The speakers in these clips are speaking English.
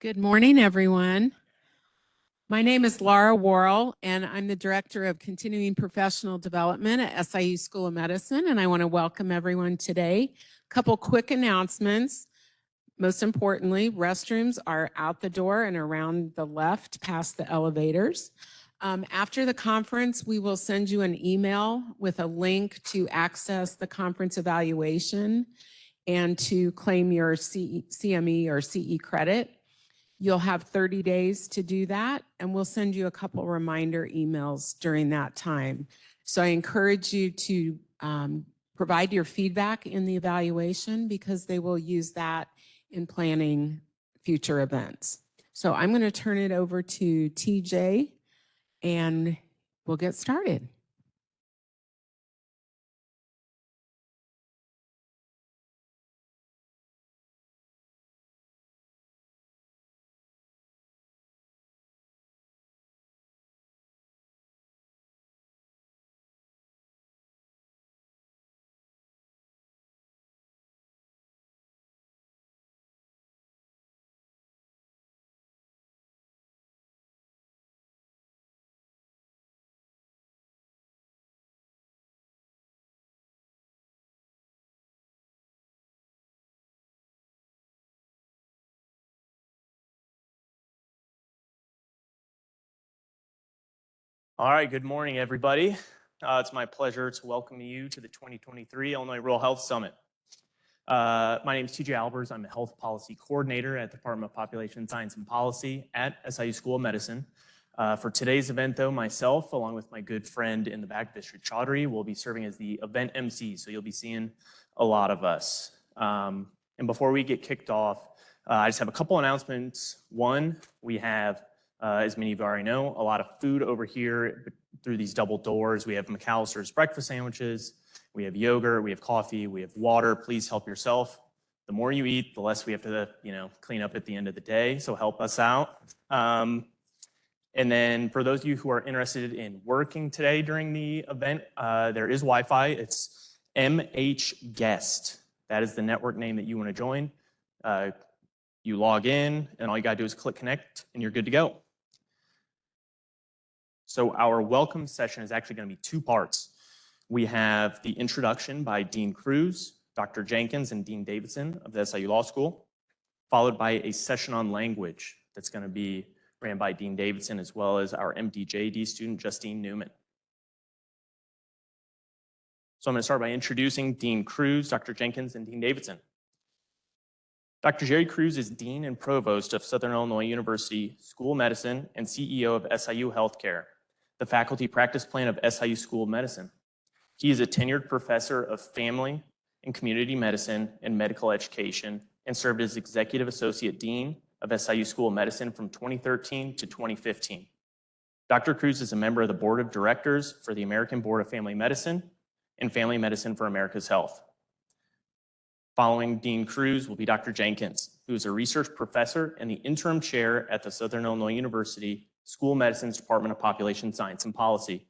Good morning, everyone. My name is Laura Worrell, and I'm the Director of Continuing Professional Development at SIU School of Medicine, and I want to welcome everyone today. A couple quick announcements. Most importantly, restrooms are out the door and around the left past the elevators. After the conference, we will send you an email with a link to access the conference evaluation and to claim your CME or CE credit. You'll have 30 days to do that, and we'll send you a couple reminder emails during that time. So I encourage you to provide your feedback in the evaluation because they will use that in planning future events. So I'm going to turn it over to TJ, and we'll get started. All right, good morning, everybody. It's my pleasure to welcome you to the 2023 Illinois Rural Health Summit. My name is TJ Albers. I'm a health policy coordinator at the Department of Population Science and Policy at SIU School of Medicine. For today's event, though, myself, along with my good friend in the back, Vishra Chaudhary, will be serving as the event MC, so you'll be seeing a lot of us. And before we get kicked off, I just have a couple announcements. One, we have as many of you already know, a lot of food over here through these double doors. We have McAllister's breakfast sandwiches, we have yogurt, we have coffee, we have water. Please help yourself. The more you eat, the less we have to, clean up at the end of the day. So help us out. And then for those of you who are interested in working today during the event, there is Wi-Fi. It's MH Guest. That is the network name that you want to join. You log in, and all you got to do is click connect, and you're good to go. So our welcome session is actually going to be two parts. We have the introduction by Dean Cruz, Dr. Jenkins, and Dean Davidson of the SIU Law School, followed by a session on language that's going to be ran by Dean Davidson, as well as our MD-JD student, Justine Newman. So I'm going to start by introducing Dean Cruz, Dr. Jenkins, and Dean Davidson. Dr. Jerry Cruz is Dean and Provost of Southern Illinois University School of Medicine and CEO of SIU Healthcare, the faculty practice plan of SIU School of Medicine. He is a tenured professor of family and community medicine and medical education and served as executive associate dean of SIU School of Medicine from 2013 to 2015. Dr. Cruz is a member of the board of directors for the American Board of Family Medicine and Family Medicine for America's Health. Following Dean Cruz will be Dr. Jenkins, who is a research professor and the interim chair at the Southern Illinois University School of Medicine's Department of Population Science and Policy.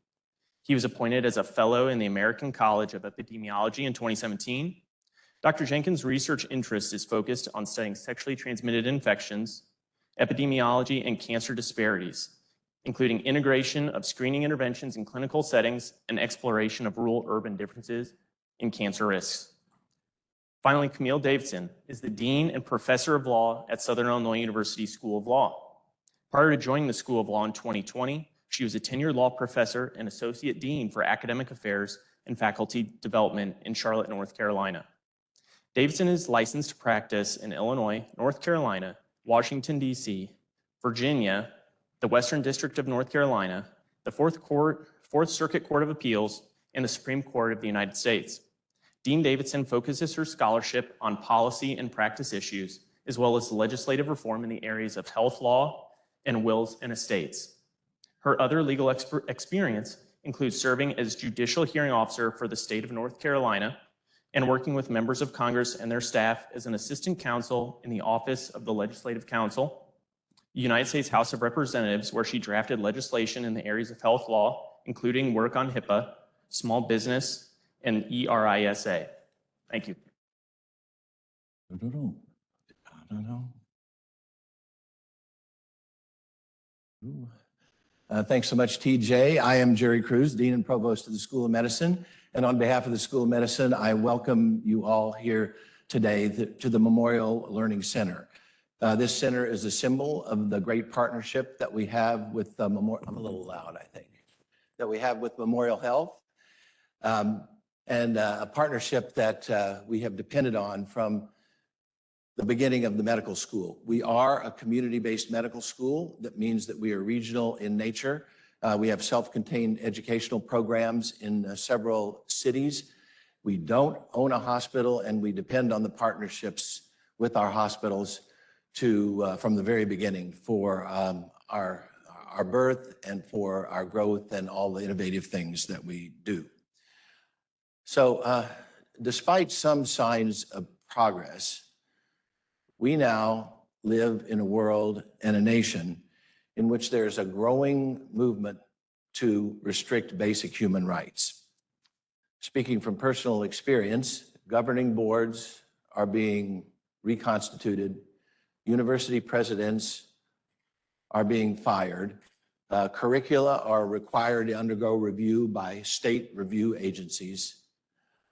He was appointed as a fellow in the American College of Epidemiology in 2017. Dr. Jenkins' research interest is focused on studying sexually transmitted infections, epidemiology, and cancer disparities, including integration of screening interventions in clinical settings and exploration of rural-urban differences in cancer risks. Finally, Camille Davidson is the Dean and Professor of Law at Southern Illinois University School of Law. Prior to joining the School of Law in 2020, she was a tenured law professor and Associate Dean for Academic Affairs and Faculty Development in Charlotte, North Carolina. Davidson is licensed to practice in Illinois, North Carolina, Washington, D.C., Virginia, the Western District of North Carolina, the Fourth Circuit Court of Appeals, and the Supreme Court of the United States. Dean Davidson focuses her scholarship on policy and practice issues, as well as legislative reform in the areas of health law and wills and estates. Her other legal experience includes serving as judicial hearing officer for the state of North Carolina and working with members of Congress and their staff as an assistant counsel in the Office of the Legislative Counsel, the United States House of Representatives, where she drafted legislation in the areas of health law, including work on HIPAA, small business, and ERISA. Thank you. Thanks so much, TJ. I am Jerry Cruz, Dean and Provost of the School of Medicine. And on behalf of the School of Medicine, I welcome you all here today to the Memorial Learning Center. This center is a symbol of the great partnership that we have with Memorial. I'm a little loud, I think. That we have with Memorial Health, and a partnership that we have depended on from the beginning of the medical school. We are a community-based medical school. That means that we are regional in nature. We have self-contained educational programs in several cities. We don't own a hospital, and we depend on the partnerships with our hospitals from the very beginning for our birth and for our growth and all the innovative things that we do. So despite some signs of progress, we now live in a world and a nation in which there's a growing movement to restrict basic human rights. Speaking from personal experience, governing boards are being reconstituted, university presidents are being fired, curricula are required to undergo review by state review agencies,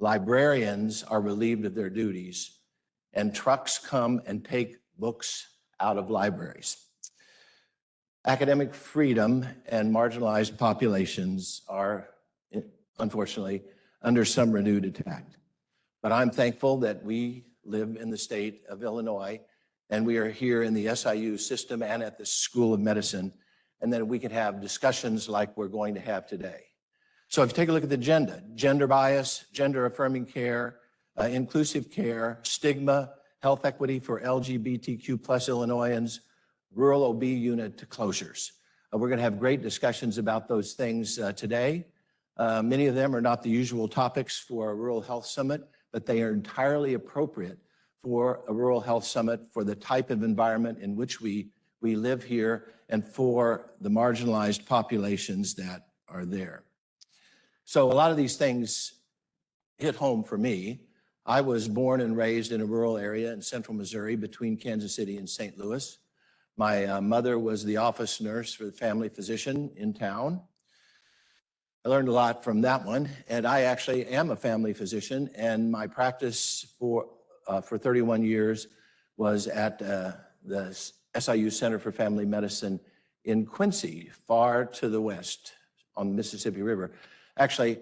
librarians are relieved of their duties, and trucks come and take books out of libraries. Academic freedom and marginalized populations are, unfortunately, under some renewed attack. But I'm thankful that we live in the state of Illinois, and we are here in the SIU system and at the School of Medicine, and that we can have discussions like we're going to have today. So if you take a look at the agenda, gender bias, gender affirming care, inclusive care, stigma, health equity for LGBTQ plus Illinoisans, rural OB unit to closures. We're going to have great discussions about those things today. Many of them are not the usual topics for a Rural Health Summit, but they are entirely appropriate for a Rural Health Summit for the type of environment in which we live here and for the marginalized populations that are there. So a lot of these things hit home for me. I was born and raised in a rural area in central Missouri between Kansas City and St. Louis. My mother was the office nurse for the family physician in town. I learned a lot from that one, and I actually am a family physician, and my practice for 31 years was at the SIU Center for Family Medicine in Quincy, far to the west on the Mississippi River. Actually,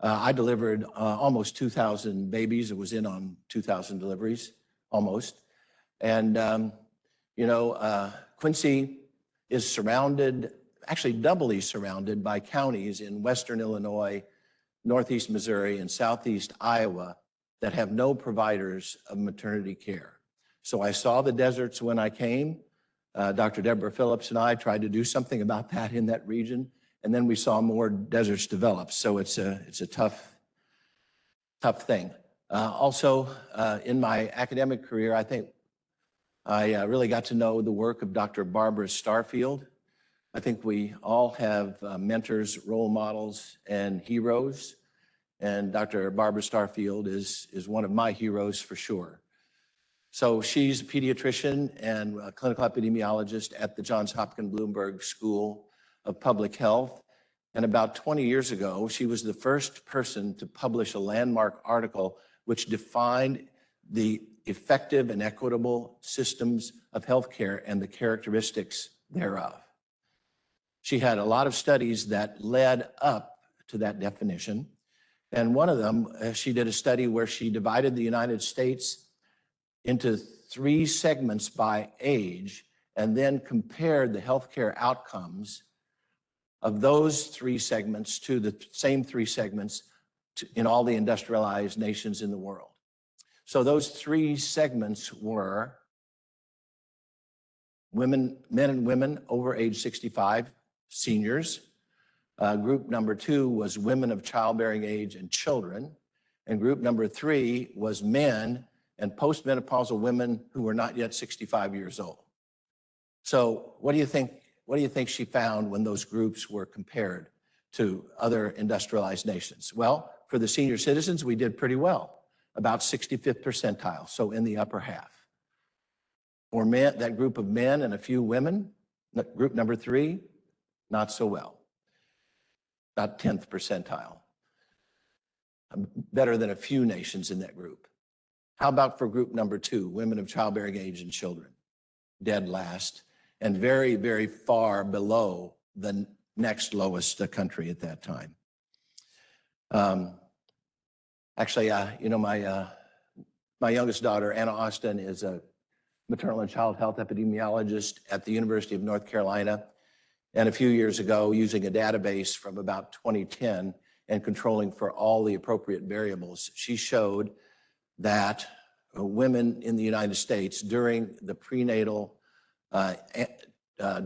I delivered almost 2,000 babies. It was in on 2,000 deliveries, almost. And, Quincy is surrounded, actually doubly surrounded by counties in western Illinois, northeast Missouri, and southeast Iowa that have no providers of maternity care. So I saw the deserts when I came. Dr. Deborah Phillips and I tried to do something about that in that region. And then we saw more deserts develop. So it's a tough thing. Also, in my academic career, I think I really got to know the work of Dr. Barbara Starfield. I think we all have mentors, role models, and heroes. And Dr. Barbara Starfield is one of my heroes for sure. So she's a pediatrician and a clinical epidemiologist at the Johns Hopkins Bloomberg School of Public Health. And about 20 years ago, she was the first person to publish a landmark article which defined the effective and equitable systems of healthcare and the characteristics thereof. She had a lot of studies that led up to that definition. And one of them, she did a study where she divided the United States into 3 segments by age and then compared the healthcare outcomes of those 3 segments to the same 3 segments in all the industrialized nations in the world. So those 3 segments were men and women over age 65, seniors. Group number 2 was women of childbearing age and children. And group number 3 was men and postmenopausal women who were not yet 65 years old. So what do you think she found when those groups were compared to other industrialized nations? Well, for the senior citizens, we did pretty well, about 65th percentile, so in the upper half. For men, that group of men and a few women, Group number 3, not so well. About 10th percentile. Better than a few nations in that group. How about for group number 2, women of childbearing age and children? Dead last, and very, very far below the next lowest country at that time. Actually, my youngest daughter, Anna Austin, is a maternal and child health epidemiologist at the University of North Carolina. And a few years ago, using a database from about 2010 and controlling for all the appropriate variables, she showed that women in the United States during the prenatal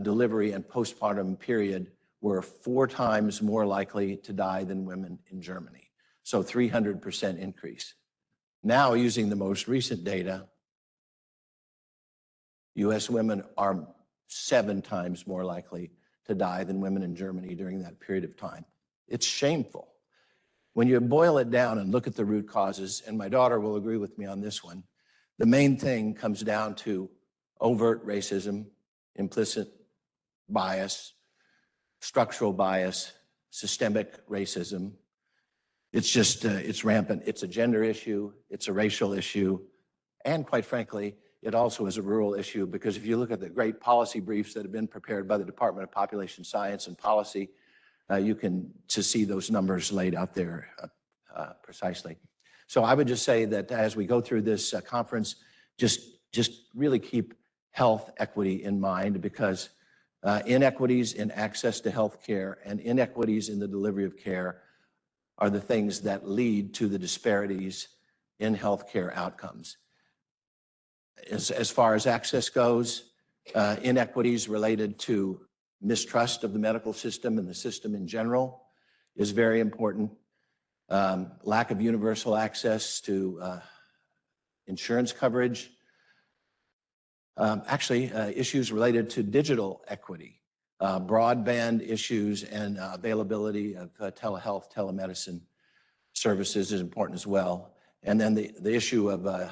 delivery and postpartum period were 4 times more likely to die than women in Germany. So 300% increase. Now, using the most recent data, US women are 7 times more likely to die than women in Germany during that period of time. It's shameful. When you boil it down and look at the root causes, and my daughter will agree with me on this one, the main thing comes down to overt racism, implicit bias, structural bias, systemic racism. It's just, it's rampant. It's a gender issue, it's a racial issue, and quite frankly, it also is a rural issue, because if you look at the great policy briefs that have been prepared by the Department of Population Science and Policy, you can see those numbers laid out there precisely. So I would just say that as we go through this conference, just really keep health equity in mind, because inequities in access to health care and inequities in the delivery of care are the things that lead to the disparities in healthcare outcomes. As far as access goes, inequities related to mistrust of the medical system and the system in general is very important. Lack of universal access to insurance coverage. Issues related to digital equity. Broadband issues and availability of telehealth, telemedicine services is important as well. And then the issue of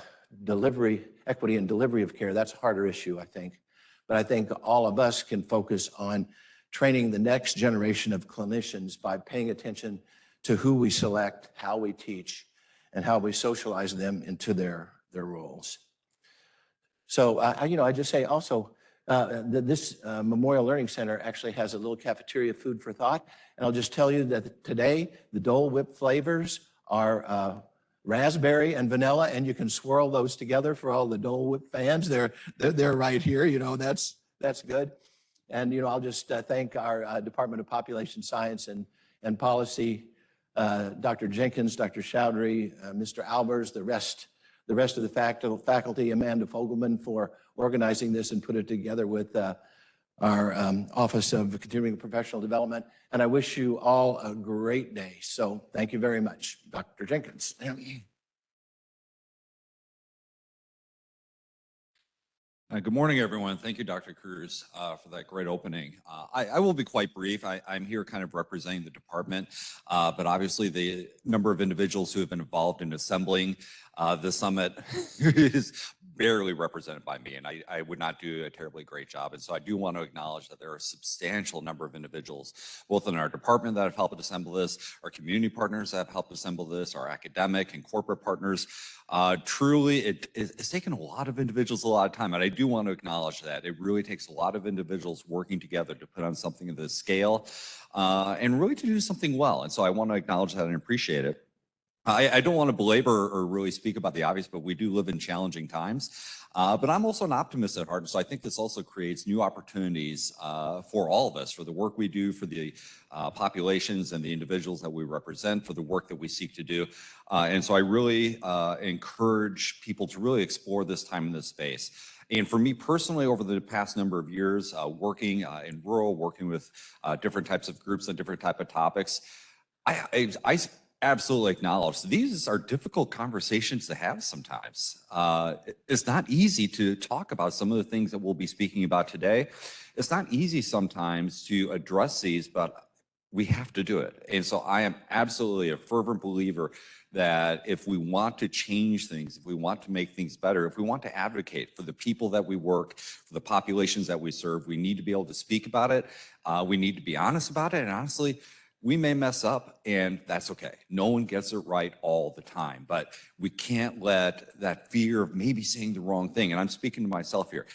equity and delivery of care, that's a harder issue, I think. But I think all of us can focus on training the next generation of clinicians by paying attention to who we select, how we teach, and how we socialize them into their roles. So, I just say also, this Memorial Learning Center actually has a little cafeteria food for thought. And I'll just tell you that today, the Dole Whip flavors are raspberry and vanilla, and you can swirl those together for all the Dole Whip fans. They're right here, that's good. And, I'll just thank our Department of Population Science and Policy, Dr. Jenkins, Dr. Chowdhury, Mr. Albers, the rest of the faculty, Amanda Fogelman, for organizing this and put it together with our Office of Continuing Professional Development. And I wish you all a great day. So thank you very much, Dr. Jenkins. Good morning, everyone. Thank you, Dr. Cruz, for that great opening. I will be quite brief. I'm here kind of representing the department, but obviously the number of individuals who have been involved in assembling the summit is barely represented by me, and I would not do a terribly great job. And so I do want to acknowledge that there are a substantial number of individuals, both in our department that have helped assemble this, our community partners that have helped assemble this, our academic and corporate partners. Truly, it's taken a lot of individuals a lot of time, and I do want to acknowledge that. It really takes a lot of individuals working together to put on something of this scale and really to do something well. And so I want to acknowledge that and appreciate it. I don't want to belabor or really speak about the obvious, but we do live in challenging times. But I'm also an optimist at heart, and so I think this also creates new opportunities for all of us, for the work we do, for the populations and the individuals that we represent, for the work that we seek to do. And so I really encourage people to really explore this time in this space. And for me personally, over the past number of years, working in rural, working with different types of groups and different type of topics, I absolutely acknowledge these are difficult conversations to have sometimes. It's not easy to talk about some of the things that we'll be speaking about today. It's not easy sometimes to address these, but we have to do it. And so I am absolutely a fervent believer that if we want to change things, if we want to make things better, if we want to advocate for the people that we work, for the populations that we serve, we need to be able to speak about it. We need to be honest about it. And honestly, we may mess up, and that's okay. No one gets it right all the time, but we can't let that fear of maybe saying the wrong thing, and I'm speaking to myself here,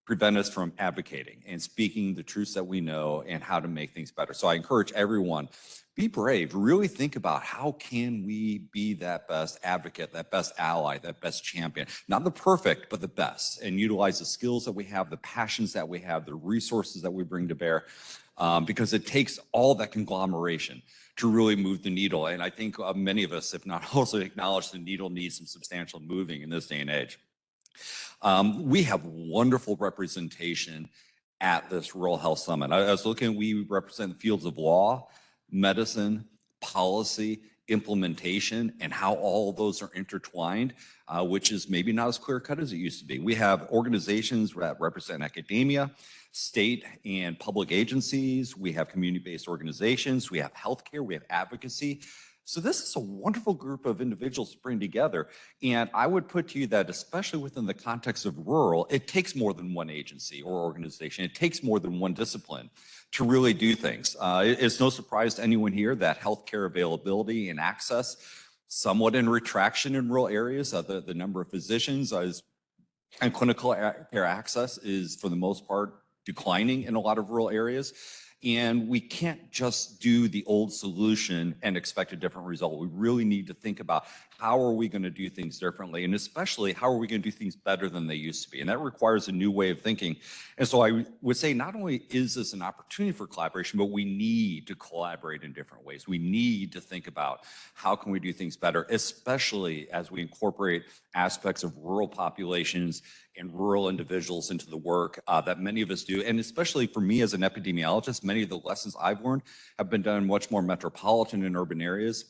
prevent us from advocating and speaking the truths that we know and how to make things better. So I encourage everyone, be brave, really think about how can we be that best advocate, that best ally, that best champion, not the perfect, but the best, and utilize the skills that we have, the passions that we have, the resources that we bring to bear, because it takes all that conglomeration to really move the needle. And I think many of us, if not also, acknowledge the needle needs some substantial moving in this day and age. We have wonderful representation at this Rural Health Summit. I was looking, we represent fields of law, medicine, policy, implementation, and how all of those are intertwined, which is maybe not as clear cut as it used to be. We have organizations that represent academia, state and public agencies. We have community-based organizations. We have healthcare. We have advocacy. So this is a wonderful group of individuals to bring together. And I would put to you that, especially within the context of rural, it takes more than one agency or organization. It takes more than one discipline to really do things. It's no surprise to anyone here that healthcare availability and access somewhat in retraction in rural areas. The number of physicians and clinical care access is, for the most part, declining in a lot of rural areas. And we can't just do the old solution and expect a different result. We really need to think about how are we going to do things differently, and especially how are we going to do things better than they used to be. And that requires a new way of thinking. And so I would say not only is this an opportunity for collaboration, but we need to collaborate in different ways. We need to think about how can we do things better, especially as we incorporate aspects of rural populations and rural individuals into the work that many of us do. And especially for me as an epidemiologist, many of the lessons I've learned have been done much more metropolitan and urban areas.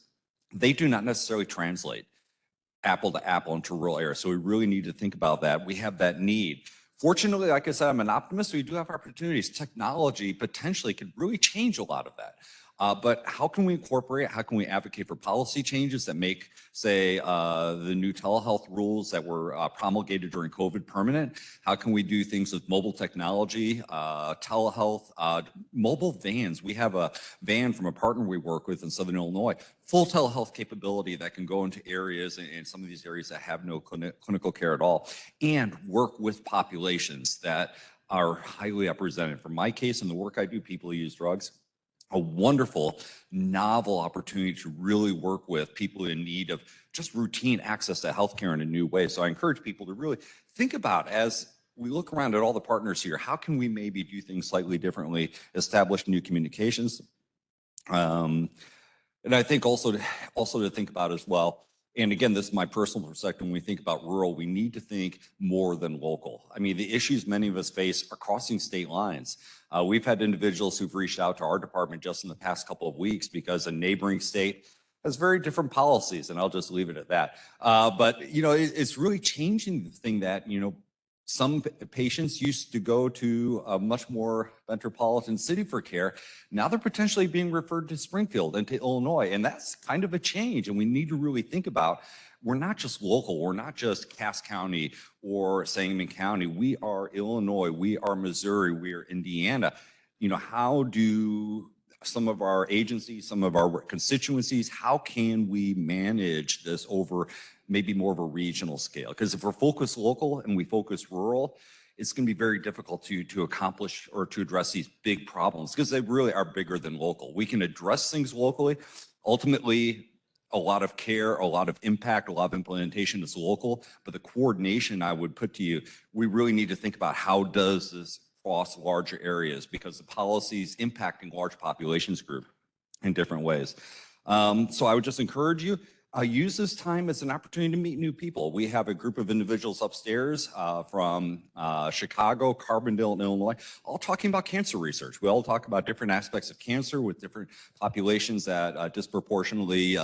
They do not necessarily translate apple to apple into rural areas. So we really need to think about that. We have that need. Fortunately, like I said, I'm an optimist. We do have opportunities. Technology potentially could really change a lot of that. But how can we incorporate, how can we advocate for policy changes that make, say, the new telehealth rules that were promulgated during COVID permanent? How can we do things with mobile technology, telehealth, mobile vans? We have a van from a partner we work with in Southern Illinois, full telehealth capability that can go into areas, and some of these areas that have no clinical care at all, and work with populations that are highly represented. For my case and the work I do, people who use drugs, a wonderful, novel opportunity to really work with people in need of just routine access to healthcare in a new way. So I encourage people to really think about, as we look around at all the partners here, how can we maybe do things slightly differently, establish new communications? And I think also to think about as well, and again, this is my personal perspective, when we think about rural, we need to think more than local. I mean, the issues many of us face are crossing state lines. We've had individuals who've reached out to our department just in the past couple of weeks because a neighboring state has very different policies, and I'll just leave it at that. But, you know, it's really changing the thing that, you know, some patients used to go to a much more metropolitan city for care. Now they're potentially being referred to Springfield and to Illinois, and that's kind of a change. And we need to really think about, we're not just local, we're not just Cass County or Sangamon County. We are Illinois, we are Missouri, we are Indiana. You know, how do some of our agencies, some of our constituencies, how can we manage this over maybe more of a regional scale? Because if we're focused local and we focus rural, it's going to be very difficult to accomplish or to address these big problems, because they really are bigger than local. We can address things locally. Ultimately, a lot of care, a lot of impact, a lot of implementation is local, but the coordination, I would put to you, we really need to think about how does this cross larger areas, because the policies impacting large populations group in different ways. So I would just encourage you, use this time as an opportunity to meet new people. We have a group of individuals upstairs from Chicago, Carbondale, and Illinois, all talking about cancer research. We all talk about different aspects of cancer with different populations that disproportionately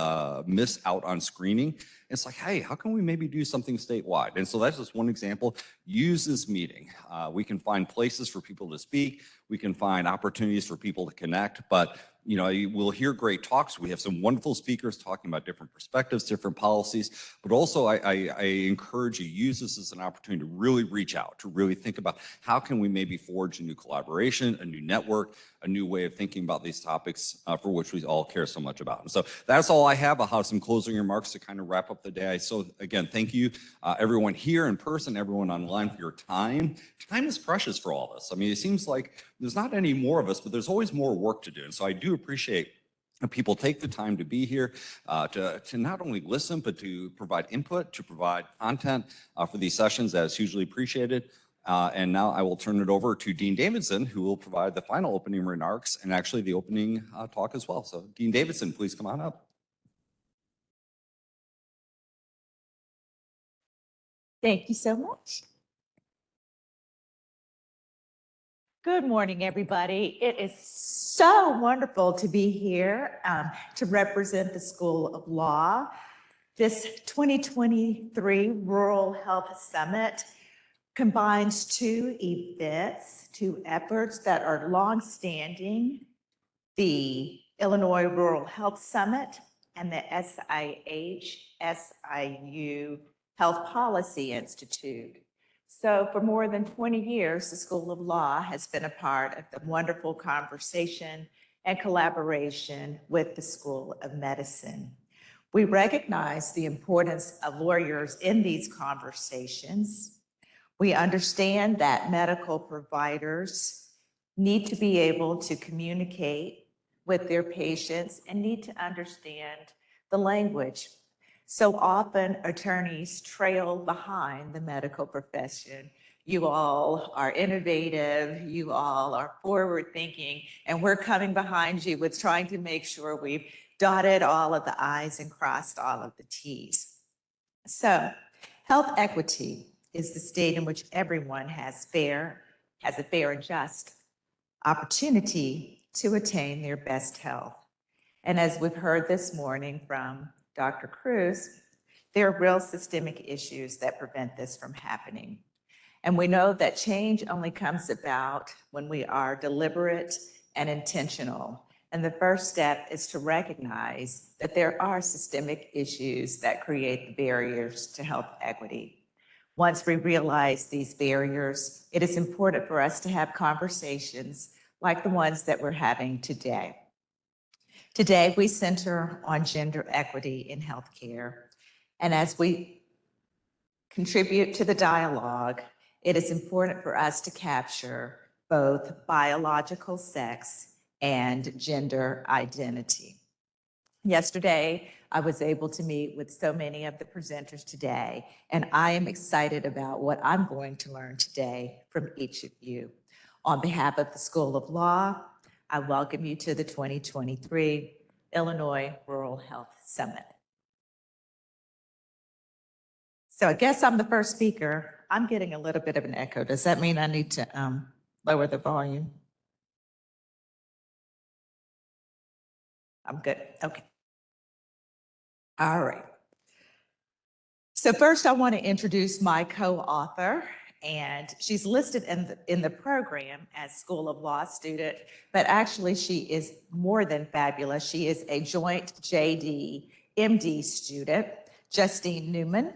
miss out on screening. It's like, hey, how can we maybe do something statewide? And so that's just one example. Use this meeting. We can find places for people to speak. We can find opportunities for people to connect, but You know, you will hear great talks. We have some wonderful speakers talking about different perspectives, different policies, but also I encourage you, use this as an opportunity to really reach out, to really think about how can we maybe forge a new collaboration, a new network, a new way of thinking about these topics for which we all care so much about. And so that's all I have. I'll have some closing remarks to kind of wrap up the day. So again, thank you everyone here in person, everyone online for your time. Time is precious for all of us. I mean, it seems like there's not any more of us, but there's always more work to do. And so I do appreciate when people take the time to be here, to not only listen, but to provide input, to provide content for these sessions. That is hugely appreciated. And now I will turn it over to Dean Davidson, who will provide the final opening remarks and actually the opening talk as well. So Dean Davidson, please come on up. Thank you so much. Good morning, everybody. It is so wonderful to be here to represent the School of Law. This 2023 Rural Health Summit combines two events, two efforts that are longstanding: the Illinois Rural Health Summit and the SIU Health Policy Institute. So for more than 20 years, the School of Law has been a part of the wonderful conversation and collaboration with the School of Medicine. We recognize the importance of lawyers in these conversations. We understand that medical providers need to be able to communicate with their patients and need to understand the language. So often attorneys trail behind the medical profession. You all are innovative, you all are forward thinking, and we're coming behind you with trying to make sure we've dotted all of the I's and crossed all of the T's. So health equity is the state in which everyone has a fair and just opportunity to attain their best health. And as we've heard this morning from Dr. Cruz, there are real systemic issues that prevent this from happening. And we know that change only comes about when we are deliberate and intentional. And the first step is to recognize that there are systemic issues that create the barriers to health equity. Once we realize these barriers, it is important for us to have conversations like the ones that we're having today. Today, we center on gender equity in healthcare. And as we contribute to the dialogue, it is important for us to capture both biological sex and gender identity. Yesterday, I was able to meet with so many of the presenters today, and I am excited about what I'm going to learn today from each of you. On behalf of the School of Law, I welcome you to the 2023 Illinois Rural Health Summit. So I guess I'm the first speaker. I'm getting a little bit of an echo. Does that mean I need to lower the volume? I'm good. Okay. All right. So first I want to introduce my co-author, and she's listed in the program as School of Law student, but actually she is more than fabulous. She is a joint JD MD student, Justine Newman.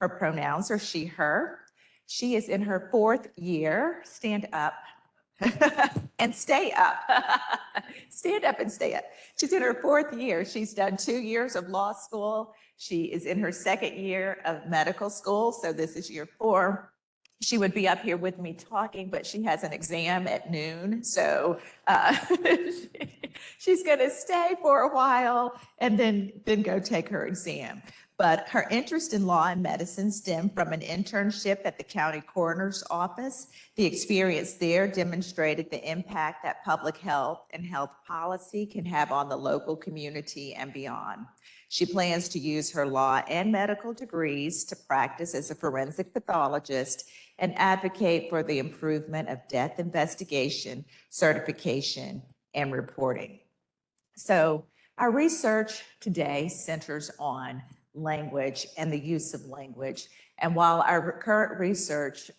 Her pronouns are she, her. She is in her 4th year. Stand up and stay up. Stand up and stay up. She's in her 4th year. She's done 2 years of law school. She is in her 2nd year of medical school. So this is year 4. She would be up here with me talking, but she has an exam at noon. So she's going to stay for a while and then go take her exam. But her interest in law and medicine stemmed from an internship at the county coroner's office. The experience there demonstrated the impact that public health and health policy can have on the local community and beyond. She plans to use her law and medical degrees to practice as a forensic pathologist and advocate for the improvement of death investigation, certification, and reporting. So our research today centers on language and the use of language. And while our current research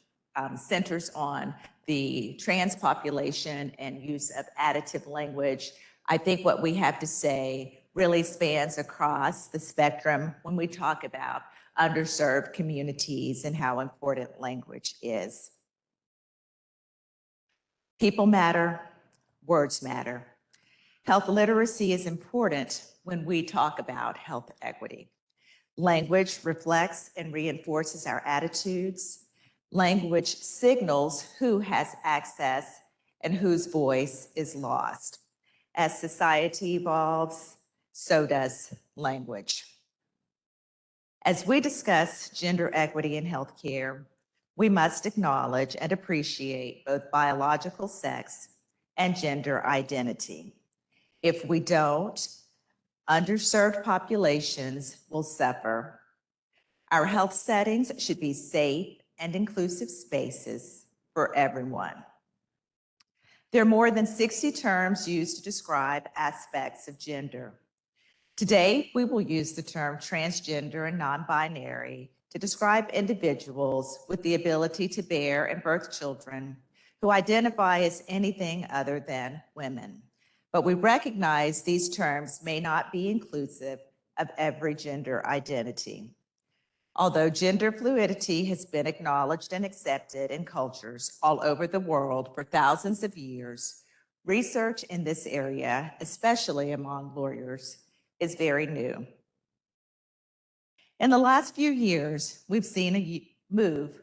centers on the trans population and use of additive language, I think what we have to say really spans across the spectrum when we talk about underserved communities and how important language is. People matter, words matter. Health literacy is important when we talk about health equity. Language reflects and reinforces our attitudes. Language signals who has access and whose voice is lost. As society evolves, so does language. As we discuss gender equity in healthcare, we must acknowledge and appreciate both biological sex and gender identity. If we don't, underserved populations will suffer. Our health settings should be safe and inclusive spaces for everyone. There are more than 60 terms used to describe aspects of gender. Today, we will use the term transgender and non-binary to describe individuals with the ability to bear and birth children who identify as anything other than women. But we recognize these terms may not be inclusive of every gender identity. Although gender fluidity has been acknowledged and accepted in cultures all over the world for thousands of years, research in this area, especially among lawyers, is very new. In the last few years, we've seen a move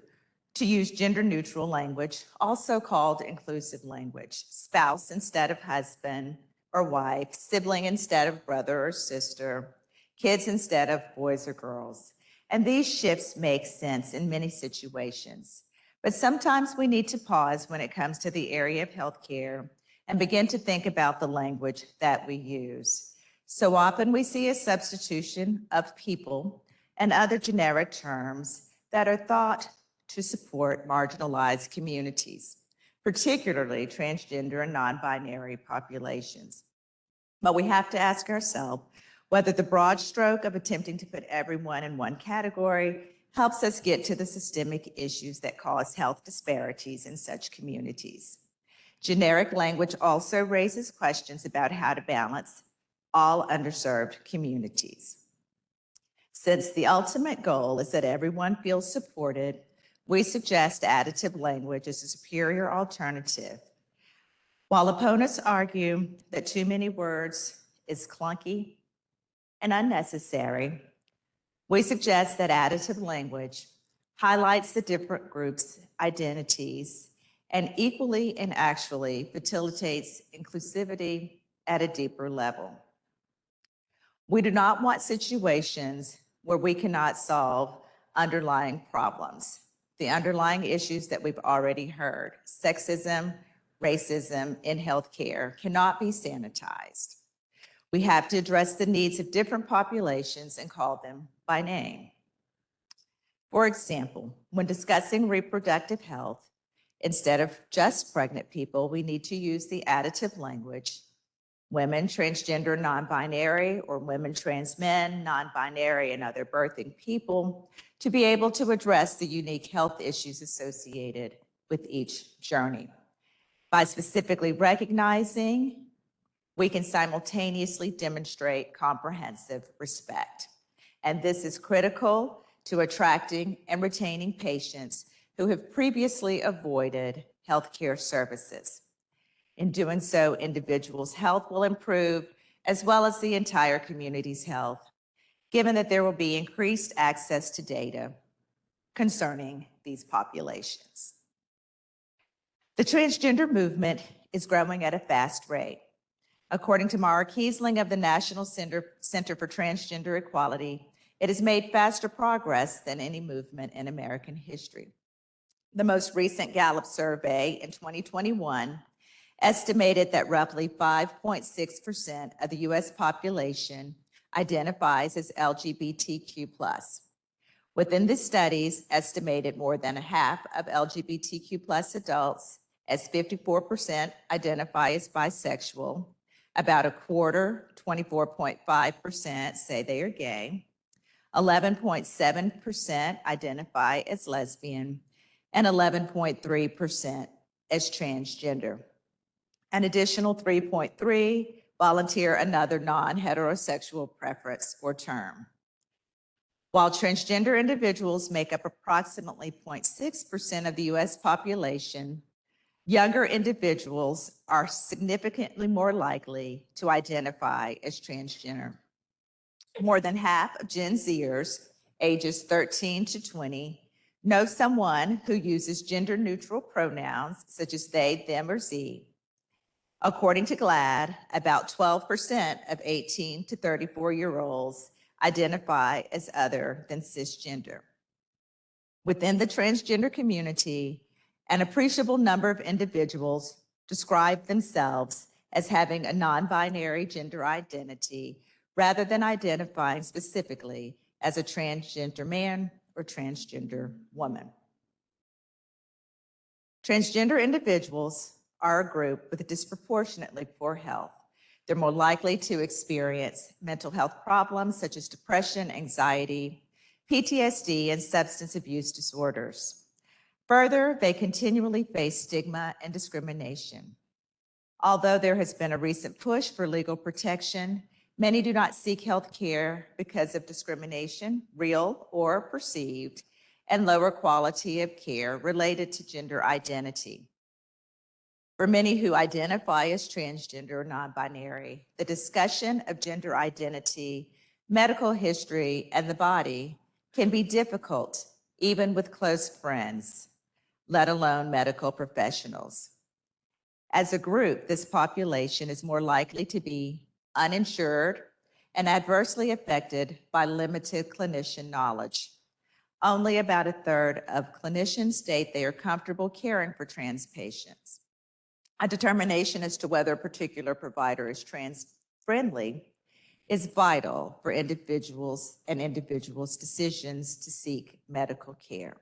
to use gender-neutral language, also called inclusive language, spouse instead of husband or wife, sibling instead of brother or sister, kids instead of boys or girls. And these shifts make sense in many situations. But sometimes we need to pause when it comes to the area of healthcare and begin to think about the language that we use. So often we see a substitution of people and other generic terms that are thought to support marginalized communities, particularly transgender and non-binary populations. But we have to ask ourselves whether the broad stroke of attempting to put everyone in one category helps us get to the systemic issues that cause health disparities in such communities. Generic language also raises questions about how to balance all underserved communities. Since the ultimate goal is that everyone feels supported, we suggest additive language as a superior alternative. While opponents argue that too many words is clunky and unnecessary, we suggest that additive language highlights the different groups' identities and equally and actually facilitates inclusivity at a deeper level. We do not want situations where we cannot solve underlying problems, the underlying issues that we've already heard. Sexism, racism in healthcare cannot be sanitized. We have to address the needs of different populations and call them by name. For example, when discussing reproductive health, instead of just pregnant people, we need to use the additive language, women, transgender, non-binary, or women, trans men, non-binary, and other birthing people, to be able to address the unique health issues associated with each journey. By specifically recognizing, we can simultaneously demonstrate comprehensive respect. And this is critical to attracting and retaining patients who have previously avoided healthcare services. In doing so, individuals' health will improve, as well as the entire community's health, given that there will be increased access to data concerning these populations. The transgender movement is growing at a fast rate. According to Mara Kiesling of the National Center for Transgender Equality, it has made faster progress than any movement in American history. The most recent Gallup survey in 2021 estimated that roughly 5.6% of the US population identifies as LGBTQ+. Within the studies, estimated more than a half of LGBTQ+ adults, as 54% identify as bisexual, about a quarter, 24.5%, say they are gay, 11.7% identify as lesbian, and 11.3% as transgender. An additional 3.3% volunteer another non-heterosexual preference or term. While transgender individuals make up approximately 0.6% of the US population, younger individuals are significantly more likely to identify as transgender. More than half of Gen Zers, ages 13 to 20, know someone who uses gender-neutral pronouns such as they, them, or Z. According to GLAAD, about 12% of 18 to 34-year-olds identify as other than cisgender. Within the transgender community, an appreciable number of individuals describe themselves as having a non-binary gender identity rather than identifying specifically as a transgender man or transgender woman. Transgender individuals are a group with disproportionately poor health. They're more likely to experience mental health problems such as depression, anxiety, PTSD, and substance abuse disorders. Further, they continually face stigma and discrimination. Although there has been a recent push for legal protection, many do not seek health care because of discrimination, real or perceived, and lower quality of care related to gender identity. For many who identify as transgender or non-binary, the discussion of gender identity, medical history, and the body can be difficult, even with close friends, let alone medical professionals. As a group, this population is more likely to be uninsured and adversely affected by limited clinician knowledge. Only about a third of clinicians state they are comfortable caring for trans patients. A determination as to whether a particular provider is trans-friendly is vital for individuals and individuals' decisions to seek medical care.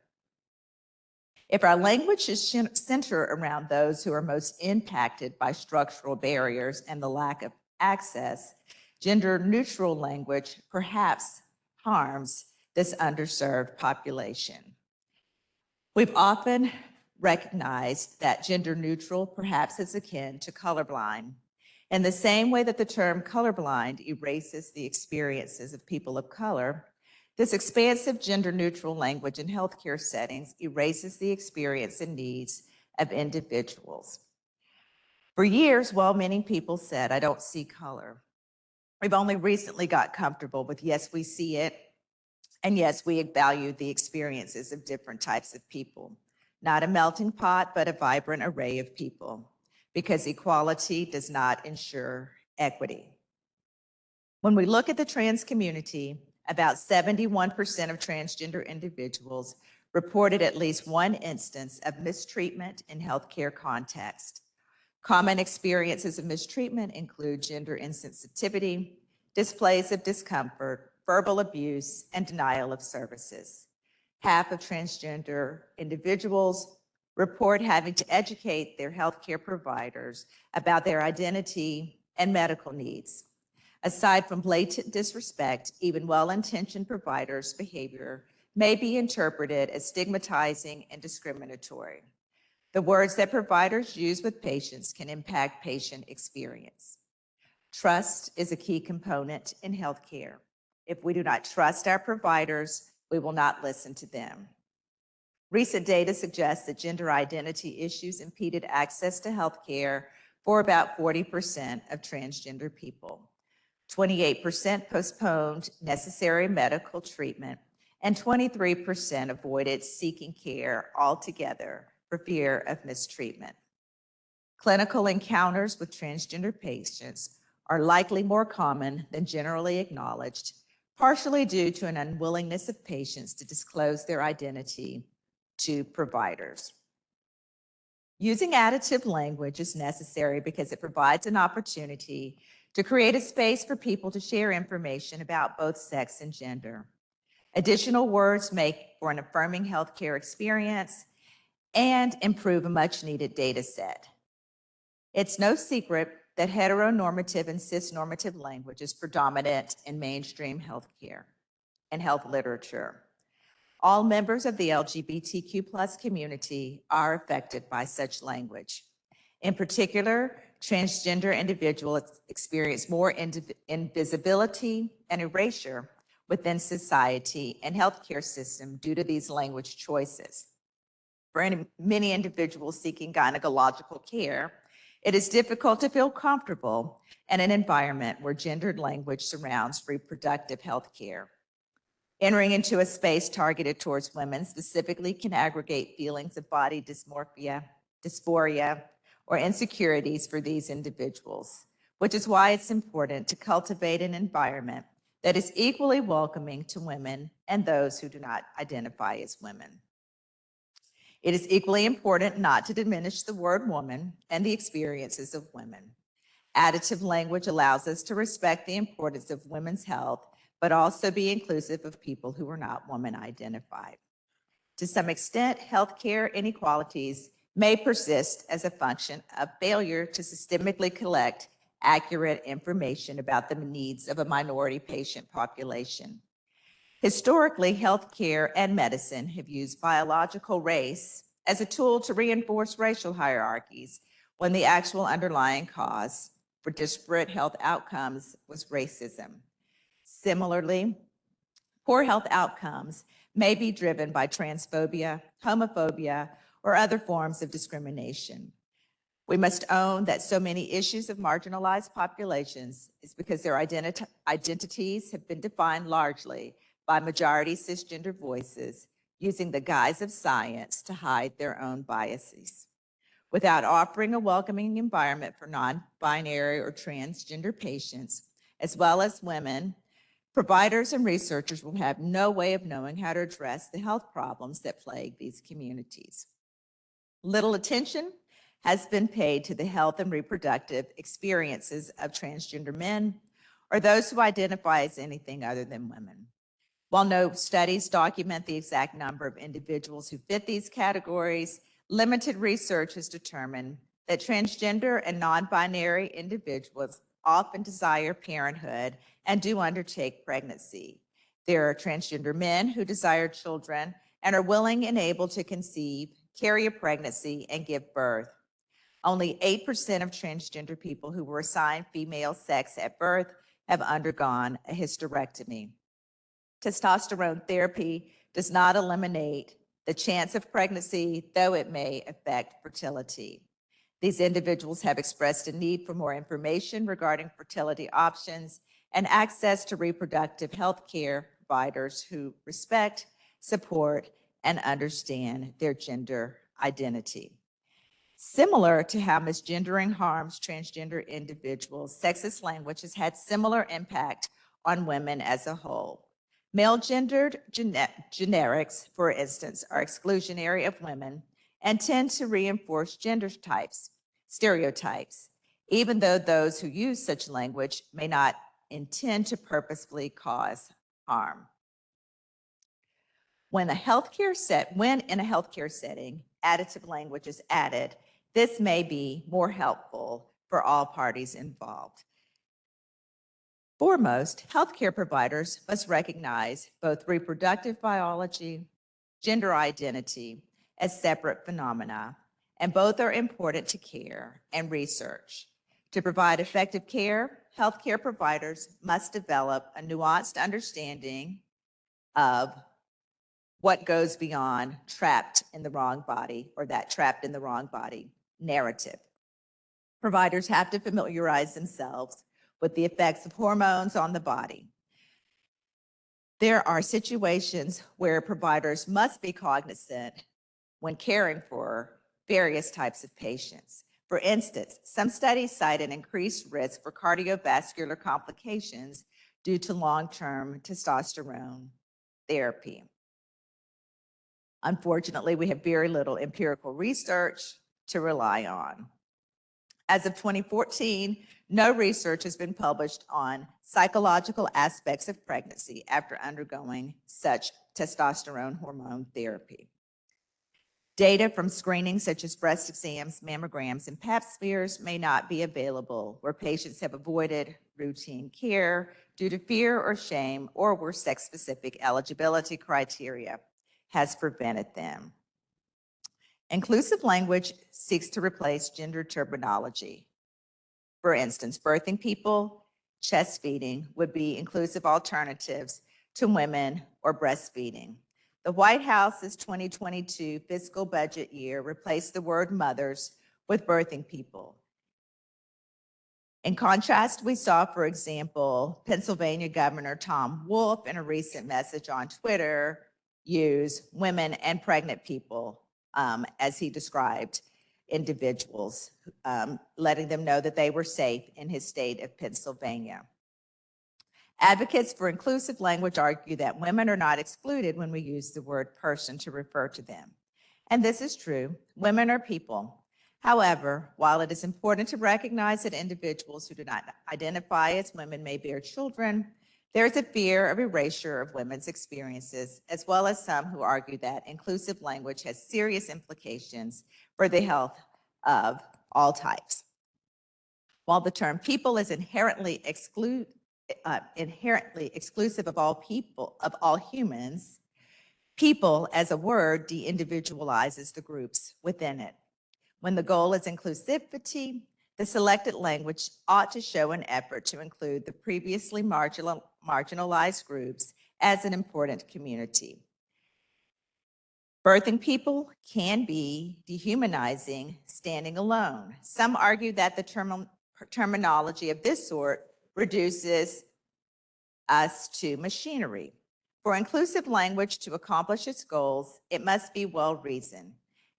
If our language is centered around those who are most impacted by structural barriers and the lack of access, gender-neutral language perhaps harms this underserved population. We've often recognized that gender-neutral perhaps is akin to colorblind. In the same way that the term colorblind erases the experiences of people of color, this expansive gender-neutral language in healthcare settings erases the experience and needs of individuals. For years, well-meaning people said, "I don't see color." We've only recently got comfortable with, yes, we see it, and yes, we value the experiences of different types of people. Not a melting pot, but a vibrant array of people, because equality does not ensure equity. When we look at the trans community, about 71% of transgender individuals reported at least one instance of mistreatment in healthcare context. Common experiences of mistreatment include gender insensitivity, displays of discomfort, verbal abuse, and denial of services. Half of transgender individuals report having to educate their healthcare providers about their identity and medical needs. Aside from blatant disrespect, even well-intentioned providers' behavior may be interpreted as stigmatizing and discriminatory. The words that providers use with patients can impact patient experience. Trust is a key component in healthcare. If we do not trust our providers, we will not listen to them. Recent data suggests that gender identity issues impeded access to healthcare for about 40% of transgender people. 28% postponed necessary medical treatment, and 23% avoided seeking care altogether for fear of mistreatment. Clinical encounters with transgender patients are likely more common than generally acknowledged, partially due to an unwillingness of patients to disclose their identity to providers. Using additive language is necessary because it provides an opportunity to create a space for people to share information about both sex and gender. Additional words make for an affirming healthcare experience and improve a much-needed data set. It's no secret that heteronormative and cisnormative language is predominant in mainstream healthcare and health literature. All members of the LGBTQ+ community are affected by such language. In particular, transgender individuals experience more invisibility and erasure within society and healthcare system due to these language choices. For many individuals seeking gynecological care, it is difficult to feel comfortable in an environment where gendered language surrounds reproductive health care. Entering into a space targeted towards women specifically can aggregate feelings of body dysmorphia, dysphoria, or insecurities for these individuals, which is why it's important to cultivate an environment that is equally welcoming to women and those who do not identify as women. It is equally important not to diminish the word woman and the experiences of women. Additive language allows us to respect the importance of women's health, but also be inclusive of people who are not woman identified. To some extent, healthcare inequalities may persist as a function of failure to systemically collect accurate information about the needs of a minority patient population. Historically, healthcare and medicine have used biological race as a tool to reinforce racial hierarchies when the actual underlying cause for disparate health outcomes was racism. Similarly, poor health outcomes may be driven by transphobia, homophobia, or other forms of discrimination. We must own that so many issues of marginalized populations is because their identities have been defined largely by majority cisgender voices using the guise of science to hide their own biases. Without offering a welcoming environment for non-binary or transgender patients, as well as women, providers and researchers will have no way of knowing how to address the health problems that plague these communities. Little attention has been paid to the health and reproductive experiences of transgender men or those who identify as anything other than women. While no studies document the exact number of individuals who fit these categories, limited research has determined that transgender and non-binary individuals often desire parenthood and do undertake pregnancy. There are transgender men who desire children and are willing and able to conceive, carry a pregnancy, and give birth. Only 8% of transgender people who were assigned female sex at birth have undergone a hysterectomy. Testosterone therapy does not eliminate the chance of pregnancy, though it may affect fertility. These individuals have expressed a need for more information regarding fertility options and access to reproductive health care providers who respect, support, and understand their gender identity. Similar to how misgendering harms transgender individuals, sexist language has had similar impact on women as a whole. Male-gendered generics, for instance, are exclusionary of women and tend to reinforce gender types, stereotypes, even though those who use such language may not intend to purposefully cause harm. When in a healthcare setting, additive language is added, this may be more helpful for all parties involved. Foremost, healthcare providers must recognize both reproductive biology, gender identity as separate phenomena, and both are important to care and research. To provide effective care, healthcare providers must develop a nuanced understanding of what goes beyond trapped in the wrong body or that trapped in the wrong body narrative. Providers have to familiarize themselves with the effects of hormones on the body. There are situations where providers must be cognizant when caring for various types of patients. For instance, some studies cite an increased risk for cardiovascular complications due to long-term testosterone therapy. Unfortunately, we have very little empirical research to rely on. As of 2014, no research has been published on psychological aspects of pregnancy after undergoing such testosterone hormone therapy. Data from screening such as breast exams, mammograms, and pap smears may not be available where patients have avoided routine care due to fear or shame or where sex-specific eligibility criteria has prevented them. Inclusive language seeks to replace gender terminology. For instance, birthing people, chest feeding would be inclusive alternatives to women or breastfeeding. The White House's 2022 fiscal budget year replaced the word mothers with birthing people. In contrast, we saw, for example, Pennsylvania Governor Tom Wolf in a recent message on Twitter use women and pregnant people as he described individuals, letting them know that they were safe in his state of Pennsylvania. Advocates for inclusive language argue that women are not excluded when we use the word person to refer to them. And this is true. Women are people. However, while it is important to recognize that individuals who do not identify as women may bear children, there is a fear of erasure of women's experiences, as well as some who argue that inclusive language has serious implications for the health of all types. While the term people is inherently exclusive of all people, of all humans, people as a word de-individualizes the groups within it. When the goal is inclusivity, the selected language ought to show an effort to include the previously marginalized groups as an important community. Birthing people can be dehumanizing standing alone. Some argue that the terminology of this sort reduces us to machinery. For inclusive language to accomplish its goals, it must be well-reasoned.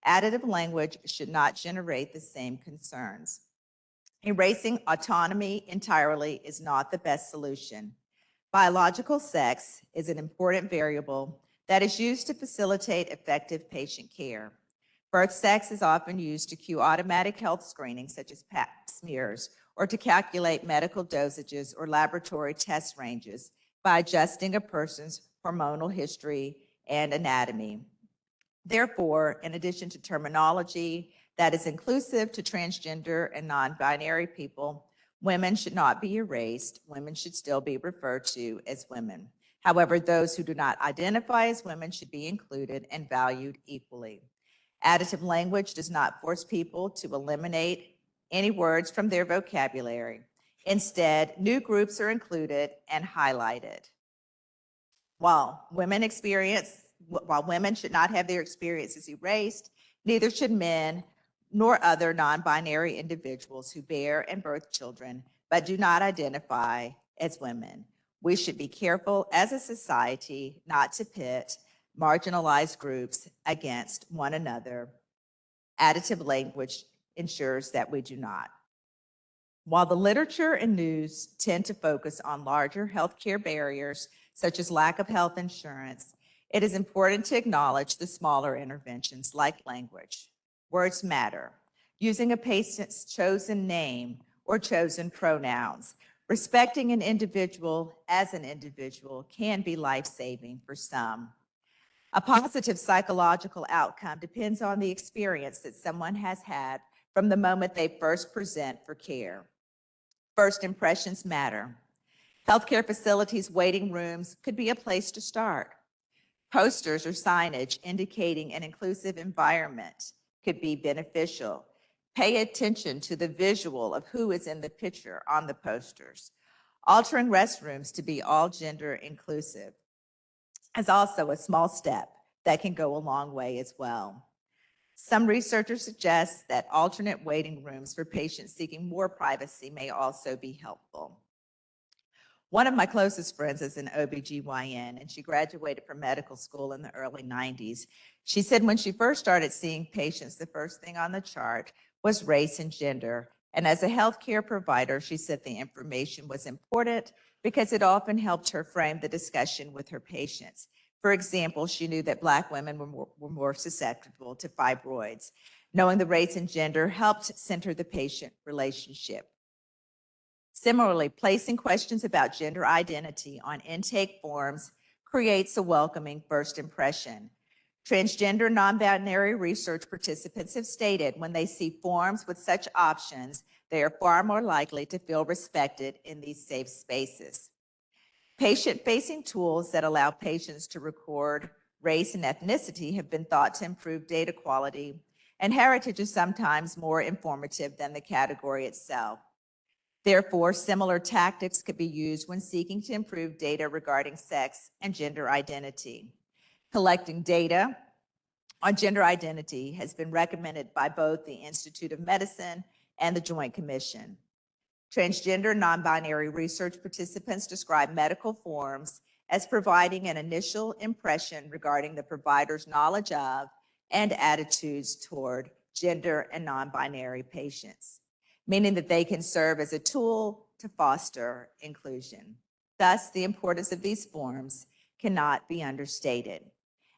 Additive language should not generate the same concerns. Erasing autonomy entirely is not the best solution. Biological sex is an important variable that is used to facilitate effective patient care. Birth sex is often used to cue automatic health screenings such as pap smears or to calculate medical dosages or laboratory test ranges by adjusting a person's hormonal history and anatomy. Therefore, in addition to terminology that is inclusive to transgender and non-binary people, women should not be erased. Women should still be referred to as women. However, those who do not identify as women should be included and valued equally. Additive language does not force people to eliminate any words from their vocabulary. Instead, new groups are included and highlighted. While women should not have their experiences erased, neither should men nor other non-binary individuals who bear and birth children but do not identify as women. We should be careful as a society not to pit marginalized groups against one another. Additive language ensures that we do not. While the literature and news tend to focus on larger healthcare barriers, such as lack of health insurance, it is important to acknowledge the smaller interventions like language. Words matter. Using a patient's chosen name or chosen pronouns, respecting an individual as an individual can be life-saving for some. A positive psychological outcome depends on the experience that someone has had from the moment they first present for care. First impressions matter. Healthcare facilities' waiting rooms could be a place to start. Posters or signage indicating an inclusive environment could be beneficial. Pay attention to the visual of who is in the picture on the posters. Altering restrooms to be all gender inclusive is also a small step that can go a long way as well. Some researchers suggest that alternate waiting rooms for patients seeking more privacy may also be helpful. One of my closest friends is an OBGYN, and she graduated from medical school in the early 90s. She said when she first started seeing patients, the first thing on the chart was race and gender. And as a healthcare provider, she said the information was important because it often helped her frame the discussion with her patients. For example, she knew that Black women were more susceptible to fibroids. Knowing the race and gender helped center the patient relationship. Similarly, placing questions about gender identity on intake forms creates a welcoming first impression. Transgender non-binary research participants have stated when they see forms with such options, they are far more likely to feel respected in these safe spaces. Patient-facing tools that allow patients to record race and ethnicity have been thought to improve data quality, and heritage is sometimes more informative than the category itself. Therefore, similar tactics could be used when seeking to improve data regarding sex and gender identity. Collecting data on gender identity has been recommended by both the Institute of Medicine and the Joint Commission. Transgender non-binary research participants describe medical forms as providing an initial impression regarding the provider's knowledge of and attitudes toward gender and non-binary patients, meaning that they can serve as a tool to foster inclusion. Thus, the importance of these forms cannot be understated.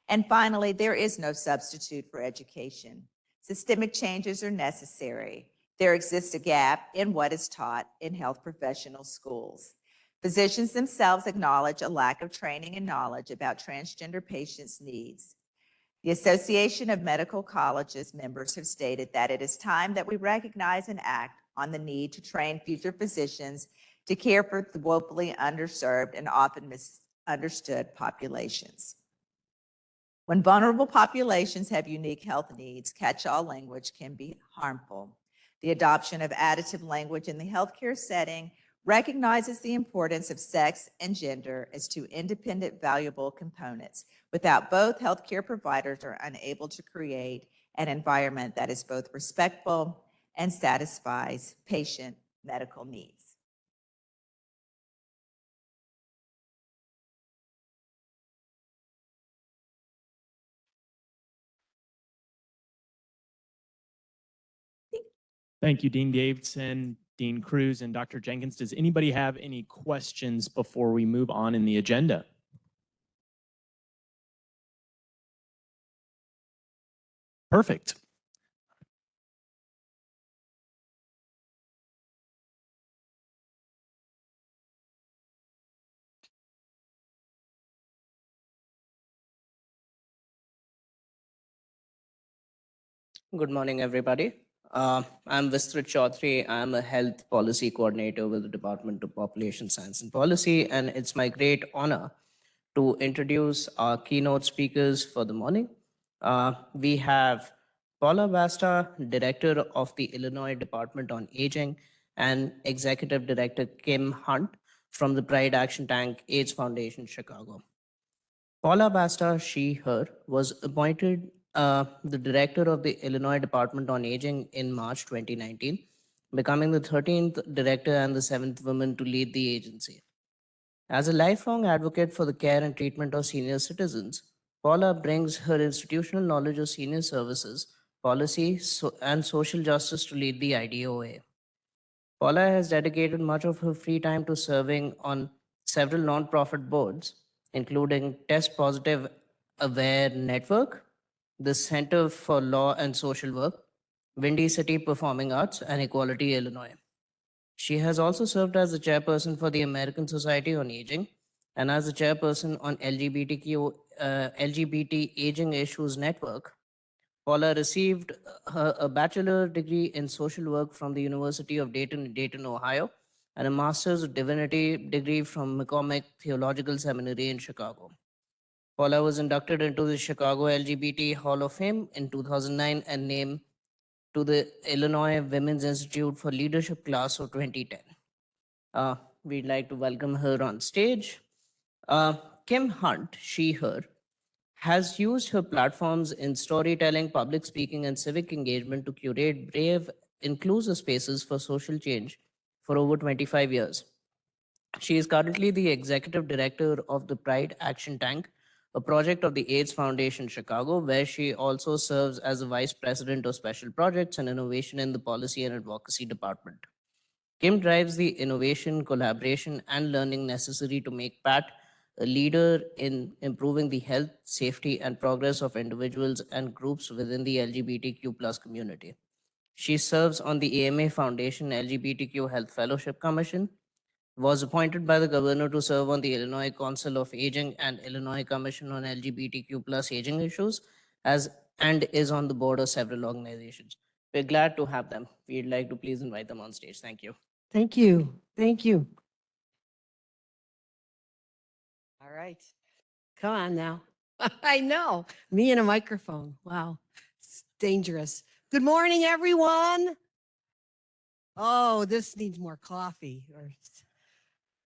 And finally, there is no substitute for education. Systemic changes are necessary. There exists a gap in what is taught in health professional schools. Physicians themselves acknowledge a lack of training and knowledge about transgender patients' needs. The Association of Medical Colleges members have stated that it is time that we recognize and act on the need to train future physicians to care for the woefully underserved and often misunderstood populations. When vulnerable populations have unique health needs, catch-all language can be harmful. The adoption of additive language in the healthcare setting recognizes the importance of sex and gender as two independent, valuable components. Without both, healthcare providers are unable to create an environment that is both respectful and satisfies patient medical needs. Thank you, Dean Davidson, Dean Cruz, and Dr. Jenkins. Does anybody have any questions before we move on in the agenda? Perfect. Good morning, everybody. I'm Vistrit Chaudhary. I'm a health policy coordinator with the Department of Population Science and Policy, and it's my great honor to introduce our keynote speakers for the morning. We have Paula Basta, Director of the Illinois Department on Aging, and Executive Director Kim Hunt from the Pride Action Tank AIDS Foundation, Chicago. Paula Basta, she, her, was appointed the director of the Illinois Department on Aging in March 2019, becoming the 13th director and the 7th woman to lead the agency. As a lifelong advocate for the care and treatment of senior citizens, Paula brings her institutional knowledge of senior services, policy, and social justice to lead the IDOA. Paula has dedicated much of her free time to serving on several nonprofit boards, including Test Positive Aware Network, the Center for Law and Social Work, Windy City Performing Arts, and Equality Illinois. She has also served as the chairperson for the American Society on Aging and as the chairperson on LGBT Aging Issues Network. Paula received a bachelor degree in social work from the University of Dayton, Ohio, and a master's of divinity degree from McCormick Theological Seminary in Chicago. Paula was inducted into the Chicago LGBT Hall of Fame in 2009 and named to the Illinois Women's Institute for Leadership class of 2010. We'd like to welcome her on stage. Kim Hunt, she, her, has used her platforms in storytelling, public speaking, and civic engagement to curate brave, inclusive spaces for social change for over 25 years. She is currently the executive director of the Pride Action Tank, a project of the AIDS Foundation Chicago, where she also serves as the vice president of special projects and innovation in the policy and advocacy department. Kim drives the innovation, collaboration, and learning necessary to make PAT a leader in improving the health, safety, and progress of individuals and groups within the LGBTQ+ community. She serves on the AMA Foundation LGBTQ Health Fellowship Commission, was appointed by the governor to serve on the Illinois Council of Aging and Illinois Commission on LGBTQ+ aging issues, and is on the board of several organizations. We're glad to have them. We'd like to please invite them on stage. Thank you. Thank you. Thank you. All right. Come on now. I know. Me and a microphone. Wow. It's dangerous. Good morning, everyone. Oh, this needs more coffee or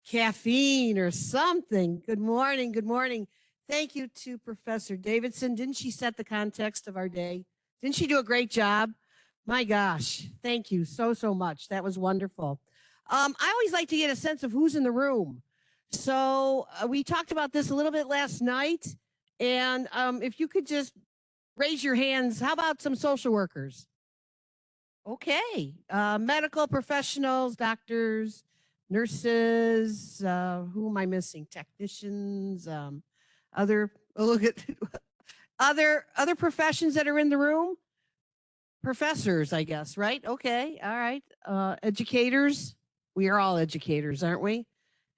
caffeine or something. Good morning. Good morning. Thank you to Professor Davidson. Didn't she set the context of our day? Didn't she do a great job? My gosh. Thank you so much. That was wonderful. I always like to get a sense of who's in the room. So we talked about this a little bit last night. And if you could just raise your hands, how about some social workers? Okay. Medical professionals, doctors, nurses, who am I missing? Technicians, other, oh, look at other professions that are in the room. Professors, I guess, right? Okay. All right. Educators. We are all educators, aren't we?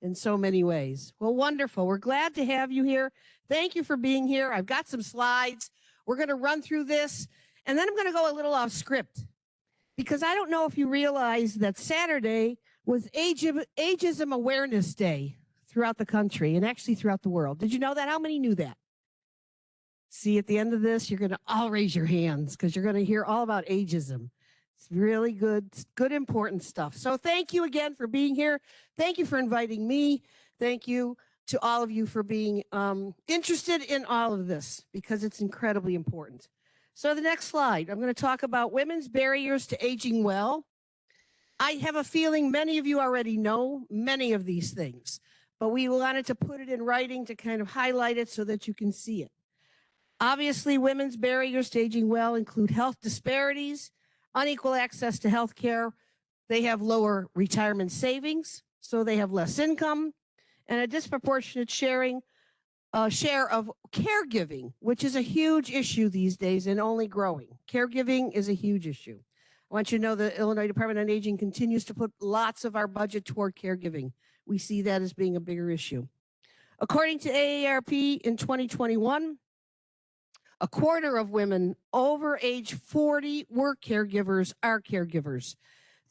In so many ways. Well, wonderful. We're glad to have you here. Thank you for being here. I've got some slides. We're going to run through this, and then I'm going to go a little off script because I don't know if you realize that Saturday was Ageism Awareness Day throughout the country and actually throughout the world. Did you know that? How many knew that? See, at the end of this, you're going to all raise your hands because you're going to hear all about ageism. It's really good, important stuff. So thank you again for being here. Thank you for inviting me. Thank you to all of you for being interested in all of this because it's incredibly important. So the next slide, I'm going to talk about women's barriers to aging well. I have a feeling many of you already know many of these things, but we wanted to put it in writing to kind of highlight it so that you can see it. Obviously, women's barriers to aging well include health disparities, unequal access to health care. They have lower retirement savings, so they have less income, and a disproportionate share of caregiving, which is a huge issue these days and only growing. Caregiving is a huge issue. I want you to know the Illinois Department on Aging continues to put lots of our budget toward caregiving. We see that as being a bigger issue. According to AARP in 2021, a quarter of women over age 40 were caregivers, are caregivers.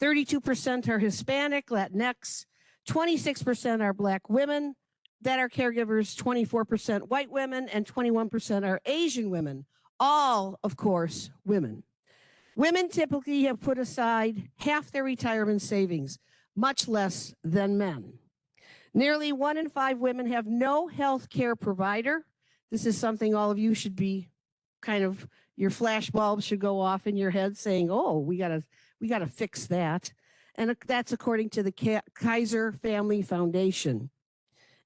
32% are Hispanic, Latinx, 26% are Black women that are caregivers, 24% white women, and 21% are Asian women, all, of course, women. Women typically have put aside half their retirement savings, much less than men. Nearly 1 in 5 women have no health care provider. This is something all of you should be kind of, your flash bulbs should go off in your head saying, oh, we gotta fix that. And that's according to the Kaiser Family Foundation.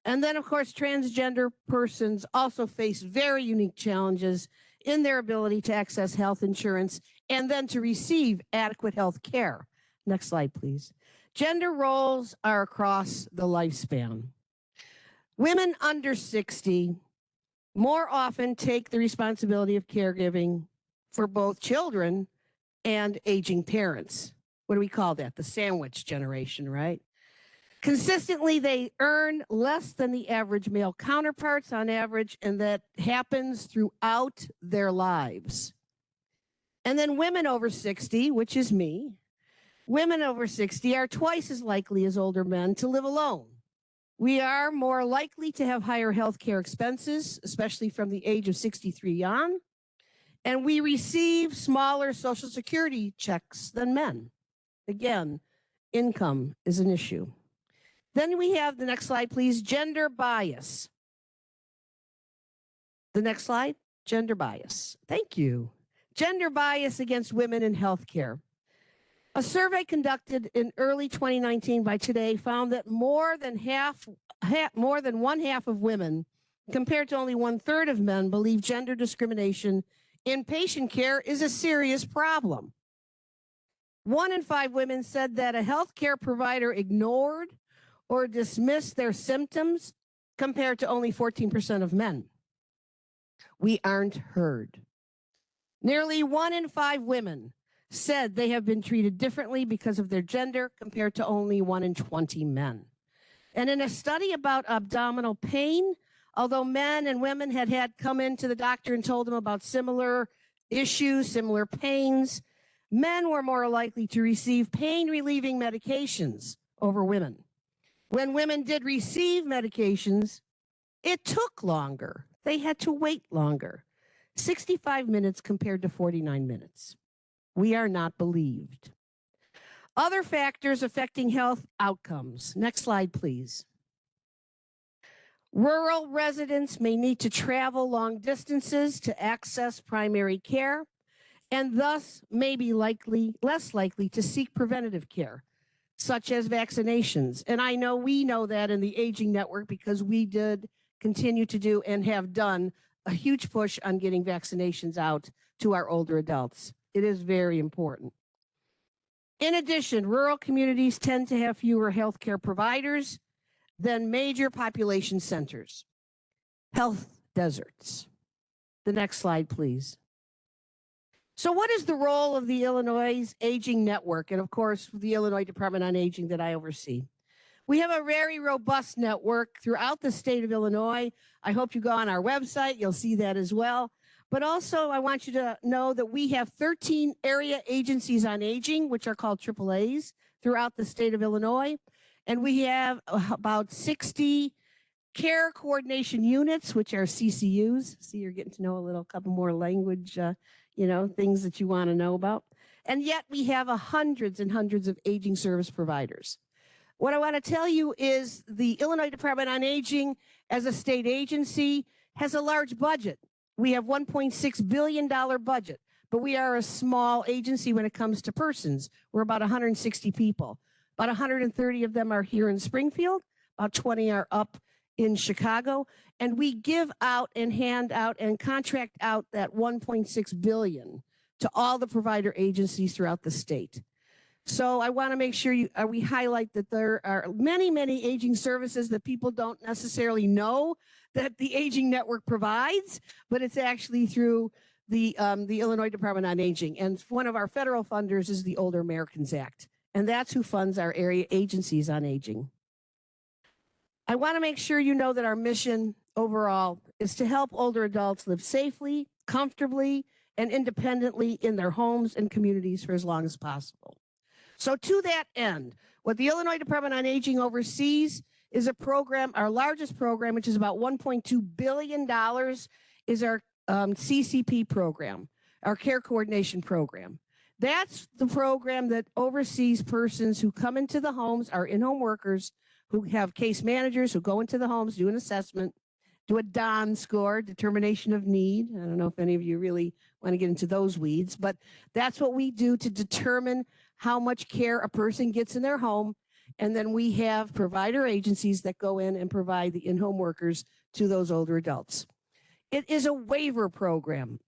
And then, of course, transgender persons also face very unique challenges in their ability to access health insurance and then to receive adequate health care. Next slide, please. Gender roles are across the lifespan. Women under 60 more often take the responsibility of caregiving for both children and aging parents. What do we call that? The sandwich generation, right? Consistently, they earn less than the average male counterparts on average, and that happens throughout their lives. And then women over 60, which is me, women over 60 are twice as likely as older men to live alone. We are more likely to have higher health care expenses, especially from the age of 63 on, and we receive smaller Social Security checks than men. Again, income is an issue. Then we have the next slide, please, gender bias. The next slide, gender bias. Thank you. Gender bias against women in healthcare. A survey conducted in early 2019 by Today found that more than one half of women, compared to only 1/3 of men, believe gender discrimination in patient care is a serious problem. 1 in 5 women said that a healthcare provider ignored or dismissed their symptoms, compared to only 14% of men. We aren't heard. Nearly 1 in 5 women said they have been treated differently because of their gender, compared to only 1 in 20 men. And in a study about abdominal pain, although men and women had come into the doctor and told them about similar issues, similar pains, men were more likely to receive pain-relieving medications over women. When women did receive medications, it took longer. They had to wait longer. 65 minutes compared to 49 minutes. We are not believed. Other factors affecting health outcomes. Next slide, please. Rural residents may need to travel long distances to access primary care and thus may be less likely to seek preventative care, such as vaccinations. And I know we know that in the Aging Network because we did continue to do and have done a huge push on getting vaccinations out to our older adults. It is very important. In addition, rural communities tend to have fewer healthcare providers than major population centers. Health deserts. The next slide, please. So what is the role of the Illinois Aging Network? And of course, the Illinois Department on Aging that I oversee. We have a very robust network throughout the state of Illinois. I hope you go on our website, you'll see that as well. But also, I want you to know that we have 13 area agencies on aging, which are called AAAs, throughout the state of Illinois. And we have about 60 care coordination units, which are CCUs. See, you're getting to know a couple more language, things that you want to know about. And yet we have hundreds and hundreds of aging service providers. What I want to tell you is the Illinois Department on Aging, as a state agency, has a large budget. We have $1.6 billion budget, but we are a small agency when it comes to persons. We're about 160 people. About 130 of them are here in Springfield. About 20 are up in Chicago. And we give out and hand out and contract out that $1.6 billion to all the provider agencies throughout the state. So I want to make sure we highlight that there are many, many aging services that people don't necessarily know that the Aging Network provides, but it's actually through the Illinois Department on Aging. And one of our federal funders is the Older Americans Act. And that's who funds our area agencies on aging. I want to make sure you know that our mission overall is to help older adults live safely, comfortably, and independently in their homes and communities for as long as possible. So to that end, what the Illinois Department on Aging oversees is a program, our largest program, which is about $1.2 billion, is our CCP program, our care coordination program. That's the program that oversees persons who come into the homes, our in-home workers, who have case managers who go into the homes, do an assessment, do a DON score, determination of need. I don't know if any of you really want to get into those weeds, but that's what we do to determine how much care a person gets in their home. And then we have provider agencies that go in and provide the in-home workers to those older adults. It is a waiver program.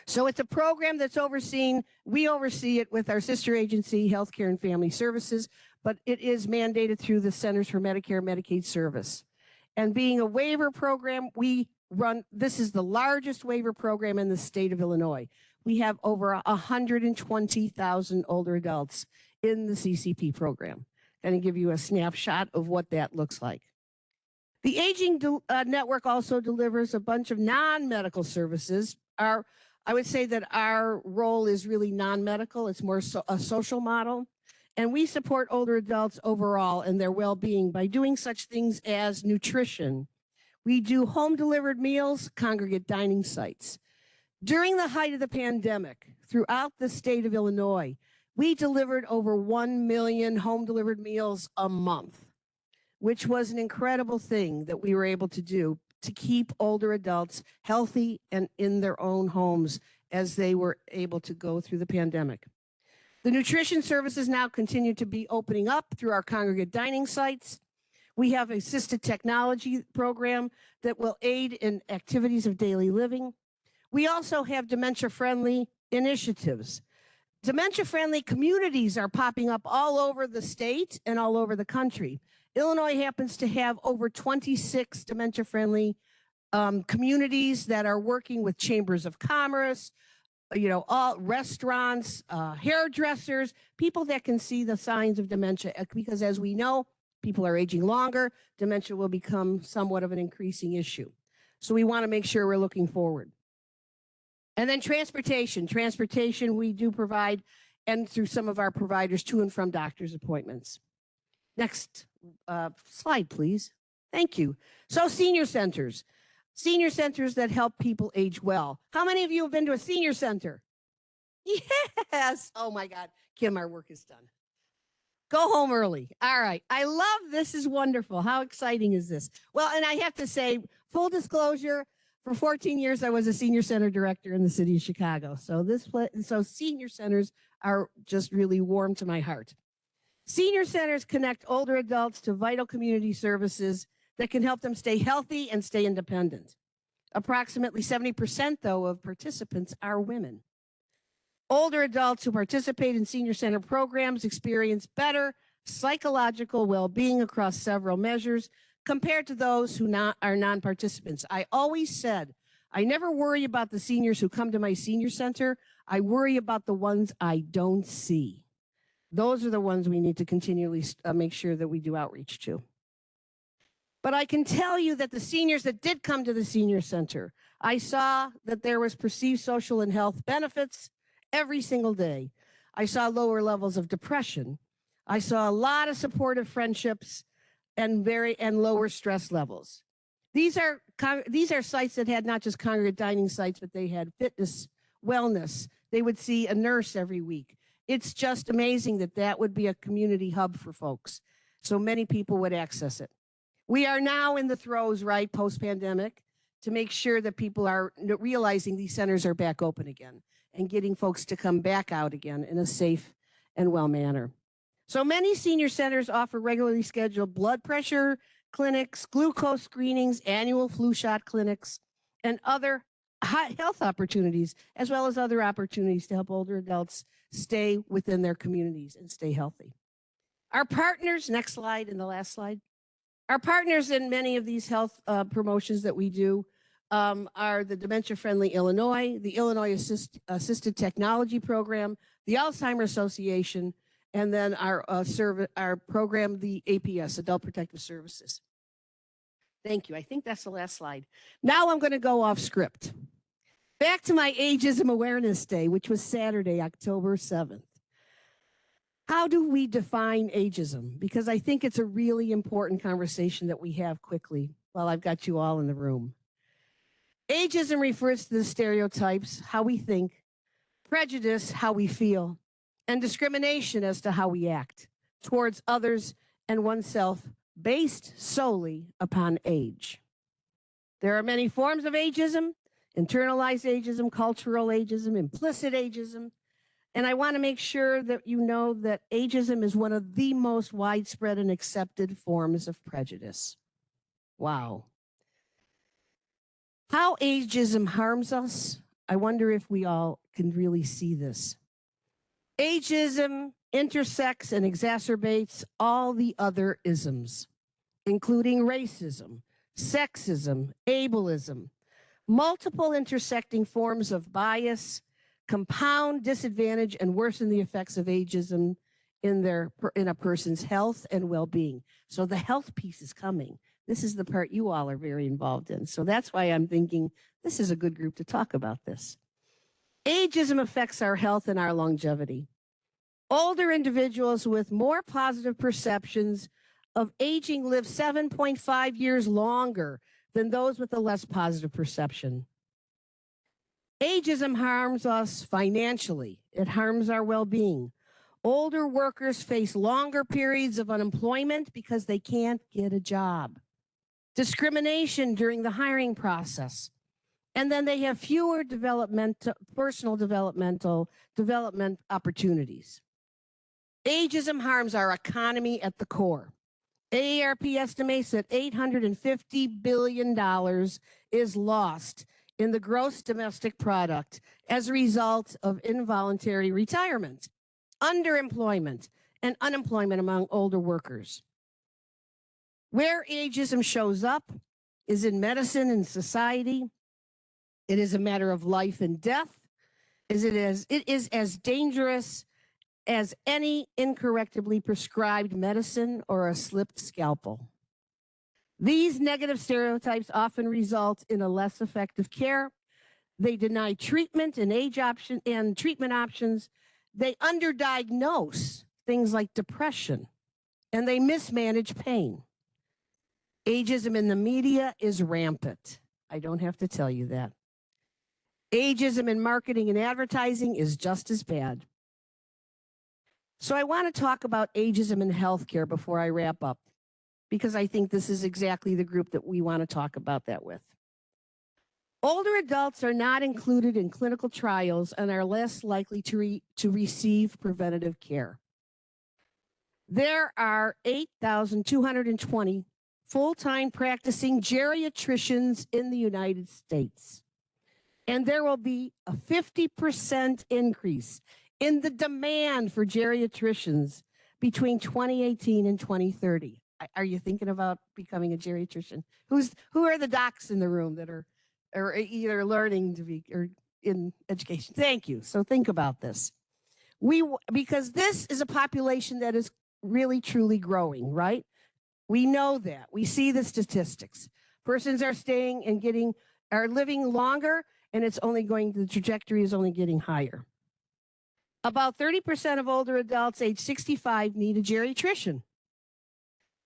So it's a program that's overseen, we oversee it with our sister agency, Healthcare and Family Services, but it is mandated through the Centers for Medicare and Medicaid Service. And being a waiver program, this is the largest waiver program in the state of Illinois. We have over 120,000 older adults in the CCP program. I'm going to give you a snapshot of what that looks like. The Aging Network also delivers a bunch of non-medical services. I would say that our role is really non-medical. It's more a social model. And we support older adults overall and their well-being by doing such things as nutrition. We do home-delivered meals, congregate dining sites. During the height of the pandemic, throughout the state of Illinois, we delivered over 1 million home-delivered meals a month, which was an incredible thing that we were able to do to keep older adults healthy and in their own homes as they were able to go through the pandemic. The nutrition services now continue to be opening up through our congregate dining sites. We have an assisted technology program that will aid in activities of daily living. We also have dementia-friendly initiatives. Dementia-friendly communities are popping up all over the state and all over the country. Illinois happens to have over 26 dementia-friendly communities that are working with chambers of commerce, all restaurants, hairdressers, people that can see the signs of dementia, because as we know, people are aging longer, dementia will become somewhat of an increasing issue. So we want to make sure we're looking forward. And then transportation. Transportation we do provide, and through some of our providers, to and from doctor's appointments. Next slide, please. Thank you. So senior centers that help people age well. How many of you have been to a senior center? Yes. Oh my God. Kim, our work is done. Go home early. All right. I love this. Is wonderful. How exciting is this? Well, and I have to say, full disclosure, for 14 years, I was a senior center director in the city of Chicago. So so senior centers are just really warm to my heart. Senior centers connect older adults to vital community services that can help them stay healthy and stay independent. Approximately 70%, though, of participants are women. Older adults who participate in senior center programs experience better psychological well-being across several measures compared to those who are non-participants. I always said, I never worry about the seniors who come to my senior center. I worry about the ones I don't see. Those are the ones we need to continually make sure that we do outreach to. But I can tell you that the seniors that did come to the senior center, I saw that there was perceived social and health benefits every single day. I saw lower levels of depression. I saw a lot of supportive friendships and lower stress levels. These are sites that had not just congregate dining sites, but they had fitness, wellness. They would see a nurse every week. It's just amazing that that would be a community hub for folks. So many people would access it. We are now in the throes, right, post-pandemic, to make sure that people are realizing these centers are back open again and getting folks to come back out again in a safe and well manner. So many senior centers offer regularly scheduled blood pressure clinics, glucose screenings, annual flu shot clinics, and other health opportunities, as well as other opportunities to help older adults stay within their communities and stay healthy. Our partners, next slide and the last slide. Our partners in many of these health promotions that we do are the Dementia Friendly Illinois, the Illinois Assisted Technology Program, the Alzheimer's Association, and then our program, the APS, Adult Protective Services. Thank you. I think that's the last slide. Now I'm going to go off script. Back to my Ageism Awareness Day, which was Saturday, October 7th. How do we define ageism? Because I think it's a really important conversation that we have quickly while I've got you all in the room. Ageism refers to the stereotypes, how we think, prejudice, how we feel, and discrimination as to how we act towards others and oneself based solely upon age. There are many forms of ageism: internalized ageism, cultural ageism, implicit ageism. And I want to make sure that you know that ageism is one of the most widespread and accepted forms of prejudice. Wow. How ageism harms us, I wonder if we all can really see this. Ageism intersects and exacerbates all the other isms, including racism, sexism, ableism, multiple intersecting forms of bias, compound disadvantage and worsen the effects of ageism in a person's health and well-being. So the health piece is coming. This is the part you all are very involved in. So that's why I'm thinking this is a good group to talk about this. Ageism affects our health and our longevity. Older individuals with more positive perceptions of aging live 7.5 years longer than those with a less positive perception. Ageism harms us financially. It harms our well-being. Older workers face longer periods of unemployment because they can't get a job. Discrimination during the hiring process. And then they have fewer personal development opportunities. Ageism harms our economy at the core. AARP estimates that $850 billion is lost in the gross domestic product as a result of involuntary retirement, underemployment, and unemployment among older workers. Where ageism shows up is in medicine and society. It is a matter of life and death. It is as dangerous as any incorrectly prescribed medicine or a slipped scalpel. These negative stereotypes often result in a less effective care. They deny treatment and treatment options. They underdiagnose things like depression, and they mismanage pain. Ageism in the media is rampant. I don't have to tell you that. Ageism in marketing and advertising is just as bad. So I want to talk about ageism in healthcare before I wrap up, because I think this is exactly the group that we want to talk about that with. Older adults are not included in clinical trials and are less likely to receive preventative care. There are 8,220 full-time practicing geriatricians in the United States. And there will be a 50% increase in the demand for geriatricians between 2018 and 2030. Are you thinking about becoming a geriatrician? Who are the docs in the room that are either learning to be or in education? Thank you. So think about this. Because this is a population that is really truly growing, right? We know that. We see the statistics. Persons are staying and are living longer, and the trajectory is only getting higher. About 30% of older adults age 65 need a geriatrician.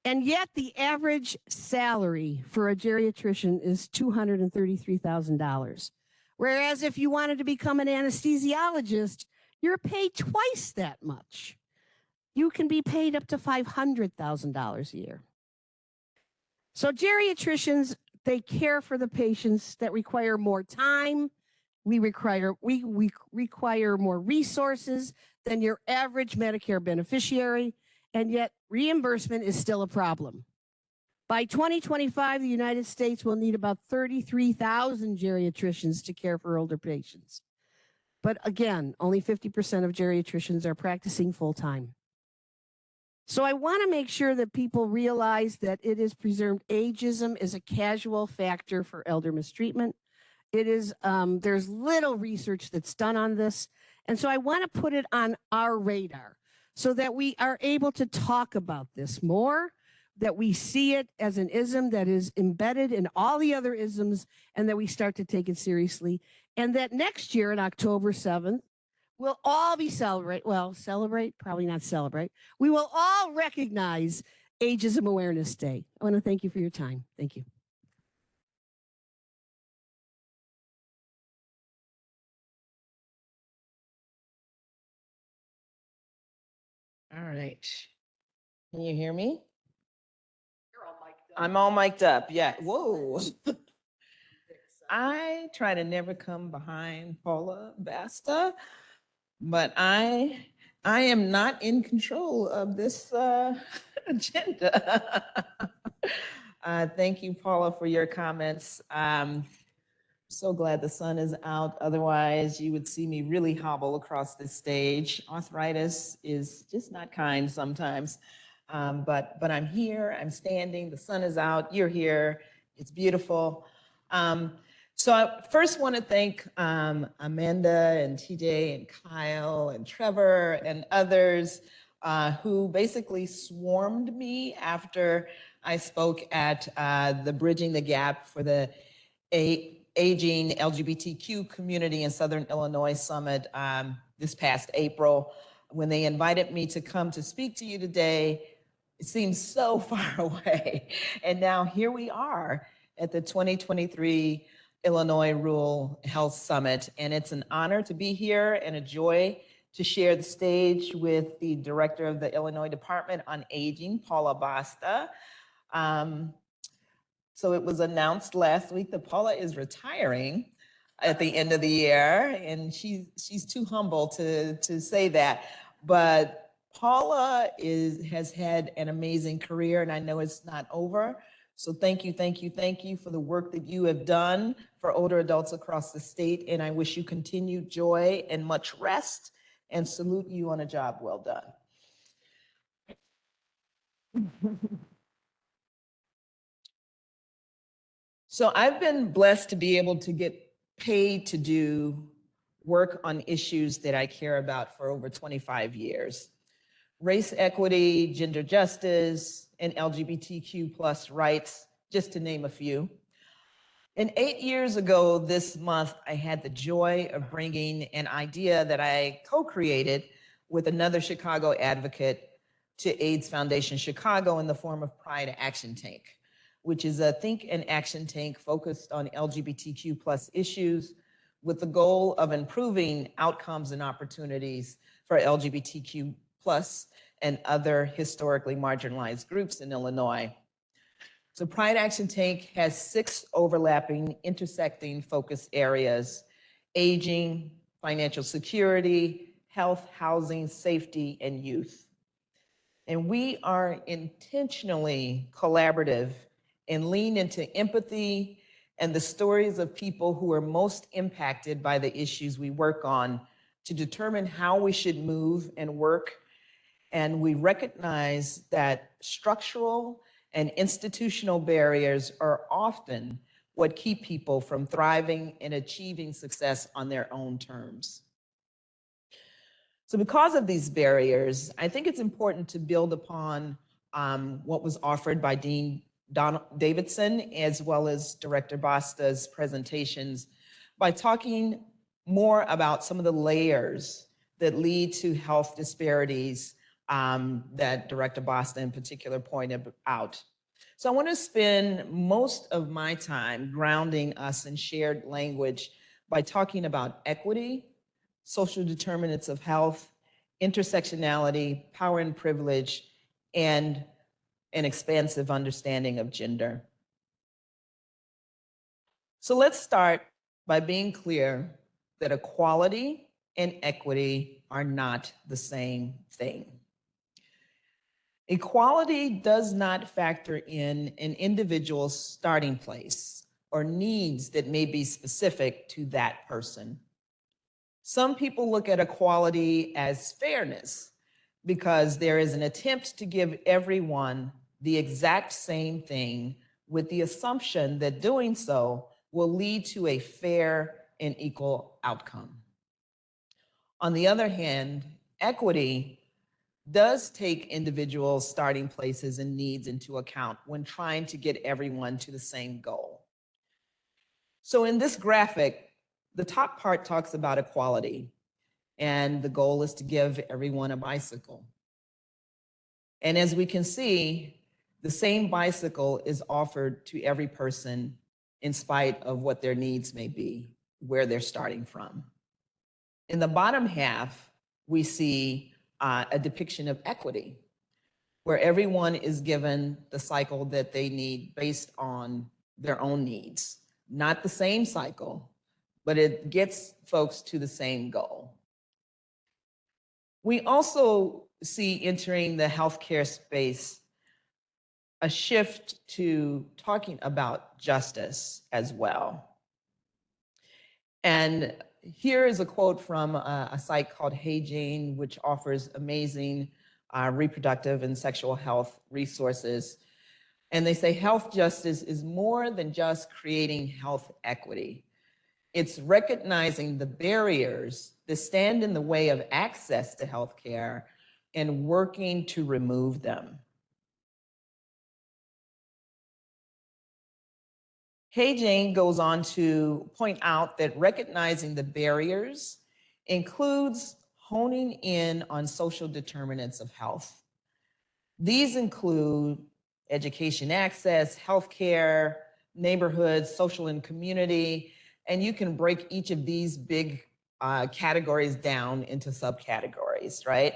And yet the average salary for a geriatrician is $233,000. Whereas if you wanted to become an anesthesiologist, you're paid twice that much. You can be paid up to $500,000 a year. So geriatricians, they care for the patients that require more time. We require more resources than your average Medicare beneficiary, and yet reimbursement is still a problem. By 2025, the United States will need about 33,000 geriatricians to care for older patients. But again, only 50% of geriatricians are practicing full-time. So I want to make sure that people realize that it is presumed ageism is a casual factor for elder mistreatment. It is, there's little research that's done on this. And so I want to put it on our radar so that we are able to talk about this more, that we see it as an ism that is embedded in all the other isms, and that we start to take it seriously. And that next year on October 7th, we'll all be probably not celebrate. We will all recognize Ageism Awareness Day. I want to thank you for your time. Thank you. All right. Can you hear me? I'm all mic'd up. Yeah. Whoa. I try to never come behind Paula Basta, but I am not in control of this agenda. Thank you, Paula, for your comments. So glad the sun is out. Otherwise, you would see me really hobble across this stage. Arthritis is just not kind sometimes. But I'm here, I'm standing, the sun is out, you're here, it's beautiful. So I first want to thank Amanda and TJ and Kyle and Trevor and others who basically swarmed me after I spoke at the Bridging the Gap for the Aging LGBTQ Community in Southern Illinois Summit this past April. When they invited me to come to speak to you today, it seems so far away. And now here we are at the 2023 Illinois Rural Health Summit. And it's an honor to be here and a joy to share the stage with the director of the Illinois Department on Aging, Paula Basta. So it was announced last week that Paula is retiring at the end of the year, and she's too humble to say that. But Paula has had an amazing career, and I know it's not over. So thank you for the work that you have done for older adults across the state, and I wish you continued joy and much rest, and salute you on a job well done. So I've been blessed to be able to get paid to do work on issues that I care about for over 25 years. Race equity, gender justice, and LGBTQ plus rights, just to name a few. And 8 years ago this month, I had the joy of bringing an idea that I co-created with another Chicago advocate to AIDS Foundation Chicago in the form of Pride Action Tank, which is a think and action tank focused on LGBTQ plus issues with the goal of improving outcomes and opportunities for LGBTQ plus and other historically marginalized groups in Illinois. So Pride Action Tank has 6 overlapping, intersecting focus areas: aging, financial security, health, housing, safety, and youth. And we are intentionally collaborative and lean into empathy and the stories of people who are most impacted by the issues we work on to determine how we should move and work. And we recognize that structural and institutional barriers are often what keep people from thriving and achieving success on their own terms. So because of these barriers, I think it's important to build upon what was offered by Dean Davidson, as well as Director Basta's presentations, by talking more about some of the layers that lead to health disparities that Director Basta in particular pointed out. So I want to spend most of my time grounding us in shared language by talking about equity, social determinants of health, intersectionality, power and privilege, and an expansive understanding of gender. So let's start by being clear that equality and equity are not the same thing. Equality does not factor in an individual's starting place or needs that may be specific to that person. Some people look at equality as fairness because there is an attempt to give everyone the exact same thing with the assumption that doing so will lead to a fair and equal outcome. On the other hand, equity does take individuals' starting places and needs into account when trying to get everyone to the same goal. So in this graphic, the top part talks about equality, and the goal is to give everyone a bicycle. And as we can see, the same bicycle is offered to every person in spite of what their needs may be, where they're starting from. In the bottom half, we see a depiction of equity, where everyone is given the cycle that they need based on their own needs. Not the same cycle, but it gets folks to the same goal. We also see entering the healthcare space a shift to talking about justice as well. And here is a quote from a site called Hey Jane, which offers amazing reproductive and sexual health resources. And they say health justice is more than just creating health equity. It's recognizing the barriers that stand in the way of access to healthcare and working to remove them. Hey Jane goes on to point out that recognizing the barriers includes honing in on social determinants of health. These include education access, healthcare, neighborhoods, social and community, and you can break each of these big categories down into subcategories, right?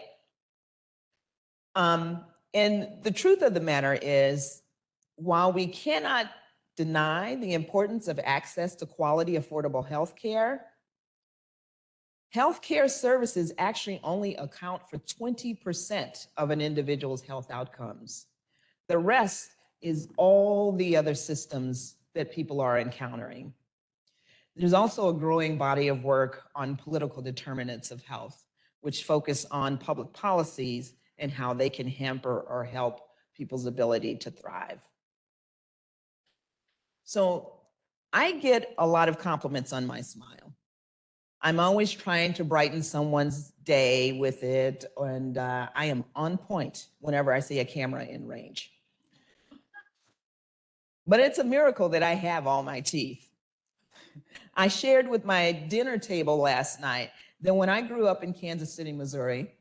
And the truth of the matter is, while we cannot deny the importance of access to quality, affordable healthcare, healthcare services actually only account for 20% of an individual's health outcomes. The rest is all the other systems that people are encountering. There's also a growing body of work on political determinants of health, which focus on public policies and how they can hamper or help people's ability to thrive. So I get a lot of compliments on my smile. I'm always trying to brighten someone's day with it, and I am on point whenever I see a camera in range. But it's a miracle that I have all my teeth. I shared with my dinner table last night that when I grew up in Kansas City, Missouri,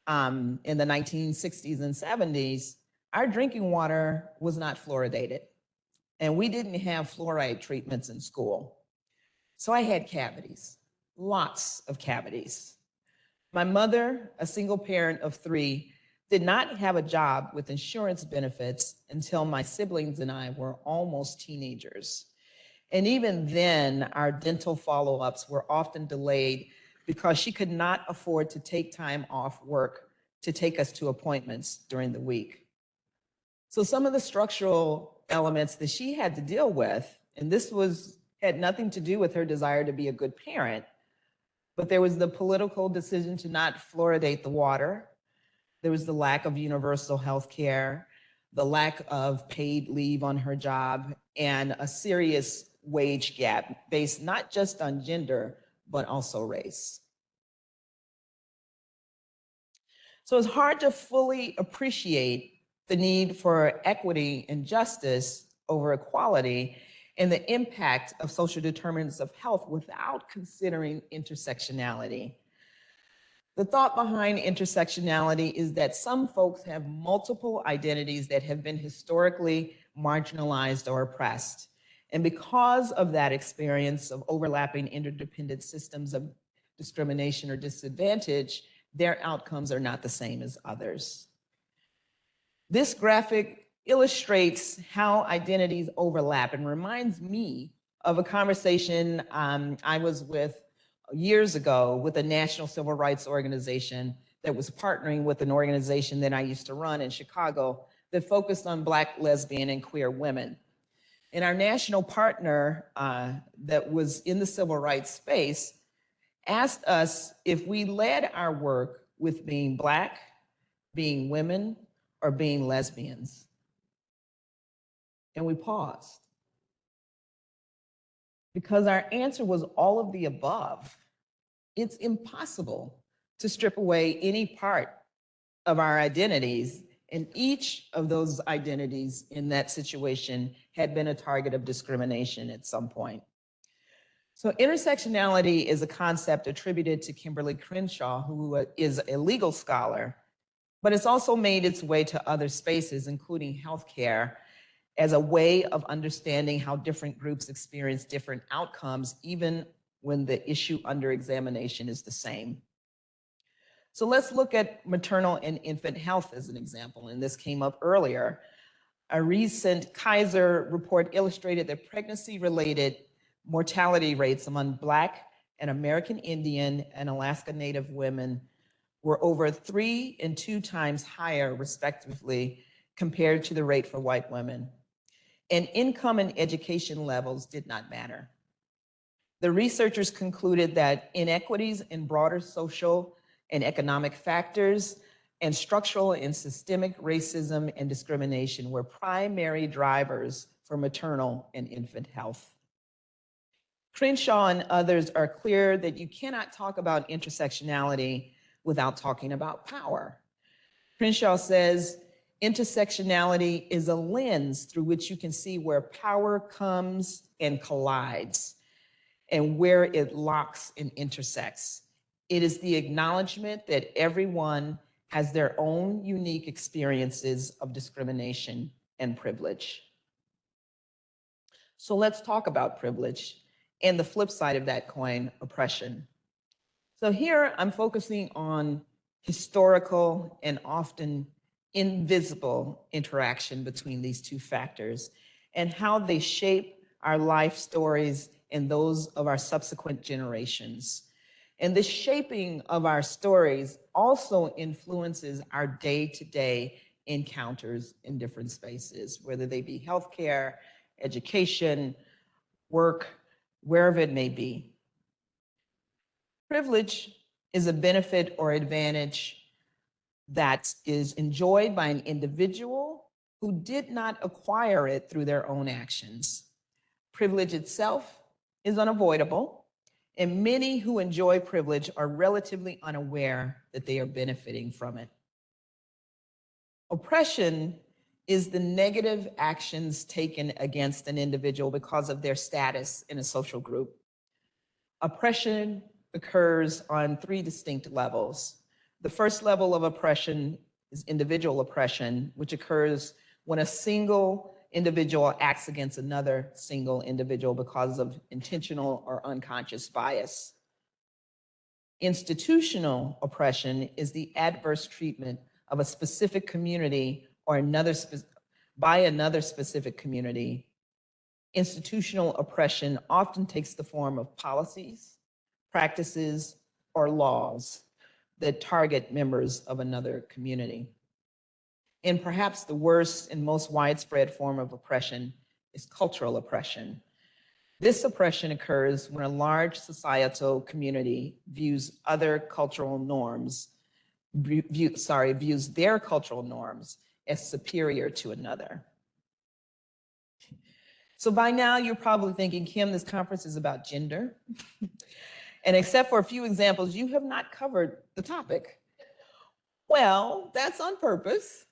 in the 1960s and 70s, our drinking water was not fluoridated, and we didn't have fluoride treatments in school. So I had cavities, lots of cavities. My mother, a single parent of 3, did not have a job with insurance benefits until my siblings and I were almost teenagers. And even then, our dental follow-ups were often delayed because she could not afford to take time off work to take us to appointments during the week. So some of the structural elements that she had to deal with, and this had nothing to do with her desire to be a good parent, but there was the political decision to not fluoridate the water. There was the lack of universal health care, the lack of paid leave on her job, and a serious wage gap based not just on gender, but also race. So it's hard to fully appreciate the need for equity and justice over equality and the impact of social determinants of health without considering intersectionality. The thought behind intersectionality is that some folks have multiple identities that have been historically marginalized or oppressed. And because of that experience of overlapping interdependent systems of discrimination or disadvantage, their outcomes are not the same as others. This graphic illustrates how identities overlap and reminds me of a conversation I was with years ago with a national civil rights organization that was partnering with an organization that I used to run in Chicago that focused on Black, lesbian, and queer women. And our national partner that was in the civil rights space asked us if we led our work with being Black, being women, or being lesbians. And we paused because our answer was all of the above. It's impossible to strip away any part of our identities, and each of those identities in that situation had been a target of discrimination at some point. So intersectionality is a concept attributed to Kimberly Crenshaw, who is a legal scholar, but it's also made its way to other spaces, including healthcare, as a way of understanding how different groups experience different outcomes, even when the issue under examination is the same. So let's look at maternal and infant health as an example, and this came up earlier. A recent Kaiser report illustrated that pregnancy-related mortality rates among Black and American Indian and Alaska Native women were over 3 and 2 times higher, respectively, compared to the rate for white women. And income and education levels did not matter. The researchers concluded that inequities in broader social and economic factors and structural and systemic racism and discrimination were primary drivers for maternal and infant health. Crenshaw and others are clear that you cannot talk about intersectionality without talking about power. Crenshaw says, intersectionality is a lens through which you can see where power comes and collides and where it locks and intersects. It is the acknowledgement that everyone has their own unique experiences of discrimination and privilege. So let's talk about privilege and the flip side of that coin, oppression. So here I'm focusing on historical and often invisible interaction between these two factors and how they shape our life stories and those of our subsequent generations. And this shaping of our stories also influences our day-to-day encounters in different spaces, whether they be healthcare, education, work, wherever it may be. Privilege is a benefit or advantage that is enjoyed by an individual who did not acquire it through their own actions. Privilege itself is unavoidable, and many who enjoy privilege are relatively unaware that they are benefiting from it. Oppression is the negative actions taken against an individual because of their status in a social group. Oppression occurs on 3 distinct levels. The first level of oppression is individual oppression, which occurs when a single individual acts against another single individual because of intentional or unconscious bias. Institutional oppression is the adverse treatment of a specific community or by another specific community. Institutional oppression often takes the form of policies, practices, or laws that target members of another community. And perhaps the worst and most widespread form of oppression is cultural oppression. This oppression occurs when a large societal community views other cultural norms, views their cultural norms as superior to another. So by now you're probably thinking, Kim, this conference is about gender. And except for a few examples, you have not covered the topic. Well, that's on purpose.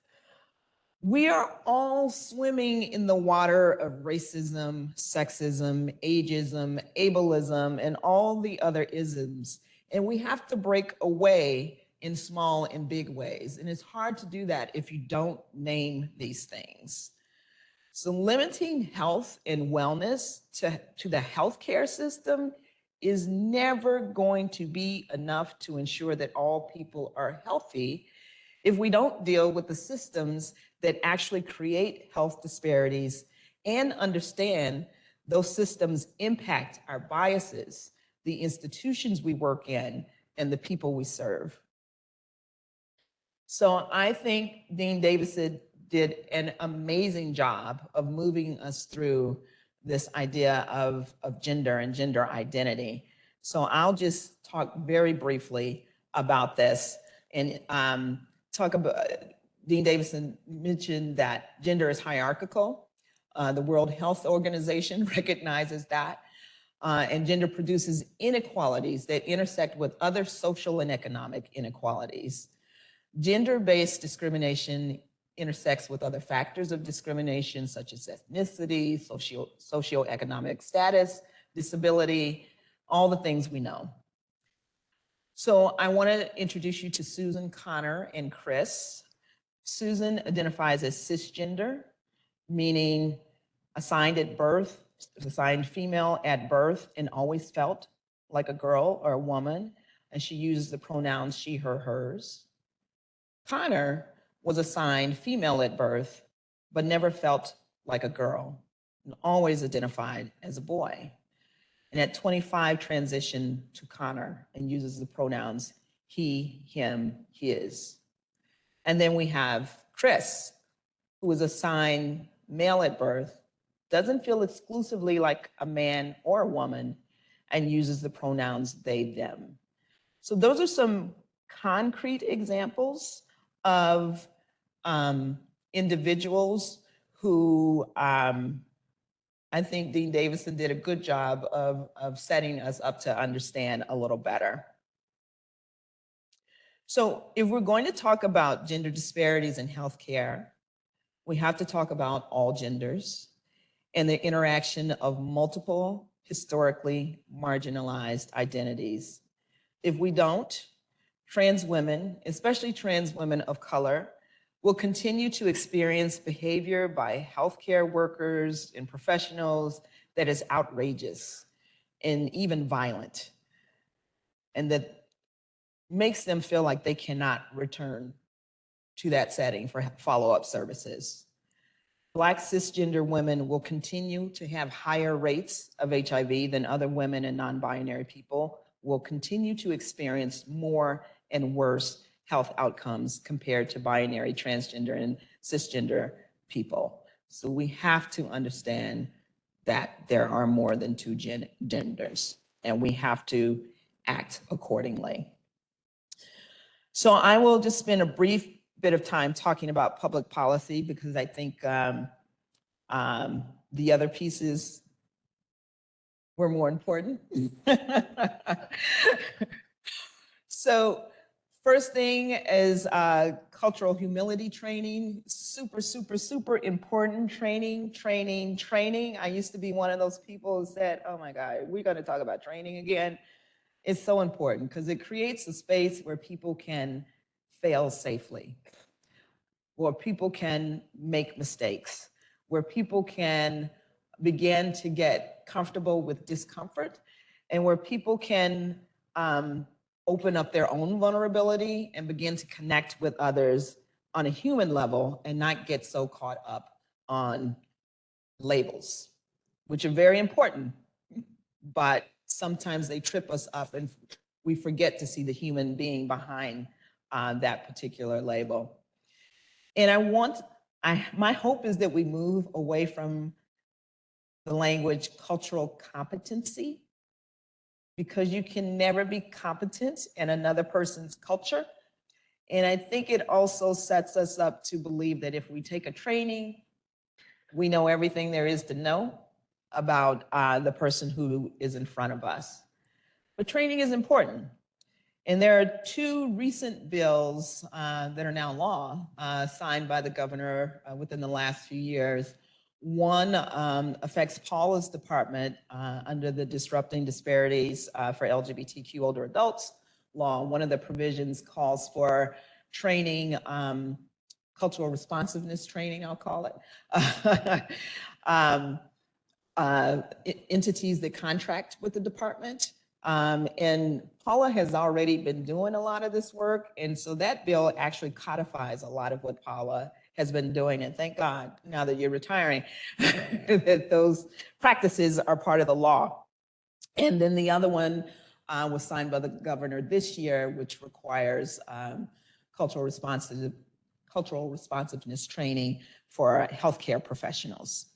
We are all swimming in the water of racism, sexism, ageism, ableism, and all the other isms. And we have to break away in small and big ways. And it's hard to do that if you don't name these things. So limiting health and wellness to the healthcare system is never going to be enough to ensure that all people are healthy if we don't deal with the systems that actually create health disparities and understand those systems impact our biases, the institutions we work in, and the people we serve. So I think Dean Davidson did an amazing job of moving us through this idea of gender and gender identity. So I'll just talk very briefly about this and talk about, Dean Davidson mentioned that gender is hierarchical. The World Health Organization recognizes that, and gender produces inequalities that intersect with other social and economic inequalities. Gender-based discrimination intersects with other factors of discrimination, such as ethnicity, socioeconomic status, disability, all the things we know. So I want to introduce you to Susan, Connor, and Chris. Susan identifies as cisgender, meaning assigned female at birth and always felt like a girl or a woman, and she uses the pronouns she, her, hers. Connor was assigned female at birth, but never felt like a girl, and always identified as a boy. And at 25, transitioned to Connor and uses the pronouns he, him, his. And then we have Chris, who was assigned male at birth, doesn't feel exclusively like a man or a woman, and uses the pronouns they, them. So those are some concrete examples of individuals who I think Dean Davidson did a good job of setting us up to understand a little better. So if we're going to talk about gender disparities in healthcare, we have to talk about all genders and the interaction of multiple historically marginalized identities. If we don't, trans women, especially trans women of color, will continue to experience behavior by healthcare workers and professionals that is outrageous and even violent, and that makes them feel like they cannot return to that setting for follow-up services. Black cisgender women will continue to have higher rates of HIV than other women and non-binary people, will continue to experience more and worse health outcomes compared to binary, transgender, and cisgender people. So we have to understand that there are more than two genders, and we have to act accordingly. So I will just spend a brief bit of time talking about public policy, because I think the other pieces were more important. So first thing is cultural humility training. Super, super, super important training. I used to be one of those people who said, oh my God, we're gonna talk about training again. It's so important because it creates a space where people can fail safely, where people can make mistakes, where people can begin to get comfortable with discomfort and where people can open up their own vulnerability and begin to connect with others on a human level and not get so caught up on labels, which are very important, but sometimes they trip us up and we forget to see the human being behind that particular label. And my hope is that we move away from the language cultural competency, because you can never be competent in another person's culture. And I think it also sets us up to believe that if we take a training, we know everything there is to know about the person who is in front of us. But training is important. And there are two recent bills that are now law signed by the governor within the last few years. One affects Paula's department under the Disrupting Disparities for LGBTQ Older Adults law. One of the provisions calls for training, cultural responsiveness training, I'll call it, entities that contract with the department. And Paula has already been doing a lot of this work. And so that bill actually codifies a lot of what Paula has been doing. And thank God, now that you're retiring, that those practices are part of the law. And then the other one was signed by the governor this year, which requires cultural responsiveness training for healthcare professionals.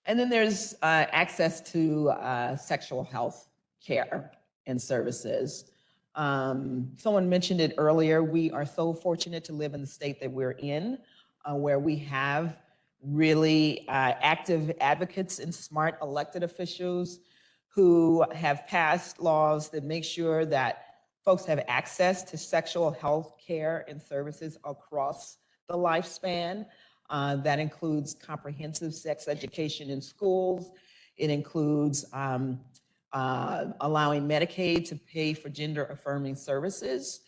And then there's access to sexual health care and services. Someone mentioned it earlier. We are so fortunate to live in the state that we're in, where we have really active advocates and smart elected officials who have passed laws that make sure that folks have access to sexual health care and services across the lifespan. That includes comprehensive sex education in schools. It includes allowing Medicaid to pay for gender-affirming services,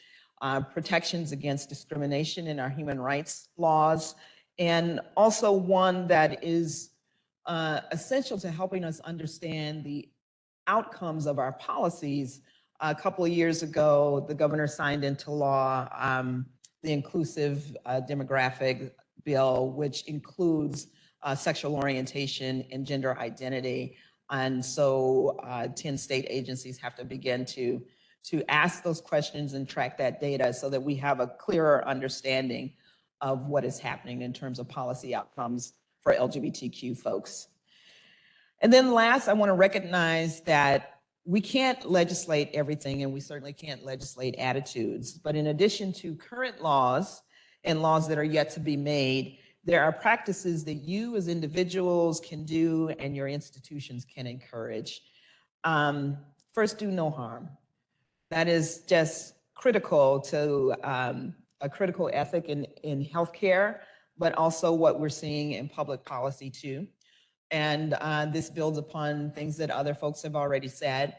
protections against discrimination in our human rights laws, and also one that is essential to helping us understand the outcomes of our policies. A couple of years ago, the governor signed into law the Inclusive Demographic Bill, which includes sexual orientation and gender identity. And so 10 state agencies have to begin to ask those questions and track that data so that we have a clearer understanding of what is happening in terms of policy outcomes for LGBTQ folks. And then last, I want to recognize that we can't legislate everything, and we certainly can't legislate attitudes. But in addition to current laws and laws that are yet to be made, there are practices that you as individuals can do and your institutions can encourage. First, do no harm. That is just critical to a critical ethic in healthcare, but also what we're seeing in public policy too. And this builds upon things that other folks have already said.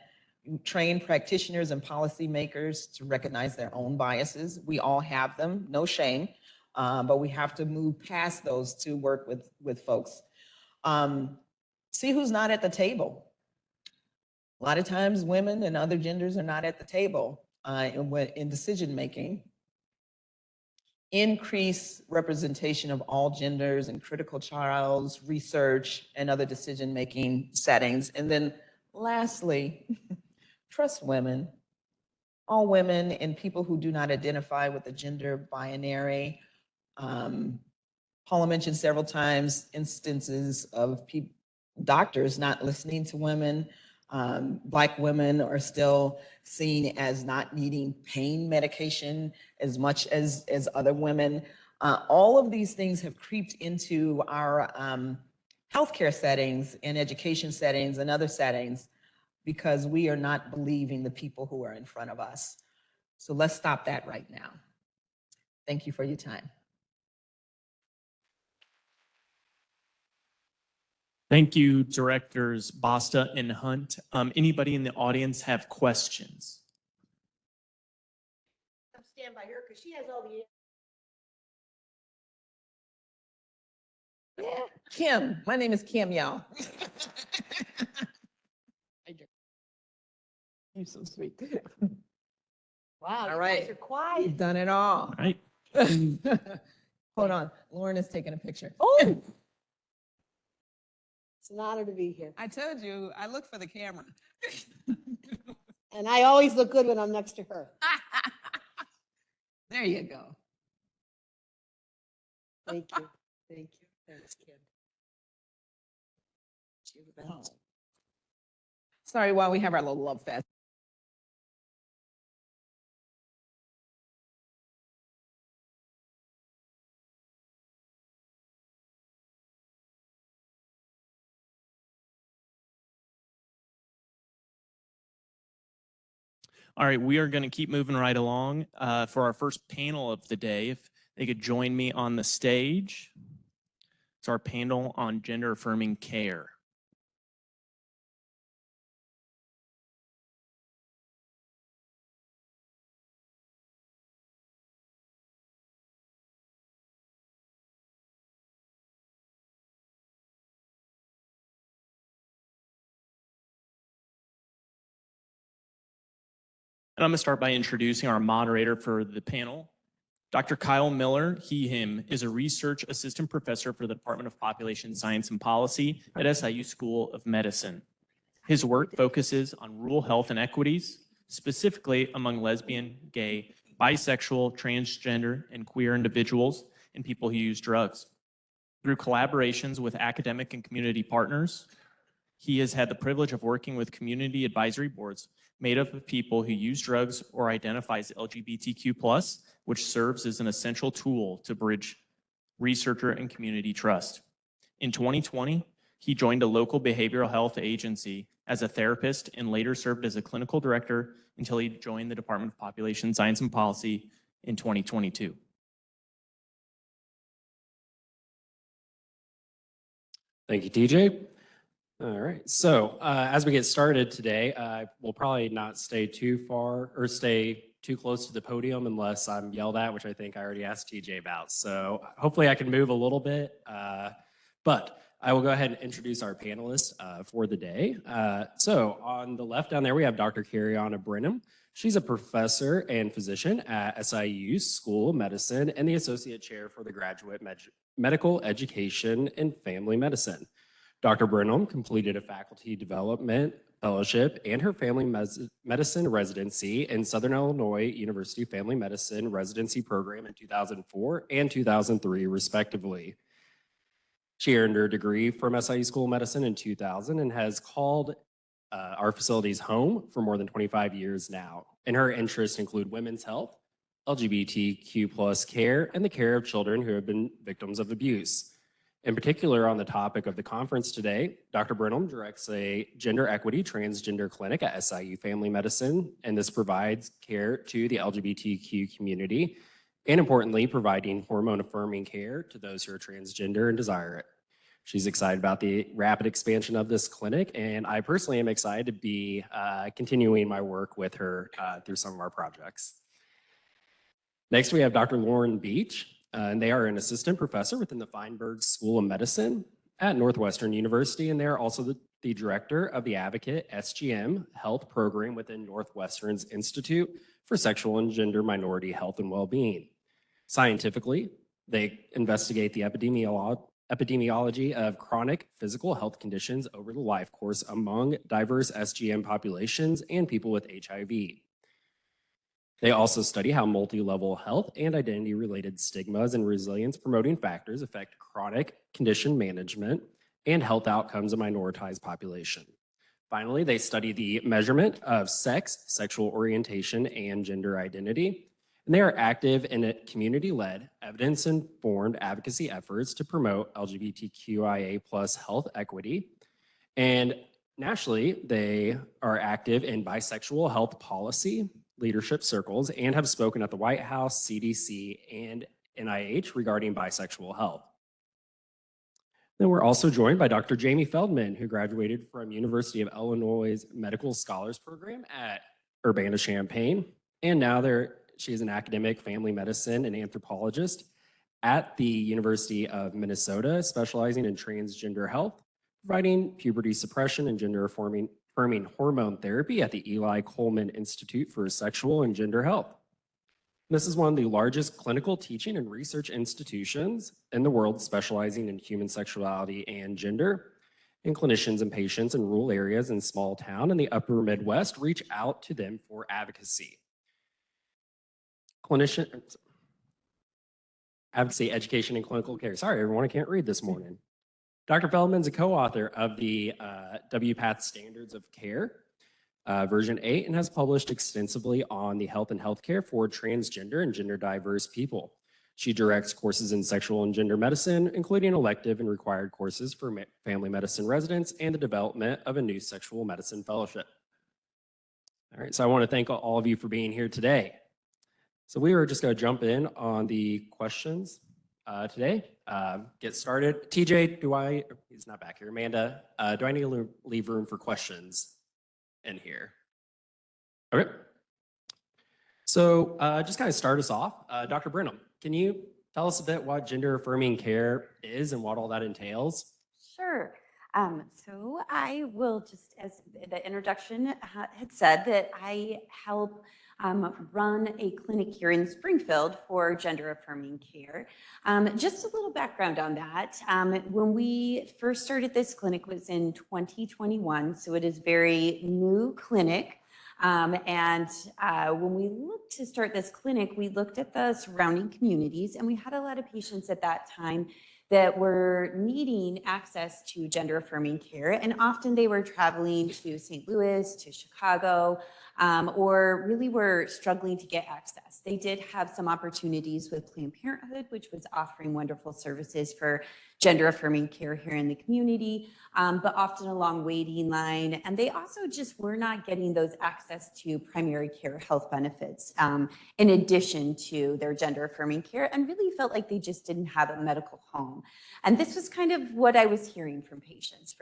Train practitioners and policymakers to recognize their own biases. We all have them, no shame, but we have to move past those to work with folks. See who's not at the table. A lot of times women and other genders are not at the table in decision-making. Increase representation of all genders in critical trials, research, and other decision-making settings. And then lastly, trust women, all women and people who do not identify with the gender binary. Paula mentioned several times instances of doctors not listening to women. Black women are still seen as not needing pain medication as much as other women. All of these things have creeped into our healthcare settings and education settings and other settings because we are not believing the people who are in front of us. So let's stop that right now. Thank you for your time. Thank you, Directors Basta and Hunt. Anybody in the audience have questions? Stand by her because she has all the Yeah, Kim. My name is Kim, y'all. You're so sweet. Wow, All you right. guys are quiet. You've done it all. All right. Hold on. Lauren is taking a picture. Oh, it's an honor to be here. I told you, I look for the camera. And I always look good when I'm next to her. There you go. Thank you. Thank you. Thanks, Kim. You're the best. Sorry, while we have our little love fest. All right, we are going to keep moving right along for our first panel of the day. If they could join me on the stage. It's our panel on gender affirming care. And I'm going to start by introducing our moderator for the panel, Dr. Kyle Miller. Him is a research assistant professor for the Department of Population Science and Policy at SIU School of Medicine. His work focuses on rural health and equities, specifically among lesbian, gay, bisexual, transgender, and queer individuals and people who use drugs. Through collaborations with academic and community partners, he has had the privilege of working with community advisory boards made up of people who use drugs or identify as LGBTQ+, which serves as an essential tool to bridge researcher and community trust. In 2020, he joined a local behavioral health agency as a therapist and later served as a clinical director until he joined the Department of Population Science and Policy in 2022. Thank you, TJ. All right, so as we get started today, we'll probably not stay too far or stay too close to the podium unless I'm yelled at, which I think I already asked TJ about. So hopefully I can move a little bit, but I will go ahead and introduce our panelists for the day. So on the left down there, we have Dr. Kariana Brenham. She's a professor and physician at SIU School of Medicine and the Associate Chair for the Graduate Medical Education and Family Medicine. Dr. Brenham completed a faculty development fellowship and her family medicine residency in Southern Illinois University Family Medicine residency program in 2004 and 2003, respectively. She earned her degree from SIU School of Medicine in 2000 and has called our facilities home for more than 25 years now. And her interests include women's health, LGBTQ+ care, and the care of children who have been victims of abuse. In particular, on the topic of the conference today, Dr. Brenham directs a gender equity transgender clinic at SIU Family Medicine, and this provides care to the LGBTQ community, and importantly, providing hormone-affirming care to those who are transgender and desire it. She's excited about the rapid expansion of this clinic, and I personally am excited to be continuing my work with her through some of our projects. Next, we have Dr. Lauren Beach. And they are an assistant professor within the Feinberg School of Medicine at Northwestern University, and they're also the director of the Advocate SGM Health Program within Northwestern's Institute for Sexual and Gender Minority Health and Wellbeing. Scientifically, they investigate the epidemiology of chronic physical health conditions over the life course among diverse SGM populations and people with HIV. They also study how multi-level health and identity-related stigmas and resilience-promoting factors affect chronic condition management and health outcomes of minoritized population. Finally, they study the measurement of sex, sexual orientation, and gender identity. And they are active in community-led, evidence-informed advocacy efforts to promote LGBTQIA+ health equity. And nationally, they are active in bisexual health policy, leadership circles, and have spoken at the White House, CDC, and NIH regarding bisexual health. Then we're also joined by Dr. Jamie Feldman, who graduated from University of Illinois Medical Scholars Program at Urbana-Champaign, and now she is an academic family medicine and anthropologist at the University of Minnesota, specializing in transgender health, providing puberty suppression and gender affirming hormone therapy at the Eli Coleman Institute for Sexual and Gender Health. This is one of the largest clinical teaching and research institutions in the world, specializing in human sexuality and gender. And clinicians and patients in rural areas and small town in the upper Midwest reach out to them for advocacy. Advocacy, education, and clinical care. Sorry, everyone, I can't read this morning. Dr. Feldman's a co-author of the WPATH Standards of Care, version 8, and has published extensively on the health and healthcare for transgender and gender diverse people. She directs courses in sexual and gender medicine, including elective and required courses for family medicine residents and the development of a new sexual medicine fellowship. All right, so I want to thank all of you for being here today. So we are just going to jump in on the questions today. Get started. TJ, he's not back here. Amanda, do I need to leave room for questions in here? Okay. So just kind of start us off. Dr. Brenham, can you tell us a bit what gender affirming care is and what all that entails? Sure. So I will just, as the introduction had said, that I help run a clinic here in Springfield for gender affirming care. Just a little background on that. When we first started this clinic was in 2021, so it is very new clinic. When we looked to start this clinic, we looked at the surrounding communities, and we had a lot of patients at that time that were needing access to gender affirming care. And often they were traveling to St. Louis, to Chicago, or really were struggling to get access. They did have some opportunities with Planned Parenthood, which was offering wonderful services for gender affirming care here in the community, but often a long waiting line. And they also just were not getting those access to primary care health benefits in addition to their gender affirming care, and really felt like they just didn't have a medical home. And this was kind of what I was hearing from patients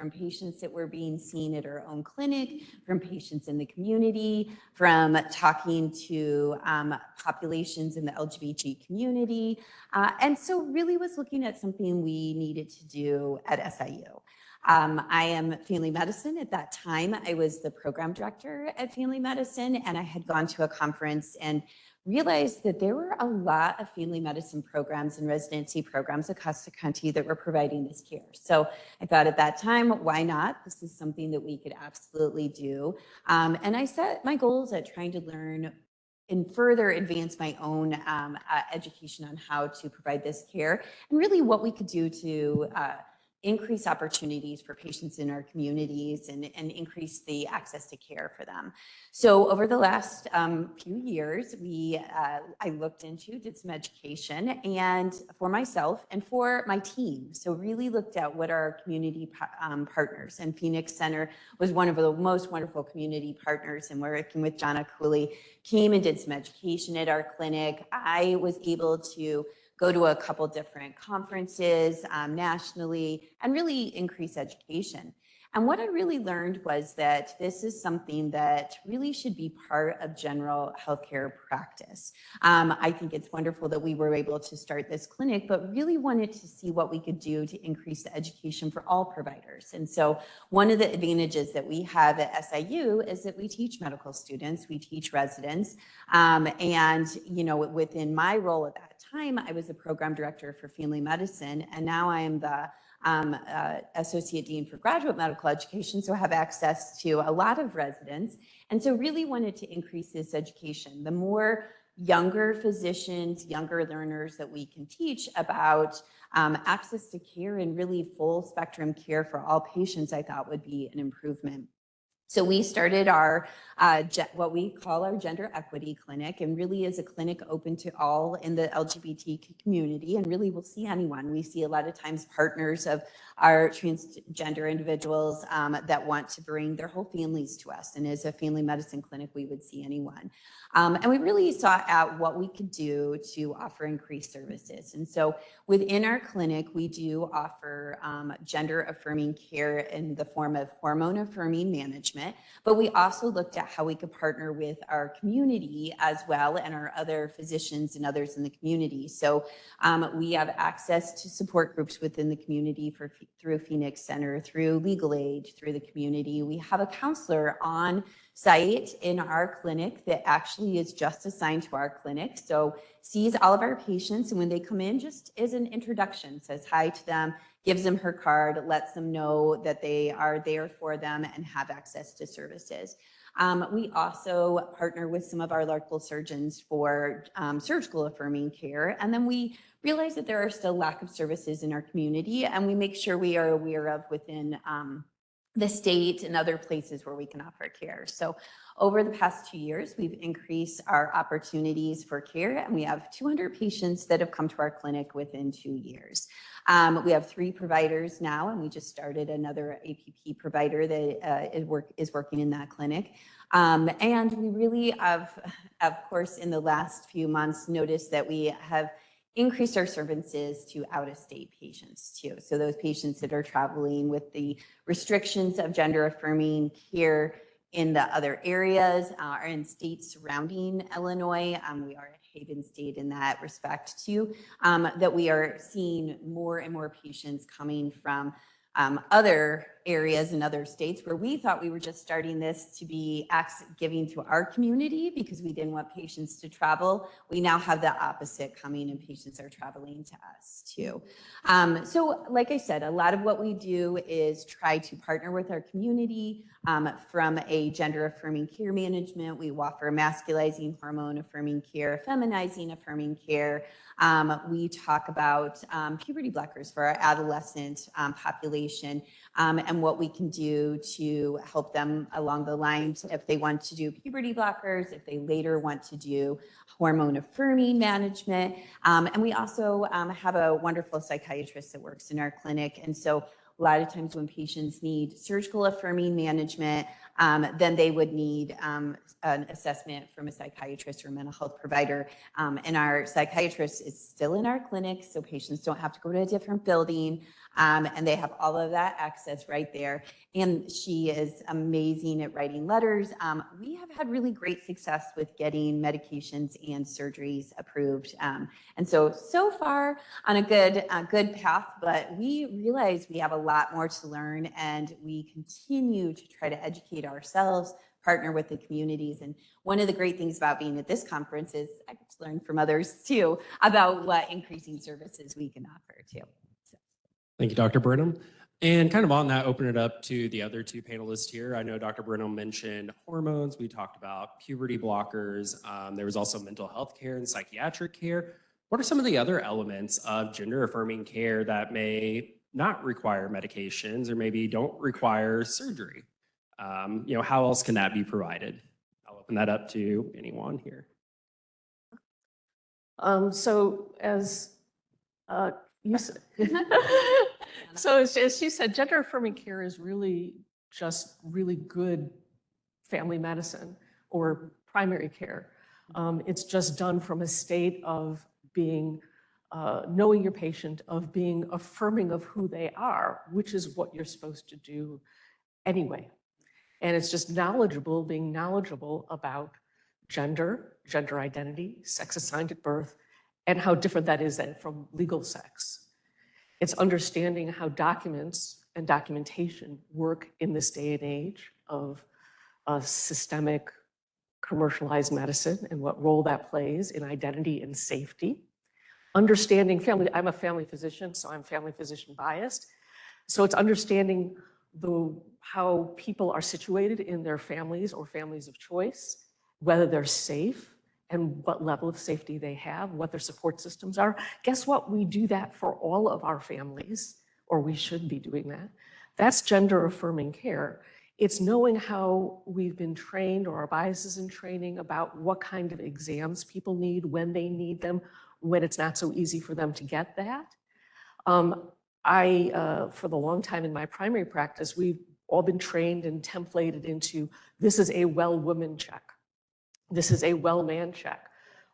that were being seen at our own clinic, from patients in the community, from talking to populations in the LGBT community. And so really was looking at something we needed to do at SIU. I am family medicine. At that time, I was the program director at family medicine, and I had gone to a conference and realized that there were a lot of family medicine programs and residency programs across the country that were providing this care. So I thought at that time, why not? This is something that we could absolutely do. And I set my goals at trying to learn and further advance my own education on how to provide this care, and really what we could do to increase opportunities for patients in our communities and increase the access to care for them. So over the last few years, I looked into, did some education, and for myself and for my team. So really looked at what our community partners, and Phoenix Center was one of the most wonderful community partners, and we're working with Jonna Cooley, came and did some education at our clinic. I was able to go to a couple different conferences nationally and really increase education. And what I really learned was that this is something that really should be part of general healthcare practice. I think it's wonderful that we were able to start this clinic, but really wanted to see what we could do to increase the education for all providers. And so one of the advantages that we have at SIU is that we teach medical students, we teach residents, and within my role at that time, I was the program director for family medicine, and now I am the Associate Dean for Graduate Medical Education, so I have access to a lot of residents, and so really wanted to increase this education. The more younger physicians, younger learners that we can teach about access to care and really full spectrum care for all patients, I thought would be an improvement. So we started our, what we call our gender equity clinic, and really is a clinic open to all in the LGBT community, and really we'll see anyone. We see a lot of times partners of our transgender individuals that want to bring their whole families to us. And as a family medicine clinic, we would see anyone. And we really sought out what we could do to offer increased services. And so within our clinic, we do offer gender affirming care in the form of hormone affirming management. management, but we also looked at how we could partner with our community as well and our other physicians and others in the community. So we have access to support groups within the community through Phoenix Center, through Legal Aid, through the community. We have a counselor on site in our clinic that actually is just assigned to our clinic. So sees all of our patients, and when they come in, just as an introduction, says hi to them, gives them her card, lets them know that they are there for them and have access to services. We also partner with some of our local surgeons for surgical affirming care. And then we realize that there are still lack of services in our community, and we make sure we are aware of within the state and other places where we can offer care. So over the past 2 years, we've increased our opportunities for care, and we have 200 patients that have come to our clinic within 2 years. We have 3 providers now, and we just started another APP provider that is working in that clinic. And we really have, of course, in the last few months, noticed that we have increased our services to out-of-state patients too. So those patients that are traveling with the restrictions of gender affirming care in the other areas or in states surrounding Illinois. We are a haven state in that respect too, that we are seeing more and more patients coming from other areas in other states where we thought we were just starting this to be giving to our community because we didn't want patients to travel. We now have the opposite coming, and patients are traveling to us too. So like I said, a lot of what we do is try to partner with our community from a gender affirming care management. We offer masculizing hormone affirming care, feminizing affirming care. We talk about puberty blockers for our adolescent population, and what we can do to help them along the lines if they want to do puberty blockers, if they later want to do hormone affirming management. And we also have a wonderful psychiatrist that works in our clinic. And so a lot of times when patients need surgical affirming management, then they would need an assessment from a psychiatrist or a mental health provider. And our psychiatrist is still in our clinic, so patients don't have to go to a different building. And they have all of that access right there. And she is amazing at writing letters. We have had really great success with getting medications and surgeries approved. And so far on a good path, but we realize we have a lot more to learn, and we continue to try to educate ourselves, partner with the communities. And one of the great things about being at this conference is I get to learn from others too about what increasing services we can offer too. Thank you, Dr. Burnham. And kind of on that, open it up to the other 2 panelists here. I know Dr. Burnham mentioned hormones. We talked about puberty blockers. There was also mental health care and psychiatric care. What are some of the other elements of gender affirming care that may not require medications or maybe don't require surgery? How else can that be provided? I'll open that up to anyone here. So as you said, so as she said, gender affirming care is really just really good family medicine or primary care. It's just done from a state of being, knowing your patient, of being affirming of who they are, which is what you're supposed to do anyway. And it's just being knowledgeable about gender identity, sex assigned at birth, and how different that is than from legal sex. It's understanding how documents and documentation work in this day and age of systemic commercialized medicine and what role that plays in identity and safety. Understanding family, I'm a family physician, so I'm family physician biased. So it's understanding how people are situated in their families or families of choice, whether they're safe and what level of safety they have, what their support systems are. Guess what? We do that for all of our families, or we should be doing that. That's gender affirming care. It's knowing how we've been trained or our biases in training about what kind of exams people need, when they need them, when it's not so easy for them to get that. For the long time in my primary practice, we've all been trained and templated into, this is a well woman check. This is a well man check.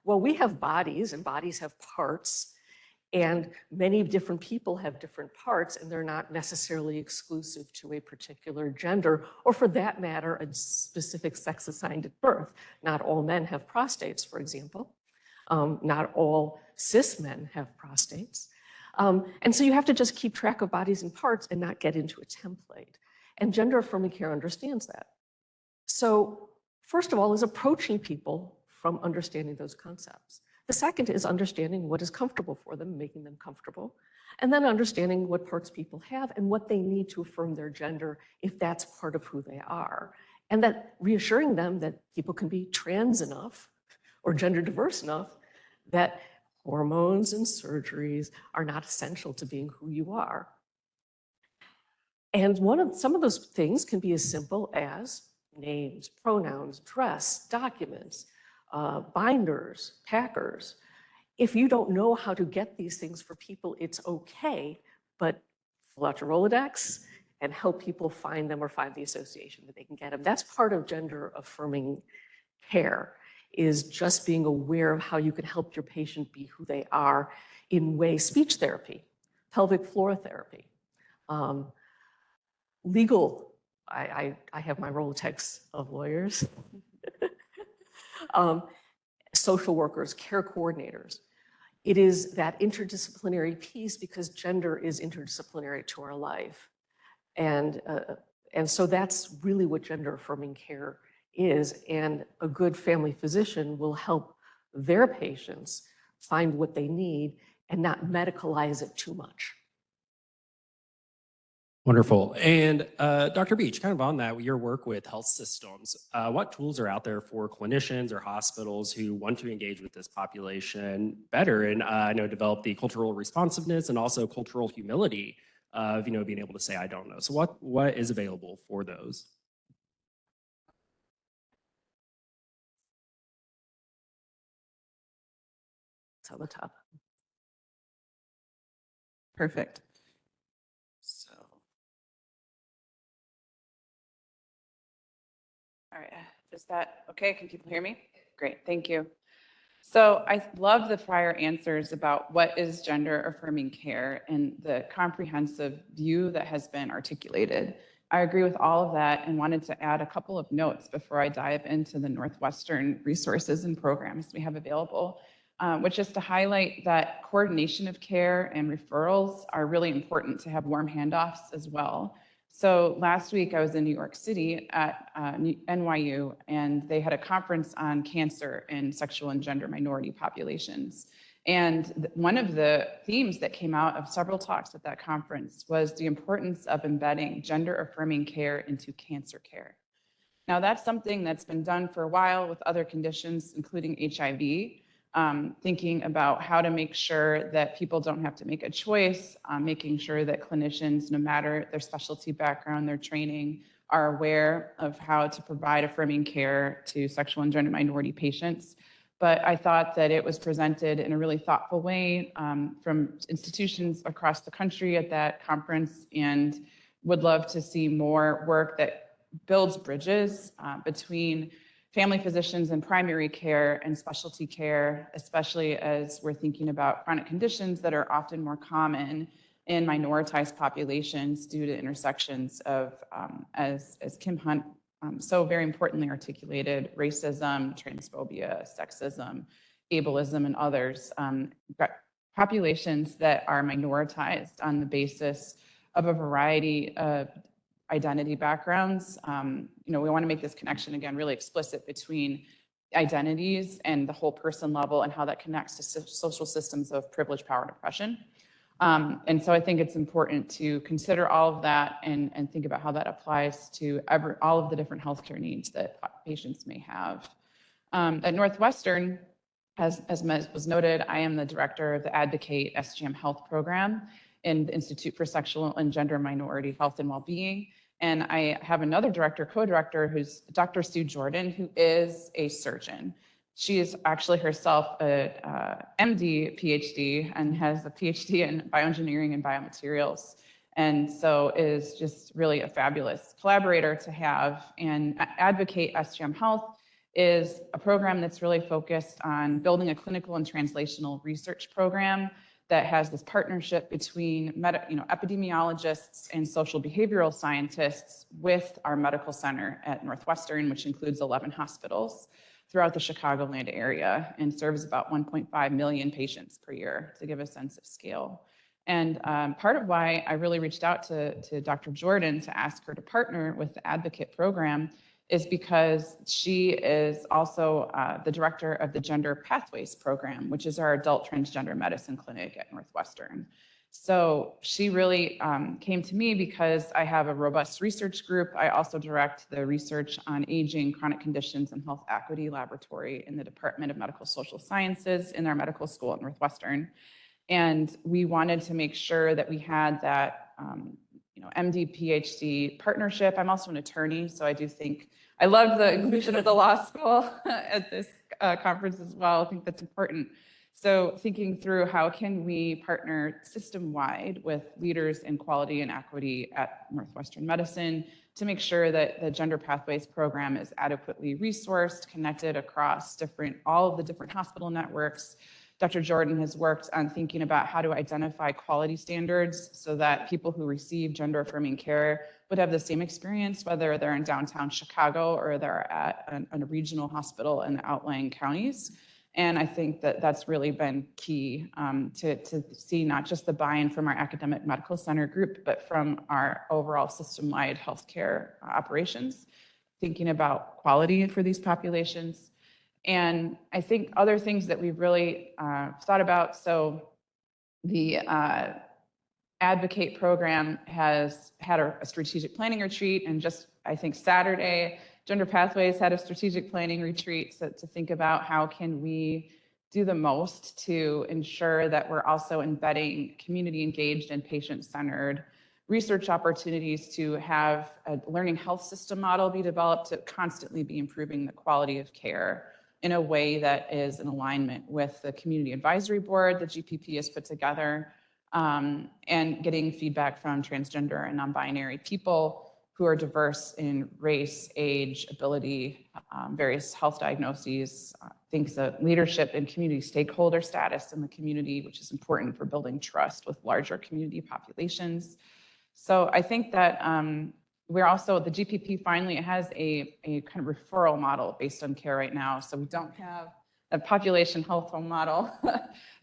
Well, we have bodies and bodies have parts, And many different people have different parts, and they're not necessarily exclusive to a particular gender, or for that matter, a specific sex assigned at birth. Not all men have prostates, for example. Not all cis men have prostates. And so you have to just keep track of bodies and parts and not get into a template. And gender affirming care understands that. So first of all is approaching people from understanding those concepts. The second is understanding what is comfortable for them, making them comfortable, and then understanding what parts people have and what they need to affirm their gender if that's part of who they are. And that reassuring them that people can be trans enough or gender diverse enough that hormones and surgeries are not essential to being who you are. And some of those things can be as simple as names, pronouns, dress, documents, binders, packers. If you don't know how to get these things for people, it's okay, but fill out your Rolodex and help people find them or find the association that they can get them. That's part of gender affirming care, is just being aware of how you can help your patient be who they are in speech therapy, pelvic floor therapy, legal. I have my Rolodex of lawyers. Social workers, care coordinators. It is that interdisciplinary piece because gender is interdisciplinary to our life. And so that's really what gender affirming care is. And a good family physician will help their patients find what they need and not medicalize it too much. Wonderful. And Dr. Beach, kind of on that, your work with health systems, what tools are out there for clinicians or hospitals who want to engage with this population better and develop the cultural responsiveness and also cultural humility of being able to say, I don't know. So what is available for those? It's on the top. Perfect. So. All right, is that okay? Can people hear me? Great, thank you. So I love the prior answers about what is gender affirming care and the comprehensive view that has been articulated. I agree with all of that and wanted to add a couple of notes before I dive into the Northwestern resources and programs we have available, which is to highlight that coordination of care and referrals are really important to have warm handoffs as well. So last week I was in New York City at NYU, and they had a conference on cancer in sexual and gender minority populations. And one of the themes that came out of several talks at that conference was the importance of embedding gender affirming care into cancer care. Now that's something that's been done for a while with other conditions, including HIV. Thinking about how to make sure that people don't have to make a choice, making sure that clinicians, no matter their specialty background, their training, are aware of how to provide affirming care to sexual and gender minority patients. But I thought that it was presented in a really thoughtful way from institutions across the country at that conference, and would love to see more work that builds bridges between family physicians and primary care and specialty care, especially as we're thinking about chronic conditions that are often more common in minoritized populations due to intersections of, as Kim Hunt so very importantly articulated, racism, transphobia, sexism, ableism, and others. Populations that are minoritized on the basis of a variety of identity backgrounds. We want to make this connection again really explicit between identities and the whole person level and how that connects to social systems of privilege, power, and oppression. And so I think it's important to consider all of that and think about how that applies to all of the different healthcare needs that patients may have. At Northwestern, as was noted, I am the director of the Advocate SGM Health Program in the Institute for Sexual and Gender Minority Health and Wellbeing. And I have another co-director, who's Dr. Sue Jordan, who is a surgeon. She is actually herself a MD, PhD, and has a PhD in bioengineering and biomaterials. And so is just really a fabulous collaborator to have. And Advocate SGM Health is a program that's really focused on building a clinical and translational research program that has this partnership between epidemiologists and social behavioral scientists with our medical center at Northwestern, which includes 11 hospitals throughout the Chicagoland area and serves about 1.5 million patients per year, to give a sense of scale. And part of why I really reached out to Dr. Jordan to ask her to partner with the Advocate program is because she is also the director of the Gender Pathways program, which is our adult transgender medicine clinic at Northwestern. So she really came to me because I have a robust research group. I also direct the research on aging, chronic conditions, and health equity laboratory in the Department of Medical Social Sciences in our medical school at Northwestern. And we wanted to make sure that we had that MD, PhD partnership. I'm also an attorney, so I do think, I love the inclusion of the law school at this conference as well. I think that's important. So thinking through how can we partner system-wide with leaders in quality and equity at Northwestern Medicine to make sure that the Gender Pathways program is adequately resourced, connected across all of the different hospital networks. Dr. Jordan has worked on thinking about how to identify quality standards so that people who receive gender-affirming care would have the same experience, whether they're in downtown Chicago or they're at a regional hospital in the outlying counties. And I think that that's really been key to see not just the buy-in from our academic medical center group, but from our overall system-wide healthcare operations, thinking about quality for these populations. And I think other things that we've really thought about, so the Advocate program has had a strategic planning retreat, and just, I think Saturday, Gender Pathways had a strategic planning retreat to think about how can we do the most to ensure that we're also embedding community engaged and patient-centered research opportunities to have a learning health system model be developed to constantly be improving the quality of care in a way that is in alignment with the community advisory board the GPP has put together, and getting feedback from transgender and non-binary people who are diverse in race, age, ability, various health diagnoses, things of leadership and community stakeholder status in the community, which is important for building trust with larger community populations. So I think that we're also, the GPP finally has a kind of referral model based on care right now. So we don't have a population health home model,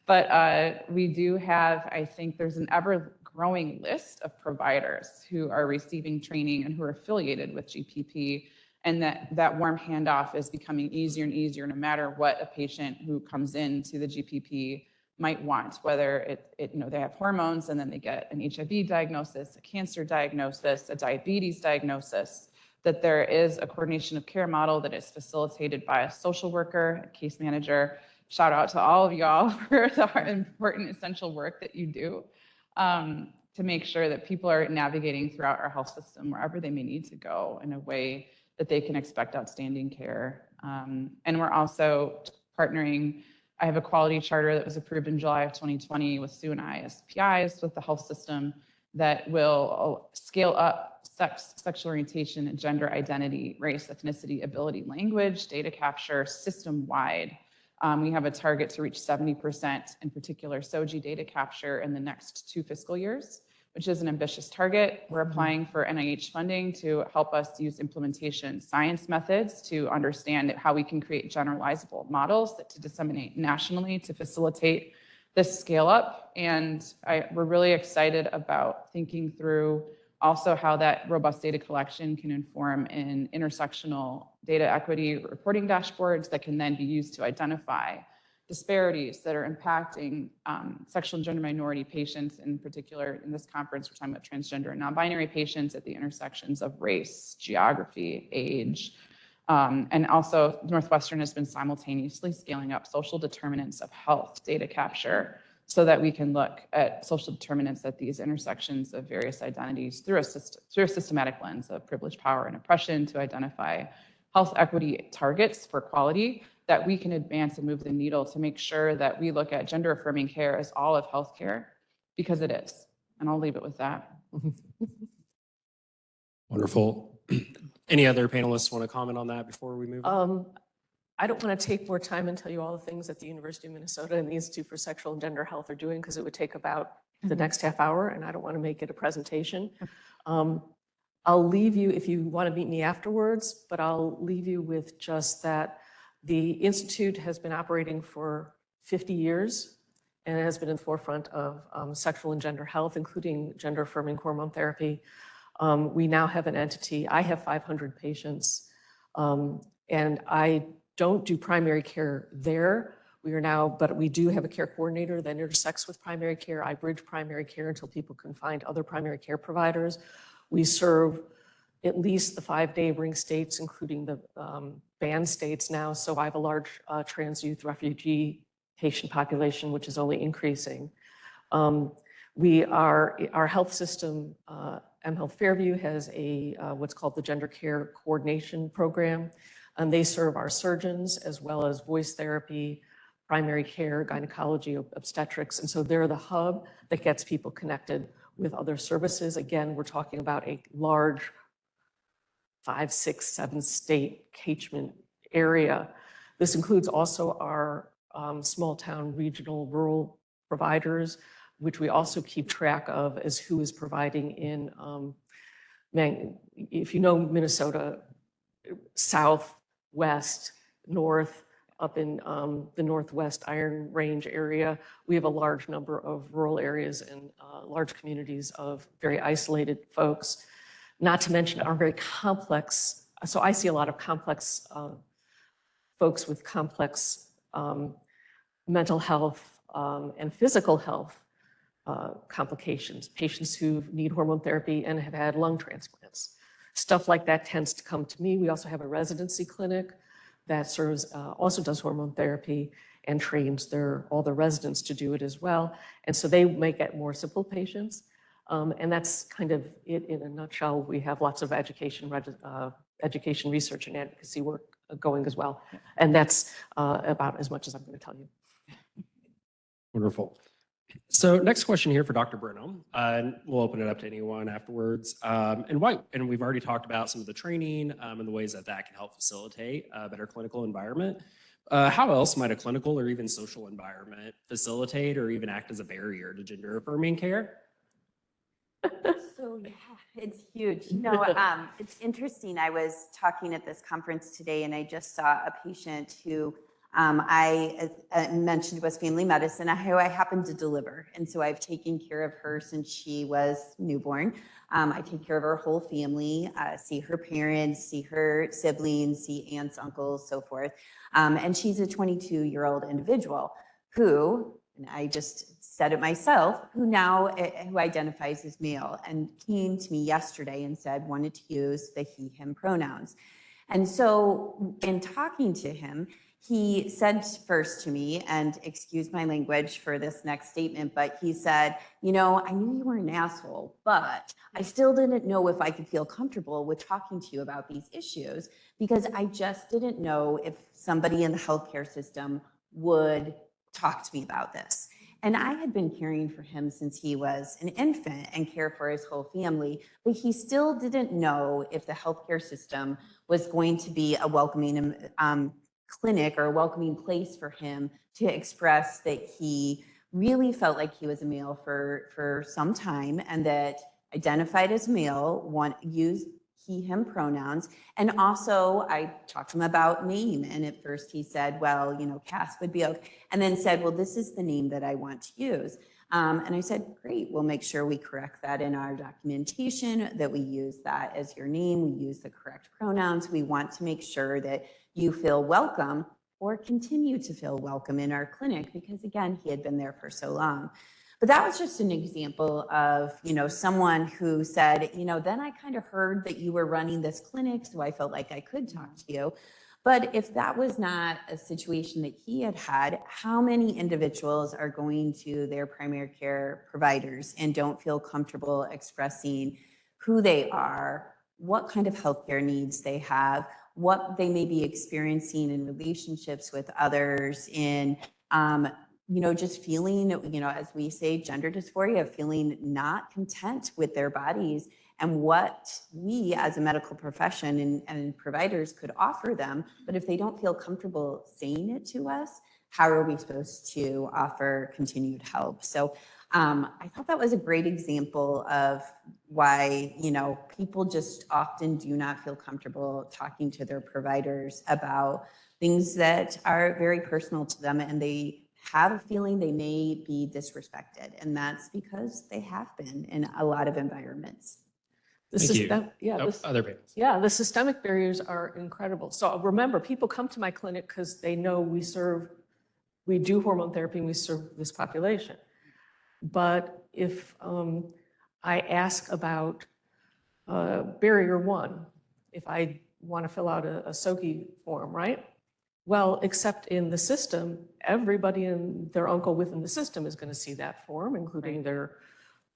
but we do have, I think there's an ever-growing list of providers who are receiving training and who are affiliated with GPP, and that warm handoff is becoming easier and easier no matter what a patient who comes into the GPP might want, whether they have hormones and then they get an HIV diagnosis, a cancer diagnosis, a diabetes diagnosis, that there is a coordination of care model that is facilitated by a social worker, a case manager. Shout out to all of y'all for the important essential work that you do to make sure that people are navigating throughout our health system wherever they may need to go in a way that they can expect outstanding care. And we're also partnering. I have a quality charter that was approved in July of 2020 with Sue and I as PIs with the health system that will scale up sex, sexual orientation, and gender identity, race, ethnicity, ability, language, data capture system-wide. We have a target to reach 70% in particular SOGI data capture in the next 2 fiscal years, which is an ambitious target. We're applying for NIH funding to help us use implementation science methods to understand how we can create generalizable models to disseminate nationally to facilitate this scale up. And we're really excited about thinking through also how that robust data collection can inform in intersectional data equity reporting dashboards that can then be used to identify disparities that are impacting sexual and gender minority patients. In particular, in this conference, we're talking about transgender and non-binary patients at the intersections of race, geography, age. And also, Northwestern has been simultaneously scaling up social determinants of health data capture so that we can look at social determinants at these intersections of various identities through a systematic lens of privilege, power, and oppression to identify health equity targets for quality that we can advance and move the needle to make sure that we look at gender affirming care as all of healthcare, because it is. And I'll leave it with that. Wonderful. Any other panelists want to comment on that before we move on? I don't want to take more time and tell you all the things that the University of Minnesota and the Institute for Sexual and Gender Health are doing because it would take about the next half hour, and I don't want to make it a presentation. I'll leave you, if you want to meet me afterwards, but I'll leave you with just that the Institute has been operating for 50 years and has been in the forefront of sexual and gender health, including gender affirming hormone therapy. We now have an entity. I have 500 patients, and I don't do primary care there. We are now, but we do have a care coordinator that intersects with primary care. I bridge primary care until people can find other primary care providers. We serve at least the 5 neighboring states, including the banned states now. So I have a large trans youth refugee patient population, which is only increasing. Our health system, mHealth Fairview, has a what's called the Gender Care Coordination Program. And they serve our surgeons as well as voice therapy, primary care, gynecology, obstetrics. And so they're the hub that gets people connected with other services. Again, we're talking about a large 5, 6, 7 state catchment area. This includes also our small town, regional, rural providers, which we also keep track of as who is providing in, if you know Minnesota, south, west, north, up in the Northwest Iron Range area, we have a large number of rural areas and large communities of very isolated folks, not to mention our very complex, so I see a lot of complex folks with complex mental health and physical health complications, patients who need hormone therapy and have had lung transplants. Stuff like that tends to come to me. We also have a residency clinic that serves, also does hormone therapy and trains all the residents to do it as well. And so they make it more simple patients. And that's kind of it in a nutshell. We have lots of education research and advocacy work going as well. And that's about as much as I'm going to tell you. Wonderful. So next question here for Dr. Bruno, and we'll open it up to anyone afterwards. And we've already talked about some of the training and the ways that can help facilitate a better clinical environment. How else might a clinical or even social environment facilitate or even act as a barrier to gender affirming care? So yeah, it's huge. It's interesting. I was talking at this conference today and I just saw a patient who I mentioned was family medicine, who I happened to deliver. And so I've taken care of her since she was newborn. I take care of her whole family, see her parents, see her siblings, see aunts, uncles, so forth. And she's a 22-year-old individual who, and I just said it myself, who identifies as male and came to me yesterday and wanted to use the he, him pronouns. And so in talking to him, he said first to me, and excuse my language for this next statement, but he said, I knew you were an asshole, but I still didn't know if I could feel comfortable with talking to you about these issues because I just didn't know if somebody in the healthcare system would talk to me about this. And I had been caring for him since he was an infant and care for his whole family, but he still didn't know if the healthcare system was going to be a welcoming clinic or a welcoming place for him to express that he really felt like he was a male for some time and that identified as male, used he, him pronouns. And also I talked to him about name. And at first he said, well, Cass would be okay. And then said, well, this is the name that I want to use. And I said, great, we'll make sure we correct that in our documentation, that we use that as your name. We use the correct pronouns. We want to make sure that you feel welcome or continue to feel welcome in our clinic because, again, he had been there for so long. But that was just an example of, someone who said, then I kind of heard that you were running this clinic, so I felt like I could talk to you. But if that was not a situation that he had had, how many individuals are going to their primary care providers and don't feel comfortable expressing who they are, what kind of healthcare needs they have, what they may be experiencing in relationships with others, in just feeling, as we say, gender dysphoria, feeling not content with their bodies and what we as a medical profession and providers could offer them. But if they don't feel comfortable saying it to us, how are we supposed to offer continued help? So I thought that was a great example of why, people just often do not feel comfortable talking to their providers about things that are very personal to them, and they have a feeling they may be disrespected. And that's because they have been in a lot of environments. Thank you. Yeah, Oh, other papers. yeah, the systemic barriers are incredible. So remember, people come to my clinic because they know we do hormone therapy and we serve this population. But if I ask about barrier one, if I want to fill out a SOGI form, right? Well, except in the system, everybody and their uncle within the system is going to see that form, including their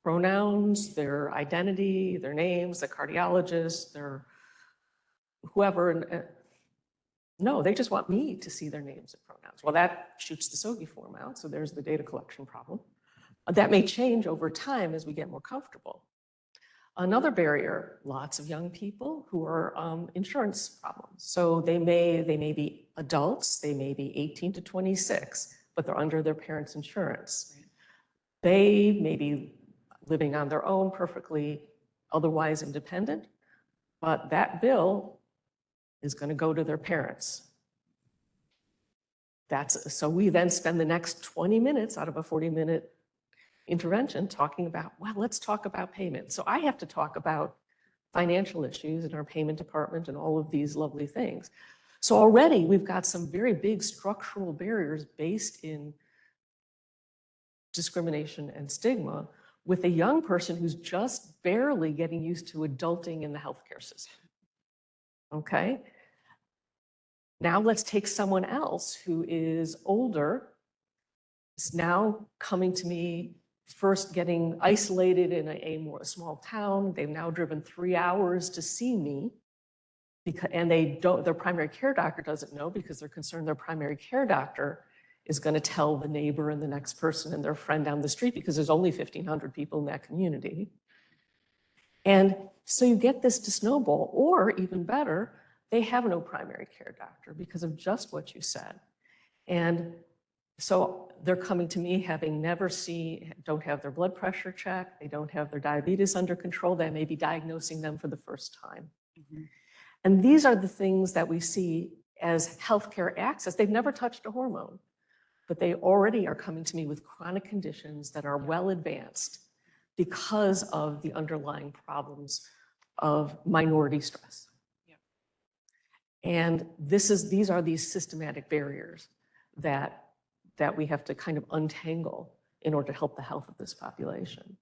pronouns, their identity, their names, the cardiologist, their whoever. And no, they just want me to see their names and pronouns. Well, that shoots the SOGI form out, so there's the data collection problem. That may change over time as we get more comfortable. Another barrier, lots of young people who are insurance problems. So they may be adults, they may be 18 to 26, but they're under their parents' insurance. They may be living on their own, perfectly otherwise independent, but that bill is going to go to their parents. So we then spend the next 20 minutes out of a 40-minute intervention talking about, well, let's talk about payment. So I have to talk about financial issues in our payment department and all of these lovely things. So already we've got some very big structural barriers based in discrimination and stigma with a young person who's just barely getting used to adulting in the healthcare system. Okay? Now let's take someone else who is older, is now coming to me, first getting isolated in a small town. They've now driven 3 hours to see me, and their primary care doctor doesn't know because they're concerned their primary care doctor is going to tell the neighbor and the next person and their friend down the street because there's only 1,500 people in that community. And so you get this to snowball, or even better, they have no primary care doctor because of just what you said. And so they're coming to me having don't have their blood pressure checked, they don't have their diabetes under control, they may be diagnosing them for the first time. Mm-hmm. And these are the things that we see as healthcare access. They've never touched a hormone, but they already are coming to me with chronic conditions that are well advanced because of the underlying problems of minority stress. Yeah. And these are these systematic barriers that we have to kind of untangle in order to help the health of this population.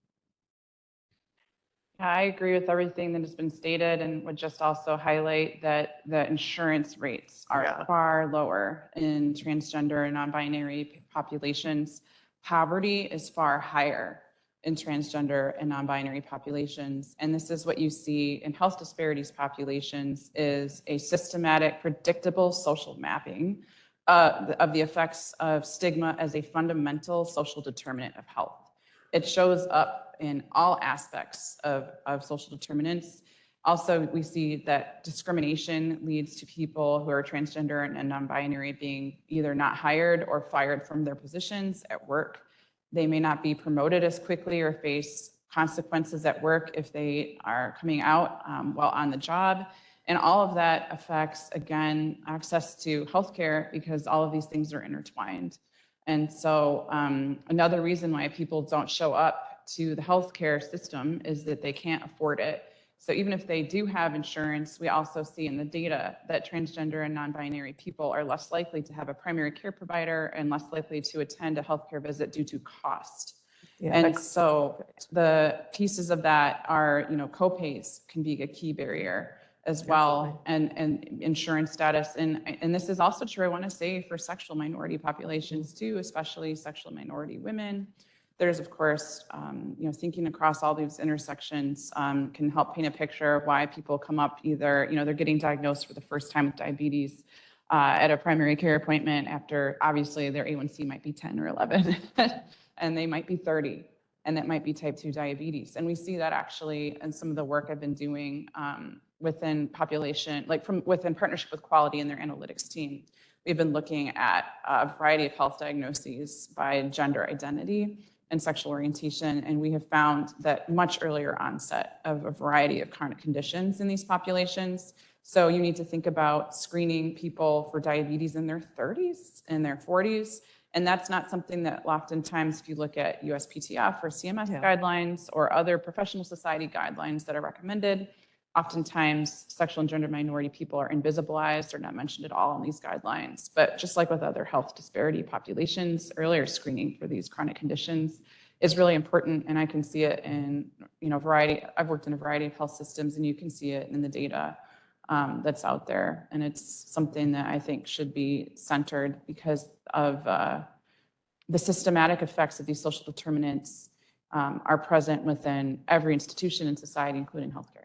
I agree with everything that has been stated, and would just also highlight that the insurance rates are far lower in transgender and non-binary populations. Poverty is far higher in transgender and non-binary populations. And this is what you see in health disparities populations, is a systematic, predictable social mapping of the effects of stigma as a fundamental social determinant of health. It shows up in all aspects of social determinants. Also, we see that discrimination leads to people who are transgender and non-binary being either not hired or fired from their positions at work. They may not be promoted as quickly or face consequences at work if they are coming out while on the job. And all of that affects, again, access to healthcare because all of these things are intertwined. And so another reason why people don't show up to the healthcare system is that they can't afford it. So even if they do have insurance, we also see in the data that transgender and non-binary people are less likely to have a primary care provider and less likely to attend a healthcare visit due to cost. Yeah, and so the pieces of that are, co-pays can be a key barrier as well, and insurance status. And this is also true, I want to say, for sexual minority populations too, especially sexual minority women. There's, of course, thinking across all these intersections can help paint a picture of why people come up either, they're getting diagnosed for the first time with diabetes, at a primary care appointment after obviously their A1C might be 10 or 11 and they might be 30 and that might be type 2 diabetes. And we see that actually in some of the work I've been doing within population, like within partnership with Quality and their analytics team. We've been looking at a variety of health diagnoses by gender identity and sexual orientation, and we have found that much earlier onset of a variety of chronic conditions in these populations. So you need to think about screening people for diabetes in their 30s and their 40s, and that's not something that oftentimes, if you look at USPTF or CMS guidelines or other professional society guidelines that are recommended, oftentimes sexual and gender minority people are invisibilized or not mentioned at all in these guidelines. But just like with other health disparity populations, earlier screening for these chronic conditions is really important. And I can see it in, I've worked in a variety of health systems, and you can see it in the data that's out there. And it's something that I think should be centered because of the systematic effects of these social determinants are present within every institution in society, including healthcare.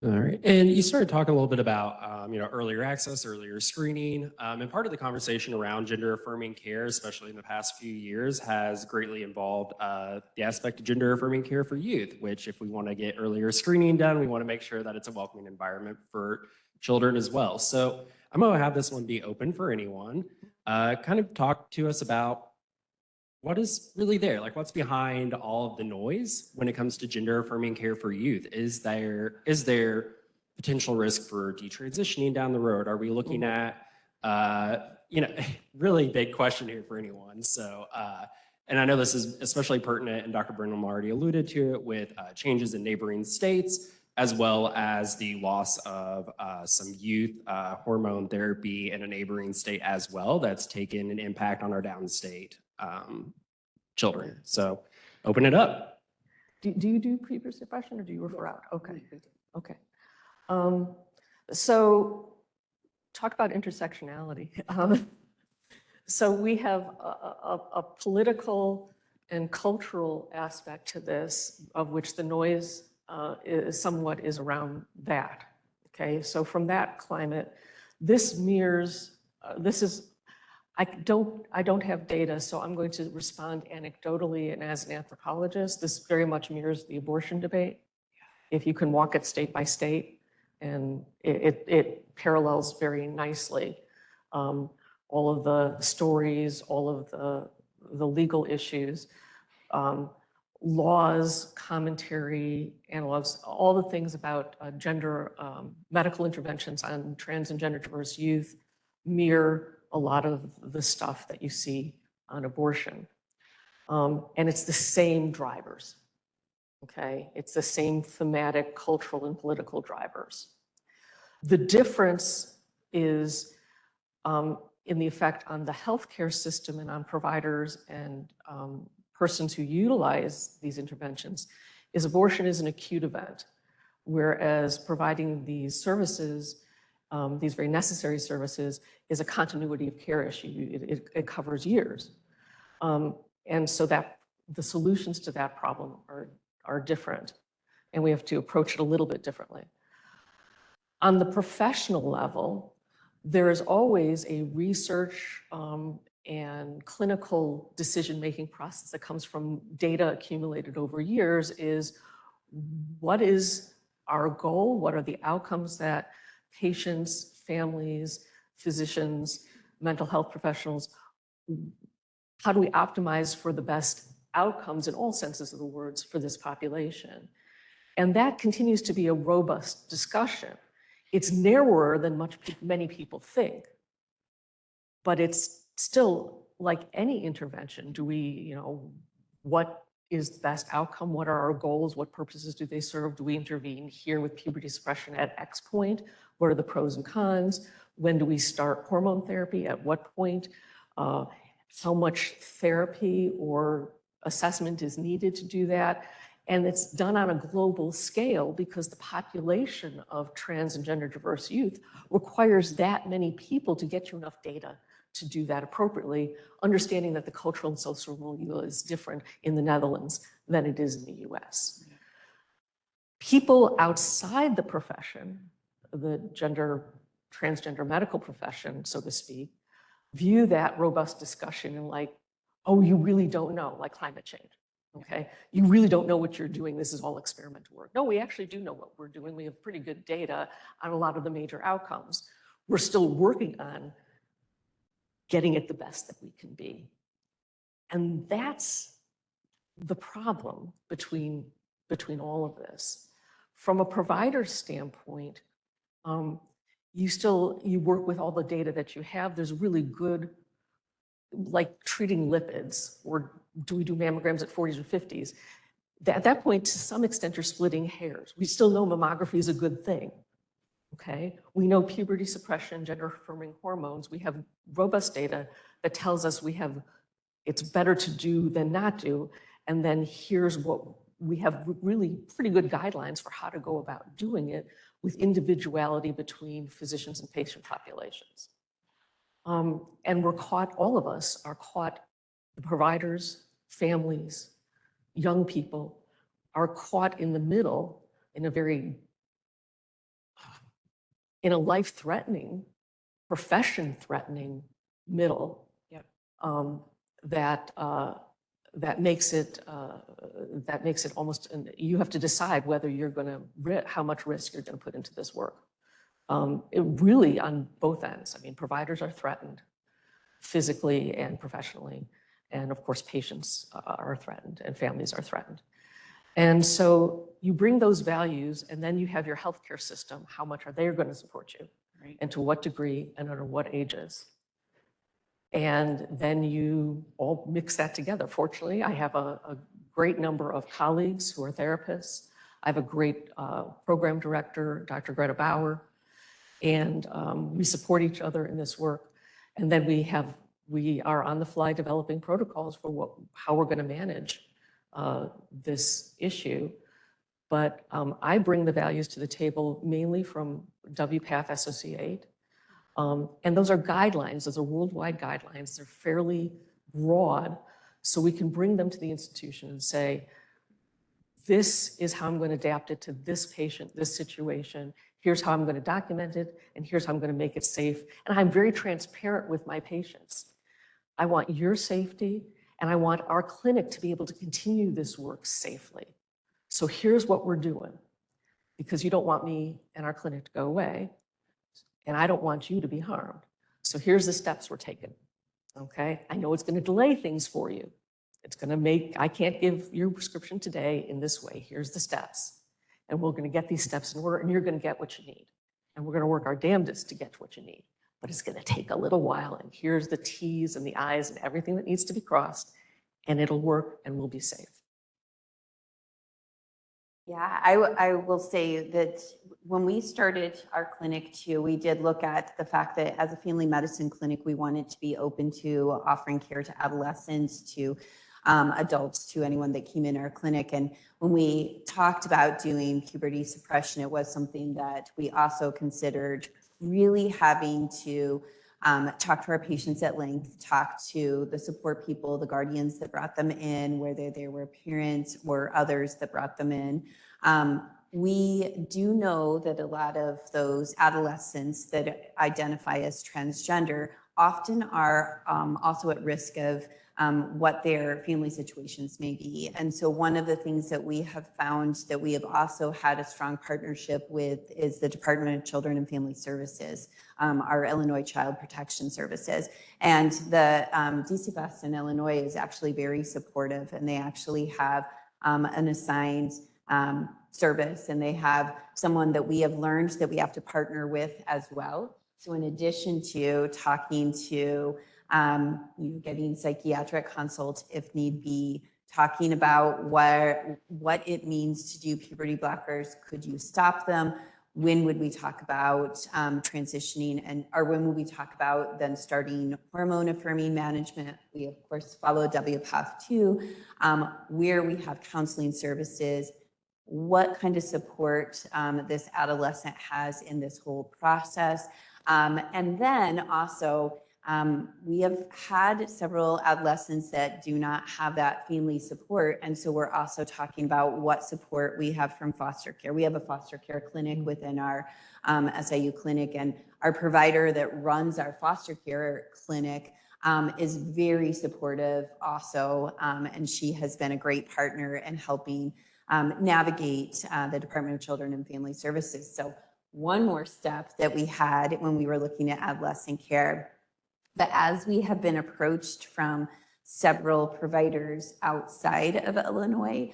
All right. And you started talking a little bit about, earlier access, earlier screening. And part of the conversation around gender affirming care, especially in the past few years, has greatly involved the aspect of gender affirming care for youth, which if we want to get earlier screening done, we want to make sure that it's a welcoming environment for children as well. So I'm going to have this one be open for anyone. Kind of talk to us about what is really there? Like what's behind all of the noise when it comes to gender affirming care for youth? Is there potential risk for detransitioning down the road? Are we looking at, really big question here for anyone. So, and I know this is especially pertinent, and Dr. Brennan already alluded to it with changes in neighboring states, as well as the loss of some youth hormone therapy in a neighboring state as well that's taken an impact on our downstate children. So open it up. Do you do previous depression or do you refer out? Okay. Okay. So talk about intersectionality. So we have a political and cultural aspect to this, of which the noise is around that. Okay. So from that climate, this mirrors, I don't have data, so I'm going to respond anecdotally and as an anthropologist. This very much mirrors the abortion debate. If you can walk it state by state, and it parallels very nicely all of the stories, all of the legal issues, laws, commentary, analogs, all the things about gender medical interventions on trans and gender diverse youth mirror a lot of the stuff that you see on abortion. And it's the same drivers, okay? It's the same thematic, cultural, and political drivers. The difference is in the effect on the healthcare system and on providers and persons who utilize these interventions, is abortion is an acute event, whereas providing these services, these very necessary services, is a continuity of care issue. It covers years. And so that the solutions to that problem are different, and we have to approach it a little bit differently. On the professional level, there is always a research and clinical decision-making process that comes from data accumulated over years. Is what is our goal? What are the outcomes that patients, families, physicians, mental health professionals, how do we optimize for the best outcomes in all senses of the words for this population? And that continues to be a robust discussion. It's narrower than many people think, but it's still like any intervention. Do we, what is the best outcome? What are our goals? What purposes do they serve? Do we intervene here with puberty suppression at X point? What are the pros and cons? When do we start hormone therapy? At what point? How much therapy or assessment is needed to do that? And it's done on a global scale because the population of trans and gender diverse youth requires that many people to get you enough data to do that appropriately, understanding that the cultural and social milieu is different in the Netherlands than it is in the US. People outside the profession, the gender transgender medical profession, so to speak, view that robust discussion in like, oh, you really don't know, like climate change. Okay, you really don't know what you're doing. This is all experimental work. No, we actually do know what we're doing. We have pretty good data on a lot of the major outcomes. We're still working on getting it the best that we can be. And that's the problem between all of this. From a provider standpoint, you work with all the data that you have. There's really good, like treating lipids, or do we do mammograms at 40s or 50s? At that point, to some extent, you're splitting hairs. We still know mammography is a good thing, okay? We know puberty suppression, gender-affirming hormones. We have robust data that tells us it's better to do than not do. And then here's what we have, really pretty good guidelines for how to go about doing it with individuality between physicians and patient populations. And all of us are caught, the providers, families, young people are caught in the middle in a life-threatening, profession-threatening middle. Yep. That makes it almost, you have to decide whether you're going to, how much risk you're going to put into this work. It really on both ends. I mean, providers are threatened physically and professionally. And of course, patients are threatened and families are threatened. And so you bring those values and then you have your healthcare system. How much are they going to support you? Right. And to what degree and under what ages? And then you all mix that together. Fortunately, I have a great number of colleagues who are therapists. I have a great program director, Dr. Greta Bauer, and we support each other in this work. And then we are on the fly developing protocols for how we're going to manage this issue. But I bring the values to the table mainly from WPATH SOC8. And those are guidelines, those are worldwide guidelines. They're fairly broad, so we can bring them to the institution and say, this is how I'm going to adapt it to this patient, this situation. Here's how I'm going to document it, and here's how I'm going to make it safe. And I'm very transparent with my patients. I want your safety, and I want our clinic to be able to continue this work safely. So here's what we're doing, because you don't want me and our clinic to go away, and I don't want you to be harmed. So here's the steps we're taking, okay? I know it's going to delay things for you. It's going to I can't give your prescription today in this way. Here's the steps. And we're going to get these steps in order, and you're going to get what you need. And we're going to work our damnedest to get what you need. But it's going to take a little while, and here's the T's and the I's and everything that needs to be crossed, and it'll work, and we'll be safe. Yeah, I will say that when we started our clinic too, we did look at the fact that as a family medicine clinic, we wanted to be open to offering care to adolescents, to adults, to anyone that came in our clinic. And when we talked about doing puberty suppression, it was something that we also considered really having to talk to our patients at length, talk to the support people, the guardians that brought them in, whether they were parents or others that brought them in. We do know that a lot of those adolescents that identify as transgender often are also at risk of what their family situations may be. And so one of the things that we have found that we have also had a strong partnership with is the Department of Children and Family Services, our Illinois Child Protection Services. And the DCFS in Illinois is actually very supportive, and they actually have an assigned service, and they have someone that we have learned that we have to partner with as well. So in addition to talking to getting psychiatric consult if need be, talking about what it means to do puberty blockers. Could you stop them? When would we talk about transitioning, or when would we talk about then starting hormone affirming management? We of course follow WPATH too, where we have counseling services, what kind of support this adolescent has in this whole process. And then also We have had several adolescents that do not have that family support. And so we're also talking about what support we have from foster care. We have a foster care clinic within our SIU clinic, and our provider that runs our foster care clinic is very supportive also. And she has been a great partner in helping navigate the Department of Children and Family Services. So one more step that we had when we were looking at adolescent care, but as we have been approached from several providers outside of Illinois,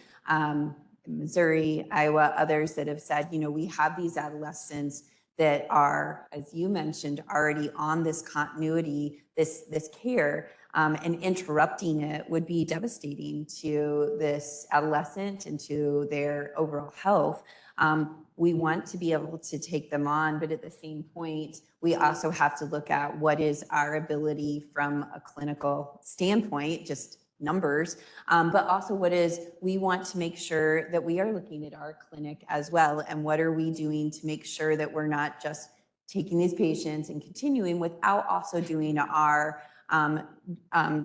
Missouri, Iowa, others that have said, you know, we have these adolescents that are, as you mentioned, already on this continuity, this care, and interrupting it would be devastating to this adolescent and to their overall health. We want to be able to take them on, but at the same point, we also have to look at what is our ability from a clinical standpoint, just numbers, but also we want to make sure that we are looking at our clinic as well, and what are we doing to make sure that we're not just taking these patients and continuing without also doing our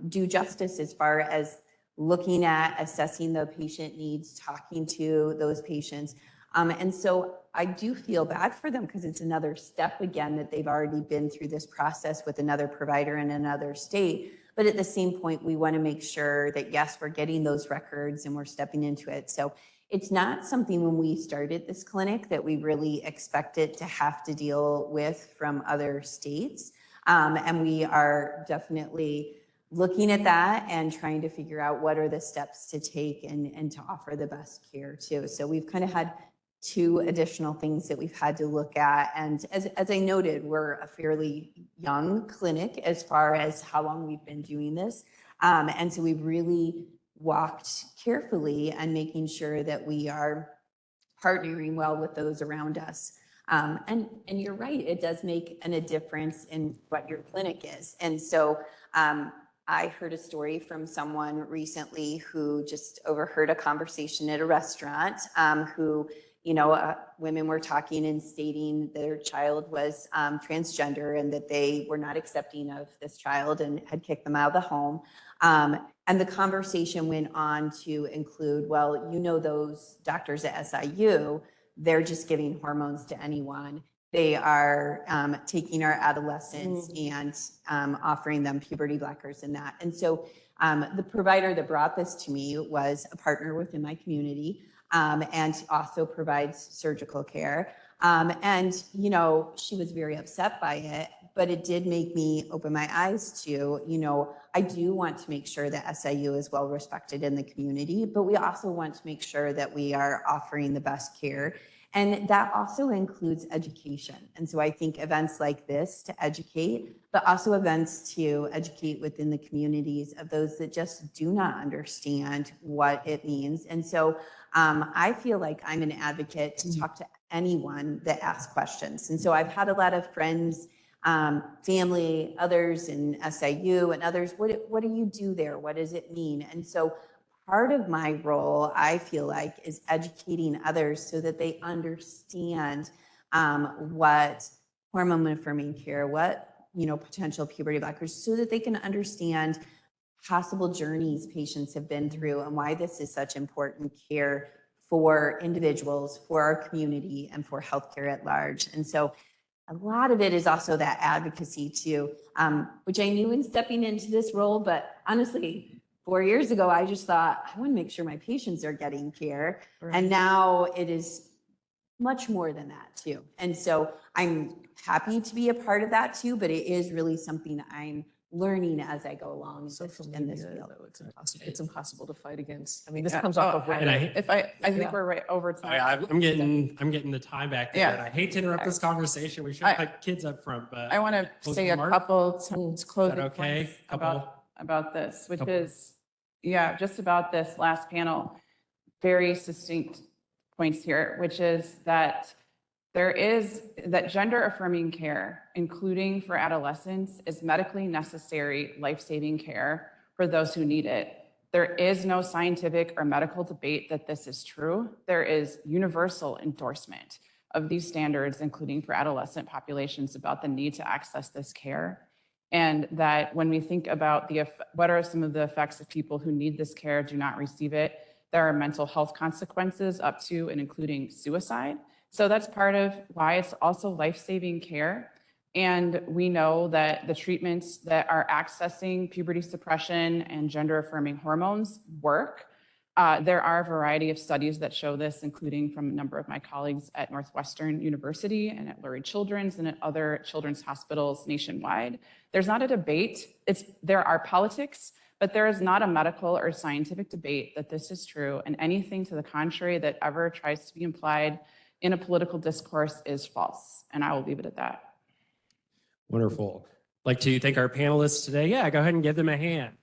due justice as far as looking at assessing the patient needs, talking to those patients. And so I do feel bad for them because it's another step again that they've already been through this process with another provider in another state. But at the same point, we want to make sure that, yes, we're getting those records and we're stepping into it. So it's not something when we started this clinic that we really expected to have to deal with from other states. And we are definitely looking at that and trying to figure out what are the steps to take and to offer the best care too. So we've kind of had two additional things that we've had to look at. And as I noted, we're a fairly young clinic as far as how long we've been doing this. And so we've really walked carefully and making sure that we are partnering well with those around us. And you're right, it does make a difference in what your clinic is. And so I heard a story from someone recently who just overheard a conversation at a restaurant, who, you know, women were talking and stating their child was transgender and that they were not accepting of this child and had kicked them out of the home. And the conversation went on to include, well, you know, those doctors at SIU, they're just giving hormones to anyone. They are taking our adolescents and offering them puberty blockers and that. And so the provider that brought this to me was a partner within my community, and also provides surgical care. And, you know, she was very upset by it, but it did make me open my eyes to, you know, I do want to make sure that SIU is well respected in the community, but we also want to make sure that we are offering the best care. And that also includes education. And so I think events like this to educate, but also events to educate within the communities of those that just do not understand what it means. And so I feel like I'm an advocate to talk to anyone that asks questions. And so I've had a lot of friends, family, others in SIU and others, what do you do there? What does it mean? And so part of my role, I feel like, is educating others so that they understand what hormone affirming care, what, you know, potential puberty blockers, so that they can understand possible journeys patients have been through and why this is such important care for individuals, for our community, and for healthcare at large. And so a lot of it is also that advocacy too, which I knew in stepping into this role, but honestly, 4 years ago, I just thought, I want to make sure my patients are getting care. Right. And now it is much more than that too. And so I'm happy to be a part of that too, but it is really something I'm learning as I go along in this field. Though, it's impossible to fight against. I mean, this Yeah. comes off Oh, of. And I- I think Yeah. we're right over Oh, yeah, time. I'm getting the time back there. Yeah. And I hate to interrupt this conversation. We should I- put kids up front, but I want to Closing say a remark? couple closing okay? points Couple- about this, which couple- is, yeah, just about this last panel, very succinct points here, which is that gender affirming care, including for adolescents, is medically necessary, life-saving care for those who need it. There is no scientific or medical debate that this is true. There is universal endorsement of these standards, including for adolescent populations, about the need to access this care. And that when we think about what are some of the effects of people who need this care, do not receive it, there are mental health consequences up to and including suicide. So that's part of why it's also life-saving care. And we know that the treatments that are accessing puberty suppression and gender-affirming hormones work. There are a variety of studies that show this, including from a number of my colleagues at Northwestern University and at Lurie Children's and at other children's hospitals nationwide. There's not a debate. There are politics, but there is not a medical or scientific debate that this is true, and anything to the contrary that ever tries to be implied in a political discourse is false. And I will leave it at that. Wonderful. I'd like to thank our panelists today. Yeah, go ahead and give them a hand.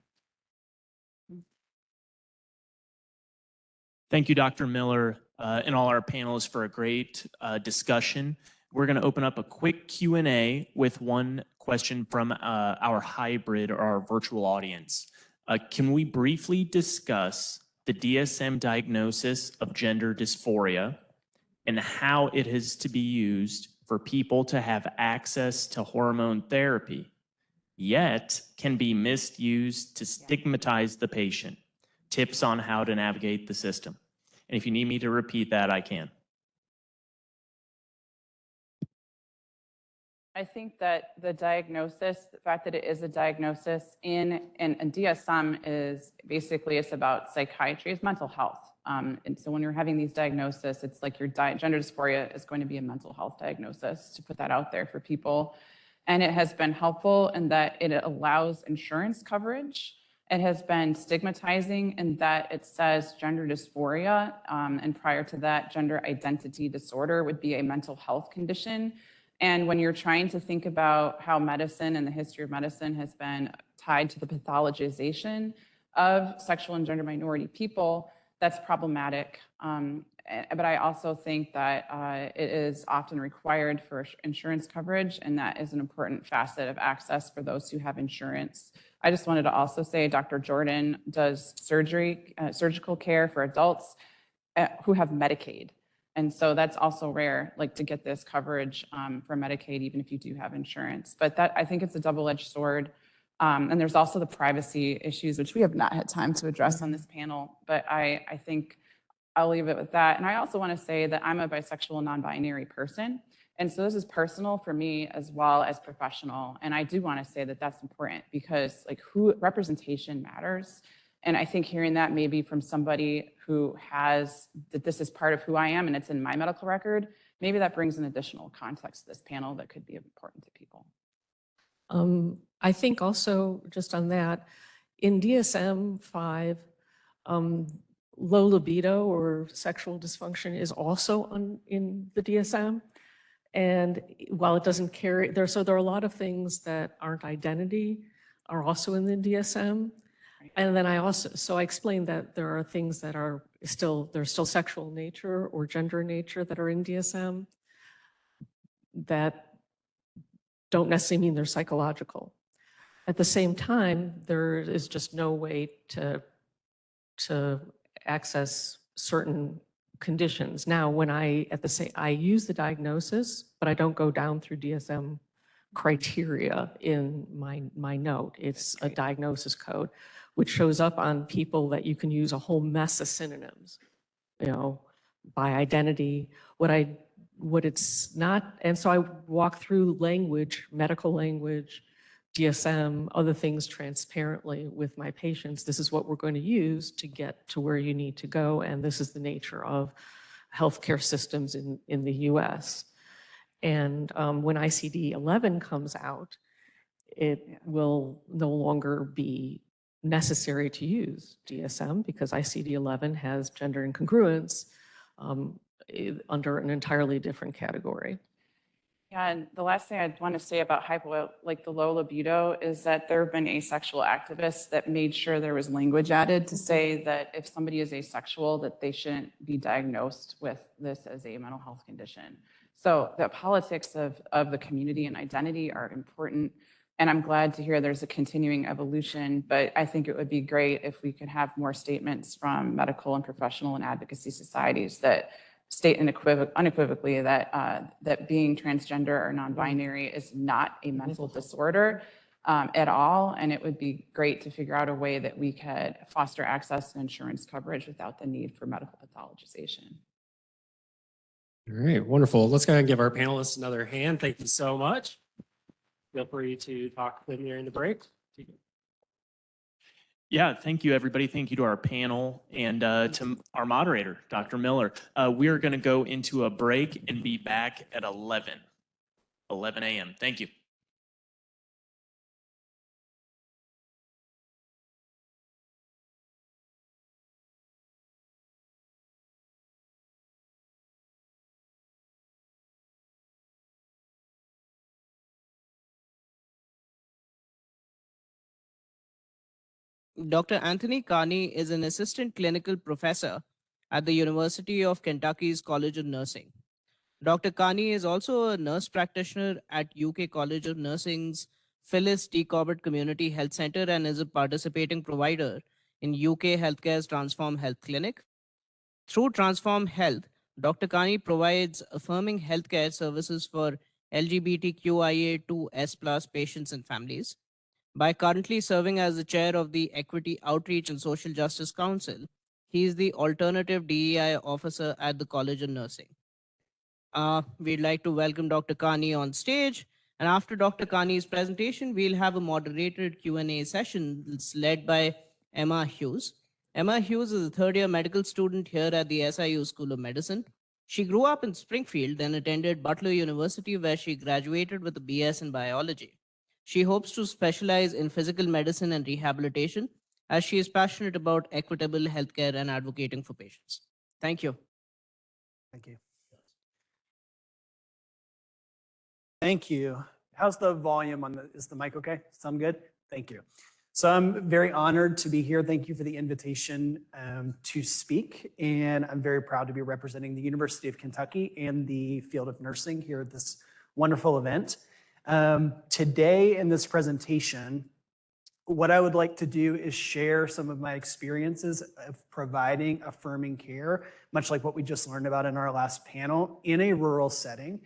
Thank you, Dr. Miller, and all our panelists for a great discussion. We're going to open up a quick Q&A with one question from our hybrid or our virtual audience. Can we briefly discuss the DSM diagnosis of gender dysphoria and how it is to be used for people to have access to hormone therapy, yet can be misused to stigmatize the patient? Tips on how to navigate the system. And if you need me to repeat that, I can. I think that the diagnosis, the fact that it is a diagnosis in DSM is basically, it's about psychiatry, it's mental health. And so when you're having these diagnoses, it's like your gender dysphoria is going to be a mental health diagnosis, to put that out there for people. And it has been helpful in that it allows insurance coverage. It has been stigmatizing in that it says gender dysphoria, and prior to that, gender identity disorder would be a mental health condition. And when you're trying to think about how medicine and the history of medicine has been tied to the pathologization of sexual and gender minority people, that's problematic. But I also think that it is often required for insurance coverage, and that is an important facet of access for those who have insurance. I just wanted to also say Dr. Jordan does surgical care for adults who have Medicaid. And so that's also rare, like to get this coverage for Medicaid, even if you do have insurance. But that, I think it's a double-edged sword. And there's also the privacy issues, which we have not had time to address on this panel. But I think I'll leave it with that. And I also want to say that I'm a bisexual non-binary person. And so this is personal for me as well as professional. And I do want to say that that's important because like representation matters. And I think hearing that maybe from somebody who has that this is part of who I am and it's in my medical record, maybe that brings an additional context to this panel that could be important to people. I think also just on that, in DSM-5, low libido or sexual dysfunction is also in the DSM. And while it doesn't carry there, so there are a lot of things that aren't identity are also in the DSM. And then I explained that there are things that are still sexual nature or gender nature that are in DSM that don't necessarily mean they're psychological. At the same time, there is just no way to access certain conditions. Now, when I use the diagnosis, but I don't go down through DSM criteria in my note. It's a diagnosis code, which shows up on people that you can use a whole mess of synonyms, by identity, what it's not. And so I walk through language, medical language, DSM, other things transparently with my patients. This is what we're going to use to get to where you need to go. And this is the nature of healthcare systems in the US. And when ICD-11 comes out, it will no longer be necessary to use DSM because ICD-11 has gender incongruence under an entirely different category. Yeah, and the last thing I'd want to say about the low libido is that there have been asexual activists that made sure there was language added to say that if somebody is asexual, that they shouldn't be diagnosed with this as a mental health condition. So the politics of the community and identity are important. And I'm glad to hear there's a continuing evolution, but I think it would be great if we could have more statements from medical and professional and advocacy societies that state unequivocally that being transgender or non-binary is not a mental disorder. at all. And it would be great to figure out a way that we could foster access to insurance coverage without the need for medical pathologization. All right, wonderful. Let's go ahead and give our panelists another hand. Thank you so much. Feel free to talk with them during the break. Yeah, thank you, everybody. Thank you to our panel and to our moderator, Dr. Miller. We are going to go into a break and be back at 11 a.m. Thank you. Dr. Anthony Carney is an assistant clinical professor at the University of Kentucky's College of Nursing. Dr. Carney is also a nurse practitioner at UK College of Nursing's Phyllis T. Corbett Community Health Center and is a participating provider in UK Healthcare's Transform Health Clinic. Through Transform Health, Dr. Carney provides affirming healthcare services for LGBTQIA2S+ patients and families. By currently serving as the chair of the Equity Outreach and Social Justice Council, he is the alternative DEI officer at the College of Nursing. We'd like to welcome Dr. Carney on stage. And after Dr. Carney's presentation, we'll have a moderated Q&A session that's led by Emma Hughes. Emma Hughes is a third-year medical student here at the SIU School of Medicine. She grew up in Springfield, then attended Butler University, where she graduated with a BS in biology. She hopes to specialize in physical medicine and rehabilitation, as she is passionate about equitable healthcare and advocating for patients. Thank you. Thank you. Thank you. How's the volume on is the mic okay? Sound good? Thank you. So I'm very honored to be here. Thank you for the invitation to speak. And I'm very proud to be representing the University of Kentucky and the field of nursing here at this wonderful event. Today in this presentation, what I would like to do is share some of my experiences of providing affirming care, much like what we just learned about in our last panel, in a rural setting.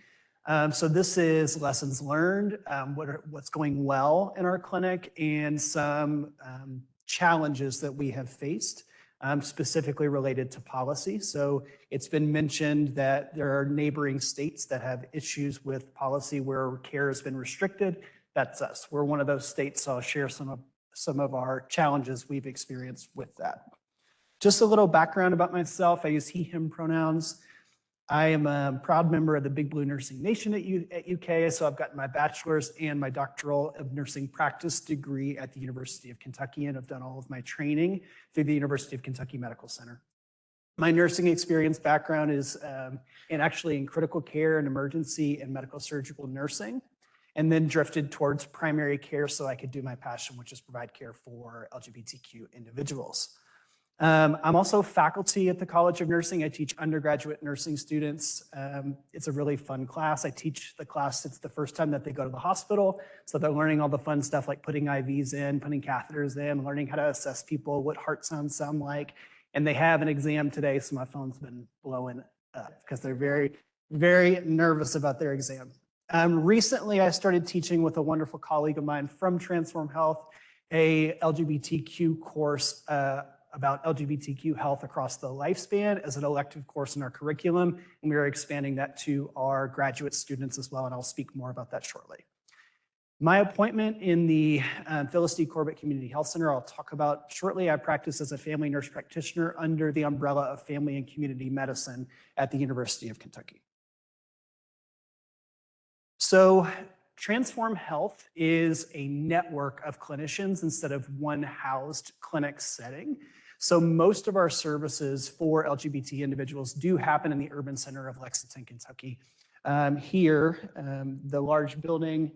So this is lessons learned, what's going well in our clinic, and some challenges that we have faced, specifically related to policy. So it's been mentioned that there are neighboring states that have issues with policy where care has been restricted. That's us. We're one of those states, so I'll share some of our challenges we've experienced with that. Just a little background about myself. I use he, him pronouns. I am a proud member of the Big Blue Nursing Nation at UK, so I've gotten my bachelor's and my doctoral of nursing practice degree at the University of Kentucky, and I've done all of my training through the University of Kentucky Medical Center. My nursing experience background is actually in critical care and emergency and medical surgical nursing, and then drifted towards primary care so I could do my passion, which is provide care for LGBTQ individuals. I'm also faculty at the College of Nursing. I teach undergraduate nursing students. It's a really fun class. I teach the class, it's the first time that they go to the hospital. So they're learning all the fun stuff like putting IVs in, putting catheters in, learning how to assess people, what heart sounds sound like. And they have an exam today, so my phone's been blowing up because they're very, very nervous about their exam. Recently, I started teaching with a wonderful colleague of mine from Transform Health, a LGBTQ course about LGBTQ health across the lifespan as an elective course in our curriculum, and we are expanding that to our graduate students as well, and I'll speak more about that shortly. My appointment in the Phyllis T. Corbett Community Health Center, I'll talk about shortly. I practice as a family nurse practitioner under the umbrella of family and community medicine at the University of Kentucky. So Transform Health is a network of clinicians instead of one housed clinic setting. So most of our services for LGBT individuals do happen in the urban center of Lexington, Kentucky. Here, the large building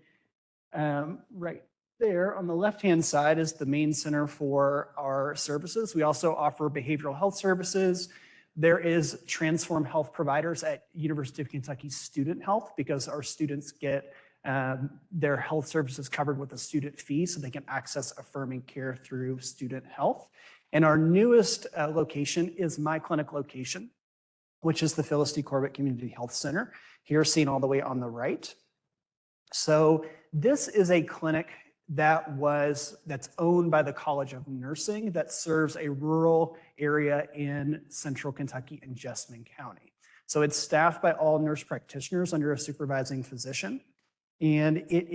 right there on the left-hand side is the main center for our services. We also offer behavioral health services. There is Transform Health providers at University of Kentucky Student Health because our students get their health services covered with a student fee so they can access affirming care through student health. And our newest location is my clinic location, which is the Phyllis T. Corbett Community Health Center, here seen all the way on the right. So this is a clinic that's owned by the College of Nursing that serves a rural area in central Kentucky and Jessamine County. So it's staffed by all nurse practitioners under a supervising physician. And it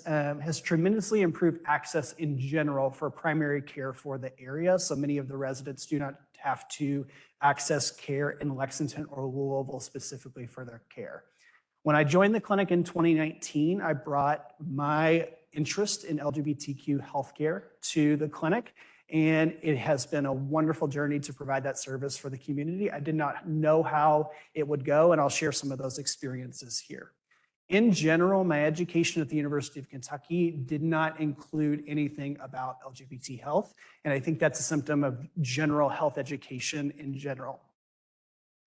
has tremendously improved access in general for primary care for the area. So many of the residents do not have to access care in Lexington or Louisville specifically for their care. When I joined the clinic in 2019, I brought my interest in LGBTQ healthcare to the clinic, and it has been a wonderful journey to provide that service for the community. I did not know how it would go, and I'll share some of those experiences here. In general, my education at the University of Kentucky did not include anything about LGBT health, and I think that's a symptom of general health education in general.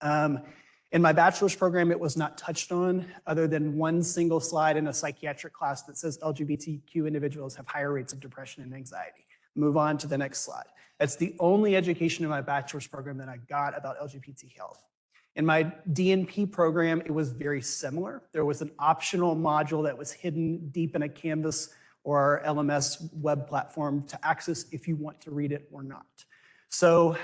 In my bachelor's program, it was not touched on other than one single slide in a psychiatric class that says LGBTQ individuals have higher rates of depression and anxiety. Move on to the next slide. That's the only education in my bachelor's program that I got about LGBT health. In my DNP program, it was very similar. There was an optional module that was hidden deep in a Canvas or LMS web platform to access if you want to read it or not. So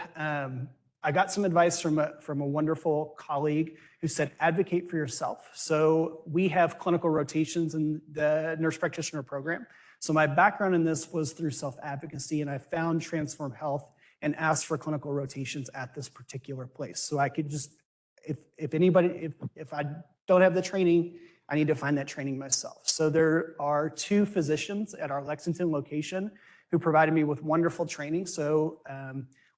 I got some advice from a wonderful colleague who said, advocate for yourself. So we have clinical rotations in the nurse practitioner program. So my background in this was through self-advocacy, and I found Transform Health and asked for clinical rotations at this particular place. So I could just, if I don't have the training, I need to find that training myself. So there are 2 physicians at our Lexington location who provided me with wonderful training. So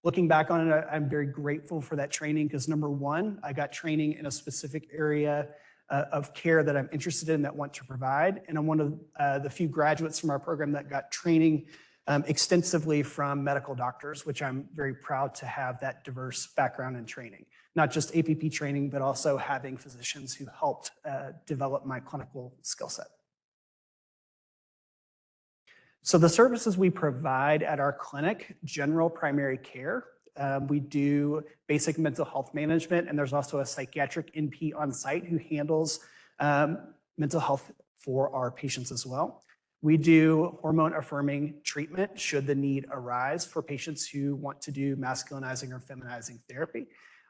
looking back on it, I'm very grateful for that training because number 1, I got training in a specific area of care that I'm interested in that want to provide. And I'm one of the few graduates from our program that got training extensively from medical doctors, which I'm very proud to have that diverse background and training. Not just APP training, but also having physicians who helped develop my clinical skill set. So the services we provide at our clinic, general primary care, we do basic mental health management, and there's also a psychiatric NP on site who handles mental health for our patients as well. We do hormone affirming treatment should the need arise for patients who want to do masculinizing or feminizing therapy.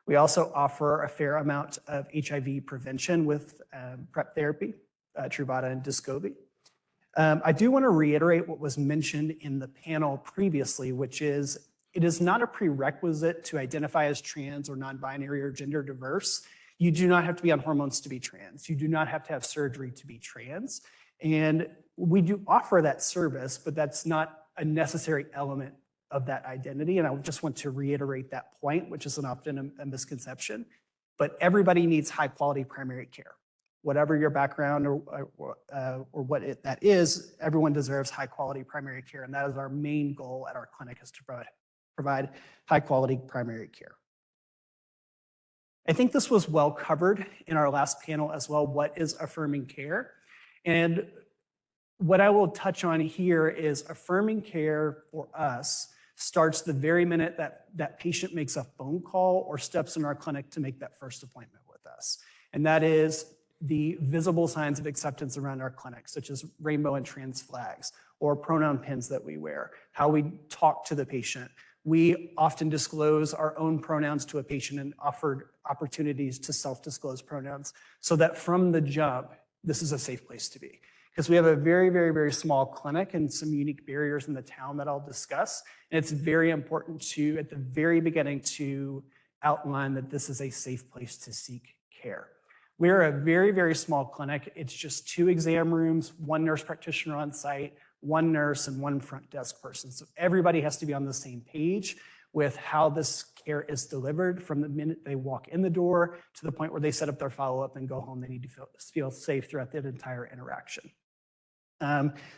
We also offer a fair amount of HIV prevention with PrEP therapy, Truvada and Descovy. I do want to reiterate what was mentioned in the panel previously, which is it is not a prerequisite to identify as trans or non-binary or gender diverse. You do not have to be on hormones to be trans. You do not have to have surgery to be trans. And we do offer that service, but that's not a necessary element of that identity. And I just want to reiterate that point, which is often a misconception. But everybody needs high quality primary care. Whatever your background or what that is, everyone deserves high quality primary care. And that is our main goal at our clinic, is to provide high quality primary care. I think this was well covered in our last panel as well. What is affirming care? And what I will touch on here is affirming care for us starts the very minute that patient makes a phone call or steps in our clinic to make that first appointment with us. And that is the visible signs of acceptance around our clinic, such as rainbow and trans flags or pronoun pins that we wear, how we talk to the patient. We often disclose our own pronouns to a patient and offered opportunities to self-disclose pronouns so that from the jump, this is a safe place to be. Because we have a very, very, very small clinic and some unique barriers in the town that I'll discuss. And it's very important to, at the very beginning, to outline that this is a safe place to seek care. We're a very, very small clinic. It's just 2 exam rooms, 1 nurse practitioner on site, 1 nurse, and 1 front desk person. So everybody has to be on the same page with how this care is delivered from the minute they walk in the door to the point where they set up their follow-up and go home. They need to feel safe throughout that entire interaction.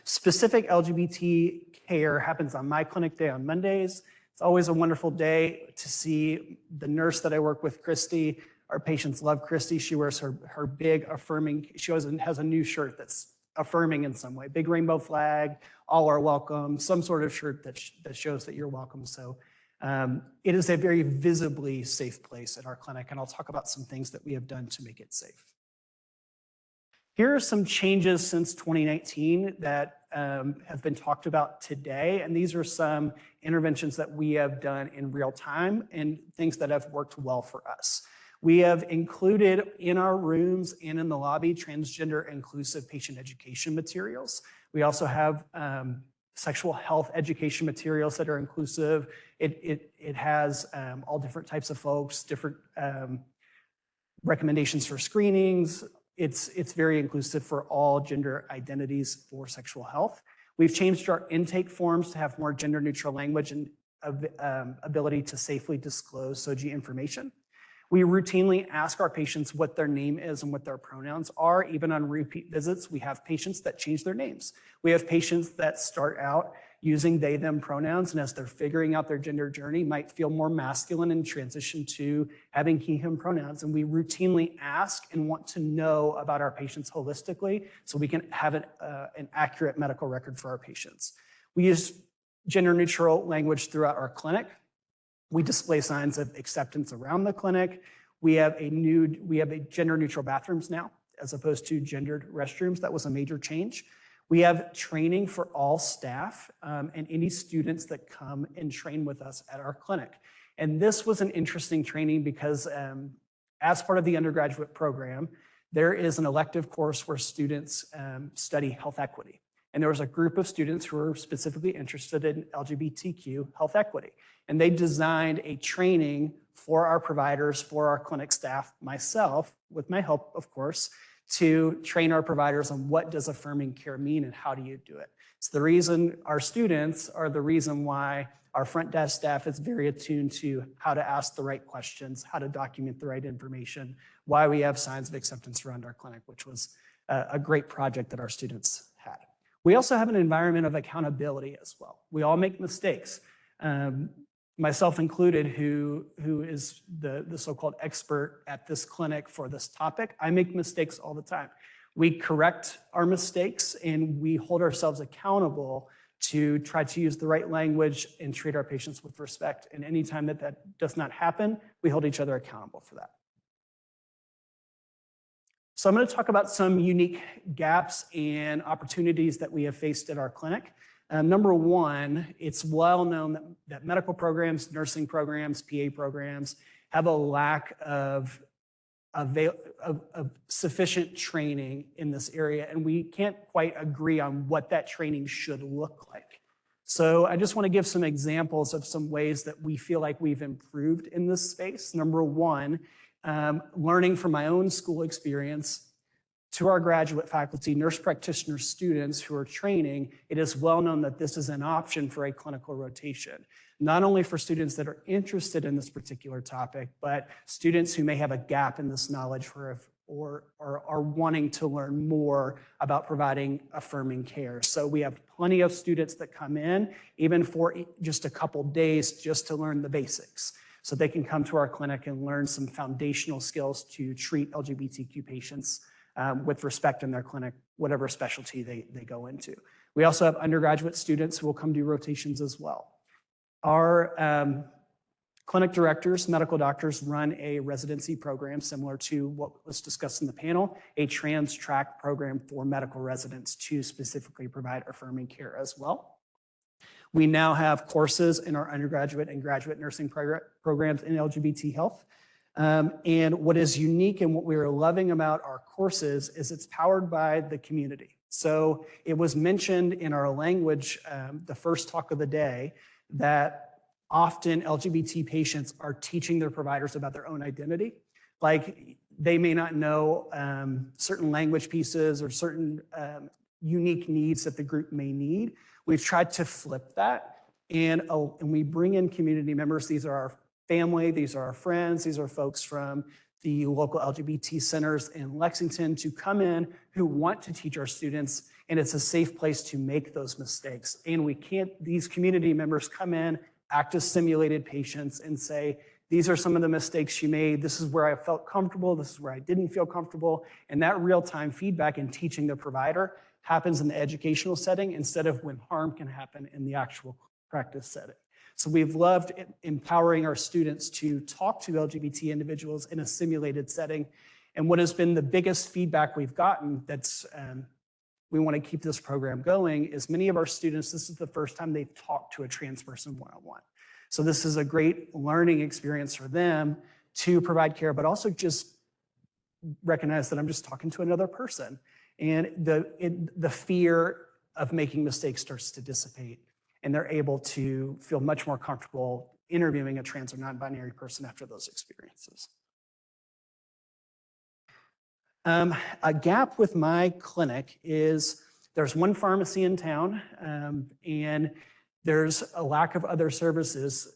Specific LGBT care happens on my clinic day on Mondays. It's always a wonderful day to see the nurse that I work with, Christy. Our patients love Christy. She wears her big affirming, she has a new shirt that's affirming in some way. Big rainbow flag, all are welcome, some sort of shirt that shows that you're welcome. So it is a very visibly safe place at our clinic, and I'll talk about some things that we have done to make it safe. Here are some changes since 2019 that have been talked about today. And these are some interventions that we have done in real time and things that have worked well for us. We have included in our rooms and in the lobby transgender inclusive patient education materials. We also have sexual health education materials that are inclusive. It has all different types of folks, different recommendations for screenings. It's very inclusive for all gender identities for sexual health. We've changed our intake forms to have more gender neutral language and ability to safely disclose SOGI information. We routinely ask our patients what their name is and what their pronouns are. Even on repeat visits, we have patients that change their names. We have patients that start out using they, them pronouns, and as they're figuring out their gender journey, might feel more masculine and transition to having he, him pronouns. And we routinely ask and want to know about our patients holistically so we can have an accurate medical record for our patients. We use gender neutral language throughout our clinic. We display signs of acceptance around the clinic. We have a gender neutral bathrooms now, as opposed to gendered restrooms. That was a major change. We have training for all staff and any students that come and train with us at our clinic. And this was an interesting training because as part of the undergraduate program, there is an elective course where students study health equity. And there was a group of students who were specifically interested in LGBTQ health equity. And they designed a training for our providers, for our clinic staff, myself, with my help, of course, to train our providers on what does affirming care mean and how do you do it. It's the reason our students are the reason why our front desk staff is very attuned to how to ask the right questions, how to document the right information, why we have signs of acceptance around our clinic, which was a great project that our students had. We also have an environment of accountability as well. We all make mistakes. Myself included, who is the so-called expert at this clinic for this topic. I make mistakes all the time. We correct our mistakes and we hold ourselves accountable to try to use the right language and treat our patients with respect. And anytime that does not happen, we hold each other accountable for that. So I'm going to talk about some unique gaps and opportunities that we have faced at our clinic. Number one, it's well known that medical programs, nursing programs, PA programs have a lack of sufficient training in this area, and we can't quite agree on what that training should look like. So I just want to give some examples of some ways that we feel like we've improved in this space. Number one, learning from my own school experience, to our graduate faculty, nurse practitioner students who are training, it is well known that this is an option for a clinical rotation, not only for students that are interested in this particular topic, but students who may have a gap in this knowledge or are wanting to learn more about providing affirming care. So we have plenty of students that come in, even for just a couple days, just to learn the basics. So they can come to our clinic and learn some foundational skills to treat LGBTQ patients with respect in their clinic, whatever specialty they go into. We also have undergraduate students who will come do rotations as well. Our clinic directors, medical doctors, run a residency program similar to what was discussed in the panel, a trans track program for medical residents to specifically provide affirming care as well. We now have courses in our undergraduate and graduate nursing programs in LGBT health. And what is unique and what we are loving about our courses is it's powered by the community. So it was mentioned in our language, the first talk of the day, that often LGBT patients are teaching their providers about their own identity. Like they may not know certain language pieces or certain unique needs that the group may need. We've tried to flip that and we bring in community members. These are our family, these are our friends, these are folks from the local LGBT centers in Lexington to come in who want to teach our students, and it's a safe place to make those mistakes. And these community members come in, act as simulated patients and say, these are some of the mistakes you made, this is where I felt comfortable, this is where I didn't feel comfortable, and that real-time feedback and teaching the provider happens in the educational setting instead of when harm can happen in the actual practice setting. So we've loved empowering our students to talk to LGBT individuals in a simulated setting. And what has been the biggest feedback we've gotten that's we want to keep this program going is many of our students, this is the first time they've talked to a trans person one-on-one. So this is a great learning experience for them to provide care, but also just recognize that I'm just talking to another person. And the fear of making mistakes starts to dissipate, and they're able to feel much more comfortable interviewing a trans or non-binary person after those experiences. A gap with my clinic is there's one pharmacy in town, and there's a lack of other services.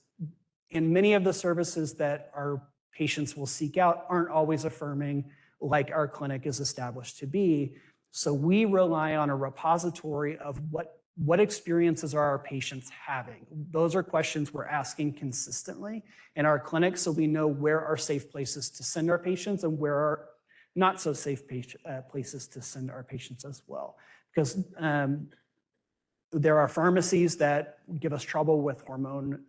And many of the services that our patients will seek out aren't always affirming like our clinic is established to be. So we rely on a repository of what experiences are our patients having. Those are questions we're asking consistently in our clinic, so we know where are safe places to send our patients and where are not so safe places to send our patients as well. Because there are pharmacies that give us trouble with hormone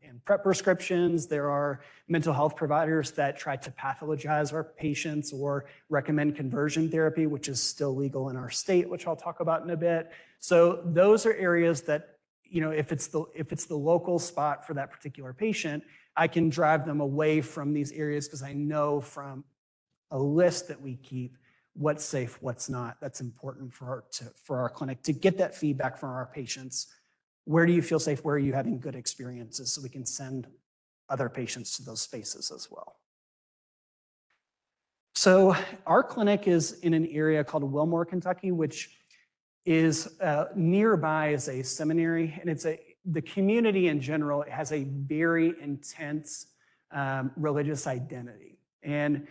and PrEP prescriptions. There are mental health providers that try to pathologize our patients or recommend conversion therapy, which is still legal in our state, which I'll talk about in a bit. So those are areas that, if it's the local spot for that particular patient, I can drive them away from these areas because I know from a list that we keep what's safe, what's not. That's important for our clinic to get that feedback from our patients. Where do you feel safe? Where are you having good experiences? So we can send other patients to those spaces as well. So our clinic is in an area called Wilmore, Kentucky, which is nearby is a seminary, and the community in general has a very intense religious identity. And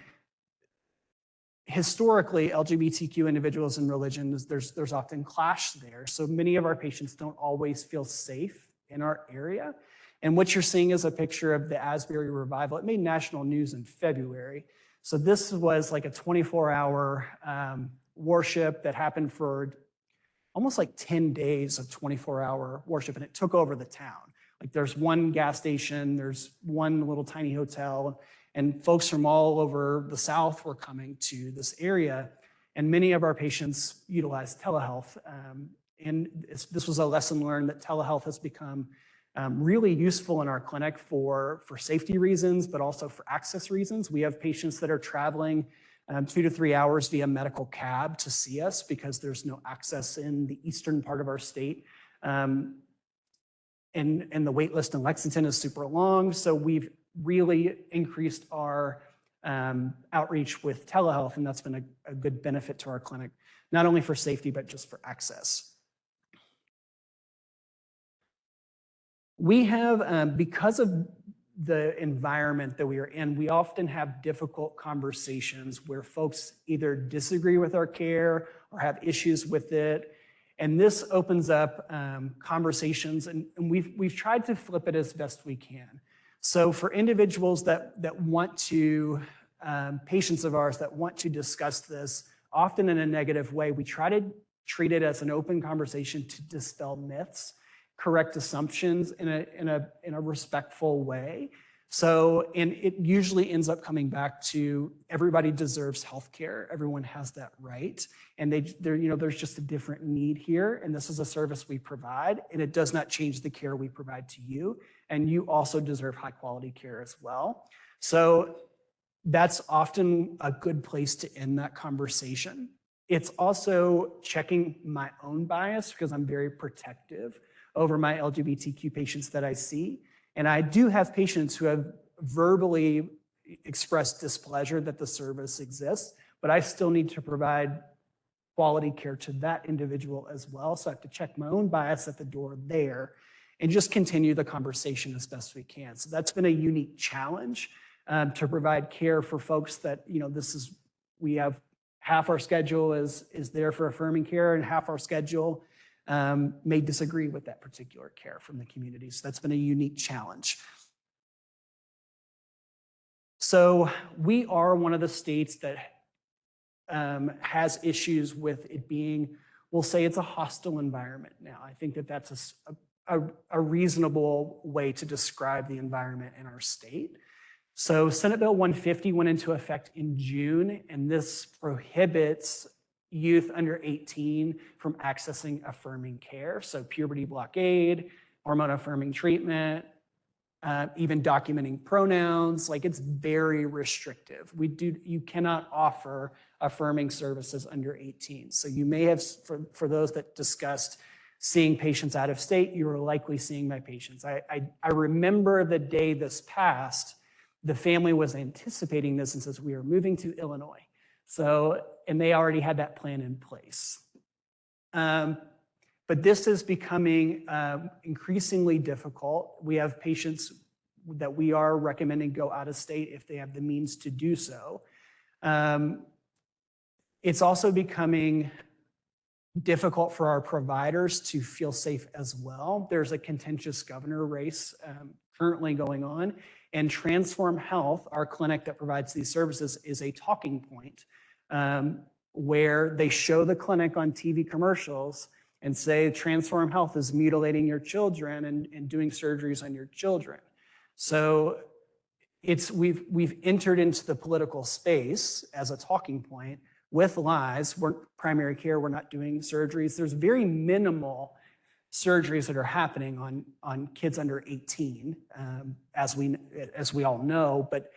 historically, LGBTQ individuals and religions, there's often clash there. So many of our patients don't always feel safe in our area. And what you're seeing is a picture of the Asbury Revival. It made national news in February. So this was like a 24-hour worship that happened for almost like 10 days of 24-hour worship, and it took over the town. Like there's one gas station, there's one little tiny hotel, and folks from all over the South were coming to this area, and many of our patients utilized telehealth. And this was a lesson learned that telehealth has become really useful in our clinic for safety reasons, but also for access reasons. We have patients that are traveling 2 to 3 hours via medical cab to see us because there's no access in the eastern part of our state. And the wait list in Lexington is super long. So we've really increased our outreach with telehealth, and that's been a good benefit to our clinic, not only for safety, but just for access. We have, because of the environment that we are in, we often have difficult conversations where folks either disagree with our care or have issues with it. And this opens up conversations, and we've tried to flip it as best we can. So for individuals that want to, patients of ours that want to discuss this, often in a negative way, we try to treat it as an open conversation to dispel myths, correct assumptions in a respectful way. So, and it usually ends up coming back to everybody deserves healthcare. Everyone has that right. And there's just a different need here. And this is a service we provide, and it does not change the care we provide to you. And you also deserve high quality care as well. So that's often a good place to end that conversation. It's also checking my own bias because I'm very protective over my LGBTQ patients that I see. And I do have patients who have verbally expressed displeasure that the service exists, but I still need to provide quality care to that individual as well. So I have to check my own bias at the door there and just continue the conversation as best we can. So that's been a unique challenge to provide care for folks that, we have half our schedule is there for affirming care, and half our schedule may disagree with that particular care from the community. So that's been a unique challenge. So we are one of the states that has issues with it being, we'll say it's a hostile environment now. I think that that's a reasonable way to describe the environment in our state. So Senate Bill 150 went into effect in June, and this prohibits youth under 18 from accessing affirming care. So puberty blockade, hormone affirming treatment, even documenting pronouns, like it's very restrictive. You cannot offer affirming services under 18. So you may have, for those that discussed seeing patients out of state, you were likely seeing my patients. I remember the day this passed, the family was anticipating this and says, we are moving to Illinois. So, and they already had that plan in place. But this is becoming increasingly difficult. We have patients that we are recommending go out of state if they have the means to do so. It's also becoming difficult for our providers to feel safe as well. There's a contentious governor race currently going on, and Transform Health, our clinic that provides these services, is a talking point where they show the clinic on TV commercials and say Transform Health is mutilating your children and doing surgeries on your children. So we've entered into the political space as a talking point with lies. We're primary care, we're not doing surgeries. There's very minimal surgeries that are happening on kids under 18, as we all know, but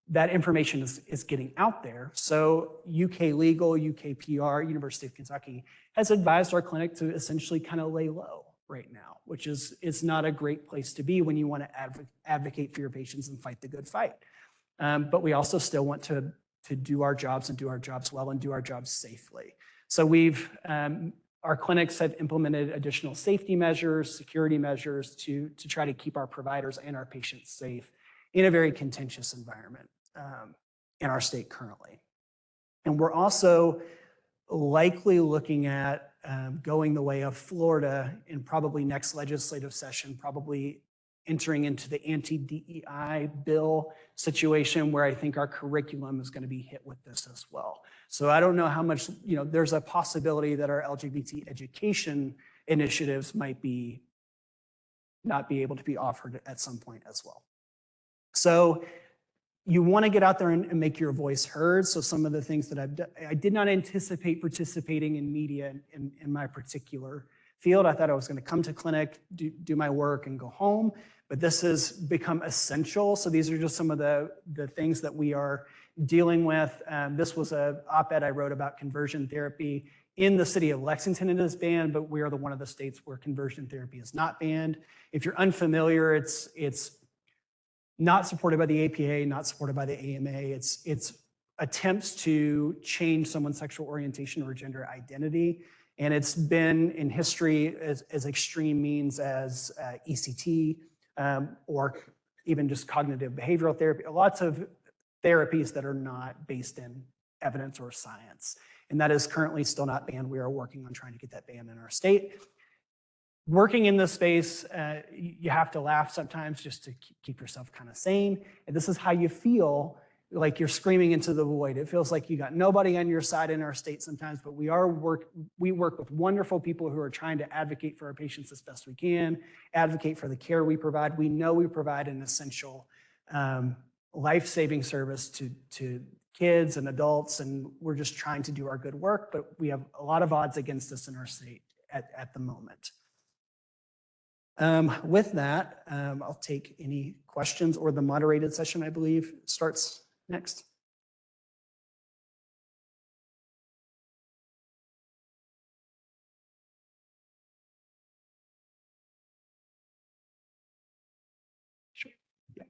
that information is getting out there. So UK Legal, UK PR, University of Kentucky has advised our clinic to essentially kind of lay low right now, which is not a great place to be when you want to advocate for your patients and fight the good fight. But we also still want to do our jobs and do our jobs well and do our jobs safely. So our clinics have implemented additional safety measures, security measures to try to keep our providers and our patients safe in a very contentious environment in our state currently. And we're also likely looking at going the way of Florida in probably next legislative session, probably entering into the anti-DEI bill situation where I think our curriculum is going to be hit with this as well. So I don't know how much, there's a possibility that our LGBT education initiatives might not be able to be offered at some point as well. So you want to get out there and make your voice heard. So some of the things that I did not anticipate participating in media in my particular field. I thought I was going to come to clinic, do my work and go home, but this has become essential. So these are just some of the things that we are dealing with. This was an op-ed I wrote about conversion therapy. In the city of Lexington, it is banned, but we are one of the states where conversion therapy is not banned. If you're unfamiliar, it's not supported by the APA, not supported by the AMA. It's attempts to change someone's sexual orientation or gender identity. And it's been in history as extreme means as ECT or even just cognitive behavioral therapy, lots of therapies that are not based in evidence or science. And that is currently still not banned. We are working on trying to get that banned in our state. Working in this space, you have to laugh sometimes just to keep yourself kind of sane. And this is how you feel, like you're screaming into the void. It feels like you got nobody on your side in our state sometimes, but we work with wonderful people who are trying to advocate for our patients as best we can, advocate for the care we provide. We know we provide an essential life-saving service to kids and adults, and we're just trying to do our good work, but we have a lot of odds against us in our state at the moment. With that, I'll take any questions, or the moderated session, I believe, starts next. Sure. Yeah.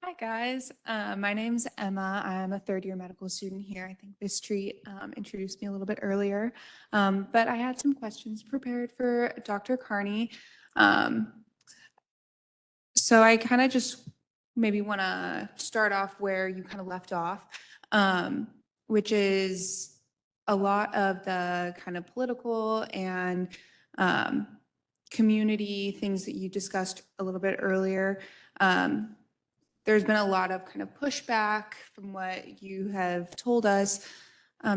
Hi guys, my name's Emma. I'm a third-year medical student here. I think Bistreet introduced me a little bit earlier, but I had some questions prepared for Dr. Carney. So I kind of just maybe want to start off where you kind of left off, which is a lot of the kind of political and community things that you discussed a little bit earlier. There's been a lot of kind of pushback from what you have told us.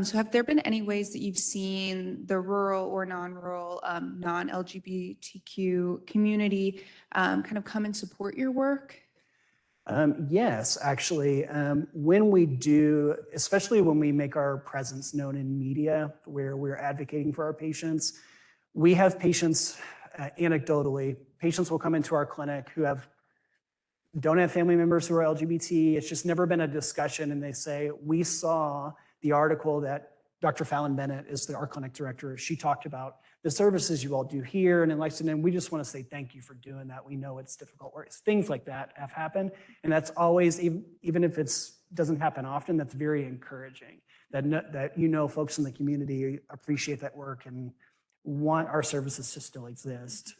So have there been any ways that you've seen the rural or non-rural, non-LGBTQ community kind of come and support your work? Yes, actually, when we do, especially when we make our presence known in media, where we're advocating for our patients, we have patients, anecdotally, patients will come into our clinic who don't have family members who are LGBT. It's just never been a discussion, and they say, we saw the article that Dr. Fallon Bennett is our clinic director. She talked about the services you all do here and in Lexington. And we just want to say thank you for doing that. We know it's difficult work. Things like that have happened. And that's always, even if it doesn't happen often, that's very encouraging that folks in the community appreciate that work and want our services to still exist.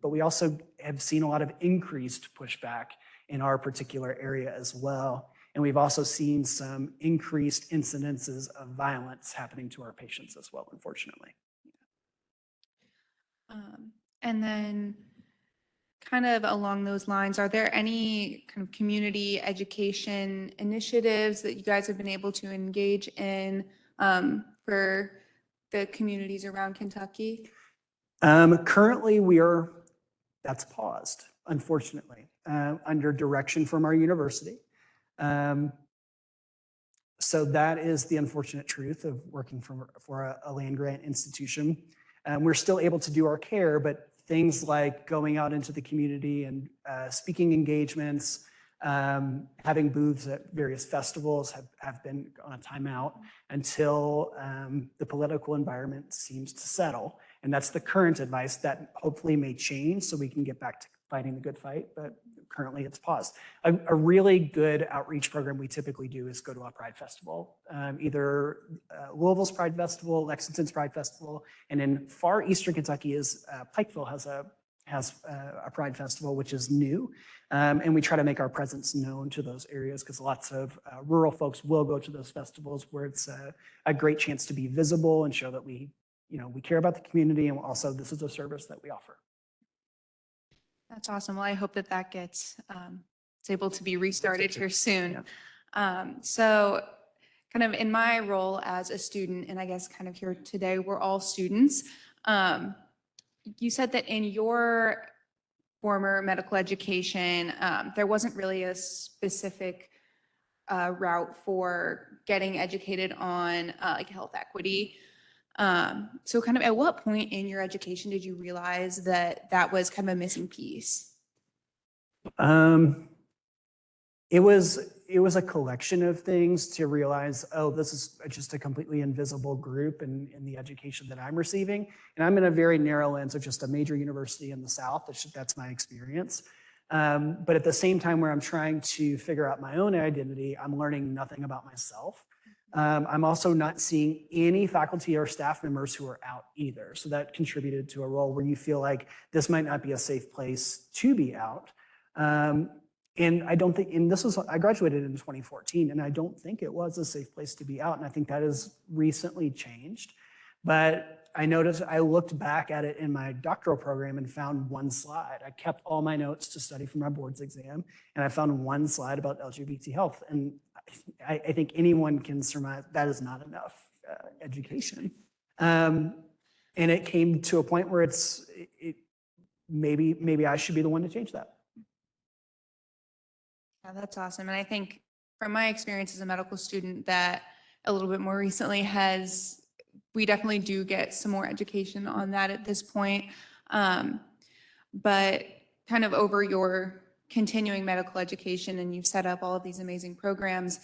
But we also have seen a lot of increased pushback in our particular area as well. And we've also seen some increased incidences of violence happening to our patients as well, unfortunately. And then kind of along those lines, are there any kind of community education initiatives that you guys have been able to engage in for the communities around Kentucky? Currently, that's paused, unfortunately, under direction from our university. So that is the unfortunate truth of working for a land-grant institution. We're still able to do our care, but things like going out into the community and speaking engagements, having booths at various festivals have been on a timeout until the political environment seems to settle. And that's the current advice. That hopefully may change so we can get back to fighting the good fight, but currently it's paused. A really good outreach program we typically do is go to a Pride Festival, either Louisville's Pride Festival, Lexington's Pride Festival, and in far eastern Kentucky is Pikeville has a Pride Festival, which is new. And we try to make our presence known to those areas because lots of rural folks will go to those festivals where it's a great chance to be visible and show that we care about the community, and also this is a service that we offer. That's awesome. Well, I hope that gets it's able to be restarted here soon. So kind of in my role as a student, and I guess kind of here today, we're all students. You said that in your former medical education, there wasn't really a specific route for getting educated on like health equity. So kind of at what point in your education did you realize that that was kind of a missing piece? It was a collection of things to realize, oh, this is just a completely invisible group in the education that I'm receiving. And I'm in a very narrow lens of just a major university in the South. That's my experience. But at the same time where I'm trying to figure out my own identity, I'm learning nothing about myself. I'm also not seeing any faculty or staff members who are out either. So that contributed to a role where you feel like this might not be a safe place to be out. And I don't think, and I graduated in 2014, and I don't think it was a safe place to be out. And I think that has recently changed. But I looked back at it in my doctoral program and found one slide. I kept all my notes to study for my boards exam, and I found one slide about LGBT health. And I think anyone can surmise that is not enough education. And it came to a point where maybe I should be the one to change that. Yeah, that's awesome. And I think from my experience as a medical student that a little bit more recently we definitely do get some more education on that at this point. But kind of over your continuing medical education, and you've set up all of these amazing programs,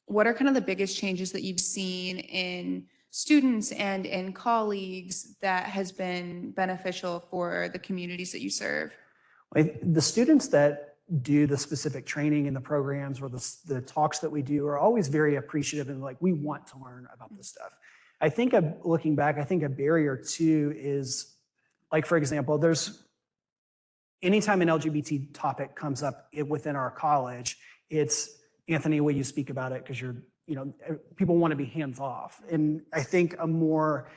what are kind of the biggest changes that you've seen in students and in colleagues that has been beneficial for the communities that you serve? The students that do the specific training in the programs or the talks that we do are always very appreciative and like, we want to learn about this stuff. I think looking back, I think a barrier too is, like, for example, anytime an LGBT topic comes up within our college, it's, Anthony, will you speak about it? Because people want to be hands off. And I think a more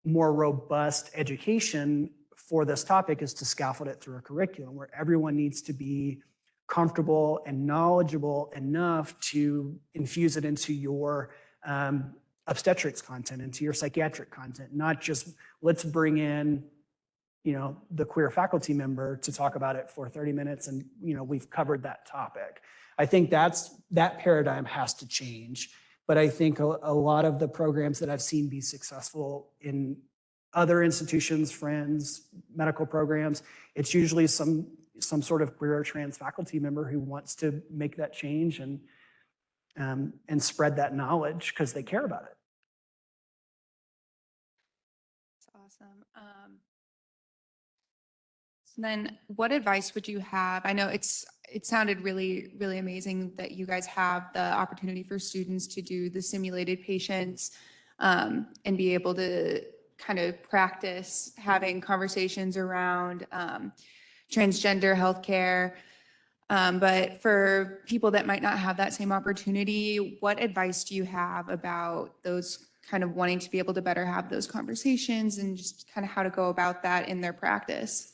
robust education for this topic is to scaffold it through a curriculum where everyone needs to be comfortable and knowledgeable enough to infuse it into your obstetrics content, into your psychiatric content, not just let's bring in the queer faculty member to talk about it for 30 minutes and, we've covered that topic. I think that paradigm has to change. But I think a lot of the programs that I've seen be successful in other institutions, Friends, medical programs, it's usually some sort of queer or trans faculty member who wants to make that change and spread that knowledge because they care about it. That's awesome. So then what advice would you have? I know it sounded really, really amazing that you guys have the opportunity for students to do the simulated patients and be able to kind of practice having conversations around transgender healthcare. But for people that might not have that same opportunity, what advice do you have about those kind of wanting to be able to better have those conversations and just kind of how to go about that in their practice?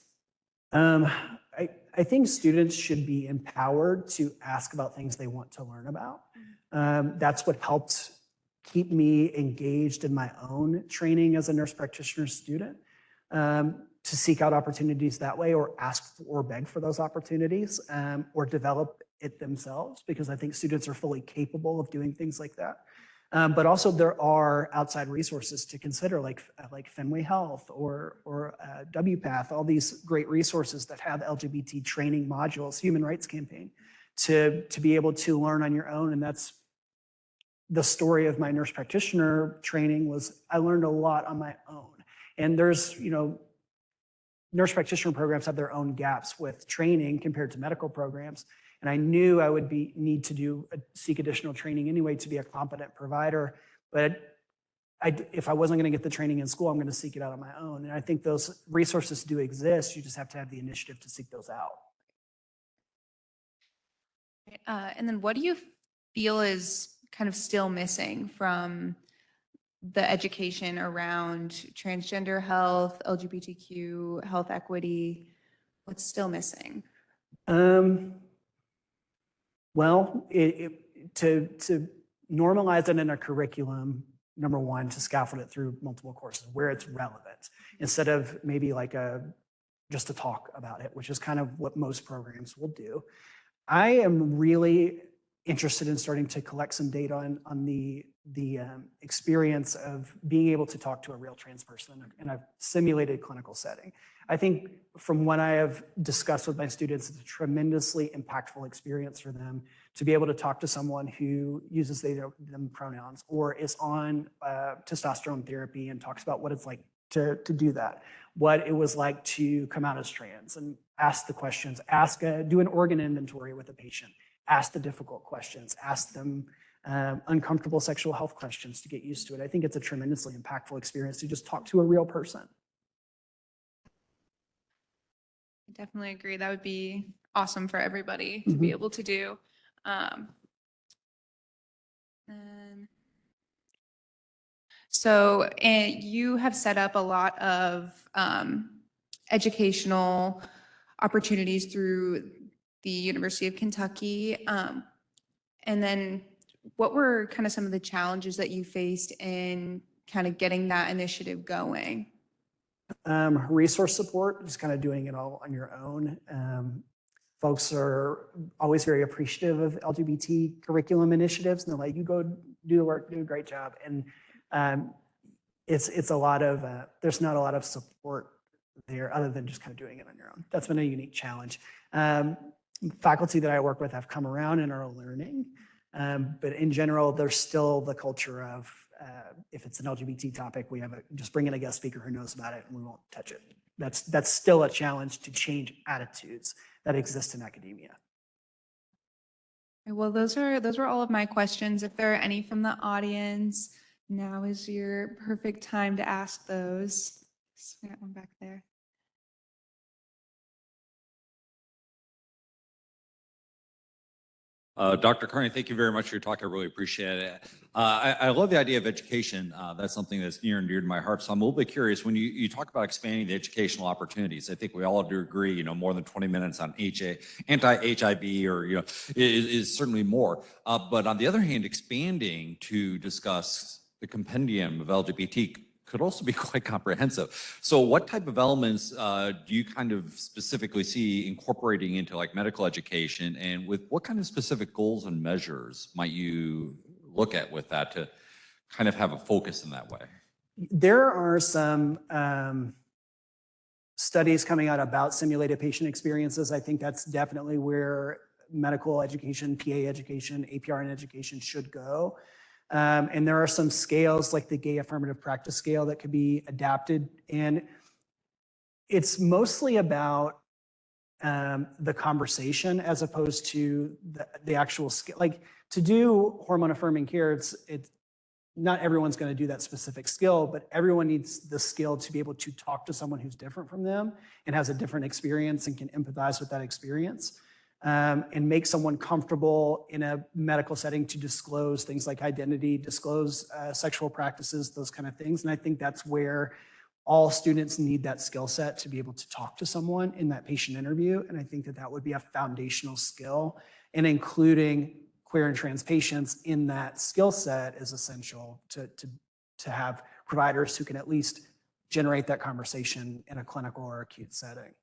I think students should be empowered to ask about things they want to learn about. That's what helped keep me engaged in my own training as a nurse practitioner student, to seek out opportunities that way or ask or beg for those opportunities, or develop it themselves, because I think students are fully capable of doing things like that. But also there are outside resources to consider, like Fenway Health or WPATH, all these great resources that have LGBT training modules, Human Rights Campaign, to be able to learn on your own. And that's the story of my nurse practitioner training. Was I learned a lot on my own. And there's, nurse practitioner programs have their own gaps with training compared to medical programs. And I knew I would need to seek additional training anyway to be a competent provider. But if I wasn't going to get the training in school, I'm going to seek it out on my own. And I think those resources do exist. You just have to have the initiative to seek those out. And then what do you feel is kind of still missing from the education around transgender health, LGBTQ health equity? What's still missing? Well, to normalize it in a curriculum, number one, to scaffold it through multiple courses where it's relevant, instead of maybe like just to talk about it, which is kind of what most programs will do. I am really interested in starting to collect some data on the experience of being able to talk to a real trans person in a simulated clinical setting. I think from what I have discussed with my students, it's a tremendously impactful experience for them to be able to talk to someone who uses they, them pronouns or is on testosterone therapy and talks about what it's like to do that, what it was like to come out as trans, and ask the questions, do an organ inventory with a patient, ask the difficult questions, ask them uncomfortable sexual health questions to get used to it. I think it's a tremendously impactful experience to just talk to a real person. I definitely agree. That would be awesome for everybody to be able to do. So you have set up a lot of educational opportunities through the University of Kentucky. And then what were kind of some of the challenges that you faced in kind of getting that initiative going? Resource support, just kind of doing it all on your own. Folks are always very appreciative of LGBT curriculum initiatives, and they're like, you go do the work, do a great job. And it's a lot of, there's not a lot of support there other than just kind of doing it on your own. That's been a unique challenge. Faculty that I work with have come around and are learning, but in general, there's still the culture of, if it's an LGBT topic, we have just bring in a guest speaker who knows about it and we won't touch it. That's still a challenge to change attitudes that exist in academia. Well, those were all of my questions. If there are any from the audience, now is your perfect time to ask those. We got one back there. Dr. Carney, thank you very much for your talk. I really appreciate it. I love the idea of education. That's something that's near and dear to my heart. So I'm a little bit curious, when you talk about expanding the educational opportunities, I think we all do agree, more than 20 minutes on anti-HIV or, is certainly more. But on the other hand, expanding to discuss the compendium of LGBT could also be quite comprehensive. So what type of elements do you kind of specifically see incorporating into like medical education, and with what kind of specific goals and measures might you look at with that to kind of have a focus in that way? There are some studies coming out about simulated patient experiences. I think that's definitely where medical education, PA education, APRN education should go. And there are some scales like the Gay Affirmative Practice Scale that could be adapted. And it's mostly about the conversation as opposed to the actual skill. Like to do hormone affirming care, it's not everyone's going to do that specific skill, but everyone needs the skill to be able to talk to someone who's different from them and has a different experience and can empathize with that experience. And make someone comfortable in a medical setting to disclose things like identity, disclose sexual practices, those kind of things. And I think that's where all students need that skill set to be able to talk to someone in that patient interview. And I think that that would be a foundational skill, and including queer and trans patients in that skill set is essential to have providers who can at least generate that conversation in a clinical or acute setting.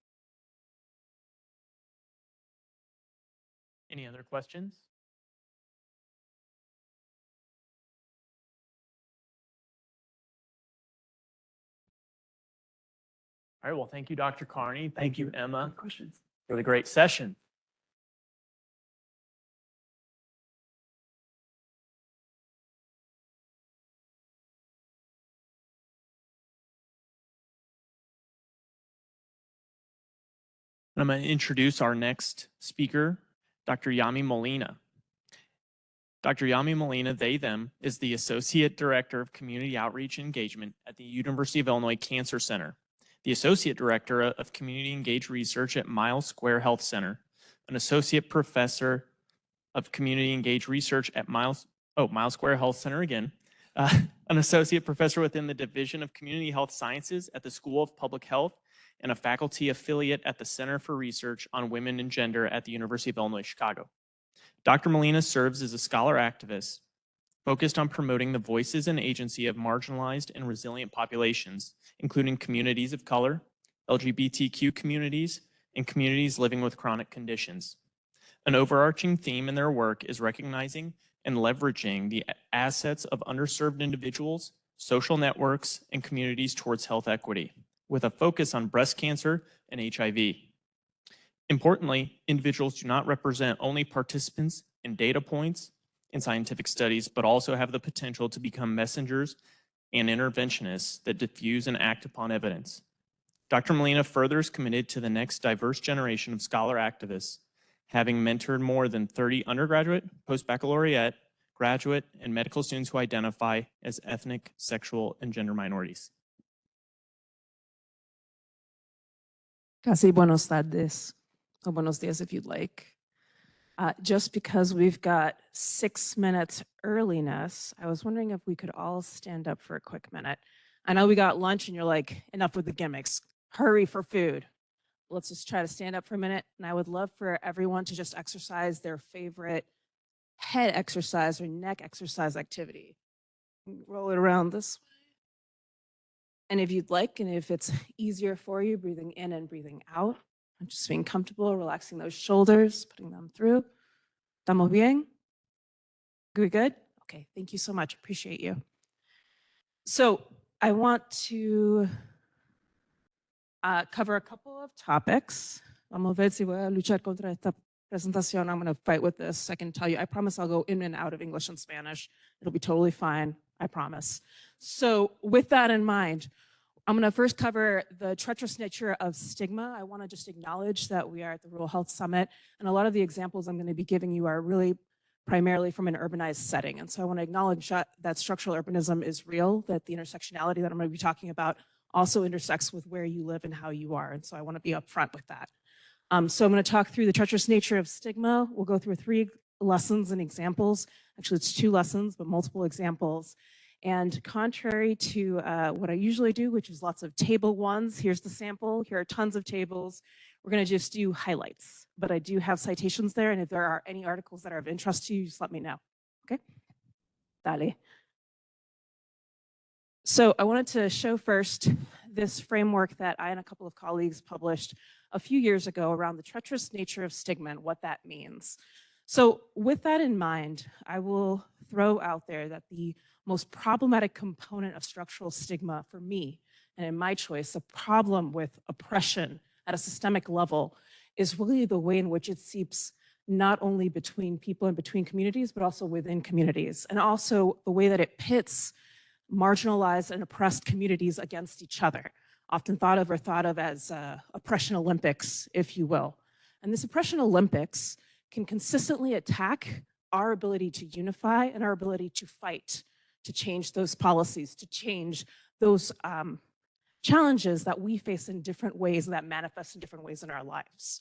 Any other questions? All right, well, thank you, Dr. Carney. Thank you, Emma, for the great session. I'm going to introduce our next speaker, Dr. Yami Molina. Dr. Yami Molina, they, them, is the Associate Director of Community Outreach and Engagement at the University of Illinois Cancer Center, the Associate Director of Community Engaged Research at Miles Square Health Center, an Associate Professor of Community Engaged Research at Miles Square Health Center again, an Associate Professor within the Division of Community Health Sciences at the School of Public Health, and a faculty affiliate at the Center for Research on Women and Gender at the University of Illinois, Chicago. Dr. Molina serves as a scholar activist focused on promoting the voices and agency of marginalized and resilient populations, including communities of color, LGBTQ communities, and communities living with chronic conditions. An overarching theme in their work is recognizing and leveraging the assets of underserved individuals, social networks, and communities towards health equity, with a focus on breast cancer and HIV. Importantly, individuals do not represent only participants in data points in scientific studies, but also have the potential to become messengers and interventionists that diffuse and act upon evidence. Dr. Molina further is committed to the next diverse generation of scholar activists, having mentored more than 30 undergraduate, post-baccalaureate, graduate, and medical students who identify as ethnic, sexual, and gender minorities. Casi buenos tardes, or buenos dias if you'd like. Just because we've got 6 minutes earliness, I was wondering if we could all stand up for a quick minute. I know we got lunch and you're like, enough with the gimmicks, hurry for food. Let's just try to stand up for a minute. And I would love for everyone to just exercise their favorite head exercise or neck exercise activity. Roll it around this way. And if you'd like, and if it's easier for you, breathing in and breathing out, and just being comfortable, relaxing those shoulders, putting them through. ¿Estamos bien? We good? Okay, thank you so much. Appreciate you. So I want to cover a couple of topics. Vamos a ver si voy a luchar contra esta presentación. I'm going to fight with this. I can tell you, I promise I'll go in and out of English and Spanish. It'll be totally fine. I promise. So with that in mind, I'm going to first cover the treacherous nature of stigma. I want to just acknowledge that we are at the Rural Health Summit, and a lot of the examples I'm going to be giving you are really primarily from an urbanized setting. And so I want to acknowledge that structural urbanism is real, that the intersectionality that I'm going to be talking about also intersects with where you live and how you are. And so I want to be upfront with that. So I'm going to talk through the treacherous nature of stigma. We'll go through 3 lessons and examples. Actually, it's 2 lessons, but multiple examples. And contrary to what I usually do, which is lots of table ones, here's the sample. Here are tons of tables. We're going to just do highlights, but I do have citations there. And if there are any articles that are of interest to you, just let me know. Okay? Dale. So I wanted to show first this framework that I and a couple of colleagues published a few years ago around the treacherous nature of stigma and what that means. So with that in mind, I will throw out there that the most problematic component of structural stigma for me, and in my choice, the problem with oppression at a systemic level is really the way in which it seeps not only between people and between communities, but also within communities, and also the way that it pits marginalized and oppressed communities against each other, often thought of as oppression Olympics, if you will. And this oppression Olympics can consistently attack our ability to unify and our ability to fight, to change those policies, to change those challenges that we face in different ways and that manifest in different ways in our lives.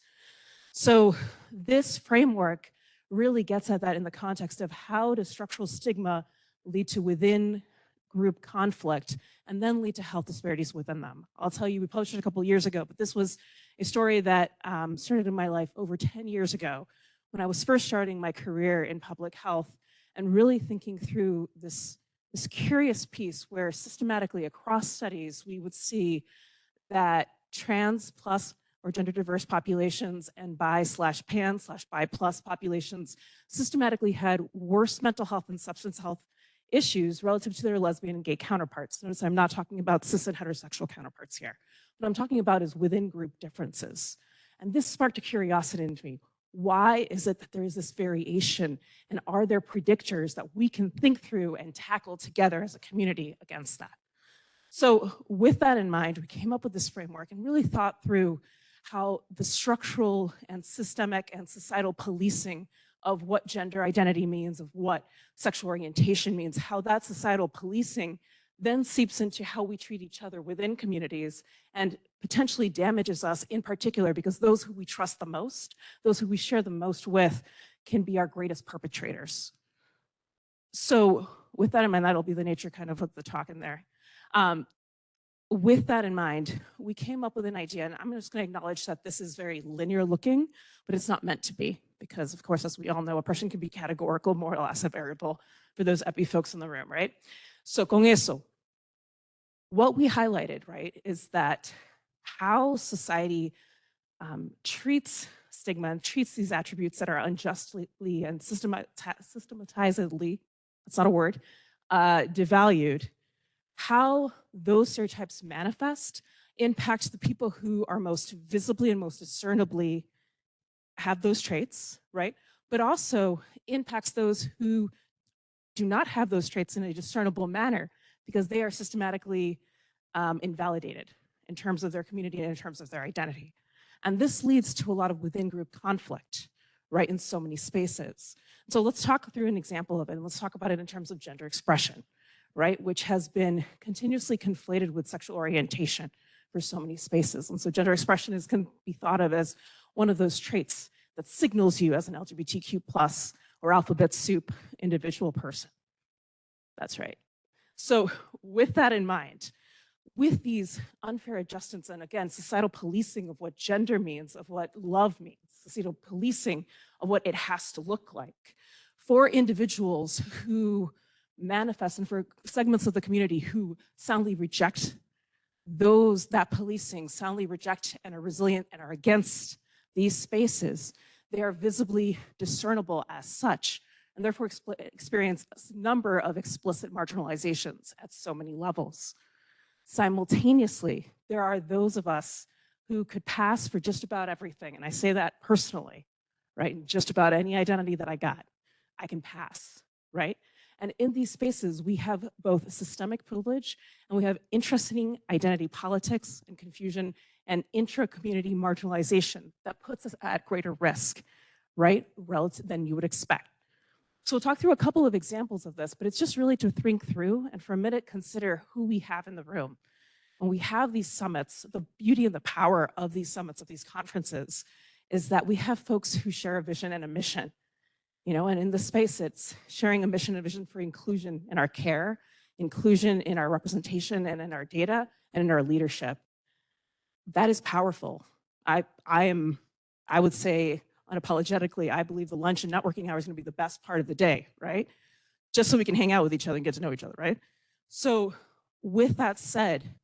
So this framework really gets at that in the context of how does structural stigma lead to within group conflict and then lead to health disparities within them. I'll tell you, we published it a couple of years ago, but this was a story that started in my life over 10 years ago when I was first starting my career in public health and really thinking through this curious piece where systematically across studies, we would see that trans plus or gender diverse populations and bi/pan/bi plus populations systematically had worse mental health and substance health issues relative to their lesbian and gay counterparts. Notice I'm not talking about cis and heterosexual counterparts here. What I'm talking about is within group differences. And this sparked a curiosity into me. Why is it that there is this variation? And are there predictors that we can think through and tackle together as a community against that? So with that in mind, we came up with this framework and really thought through how the structural and systemic and societal policing of what gender identity means, of what sexual orientation means, how that societal policing then seeps into how we treat each other within communities and potentially damages us in particular because those who we trust the most, those who we share the most with, can be our greatest perpetrators. So with that in mind, that'll be the nature kind of the talk in there. With that in mind, we came up with an idea, and I'm just going to acknowledge that this is very linear looking, but it's not meant to be, because of course, as we all know, oppression can be categorical, more or less a variable for those epi folks in the room, right? So con eso, what we highlighted, right, is that how society treats stigma and treats these attributes that are unjustly and systematizedly, that's not a word, devalued, how those stereotypes manifest impacts the people who are most visibly and most discernibly have those traits, right? But also impacts those who do not have those traits in a discernible manner because they are systematically invalidated in terms of their community and in terms of their identity. And this leads to a lot of within group conflict, right, in so many spaces. So let's talk through an example of it, and let's talk about it in terms of gender expression, right, which has been continuously conflated with sexual orientation for so many spaces. And so gender expression can be thought of as one of those traits that signals you as an LGBTQ plus or alphabet soup individual person. That's right. So with that in mind, with these unfair adjustments and again, societal policing of what gender means, of what love means, societal policing of what it has to look like, for individuals who manifest and for segments of the community who soundly reject that policing, soundly reject and are resilient and are against these spaces, they are visibly discernible as such and therefore experience a number of explicit marginalizations at so many levels. Simultaneously, there are those of us who could pass for just about everything, and I say that personally, right? Just about any identity that I got, I can pass, right? And in these spaces, we have both systemic privilege and we have interesting identity politics and confusion and intra-community marginalization that puts us at greater risk, right, relative than you would expect. So we'll talk through a couple of examples of this, but it's just really to think through and for a minute consider who we have in the room. When we have these summits, the beauty and the power of these summits, of these conferences, is that we have folks who share a vision and a mission. You know, and in this space, it's sharing a mission and vision for inclusion in our care, inclusion in our representation and in our data and in our leadership. That is powerful. I would say unapologetically, I believe the lunch and networking hour is going to be the best part of the day, right? Just so we can hang out with each other and get to know each other, right? So with that said,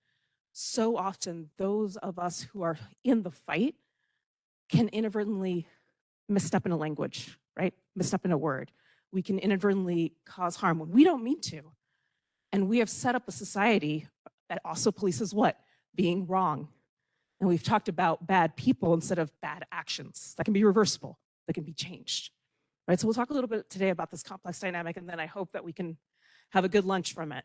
so often those of us who are in the fight can inadvertently misstep in a language, right? Misstep in a word. We can inadvertently cause harm when we don't mean to. And we have set up a society that also polices what? Being wrong. And we've talked about bad people instead of bad actions that can be reversible, that can be changed. Right? So we'll talk a little bit today about this complex dynamic, and then I hope that we can have a good lunch from it.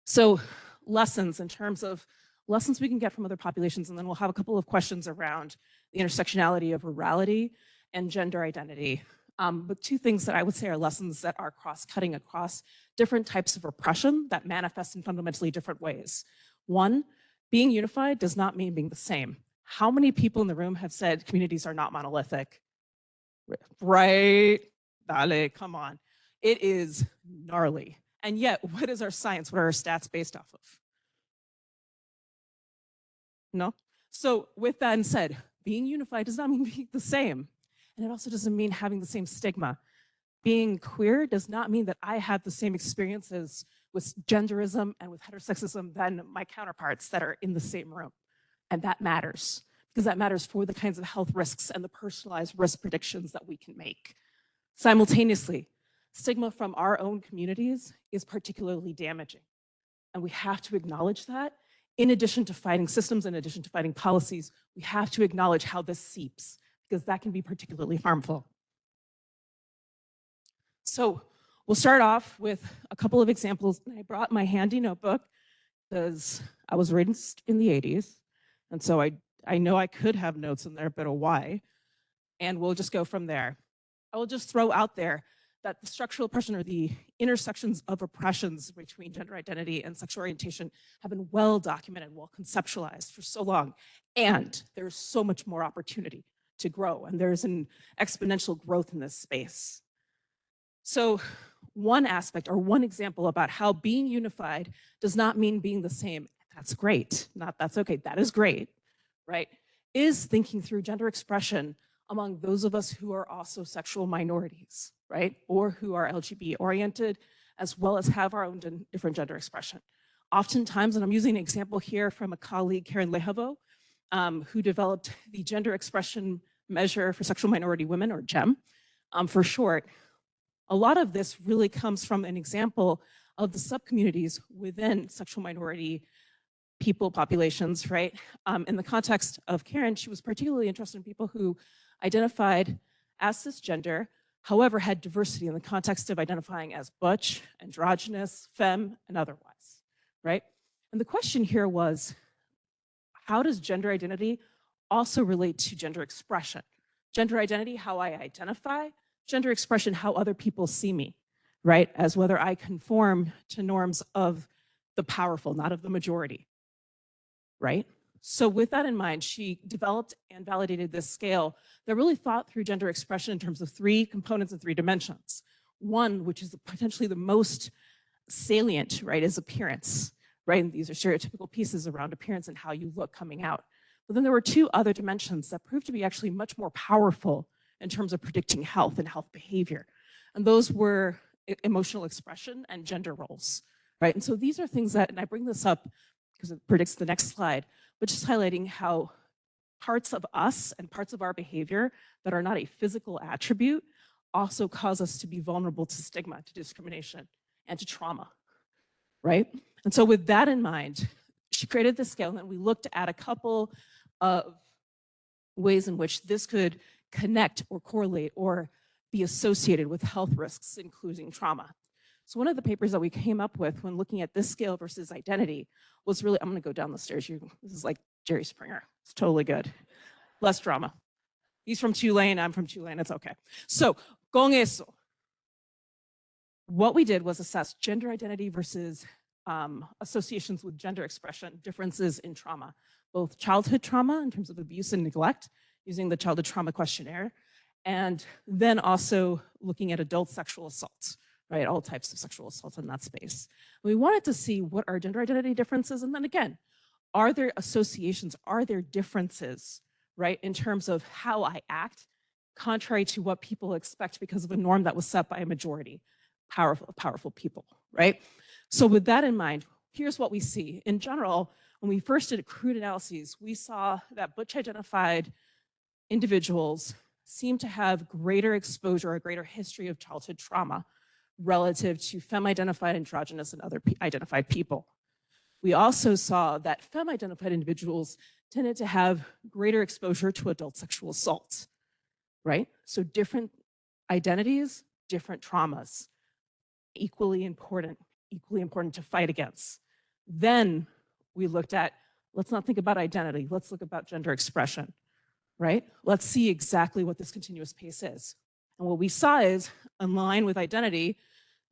So lessons in terms of lessons we can get from other populations, and then we'll have a couple of questions around the intersectionality of rurality and gender identity. But two things that I would say are lessons that are cross-cutting across different types of oppression that manifest in fundamentally different ways. One, being unified does not mean being the same. How many people in the room have said communities are not monolithic? Right? Dale, come on. It is gnarly. And yet, what is our science? What are our stats based off of? No? So with that said, being unified does not mean being the same. And it also doesn't mean having the same stigma. Being queer does not mean that I have the same experiences with genderism and with heterosexism than my counterparts that are in the same room. And that matters, because that matters for the kinds of health risks and the personalized risk predictions that we can make. Simultaneously, stigma from our own communities is particularly damaging. And we have to acknowledge that. In addition to fighting systems, in addition to fighting policies, we have to acknowledge how this seeps, because that can be particularly harmful. So we'll start off with a couple of examples. I brought my handy notebook because I was raised in the 80s. And so I know I could have notes in there, but why? And we'll just go from there. I will just throw out there that the structural oppression or the intersections of oppressions between gender identity and sexual orientation have been well documented, well conceptualized for so long. And there's so much more opportunity to grow, and there's an exponential growth in this space. So one aspect or one example about how being unified does not mean being the same. That's great, not that's okay, that is great, right? Is thinking through gender expression among those of us who are also sexual minorities, right? Or who are LGBT oriented, as well as have our own different gender expression. Oftentimes, and I'm using an example here from a colleague, Karen Lehavo, who developed the gender expression measure for sexual minority women, or GEM for short. A lot of this really comes from an example of the subcommunities within sexual minority people populations, right? In the context of Karen, she was particularly interested in people who identified as cisgender, however, had diversity in the context of identifying as butch, androgynous, femme, and otherwise, right? And the question here was, how does gender identity also relate to gender expression? Gender identity, how I identify, gender expression, how other people see me, right? As whether I conform to norms of the powerful, not of the majority, right? So with that in mind, she developed and validated this scale that really thought through gender expression in terms of 3 components and 3 dimensions. One, which is potentially the most salient, right, is appearance, right? And these are stereotypical pieces around appearance and how you look coming out. But then there were 2 other dimensions that proved to be actually much more powerful in terms of predicting health and health behavior. And those were emotional expression and gender roles, right? And so these are things that, and I bring this up because it predicts the next slide, but just highlighting how parts of us and parts of our behavior that are not a physical attribute also cause us to be vulnerable to stigma, to discrimination, and to trauma, right? And so with that in mind, she created this scale, and we looked at a couple of ways in which this could connect or correlate or be associated with health risks, including trauma. So one of the papers that we came up with when looking at this scale versus identity was really, I'm gonna go down the stairs. This is like Jerry Springer. It's totally good. Less drama. He's from Tulane, I'm from Tulane, it's okay. So, con eso, what we did was assess gender identity versus associations with gender expression, differences in trauma, both childhood trauma in terms of abuse and neglect, using the childhood trauma questionnaire, and then also looking at adult sexual assaults, right? All types of sexual assault in that space. We wanted to see what are gender identity differences, and then again, are there associations, are there differences, right, in terms of how I act, contrary to what people expect because of a norm that was set by a majority, powerful people, right? So with that in mind, here's what we see. In general, when we first did crude analyses, we saw that butch-identified individuals seem to have greater exposure or greater history of childhood trauma relative to femme-identified, androgynous, and other identified people. We also saw that femme-identified individuals tended to have greater exposure to adult sexual assault, right? So different identities, different traumas, equally important to fight against. Then we looked at, let's not think about identity, let's look about gender expression, right? Let's see exactly what this continuous pace is. And what we saw is, in line with identity,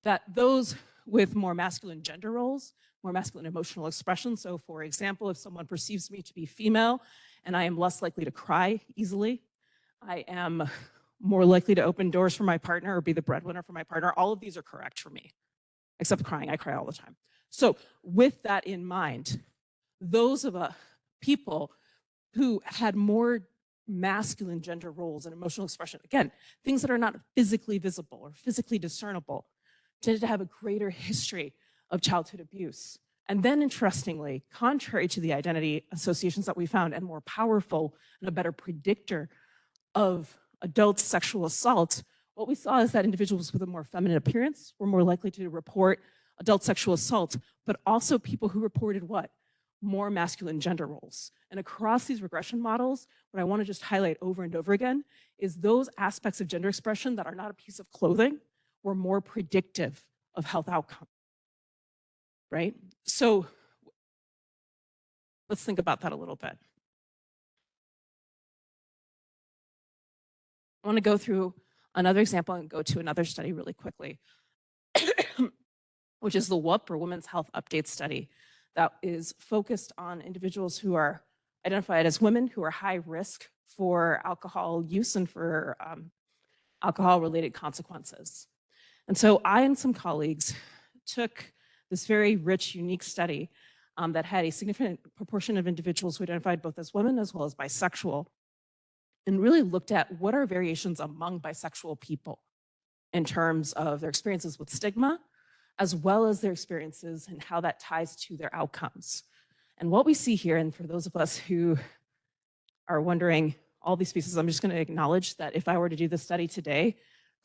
that those with more masculine gender roles, more masculine emotional expression. So for example, if someone perceives me to be female and I am less likely to cry easily, I am more likely to open doors for my partner or be the breadwinner for my partner. All of these are correct for me, except crying. I cry all the time. So with that in mind, those of people who had more masculine gender roles and emotional expression, again, things that are not physically visible or physically discernible, tended to have a greater history of childhood abuse. And then interestingly, contrary to the identity associations that we found and more powerful and a better predictor of adult sexual assault, what we saw is that individuals with a more feminine appearance were more likely to report adult sexual assault, but also people who reported what? More masculine gender roles. And across these regression models, what I want to just highlight over and over again is those aspects of gender expression that are not a piece of clothing were more predictive of health outcome, right? So let's think about that a little bit. I want to go through another example and go to another study really quickly, which is the WHOOP, or Women's Health Update Study, that is focused on individuals who are identified as women who are high risk for alcohol use and for alcohol-related consequences. And so I and some colleagues took this very rich, unique study that had a significant proportion of individuals who identified both as women as well as bisexual, and really looked at what are variations among bisexual people in terms of their experiences with stigma, as well as their experiences and how that ties to their outcomes. And what we see here, and for those of us who are wondering all these pieces, I'm just going to acknowledge that if I were to do this study today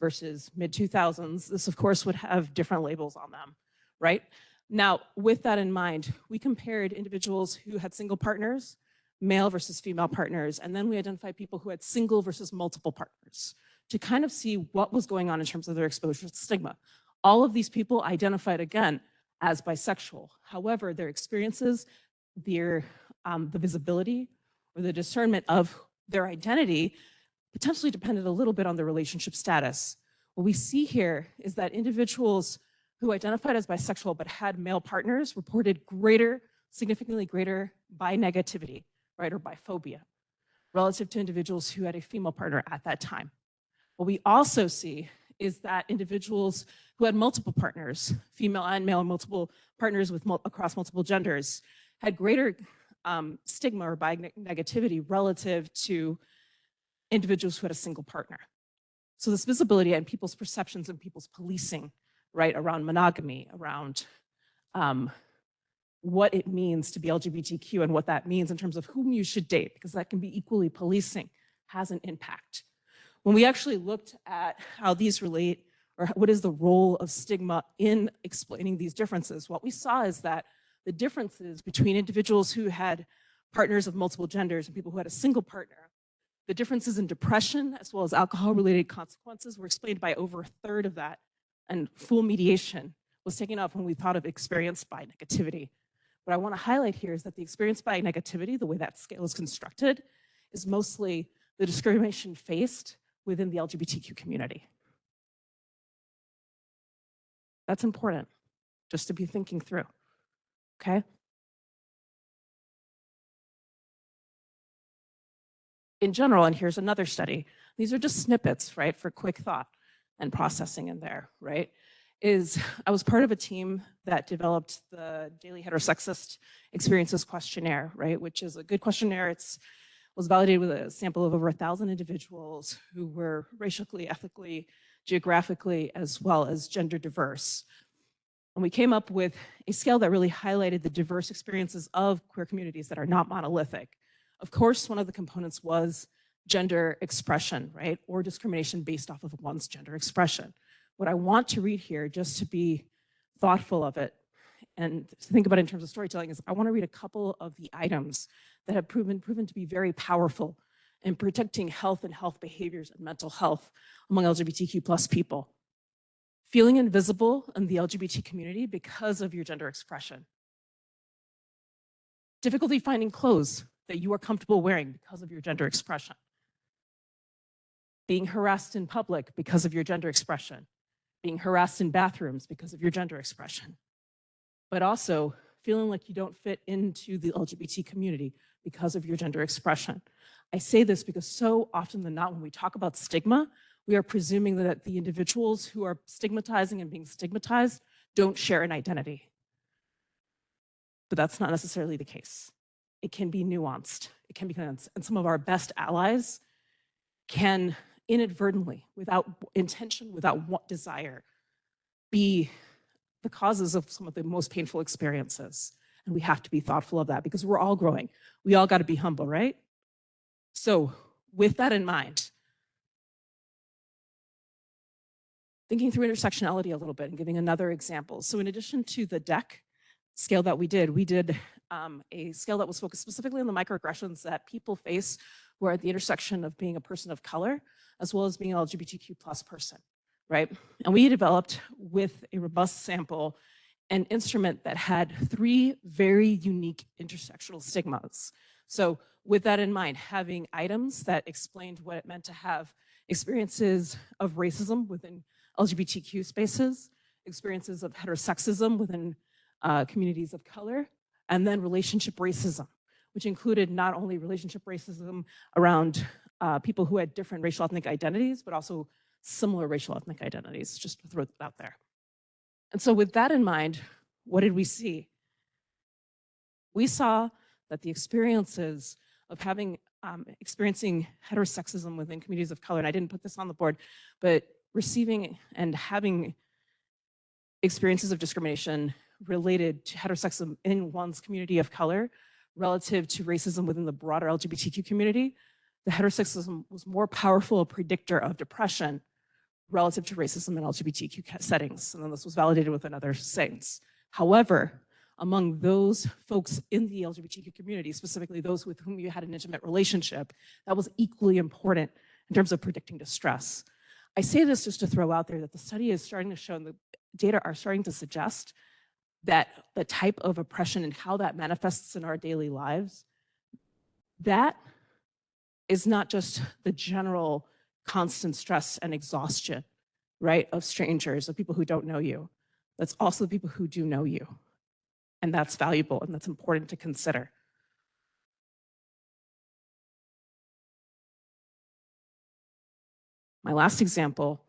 versus mid-2000s, this of course would have different labels on them, right? Now, with that in mind, we compared individuals who had single partners, male versus female partners, and then we identified people who had single versus multiple partners to kind of see what was going on in terms of their exposure to stigma. All of these people identified again as bisexual. However, their experiences, the visibility or the discernment of their identity potentially depended a little bit on their relationship status. What we see here is that individuals who identified as bisexual but had male partners reported significantly greater bi-negativity, right, or biphobia, relative to individuals who had a female partner at that time. What we also see is that individuals who had multiple partners, female and male, multiple partners across multiple genders, had greater stigma or bi-negativity relative to individuals who had a single partner. So this visibility and people's perceptions and people's policing, right, around monogamy, around what it means to be LGBTQ and what that means in terms of whom you should date, because that can be equally policing, has an impact. When we actually looked at how these relate, or what is the role of stigma in explaining these differences, what we saw is that the differences between individuals who had partners of multiple genders and people who had a single partner, the differences in depression as well as alcohol-related consequences were explained by over a third of that, and full mediation was taken up when we thought of experience by negativity. What I want to highlight here is that the experience by negativity, the way that scale is constructed, is mostly the discrimination faced within the LGBTQ community. That's important, just to be thinking through, okay? In general, and here's another study, these are just snippets, right, for quick thought and processing in there, right? I was part of a team that developed the Daily Heterosexist Experiences Questionnaire, right, which is a good questionnaire. Was validated with a sample of over 1,000 individuals who were racially, ethnically, geographically, as well as gender diverse. And we came up with a scale that really highlighted the diverse experiences of queer communities that are not monolithic. Of course, one of the components was gender expression, right? Or discrimination based off of one's gender expression. What I want to read here, just to be thoughtful of it and to think about it in terms of storytelling, is I want to read a couple of the items that have proven to be very powerful in protecting health and health behaviors and mental health among LGBTQ+ people. Feeling invisible in the LGBT community because of your gender expression. Difficulty finding clothes that you are comfortable wearing because of your gender expression. Being harassed in public because of your gender expression. Being harassed in bathrooms because of your gender expression. But also feeling like you don't fit into the LGBT community because of your gender expression. I say this because so often than not, when we talk about stigma, we are presuming that the individuals who are stigmatizing and being stigmatized don't share an identity. But that's not necessarily the case. It can be nuanced. It can be nuanced. And some of our best allies can inadvertently, without intention, without desire, be the causes of some of the most painful experiences. And we have to be thoughtful of that because we're all growing. We all got to be humble, right? So with that in mind, thinking through intersectionality a little bit and giving another example. So in addition to the DEC scale that we did a scale that was focused specifically on the microaggressions that people face who are at the intersection of being a person of color, as well as being an LGBTQ+ person, right? And we developed with a robust sample an instrument that had 3 very unique intersectional stigmas. So with that in mind, having items that explained what it meant to have experiences of racism within LGBTQ spaces, experiences of heterosexism within communities of color, and then relationship racism, which included not only relationship racism around people who had different racial ethnic identities, but also similar racial ethnic identities, just to throw that out there. And so with that in mind, what did we see? We saw that the experiences of experiencing heterosexism within communities of color, and I didn't put this on the board, but receiving and having experiences of discrimination related to heterosexism in one's community of color relative to racism within the broader LGBTQ community, the heterosexism was more powerful a predictor of depression relative to racism in LGBTQ settings. And then this was validated with another SAINS. However, among those folks in the LGBTQ community, specifically those with whom you had an intimate relationship, that was equally important in terms of predicting distress. I say this just to throw out there that the study is starting to show, and the data are starting to suggest, that the type of oppression and how that manifests in our daily lives, that is not just the general constant stress and exhaustion, right, of strangers, of people who don't know you. That's also the people who do know you. And that's valuable and that's important to consider. My last example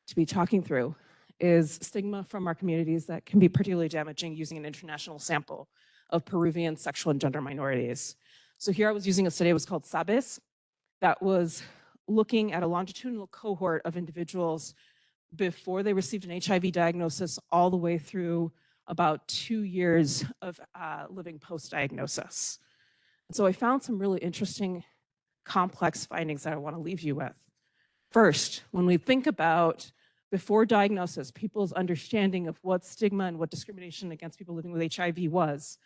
to be talking through is stigma from our communities that can be particularly damaging using an international sample of Peruvian sexual and gender minorities. So here I was using a study that was called SABES that was looking at a longitudinal cohort of individuals before they received an HIV diagnosis all the way through about 2 years of living post-diagnosis. And so I found some really interesting, complex findings that I want to leave you with. First, when we think about before diagnosis, people's understanding of what stigma and what discrimination against people living with HIV was,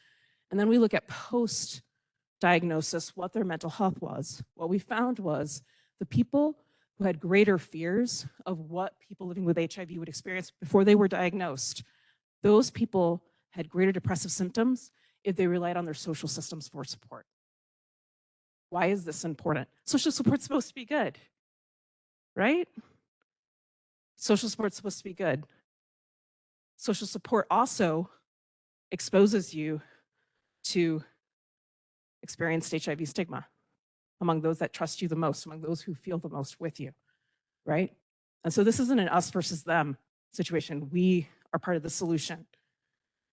and then we look at post-diagnosis, what their mental health was, what we found was the people who had greater fears of what people living with HIV would experience before they were diagnosed, those people had greater depressive symptoms if they relied on their social systems for support. Why is this important? Social support's supposed to be good, right? Social support's supposed to be good. Social support also exposes you to experienced HIV stigma among those that trust you the most, among those who feel the most with you, right? And so this isn't an us versus them situation. We are part of the solution,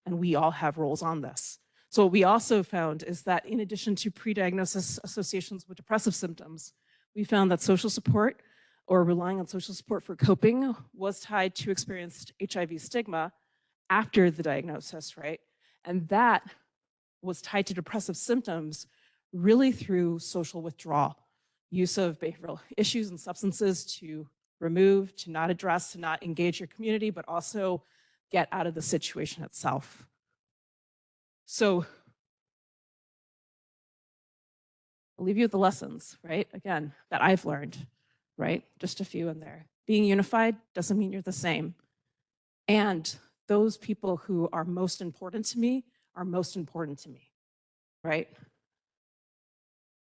and we all have roles on this. So what we also found is that in addition to pre-diagnosis associations with depressive symptoms, we found that social support or relying on social support for coping was tied to experienced HIV stigma after the diagnosis, right? And that was tied to depressive symptoms really through social withdrawal, use of behavioral issues and substances to remove, to not address, to not engage your community, but also get out of the situation itself. So I'll leave you with the lessons, right? Again, that I've learned, right? Just a few in there. Being unified doesn't mean you're the same. And those people who are most important to me are most important to me, right?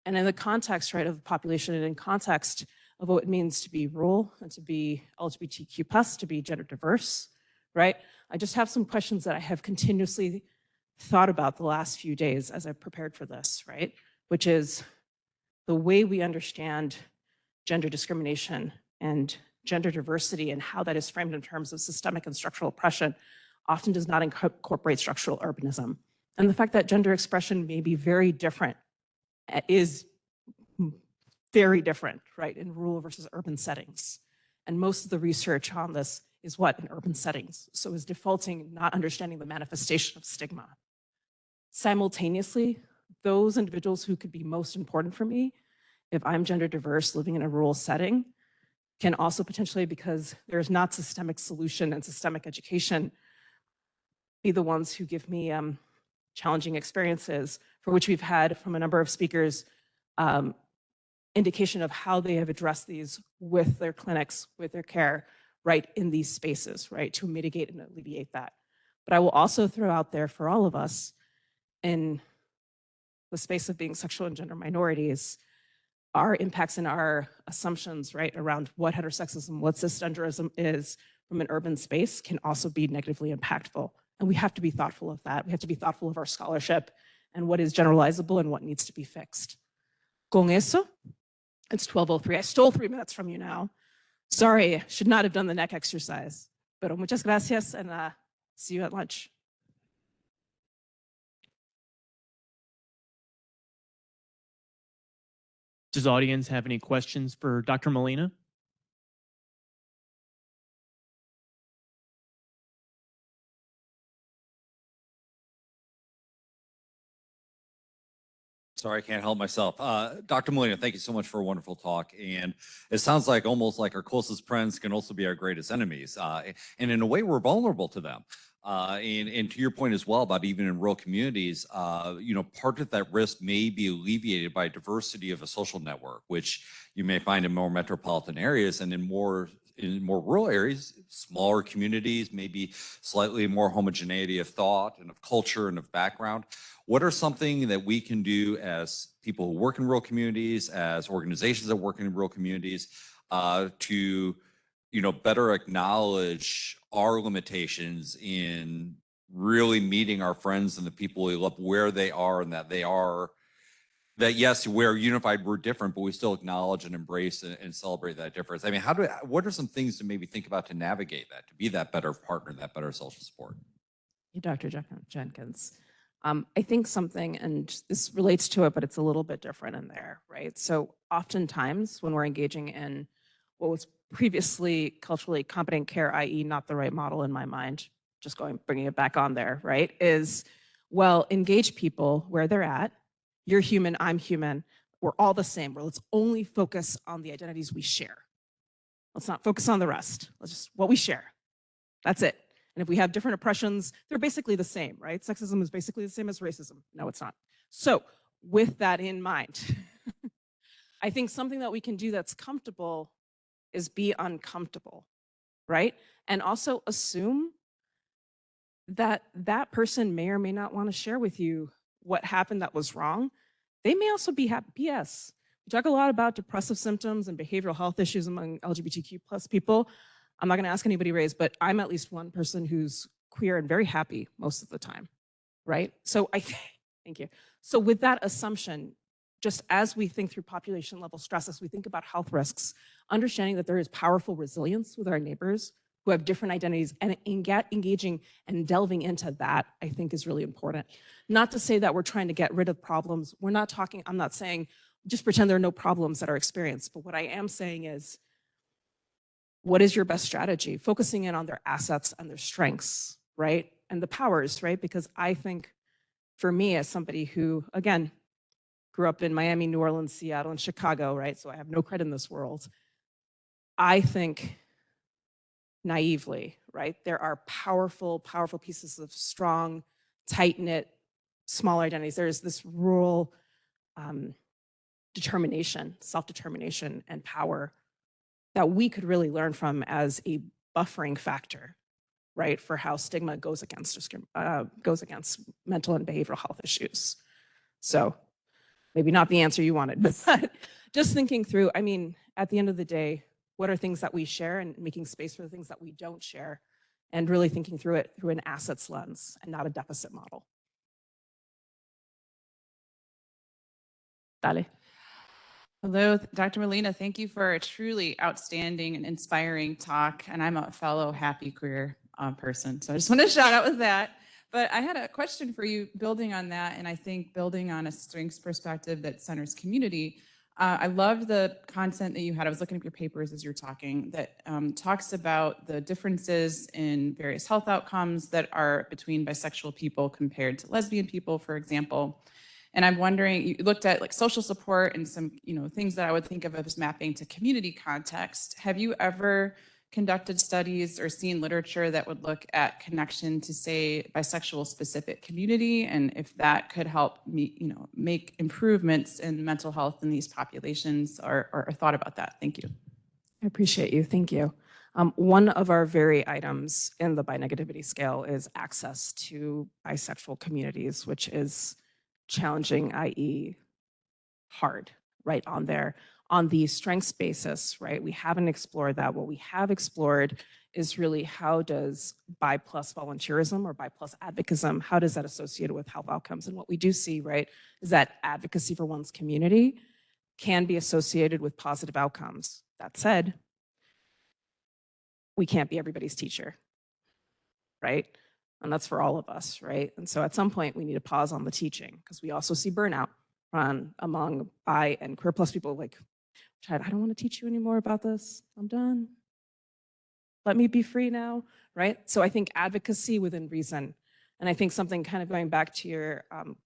And in the context, right, of the population and in context of what it means to be rural and to be LGBTQ+, to be gender diverse, right? I just have some questions that I have continuously thought about the last few days as I've prepared for this, right? Which is the way we understand gender discrimination and gender diversity and how that is framed in terms of systemic and structural oppression often does not incorporate structural urbanism. And the fact that gender expression may be very different is very different, right, in rural versus urban settings. And most of the research on this is what in urban settings. So is defaulting, not understanding the manifestation of stigma. Simultaneously, those individuals who could be most important for me, if I'm gender diverse living in a rural setting, can also potentially, because there's not systemic solution and systemic education, be the ones who give me challenging experiences for which we've had from a number of speakers indication of how they have addressed these with their clinics, with their care, right, in these spaces, right, to mitigate and alleviate that. But I will also throw out there for all of us in the space of being sexual and gender minorities, our impacts and our assumptions, right, around what heterosexism, what cisgenderism is from an urban space can also be negatively impactful. And we have to be thoughtful of that. We have to be thoughtful of our scholarship and what is generalizable and what needs to be fixed. Con eso, it's 12:03. I stole 3 minutes from you now. Sorry, should not have done the neck exercise. Pero muchas gracias and see you at lunch. Does the audience have any questions for Dr. Molina? Sorry, I can't help myself. Dr. Molina, thank you so much for a wonderful talk. And it sounds like almost like our closest friends can also be our greatest enemies. And in a way, we're vulnerable to them. And to your point as well about even in rural communities, part of that risk may be alleviated by diversity of a social network, which you may find in more metropolitan areas and in more rural areas, smaller communities, maybe slightly more homogeneity of thought and of culture and of background. What are something that we can do as people who work in rural communities, as organizations that work in rural communities, to better acknowledge our limitations in really meeting our friends and the people we love where they are, and that yes, we're unified, we're different, but we still acknowledge and embrace and celebrate that difference. I mean, what are some things to maybe think about to navigate that, to be that better partner, that better social support? Dr. Jenkins. I think something, and this relates to it, but it's a little bit different in there, right? So oftentimes when we're engaging in what was previously culturally competent care, i.e. not the right model in my mind, just bringing it back on there, right? Is, well, engage people where they're at. You're human, I'm human. We're all the same. Well, let's only focus on the identities we share. Let's not focus on the rest. Let's just what we share. That's it. And if we have different oppressions, they're basically the same, right? Sexism is basically the same as racism. No, it's not. So with that in mind, I think something that we can do that's comfortable is be uncomfortable, right? And also assume that that person may or may not want to share with you what happened that was wrong. They may also be BS. We talk a lot about depressive symptoms and behavioral health issues among LGBTQ+ people. I'm not going to ask anybody to raise, but I'm at least one person who's queer and very happy most of the time, right? So thank you. So with that assumption, just as we think through population level stress, as we think about health risks, understanding that there is powerful resilience with our neighbors who have different identities, and engaging and delving into that, I think is really important. Not to say that we're trying to get rid of problems. I'm not saying just pretend there are no problems that are experienced, but what I am saying is, what is your best strategy? Focusing in on their assets and their strengths, right? and the powers, right? Because I think for me, as somebody who, again, grew up in Miami, New Orleans, Seattle, and Chicago, right? So I have no credit in this world. I think naively, right? There are powerful, powerful pieces of strong, tight-knit, small identities. There's this rural determination, self-determination, and power that we could really learn from as a buffering factor, right, for how stigma goes against mental and behavioral health issues. So maybe not the answer you wanted, but just thinking through, I mean, at the end of the day, what are things that we share and making space for the things that we don't share, and really thinking through it through an assets lens and not a deficit model. Dale. Hello, Dr. Molina. Thank you for a truly outstanding and inspiring talk. And I'm a fellow happy queer person, so I just want to shout out with that. But I had a question for you building on that, and I think building on a strengths perspective that centers community. I loved the content that you had. I was looking at your papers as you're talking that talks about the differences in various health outcomes that are between bisexual people compared to lesbian people, for example. And I'm wondering, you looked at like social support and some, things that I would think of as mapping to community context. Have you ever conducted studies or seen literature that would look at connection to, say, bisexual specific community, and if that could help me, make improvements in mental health in these populations, or thought about that? Thank you. I appreciate you. Thank you. One of our very items in the bi-negativity scale is access to bisexual communities, which is challenging, i.e. hard, right, on the strengths basis, right? We haven't explored that. What we have explored is really how does bi plus volunteerism or bi plus advocism, how does that associate with health outcomes? And what we do see, right, is that advocacy for one's community can be associated with positive outcomes. That said, we can't be everybody's teacher, right? And that's for all of us, right? And so at some point we need to pause on the teaching, because we also see burnout among bi and queer plus people, like, Chad, I don't want to teach you anymore about this. I'm done. Let me be free now, right? So I think advocacy within reason. And I think something kind of going back to your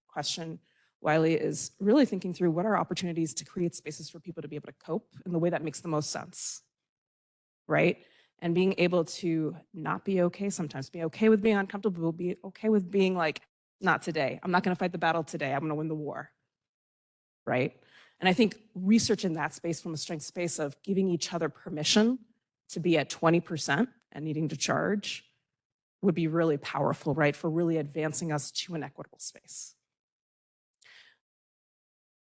question, Wiley, is really thinking through what are opportunities to create spaces for people to be able to cope in the way that makes the most sense, right? And being able to not be okay, sometimes be okay with being uncomfortable, be okay with being like, not today. I'm not going to fight the battle today. I'm going to win the war, right? And I think research in that space, from a strength space of giving each other permission to be at 20% and needing to charge, would be really powerful, right? For really advancing us to an equitable space.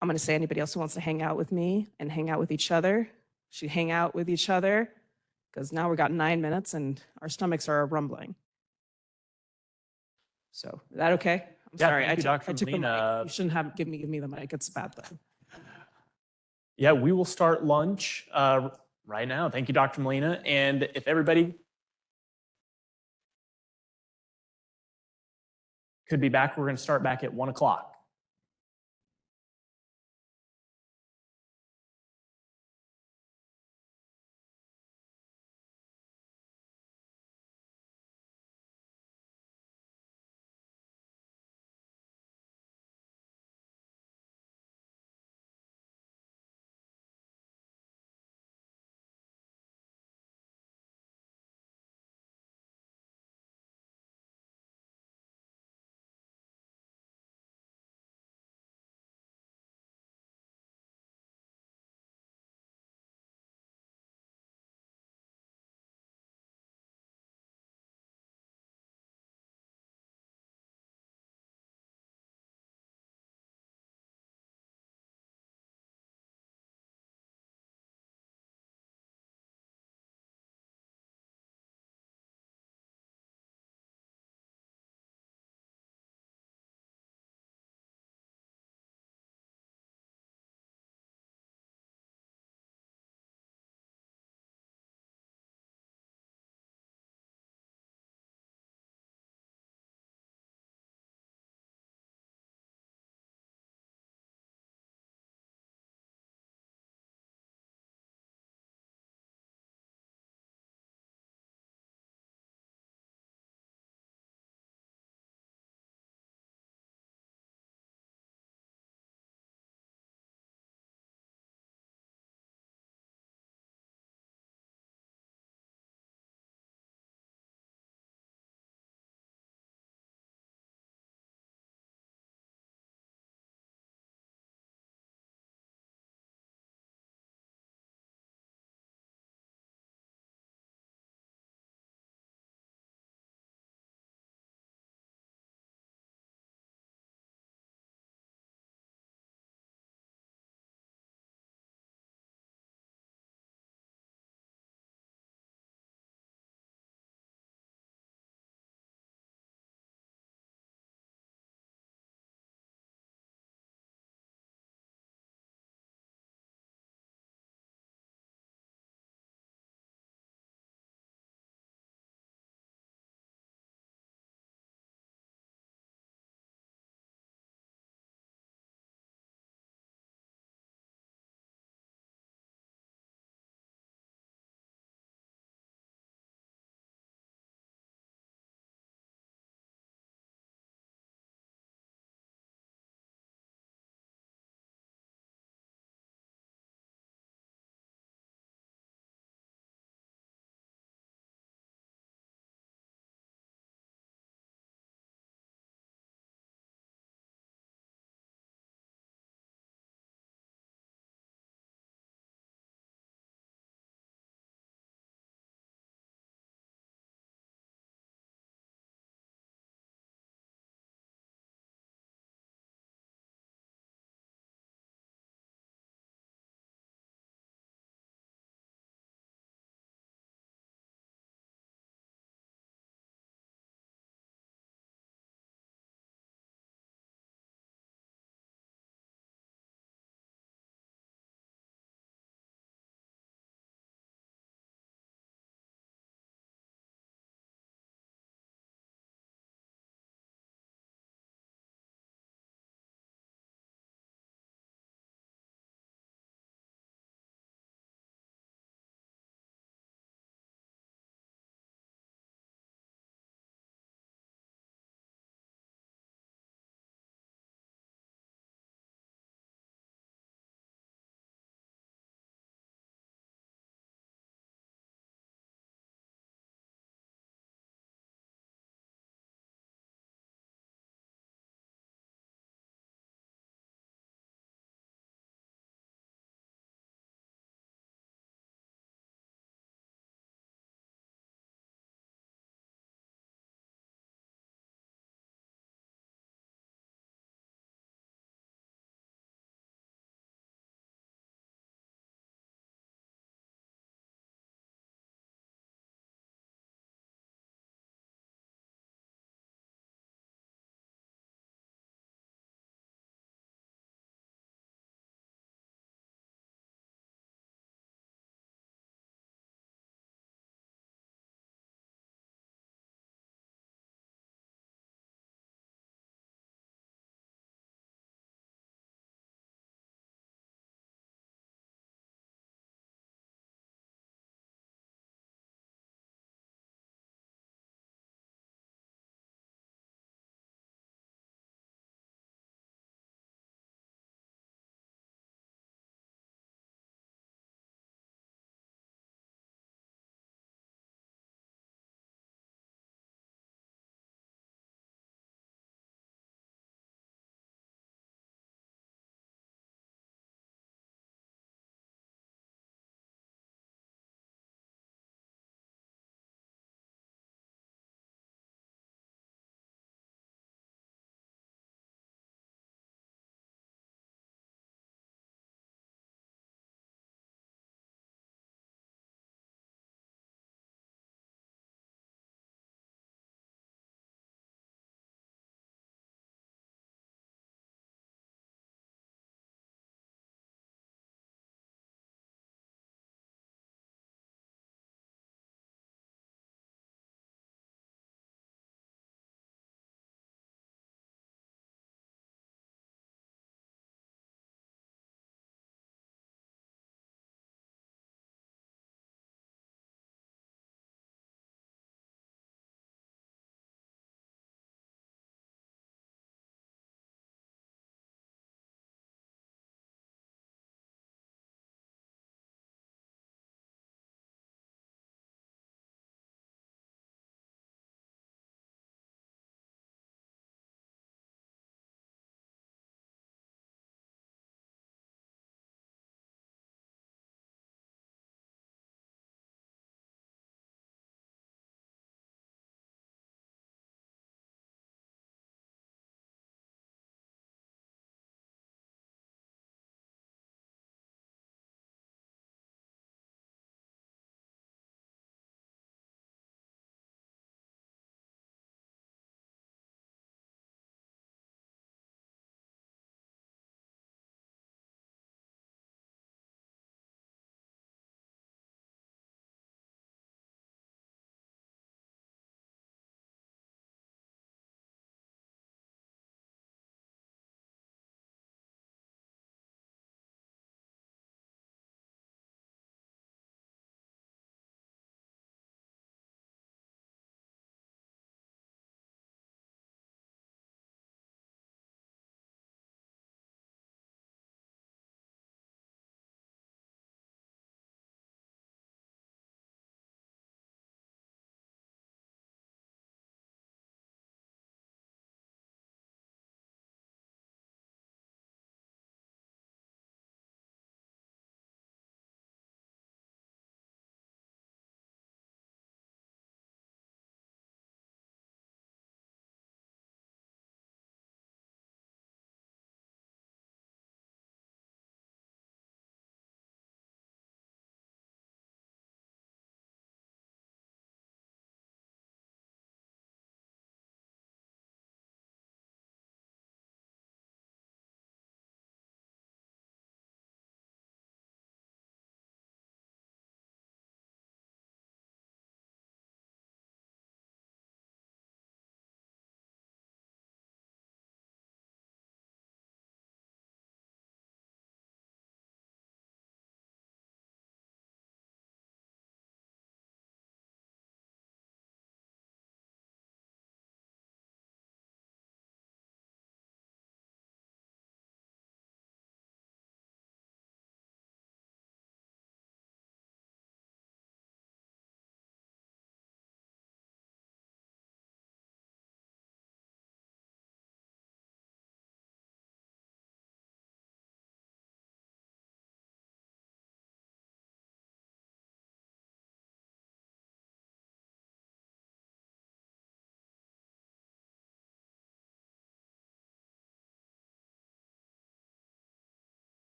I'm going to say anybody else who wants to hang out with me and hang out with each other should hang out with each other, because now we've got 9 minutes and our stomachs are rumbling. So is that okay? I'm sorry, thank you, Dr. I took the Molina. mic. You shouldn't have give me the mic. It's a bad thing. Yeah, we will start lunch right now. Thank you, Dr. Molina. And if everybody could be back, we're going to start back at 1 o'clock.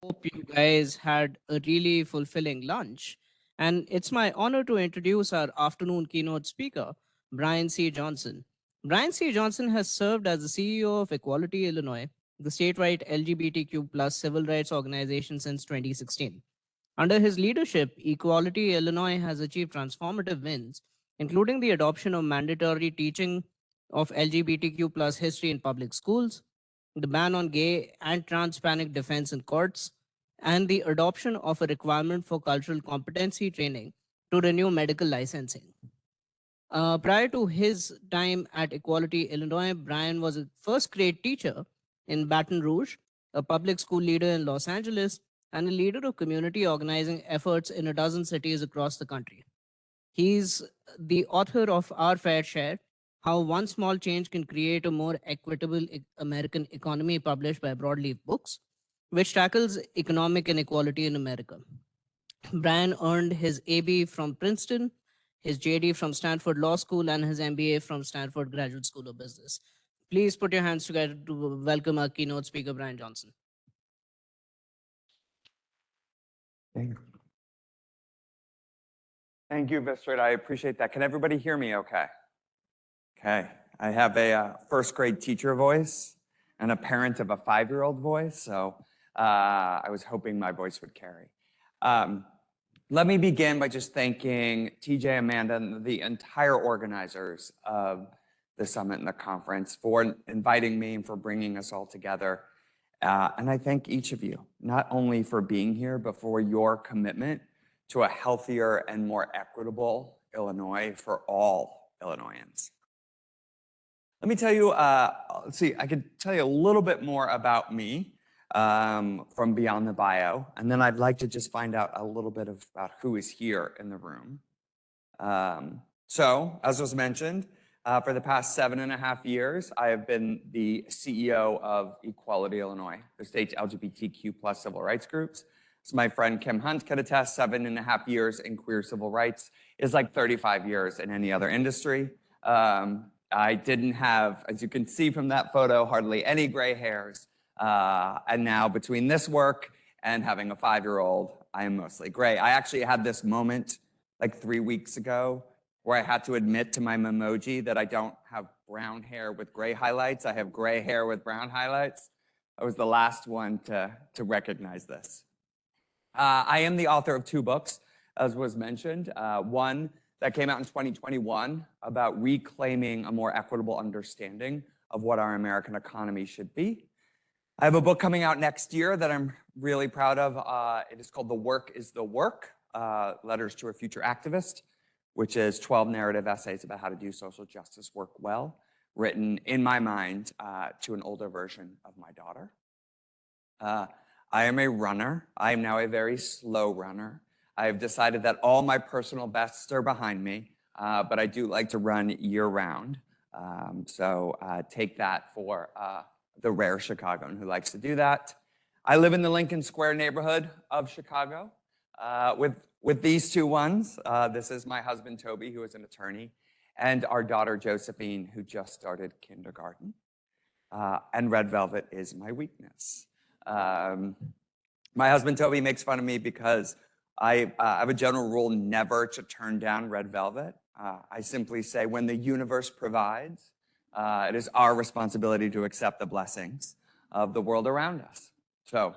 Hope you guys had a really fulfilling lunch. And it's my honor to introduce our afternoon keynote speaker, Brian C. Johnson. Brian C. Johnson has served as the CEO of Equality Illinois, the statewide LGBTQ plus civil rights organization since 2016. Under his leadership, Equality Illinois has achieved transformative wins, including the adoption of mandatory teaching of LGBTQ plus history in public schools, the ban on gay and trans panic defense in courts, and the adoption of a requirement for cultural competency training to renew medical licensing. Prior to his time at Equality Illinois, Brian was a first grade teacher in Baton Rouge, a public school leader in Los Angeles, and a leader of community organizing efforts in a dozen cities across the country. He's the author of Our Fair Share, How One Small Change Can Create a More Equitable American Economy, published by Broadleaf Books, which tackles economic inequality in America. Brian earned his AB from Princeton, his JD from Stanford Law School, and his MBA from Stanford Graduate School of Business. Please put your hands together to welcome our keynote speaker, Brian Johnson. Thank you, Vistrit. I appreciate that. Can everybody hear me okay? Okay. I have a first grade teacher voice and a parent of a 5-year-old voice, so I was hoping my voice would carry. Let me begin by just thanking TJ, Amanda, and the entire organizers of the summit and the conference for inviting me and for bringing us all together. And I thank each of you, not only for being here, but for your commitment to a healthier and more equitable Illinois for all Illinoisans. Let me tell you, let's see, I could tell you a little bit more about me from beyond the bio, and then I'd like to just find out a little bit about who is here in the room. So, as was mentioned, for the past 7.5 years, I have been the CEO of Equality Illinois, the state's LGBTQ plus civil rights groups. As my friend Kim Hunt could attest, 7.5 years in queer civil rights is like 35 years in any other industry. I didn't have, as you can see from that photo, hardly any gray hairs. And now between this work and having a 5-year-old, I am mostly gray. I actually had this moment like 3 weeks ago where I had to admit to my memoji that I don't have brown hair with gray highlights. I have gray hair with brown highlights. I was the last one to recognize this. I am the author of 2 books, as was mentioned. One that came out in 2021 about reclaiming a more equitable understanding of what our American economy should be. I have a book coming out next year that I'm really proud of. It is called The Work is the Work, Letters to a Future Activist, which is 12 narrative essays about how to do social justice work well, written in my mind to an older version of my daughter. I am a runner. I am now a very slow runner. I have decided that all my personal bests are behind me, but I do like to run year-round. So take that for the rare Chicagoan who likes to do that. I live in the Lincoln Square neighborhood of Chicago with these 2 ones. This is my husband, Toby, who is an attorney, and our daughter, Josephine, who just started kindergarten. And red velvet is my weakness. My husband, Toby, makes fun of me because I have a general rule never to turn down red velvet. I simply say when the universe provides, it is our responsibility to accept the blessings of the world around us. So,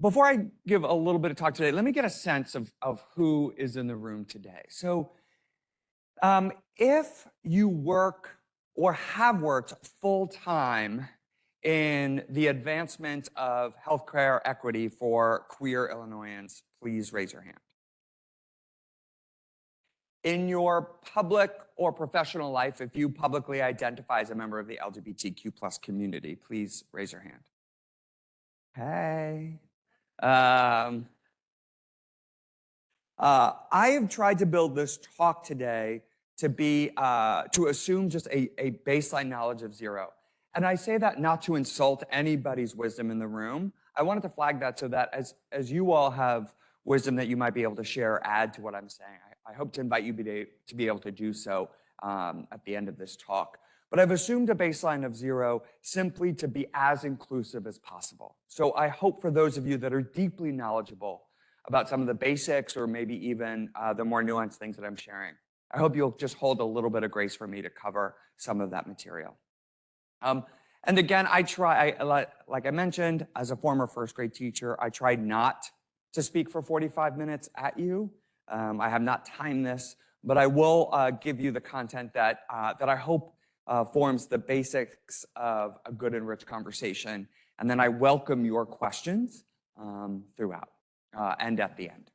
before I give a little bit of talk today, let me get a sense of who is in the room today. So, if you work or have worked full-time in the advancement of healthcare equity for queer Illinoisans, please raise your hand. In your public or professional life, if you publicly identify as a member of the LGBTQ plus community, please raise your hand. Hey. I have tried to build this talk today to assume just a baseline knowledge of zero. And I say that not to insult anybody's wisdom in the room. I wanted to flag that so that as you all have wisdom that you might be able to share or add to what I'm saying, I hope to invite you to be able to do so at the end of this talk. but I've assumed a baseline of 0 simply to be as inclusive as possible. So I hope for those of you that are deeply knowledgeable about some of the basics or maybe even the more nuanced things that I'm sharing, I hope you'll just hold a little bit of grace for me to cover some of that material. And again, like I mentioned, as a former first grade teacher, I tried not to speak for 45 minutes at you. I have not timed this, but I will give you the content that I hope forms the basics of a good and rich conversation. And then I welcome your questions throughout and at the end.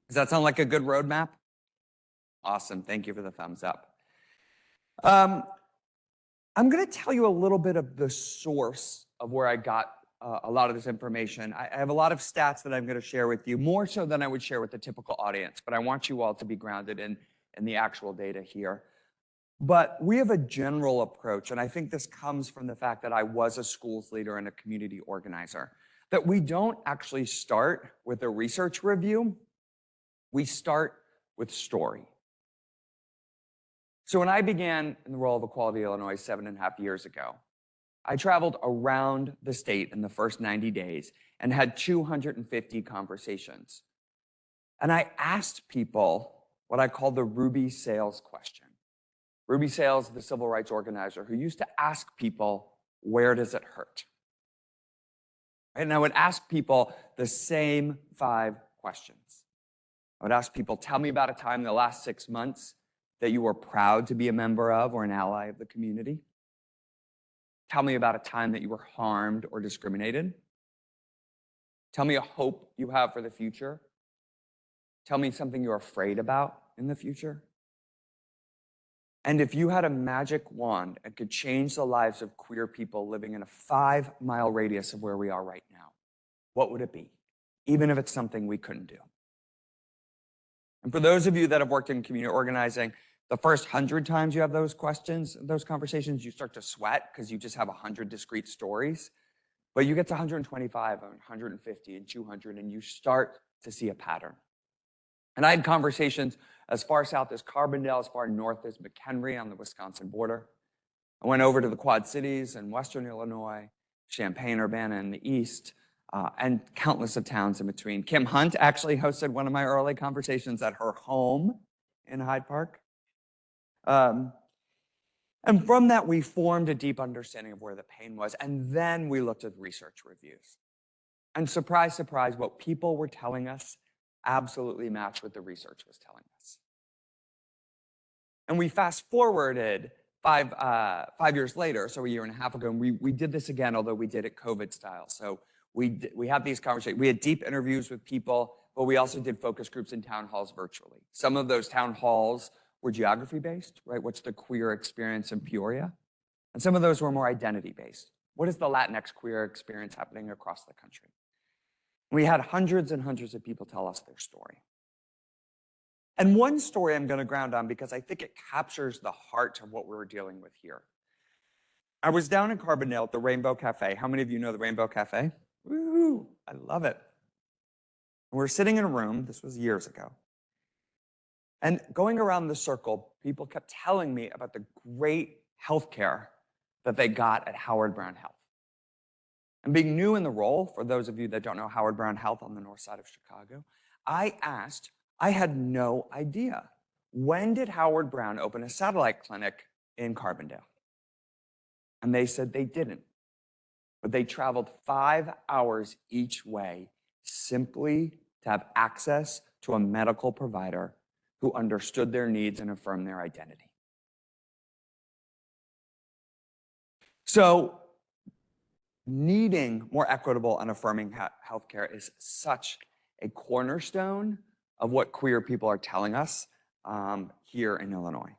Does that sound like a good roadmap? Awesome. Thank you for the thumbs up. I'm going to tell you a little bit of the source of where I got a lot of this information. I have a lot of stats that I'm going to share with you, more so than I would share with the typical audience, but I want you all to be grounded in the actual data here. But we have a general approach, and I think this comes from the fact that I was a schools leader and a community organizer, that we don't actually start with a research review. We start with story. So when I began in the role of Equality Illinois 7.5 years ago, I traveled around the state in the first 90 days and had 250 conversations. And I asked people what I call the Ruby Sales question. Ruby Sales, the civil rights organizer, who used to ask people, where does it hurt? And I would ask people the same 5 questions. I would ask people, tell me about a time in the last 6 months that you were proud to be a member of or an ally of the community. Tell me about a time that you were harmed or discriminated. Tell me a hope you have for the future. Tell me something you're afraid about in the future. And if you had a magic wand and could change the lives of queer people living in a 5-mile radius of where we are right now, what would it be? Even if it's something we couldn't do. And for those of you that have worked in community organizing, the first 100 times you have those questions, those conversations, you start to sweat because you just have 100 discrete stories. But you get to 125 and 150 and 200, and you start to see a pattern. And I had conversations as far south as Carbondale, as far north as McHenry on the Wisconsin border. I went over to the Quad Cities in Western Illinois, Champaign-Urbana in the east, and countless of towns in between. Kim Hunt actually hosted one of my early conversations at her home in Hyde Park. And from that, we formed a deep understanding of where the pain was, and then we looked at research reviews. And surprise, surprise, what people were telling us absolutely matched what the research was telling us. And we fast forwarded five years later, so a year and a half ago, and we did this again, although we did it COVID style. So we had these conversations. We had deep interviews with people, but we also did focus groups and town halls virtually. Some of those town halls were geography-based, right? What's the queer experience in Peoria? And some of those were more identity-based. What is the Latinx queer experience happening across the country? We had hundreds and hundreds of people tell us their story. And one story I'm going to ground on because I think it captures the heart of what we were dealing with here. I was down in Carbondale at the Rainbow Cafe. How many of you know the Rainbow Cafe? Woo! I love it. And we're sitting in a room, this was years ago, and going around the circle, people kept telling me about the great healthcare that they got at Howard Brown Health. And being new in the role, for those of you that don't know Howard Brown Health on the north side of Chicago, I had no idea. When did Howard Brown open a satellite clinic in Carbondale? And they said they didn't. But they traveled 5 hours each way simply to have access to a medical provider who understood their needs and affirmed their identity. So, needing more equitable and affirming healthcare is such a cornerstone of what queer people are telling us here in Illinois.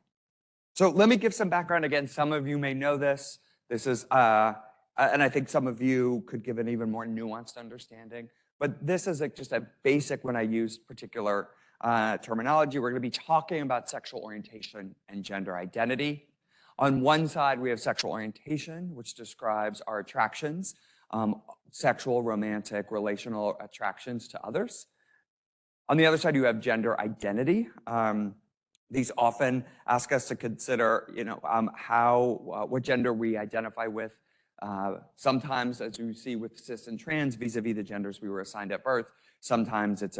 So let me give some background. Again, some of you may know this. This is, and I think some of you could give an even more nuanced understanding. But this is just a basic, when I use particular terminology, we're going to be talking about sexual orientation and gender identity. On one side, we have sexual orientation, which describes our attractions, sexual, romantic, relational attractions to others. On the other side, you have gender identity, These often ask us to consider, what gender we identify with. Sometimes, as you see with cis and trans, vis-a-vis the genders we were assigned at birth, sometimes it's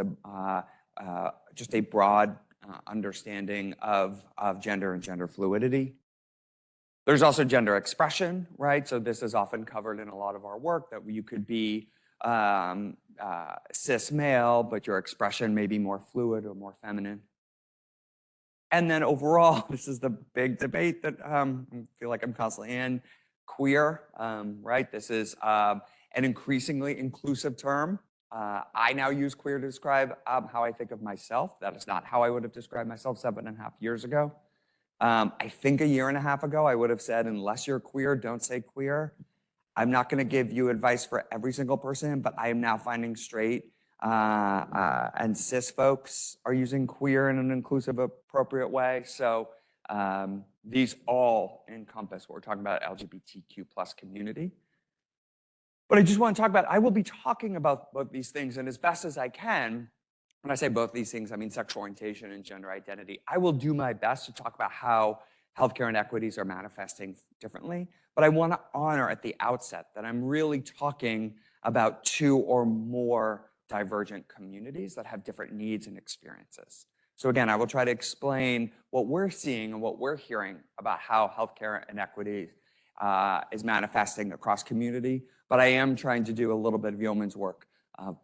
just a broad understanding of gender and gender fluidity. There's also gender expression, right? So this is often covered in a lot of our work, that you could be cis male, but your expression may be more fluid or more feminine. And then overall, this is the big debate that I feel like I'm constantly in, queer, right? This is an increasingly inclusive term. I now use queer to describe how I think of myself. That is not how I would have described myself 7.5 years ago. I think 1.5 years ago, I would have said, unless you're queer, don't say queer. I'm not going to give you advice for every single person, but I am now finding straight and cis folks are using queer in an inclusive, appropriate way. So these all encompass what we're talking about, LGBTQ plus community. But I just want to talk about, I will be talking about both these things, and as best as I can, when I say both these things, I mean sexual orientation and gender identity. I will do my best to talk about how healthcare inequities are manifesting differently, but I want to honor at the outset that I'm really talking about 2 or more divergent communities that have different needs and experiences. So again, I will try to explain what we're seeing and what we're hearing about how healthcare inequities is manifesting across community, but I am trying to do a little bit of yeoman's work of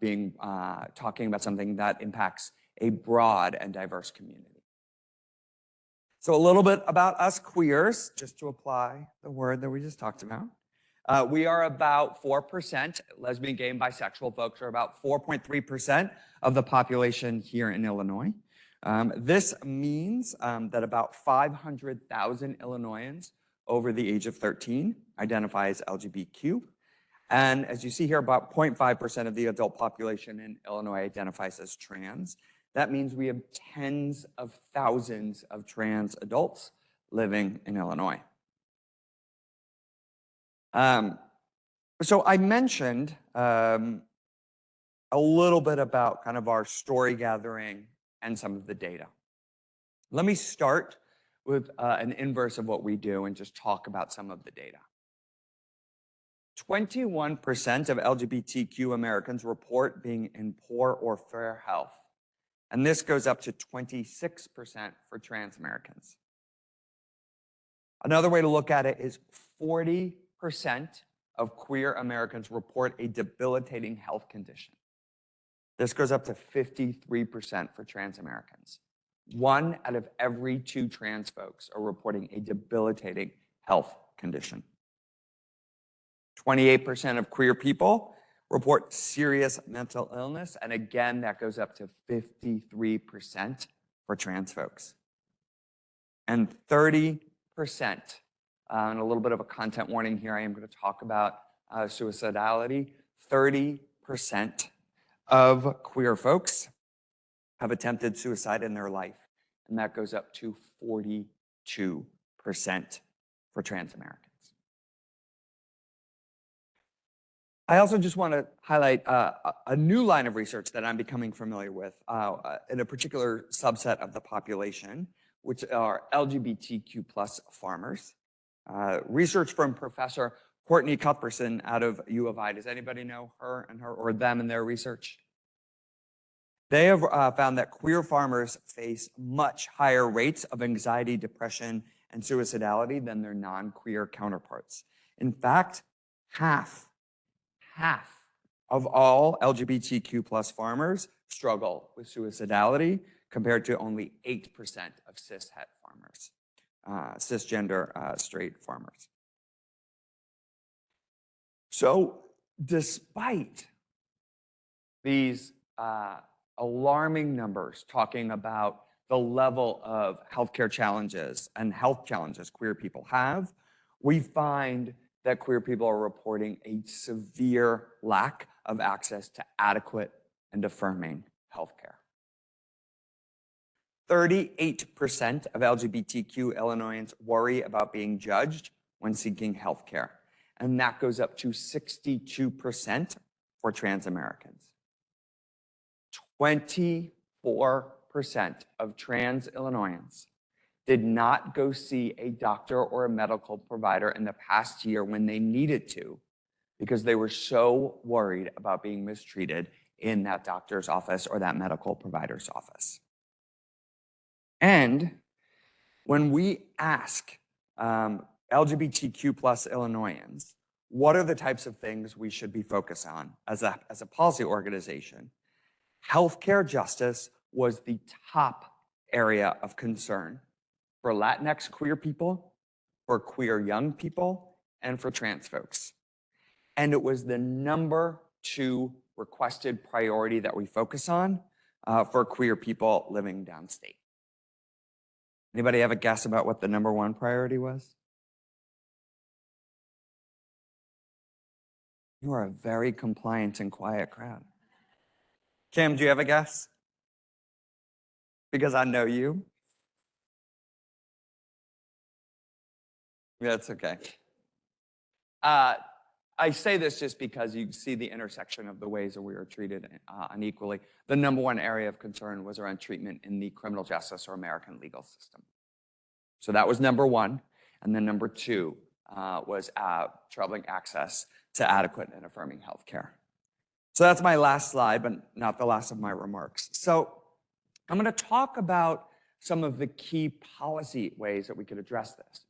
talking about something that impacts a broad and diverse community. So a little bit about us queers, just to apply the word that we just talked about. We are about 4%, lesbian, gay, and bisexual folks are about 4.3% of the population here in Illinois. This means that about 500,000 Illinoisans over the age of 13 identify as LGBTQ. And as you see here, about 0.5% of the adult population in Illinois identifies as trans. That means we have tens of thousands of trans adults living in Illinois. So I mentioned a little bit about kind of our story gathering and some of the data. Let me start with an inverse of what we do and just talk about some of the data. 21% of LGBTQ Americans report being in poor or fair health. And this goes up to 26% for trans Americans. Another way to look at it is 40% of queer Americans report a debilitating health condition. This goes up to 53% for trans Americans. 1 out of every 2 trans folks are reporting a debilitating health condition. 28% of queer people report serious mental illness, and again, that goes up to 53% for trans folks. And 30%, and a little bit of a content warning here, I am going to talk about suicidality. 30% of queer folks have attempted suicide in their life, and that goes up to 42% for trans Americans. I also just want to highlight a new line of research that I'm becoming familiar with in a particular subset of the population, which are LGBTQ plus farmers. Research from Professor Courtney Cuthbertson out of U of I. Does anybody know her or them in their research? They have found that queer farmers face much higher rates of anxiety, depression, and suicidality than their non-queer counterparts. In fact, half of all LGBTQ plus farmers struggle with suicidality, compared to only 8% of cishet farmers, cisgender straight farmers. So despite these alarming numbers talking about the level of healthcare challenges and health challenges queer people have, we find that queer people are reporting a severe lack of access to adequate and affirming healthcare. 38% of LGBTQ Illinoisans worry about being judged when seeking healthcare, and that goes up to 62% for trans Americans. 24% of trans Illinoisans did not go see a doctor or a medical provider in the past year when they needed to because they were so worried about being mistreated in that doctor's office or that medical provider's office. And when we ask LGBTQ plus Illinoisans, what are the types of things we should be focused on as a policy organization? Healthcare justice was the top area of concern for Latinx queer people, for queer young people, and for trans folks. And it was the #2 requested priority that we focus on for queer people living downstate. Anybody have a guess about what the #1 priority was? You are a very compliant and quiet crowd. Kim, do you have a guess? Because I know you. Yeah, it's okay. I say this just because you see the intersection of the ways that we are treated unequally. The #1 area of concern was around treatment in the criminal justice or American legal system. So that was #1. And then #2 was troubling access to adequate and affirming healthcare. So that's my last slide, but not the last of my remarks. So I'm going to talk about some of the key policy ways that we could address this.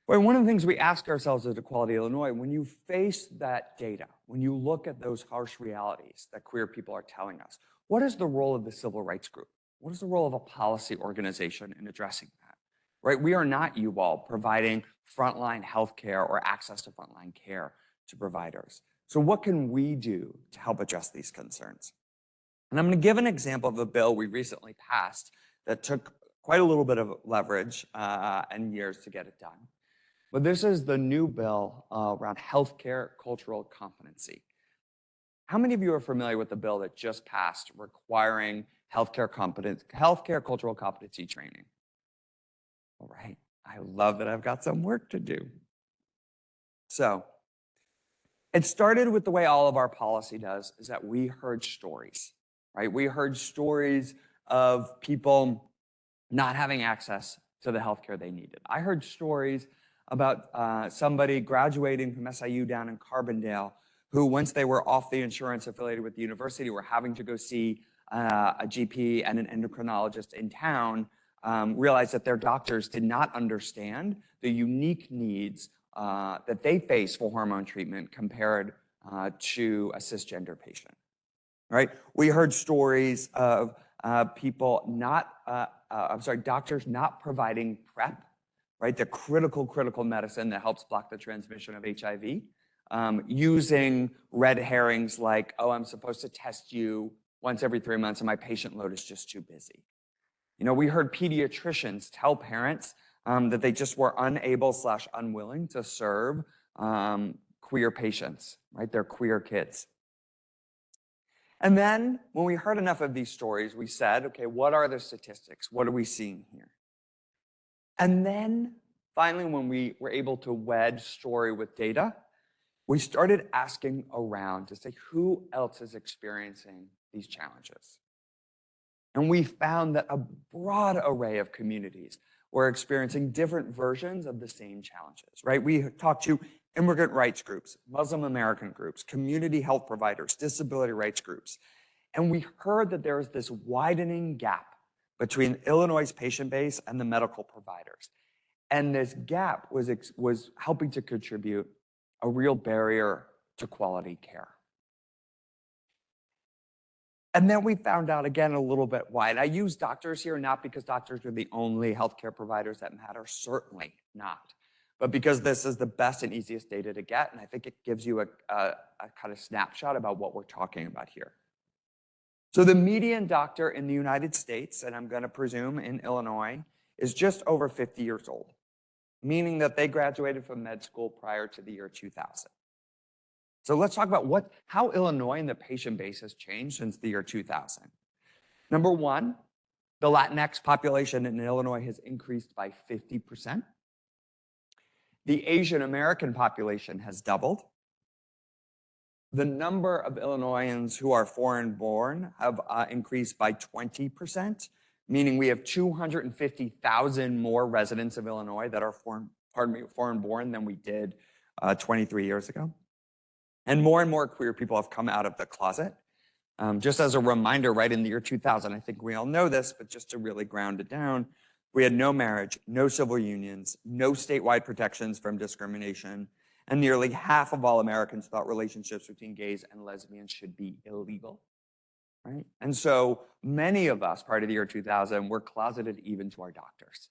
Well, one of the things we ask ourselves at Equality Illinois, when you face that data, when you look at those harsh realities that queer people are telling us, what is the role of the civil rights group? What is the role of a policy organization in addressing that? Right? We are not you all providing frontline healthcare or access to frontline care to providers. So what can we do to help address these concerns? And I'm going to give an example of a bill we recently passed that took quite a little bit of leverage and years to get it done. But this is the new bill around healthcare cultural competency. How many of you are familiar with the bill that just passed requiring healthcare cultural competency training? All right, I love that I've got some work to do. So it started with the way all of our policy does, is that we heard stories, right? We heard stories of people not having access to the healthcare they needed. I heard stories about somebody graduating from SIU down in Carbondale who, once they were off the insurance affiliated with the university, were having to go see a GP and an endocrinologist in town, realized that their doctors did not understand the unique needs that they face for hormone treatment compared to a cisgender patient, right? We heard stories of doctors not providing PrEP, right? The critical medicine that helps block the transmission of HIV, using red herrings like, oh, I'm supposed to test you once every 3 months and my patient load is just too busy. You know, we heard pediatricians tell parents that they just were unable/unwilling to serve queer patients, right? They're queer kids. And then when we heard enough of these stories, we said, okay, what are the statistics? What are we seeing here? And then finally, when we were able to wed story with data, we started asking around to say, who else is experiencing these challenges? And we found that a broad array of communities were experiencing different versions of the same challenges, right? We talked to immigrant rights groups, Muslim American groups, community health providers, disability rights groups. And we heard that there is this widening gap between Illinois' patient base and the medical providers. And this gap was helping to contribute a real barrier to quality care. And then we found out again a little bit why. And I use doctors here not because doctors are the only healthcare providers that matter, certainly not, but because this is the best and easiest data to get. And I think it gives you a kind of snapshot about what we're talking about here. So the median doctor in the United States, and I'm going to presume in Illinois, is just over 50 years old, meaning that they graduated from med school prior to the year 2000. So let's talk about how Illinois and the patient base has changed since the year 2000. Number one, the Latinx population in Illinois has increased by 50%. The Asian American population has doubled. The number of Illinoisans who are foreign born have increased by 20%, meaning we have 250,000 more residents of Illinois that are foreign-born than we did 23 years ago. And more queer people have come out of the closet. Just as a reminder, right in the year 2000, I think we all know this, but just to really ground it down, we had no marriage, no civil unions, no statewide protections from discrimination, and nearly half of all Americans thought relationships between gays and lesbians should be illegal, right? And so many of us, prior to the year 2000, were closeted even to our doctors,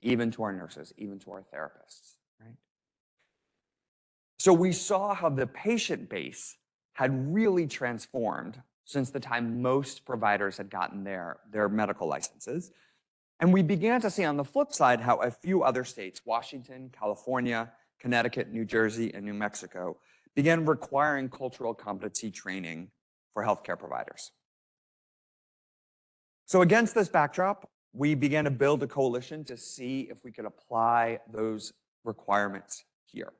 even to our nurses, even to our therapists, right? So we saw how the patient base had really transformed since the time most providers had gotten their medical licenses. And we began to see on the flip side how a few other states, Washington, California, Connecticut, New Jersey, and New Mexico, began requiring cultural competency training for healthcare providers. So against this backdrop, we began to build a coalition to see if we could apply those requirements here.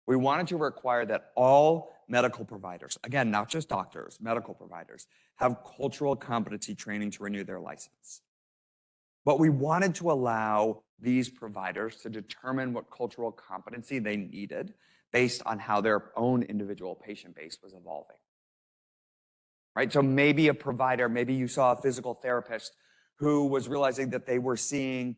We wanted to require that all medical providers, again, not just doctors, medical providers, have cultural competency training to renew their license. But we wanted to allow these providers to determine what cultural competency they needed based on how their own individual patient base was evolving. Right? So maybe a provider, maybe you saw a physical therapist who was realizing that they were seeing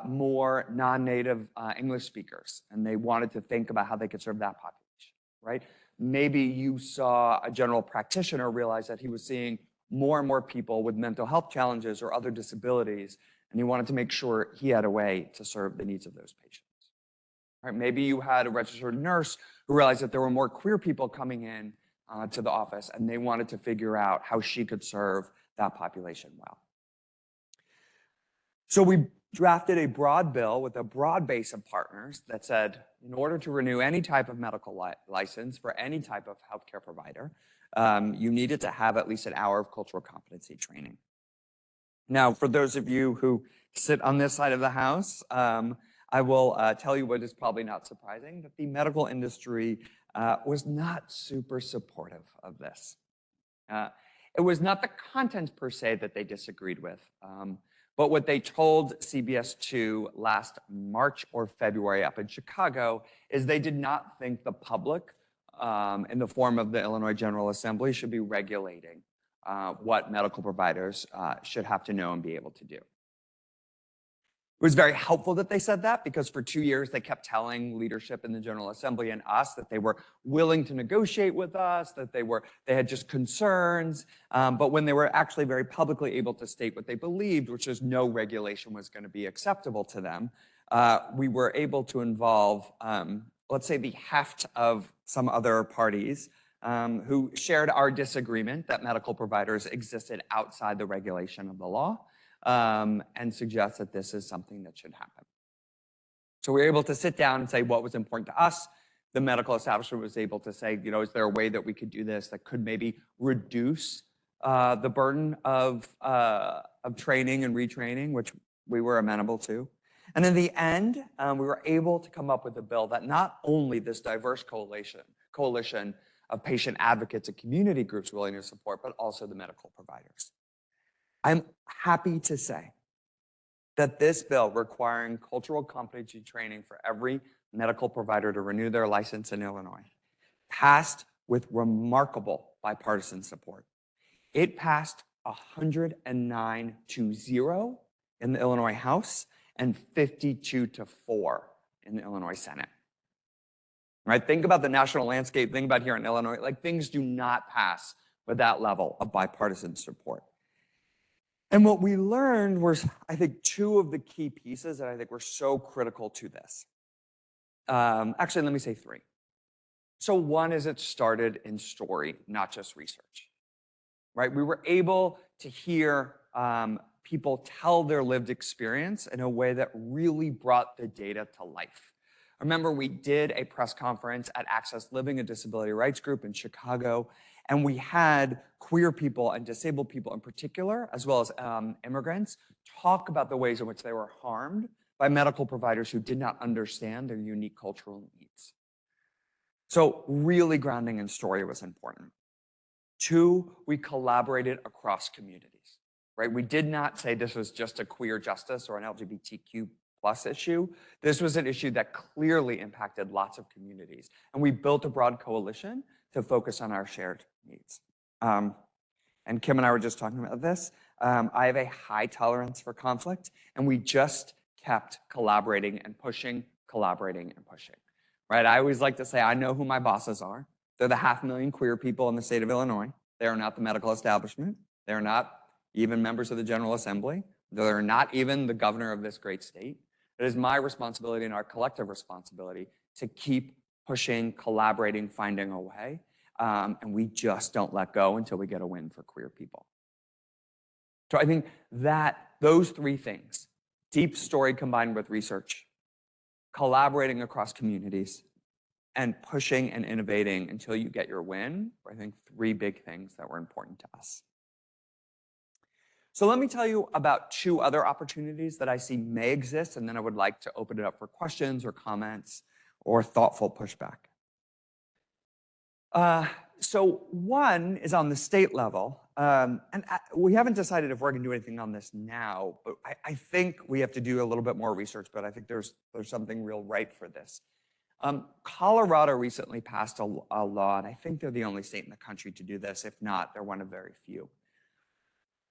more non-native English speakers, and they wanted to think about how they could serve that population, right? Maybe you saw a general practitioner realize that he was seeing more and more people with mental health challenges or other disabilities, and he wanted to make sure he had a way to serve the needs of those patients. Right? Maybe you had a registered nurse who realized that there were more queer people coming in to the office, and they wanted to figure out how she could serve that population well. So we drafted a broad bill with a broad base of partners that said, in order to renew any type of medical license for any type of healthcare provider, you needed to have at least an hour of cultural competency training. Now, for those of you who sit on this side of the house, I will tell you what is probably not surprising, that the medical industry was not super supportive of this. It was not the content per se that they disagreed with, but what they told CBS 2 last March or February up in Chicago is they did not think the public, in the form of the Illinois General Assembly, should be regulating what medical providers should have to know and be able to do. It was very helpful that they said that, because for 2 years they kept telling leadership in the General Assembly and us that they were willing to negotiate with us, that they had just concerns, but when they were actually very publicly able to state what they believed, which is no regulation was going to be acceptable to them, we were able to involve, let's say, the heft of some other parties who shared our disagreement that medical providers existed outside the regulation of the law, and suggest that this is something that should happen. So we were able to sit down and say what was important to us. The medical establishment was able to say, you know, is there a way that we could do this that could maybe reduce the burden of training and retraining, which we were amenable to. And in the end, we were able to come up with a bill that not only this diverse coalition of patient advocates and community groups willing to support, but also the medical providers. I'm happy to say that this bill requiring cultural competency training for every medical provider to renew their license in Illinois passed with remarkable bipartisan support. It passed 109-0 in the Illinois House and 52-4 in the Illinois Senate. Right? Think about the national landscape. Think about here in Illinois. Like, things do not pass with that level of bipartisan support. And what we learned was, I think, two of the key pieces that I think were so critical to this. Actually, let me say three. So one is it started in story, not just research. Right? We were able to hear people tell their lived experience in a way that really brought the data to life. Remember, we did a press conference at Access Living, a disability rights group in Chicago, and we had queer people and disabled people in particular, as well as immigrants, talk about the ways in which they were harmed by medical providers who did not understand their unique cultural needs. So really grounding in story was important. Two, we collaborated across communities. right? We did not say this was just a queer justice or an LGBTQ plus issue. This was an issue that clearly impacted lots of communities. And we built a broad coalition to focus on our shared needs. And Kim and I were just talking about this. I have a high tolerance for conflict, and we just kept collaborating and pushing, right? I always like to say, I know who my bosses are. They're the 500,000 queer people in the state of Illinois. They are not the medical establishment. They're not even members of the General Assembly. They're not even the governor of this great state. It is my responsibility and our collective responsibility to keep pushing, collaborating, finding a way. And we just don't let go until we get a win for queer people. So I think that those three things, deep story combined with research, collaborating across communities, and pushing and innovating until you get your win, are, I think, three big things that were important to us. So let me tell you about two other opportunities that I see may exist, and then I would like to open it up for questions or comments or thoughtful pushback. So one is on the state level, and we haven't decided if we're going to do anything on this now, but I think we have to do a little bit more research, but I think there's something real right for this. Colorado recently passed a law, and I think they're the only state in the country to do this. If not, they're one of very few,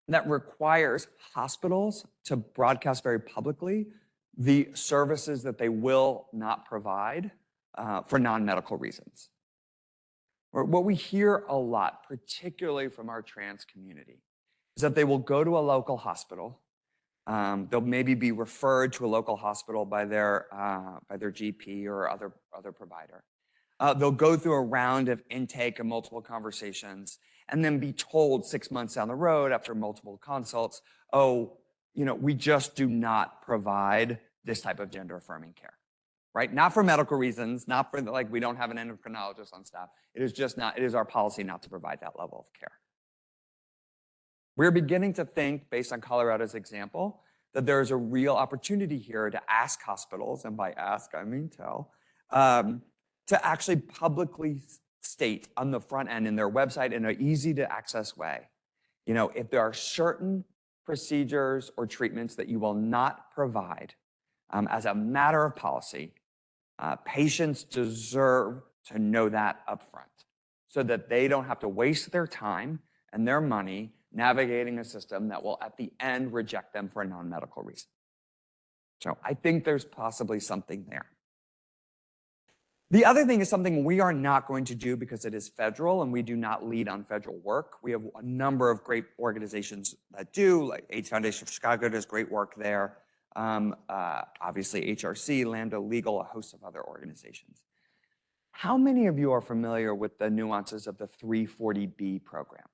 that requires hospitals to broadcast very publicly the services that they will not provide for non-medical reasons. What we hear a lot, particularly from our trans community, is that they will go to a local hospital. They'll maybe be referred to a local hospital by their GP or other provider. They'll go through a round of intake and multiple conversations, and then be told 6 months down the road after multiple consults, oh, we just do not provide this type of gender affirming care, right? Not for medical reasons, not for like we don't have an endocrinologist on staff. It is just not, it is our policy not to provide that level of care. We're beginning to think, based on Colorado's example, that there is a real opportunity here to ask hospitals, and by ask, I mean tell, to actually publicly state on the front end in their website in an easy to access way, if there are certain procedures or treatments that you will not provide as a matter of policy, patients deserve to know that upfront so that they don't have to waste their time and their money navigating a system that will at the end reject them for a non-medical reason. So I think there's possibly something there. The other thing is something we are not going to do because it is federal and we do not lead on federal work. We have a number of great organizations that do, like AIDS Foundation of Chicago does great work there. Obviously HRC, Lambda Legal, a host of other organizations. How many of you are familiar with the nuances of the 340B program?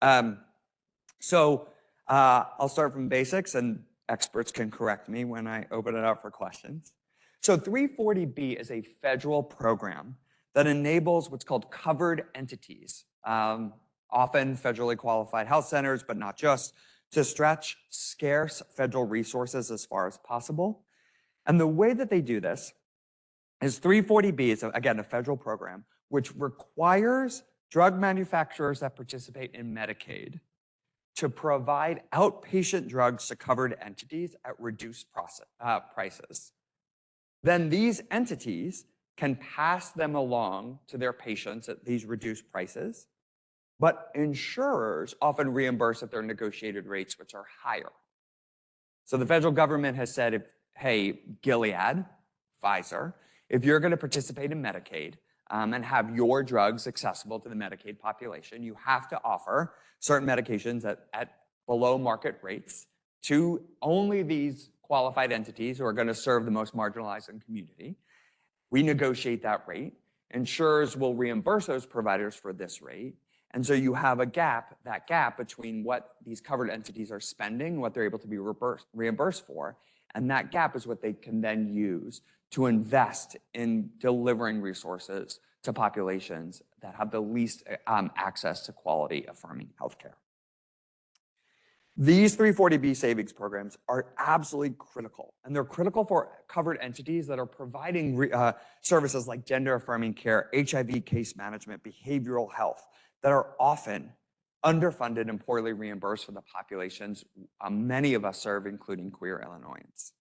I'll start from basics and experts can correct me when I open it up for questions. So 340B is a federal program that enables what's called covered entities, often federally qualified health centers, but not just, to stretch scarce federal resources as far as possible. And the way that they do this is 340B is, again, a federal program, which requires drug manufacturers that participate in Medicaid to provide outpatient drugs to covered entities at reduced prices. Then these entities can pass them along to their patients at these reduced prices, but insurers often reimburse at their negotiated rates, which are higher. So the federal government has said, hey, Gilead, Pfizer, if you're going to participate in Medicaid and have your drugs accessible to the Medicaid population, you have to offer certain medications at below market rates to only these qualified entities who are going to serve the most marginalized in the community. We negotiate that rate. Insurers will reimburse those providers for this rate. And so you have a gap, that gap between what these covered entities are spending, what they're able to be reimbursed for, and that gap is what they can then use to invest in delivering resources to populations that have the least access to quality affirming healthcare. These 340B savings programs are absolutely critical, and they're critical for covered entities that are providing services like gender affirming care, HIV case management, behavioral health, that are often underfunded and poorly reimbursed for the populations many of us serve, including queer Illinoisans.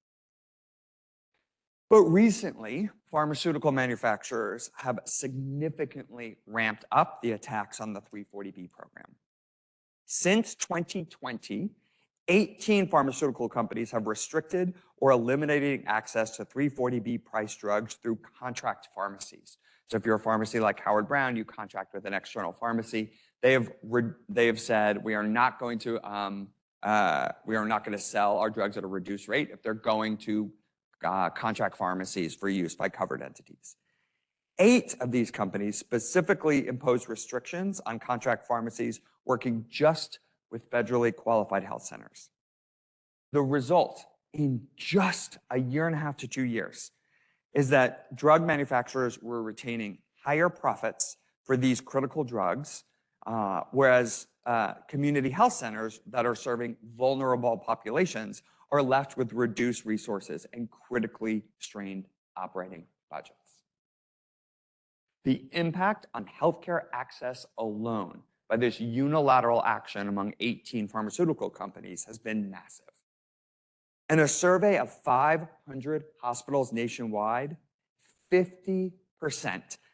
But recently, pharmaceutical manufacturers have significantly ramped up the attacks on the 340B program. Since 2020, 18 pharmaceutical companies have restricted or eliminated access to 340B price drugs through contract pharmacies. So if you're a pharmacy like Howard Brown, you contract with an external pharmacy. They have said we are not going to sell our drugs at a reduced rate if they're going to contract pharmacies for use by covered entities. 8 of these companies specifically imposed restrictions on contract pharmacies working just with federally qualified health centers. The result in just a year and a half to 2 years is that drug manufacturers were retaining higher profits for these critical drugs, whereas community health centers that are serving vulnerable populations are left with reduced resources and critically strained operating budgets. The impact on healthcare access alone by this unilateral action among 18 pharmaceutical companies has been massive. In a survey of 500 hospitals nationwide, 50%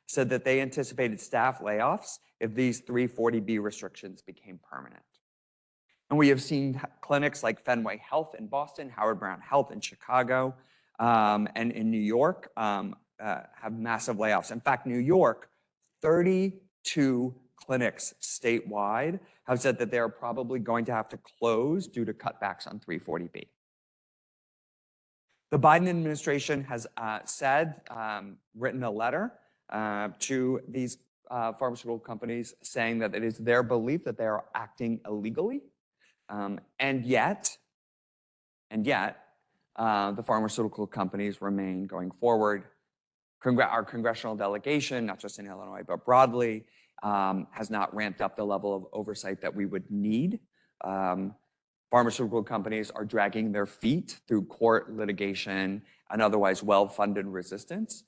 said that they anticipated staff layoffs if these 340B restrictions became permanent. And we have seen clinics like Fenway Health in Boston, Howard Brown Health in Chicago, and in New York have massive layoffs. In fact, New York, 32 clinics statewide have said that they are probably going to have to close due to cutbacks on 340B. The Biden administration has written a letter to these pharmaceutical companies saying that it is their belief that they are acting illegally. And yet, the pharmaceutical companies remain going forward. Our congressional delegation, not just in Illinois, but broadly, has not ramped up the level of oversight that we would need. Pharmaceutical companies are dragging their feet through court litigation and otherwise well-funded resistance.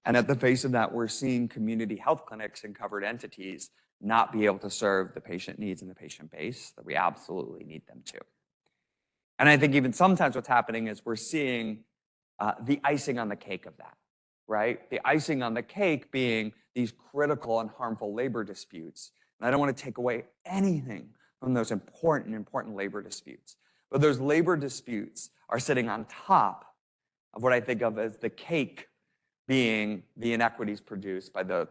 And at the face of that, we're seeing community health clinics and covered entities not be able to serve the patient needs and the patient base that we absolutely need them to. And I think even sometimes what's happening is we're seeing the icing on the cake of that, right? The icing on the cake being these critical and harmful labor disputes. And I don't want to take away anything from those important labor disputes. But those labor disputes are sitting on top of what I think of as the cake being the inequities produced by the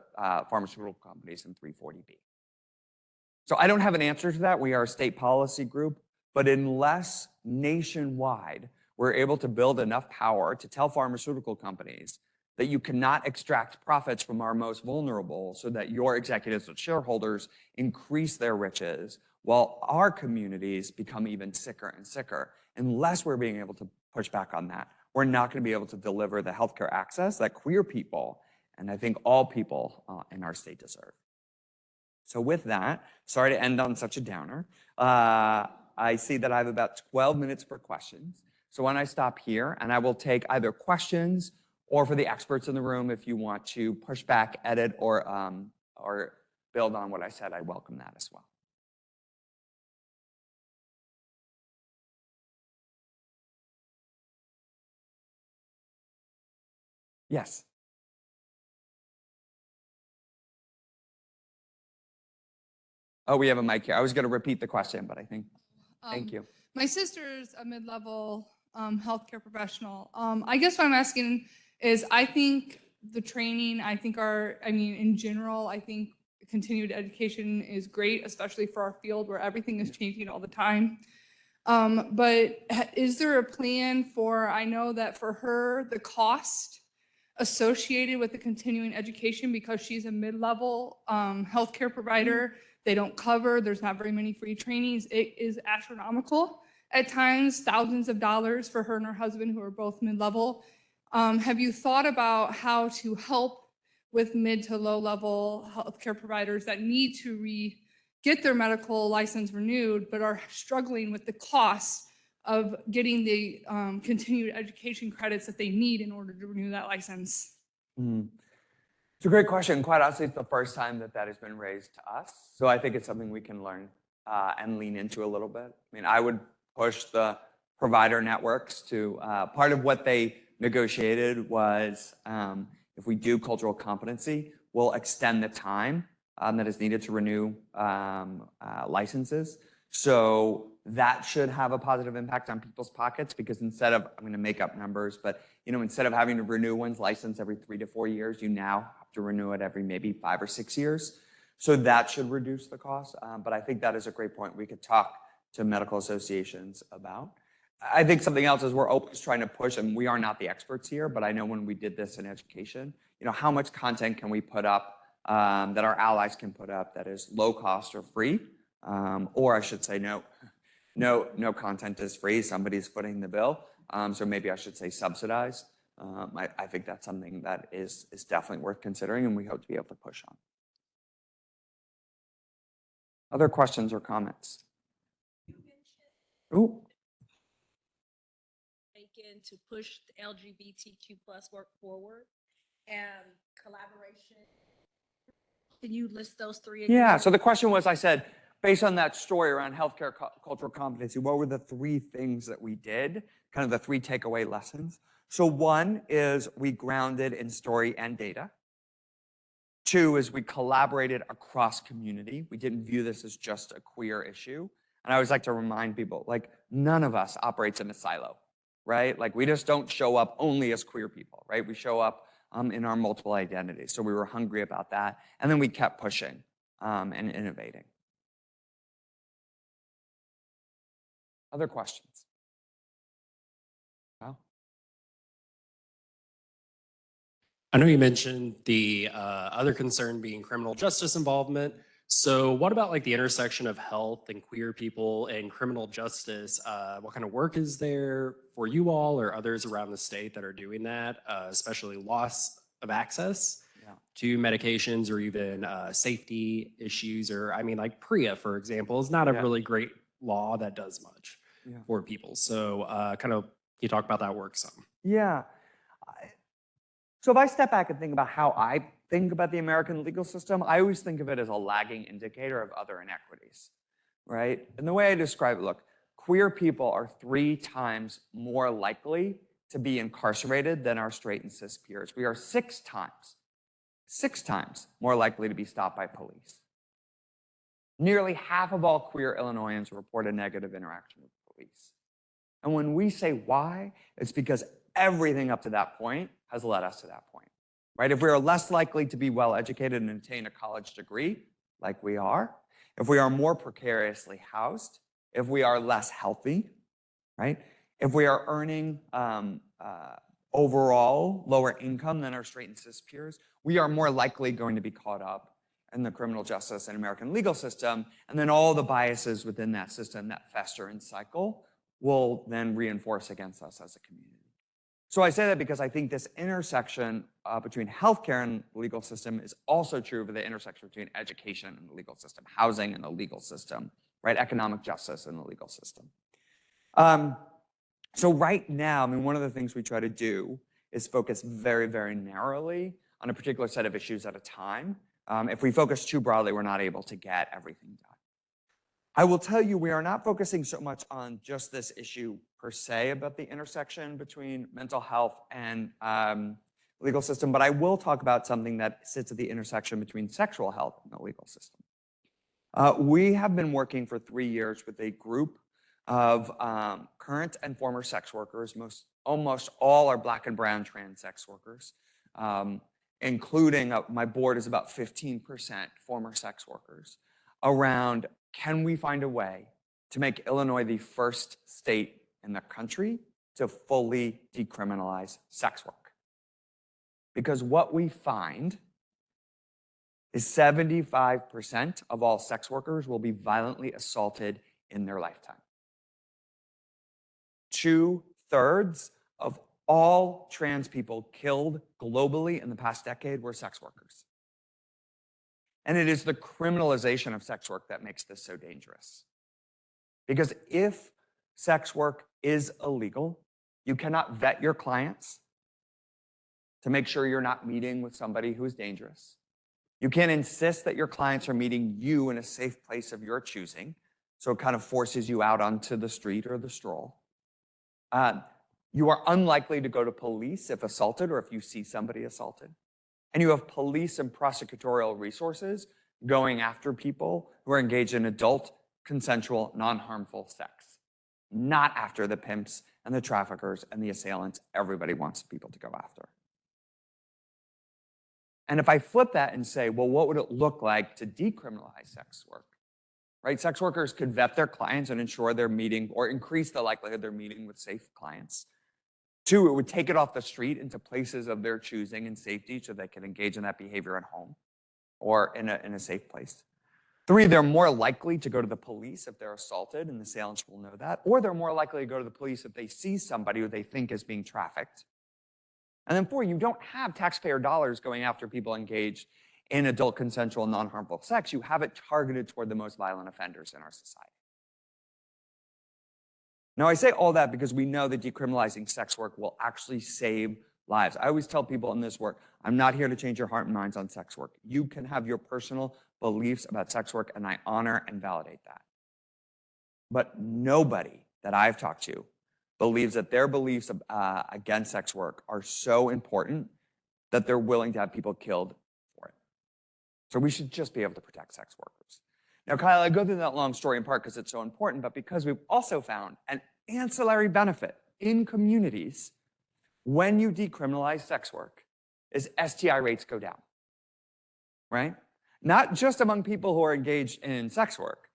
pharmaceutical companies in 340B. So I don't have an answer to that. We are a state policy group, but unless nationwide we're able to build enough power to tell pharmaceutical companies that you cannot extract profits from our most vulnerable so that your executives and shareholders increase their riches while our communities become even sicker and sicker, unless we're being able to push back on that, we're not going to be able to deliver the healthcare access that queer people, and I think all people in our state deserve. So with that, sorry to end on such a downer. I see that I have about 12 minutes for questions. So why don't I stop here, and I will take either questions or for the experts in the room, if you want to push back, edit, or build on what I said, I welcome that as well. Yes. Oh, we have a mic here. I was going to repeat the question, but I think, thank you. My sister's a mid-level healthcare professional. I guess what I'm asking is, I think the training, in general, I think continued education is great, especially for our field where everything is changing all the time. But is there a plan for, I know that for her, the cost associated with the continuing education, because she's a mid-level healthcare provider, they don't cover, there's not very many free trainings. It is astronomical at times, thousands of dollars for her and her husband, who are both mid-level. Have you thought about how to help with mid to low-level healthcare providers that need to get their medical license renewed, but are struggling with the cost of getting the continued education credits that they need in order to renew that license? It's a great question. Quite honestly, it's the first time that that has been raised to us. So I think it's something we can learn and lean into a little bit. I mean, I would push the provider networks to, part of what they negotiated was if we do cultural competency, we'll extend the time that is needed to renew licenses. So that should have a positive impact on people's pockets, because instead of, I'm going to make up numbers, but instead of having to renew one's license every 3 to 4 years, you now have to renew it every maybe 5 or 6 years. So that should reduce the cost. But I think that is a great point we could talk to medical associations about. I think something else is we're always trying to push, and we are not the experts here, but I know when we did this in education, how much content can we put up that our allies can put up that is low cost or free? Or I should say, no content is free. Somebody's footing the bill. So maybe I should say subsidized. I think that's something that is definitely worth considering, and we hope to be able to push on. Other questions or comments? Ooh. Taken to push the LGBTQ plus work forward and collaboration. Can you list those 3 again? Yeah, so the question was, I said, based on that story around healthcare cultural competency, what were the 3 things that we did, kind of the 3 takeaway lessons? So 1 is we grounded in story and data. 2 is we collaborated across community. We didn't view this as just a queer issue. And I always like to remind people, like, none of us operates in a silo, right? Like, we just don't show up only as queer people, right? We show up in our multiple identities. So we were hungry about that. And then we kept pushing and innovating. Other questions? Well, I know you mentioned the other concern being criminal justice involvement. So what about like the intersection of health and queer people and criminal justice? What kind of work is there for you all or others around the state that are doing that, especially loss of access to medications or even safety issues? Or I mean, like PREA, for example, is not a really great law that does much for people. So kind of, can you talk about that work some? Yeah. So if I step back and think about how I think about the American legal system, I always think of it as a lagging indicator of other inequities, right? And the way I describe it, look, queer people are 3 times more likely to be incarcerated than our straight and cis peers. We are 6 times more likely to be stopped by police. Nearly half of all queer Illinoisans report a negative interaction with police. And when we say why, it's because everything up to that point has led us to that point, right? If we are less likely to be well educated and attain a college degree, like we are, if we are more precariously housed, if we are less healthy, right? If we are earning overall lower income than our straight and cis peers, we are more likely going to be caught up in the criminal justice and American legal system. And then all the biases within that system that fester and cycle will then reinforce against us as a community. So I say that because I think this intersection between healthcare and the legal system is also true of the intersection between education and the legal system, housing and the legal system, right? Economic justice and the legal system. So right now, I mean, one of the things we try to do is focus very, very narrowly on a particular set of issues at a time. If we focus too broadly, we're not able to get everything done. I will tell you, we are not focusing so much on just this issue per se about the intersection between mental health and legal system, but I will talk about something that sits at the intersection between sexual health and the legal system. We have been working for 3 years with a group of current and former sex workers. Almost all are Black and brown trans sex workers, including my board is about 15% former sex workers, around can we find a way to make Illinois the first state in the country to fully decriminalize sex work? Because what we find is 75% of all sex workers will be violently assaulted in their lifetime. 2/3 of all trans people killed globally in the past decade were sex workers. And it is the criminalization of sex work that makes this so dangerous. Because if sex work is illegal, you cannot vet your clients to make sure you're not meeting with somebody who is dangerous. You can't insist that your clients are meeting you in a safe place of your choosing, so it kind of forces you out onto the street or the stroll. You are unlikely to go to police if assaulted or if you see somebody assaulted. And you have police and prosecutorial resources going after people who are engaged in adult, consensual, non-harmful sex, not after the pimps and the traffickers and the assailants everybody wants people to go after. And if I flip that and say, well, what would it look like to decriminalize sex work? Right? Sex workers could vet their clients and ensure they're meeting or increase the likelihood they're meeting with safe clients. 2, it would take it off the street into places of their choosing and safety so they can engage in that behavior at home or in a safe place. 3, they're more likely to go to the police if they're assaulted, and the assailants will know that, or they're more likely to go to the police if they see somebody who they think is being trafficked. And then 4, you don't have taxpayer dollars going after people engaged in adult, consensual, non-harmful sex. You have it targeted toward the most violent offenders in our society. Now, I say all that because we know that decriminalizing sex work will actually save lives. I always tell people in this work, I'm not here to change your heart and minds on sex work. You can have your personal beliefs about sex work, and I honor and validate that. But nobody that I've talked to believes that their beliefs against sex work are so important that they're willing to have people killed for it. So we should just be able to protect sex workers. Now, Kyle, I go through that long story in part because it's so important, but because we've also found an ancillary benefit in communities when you decriminalize sex work is STI rates go down, right? Not just among people who are engaged in sex work.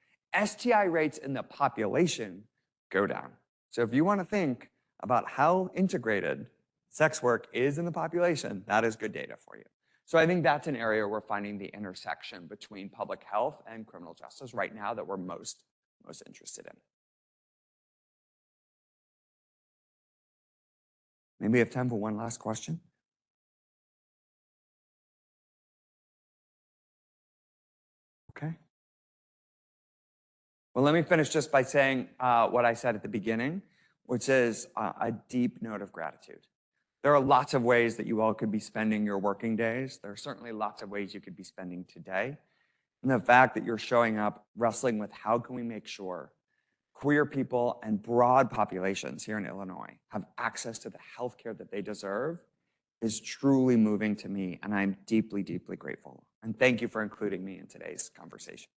STI rates in the population go down. So if you want to think about how integrated sex work is in the population, that is good data for you. So I think that's an area we're finding the intersection between public health and criminal justice right now that we're most interested in. Maybe we have time for one last question. Okay. Well, let me finish just by saying what I said at the beginning, which is a deep note of gratitude. There are lots of ways that you all could be spending your working days. There are certainly lots of ways you could be spending today. And the fact that you're showing up wrestling with how can we make sure queer people and broad populations here in Illinois have access to the healthcare that they deserve is truly moving to me, and I'm deeply, deeply grateful. And thank you for including me in today's conversation.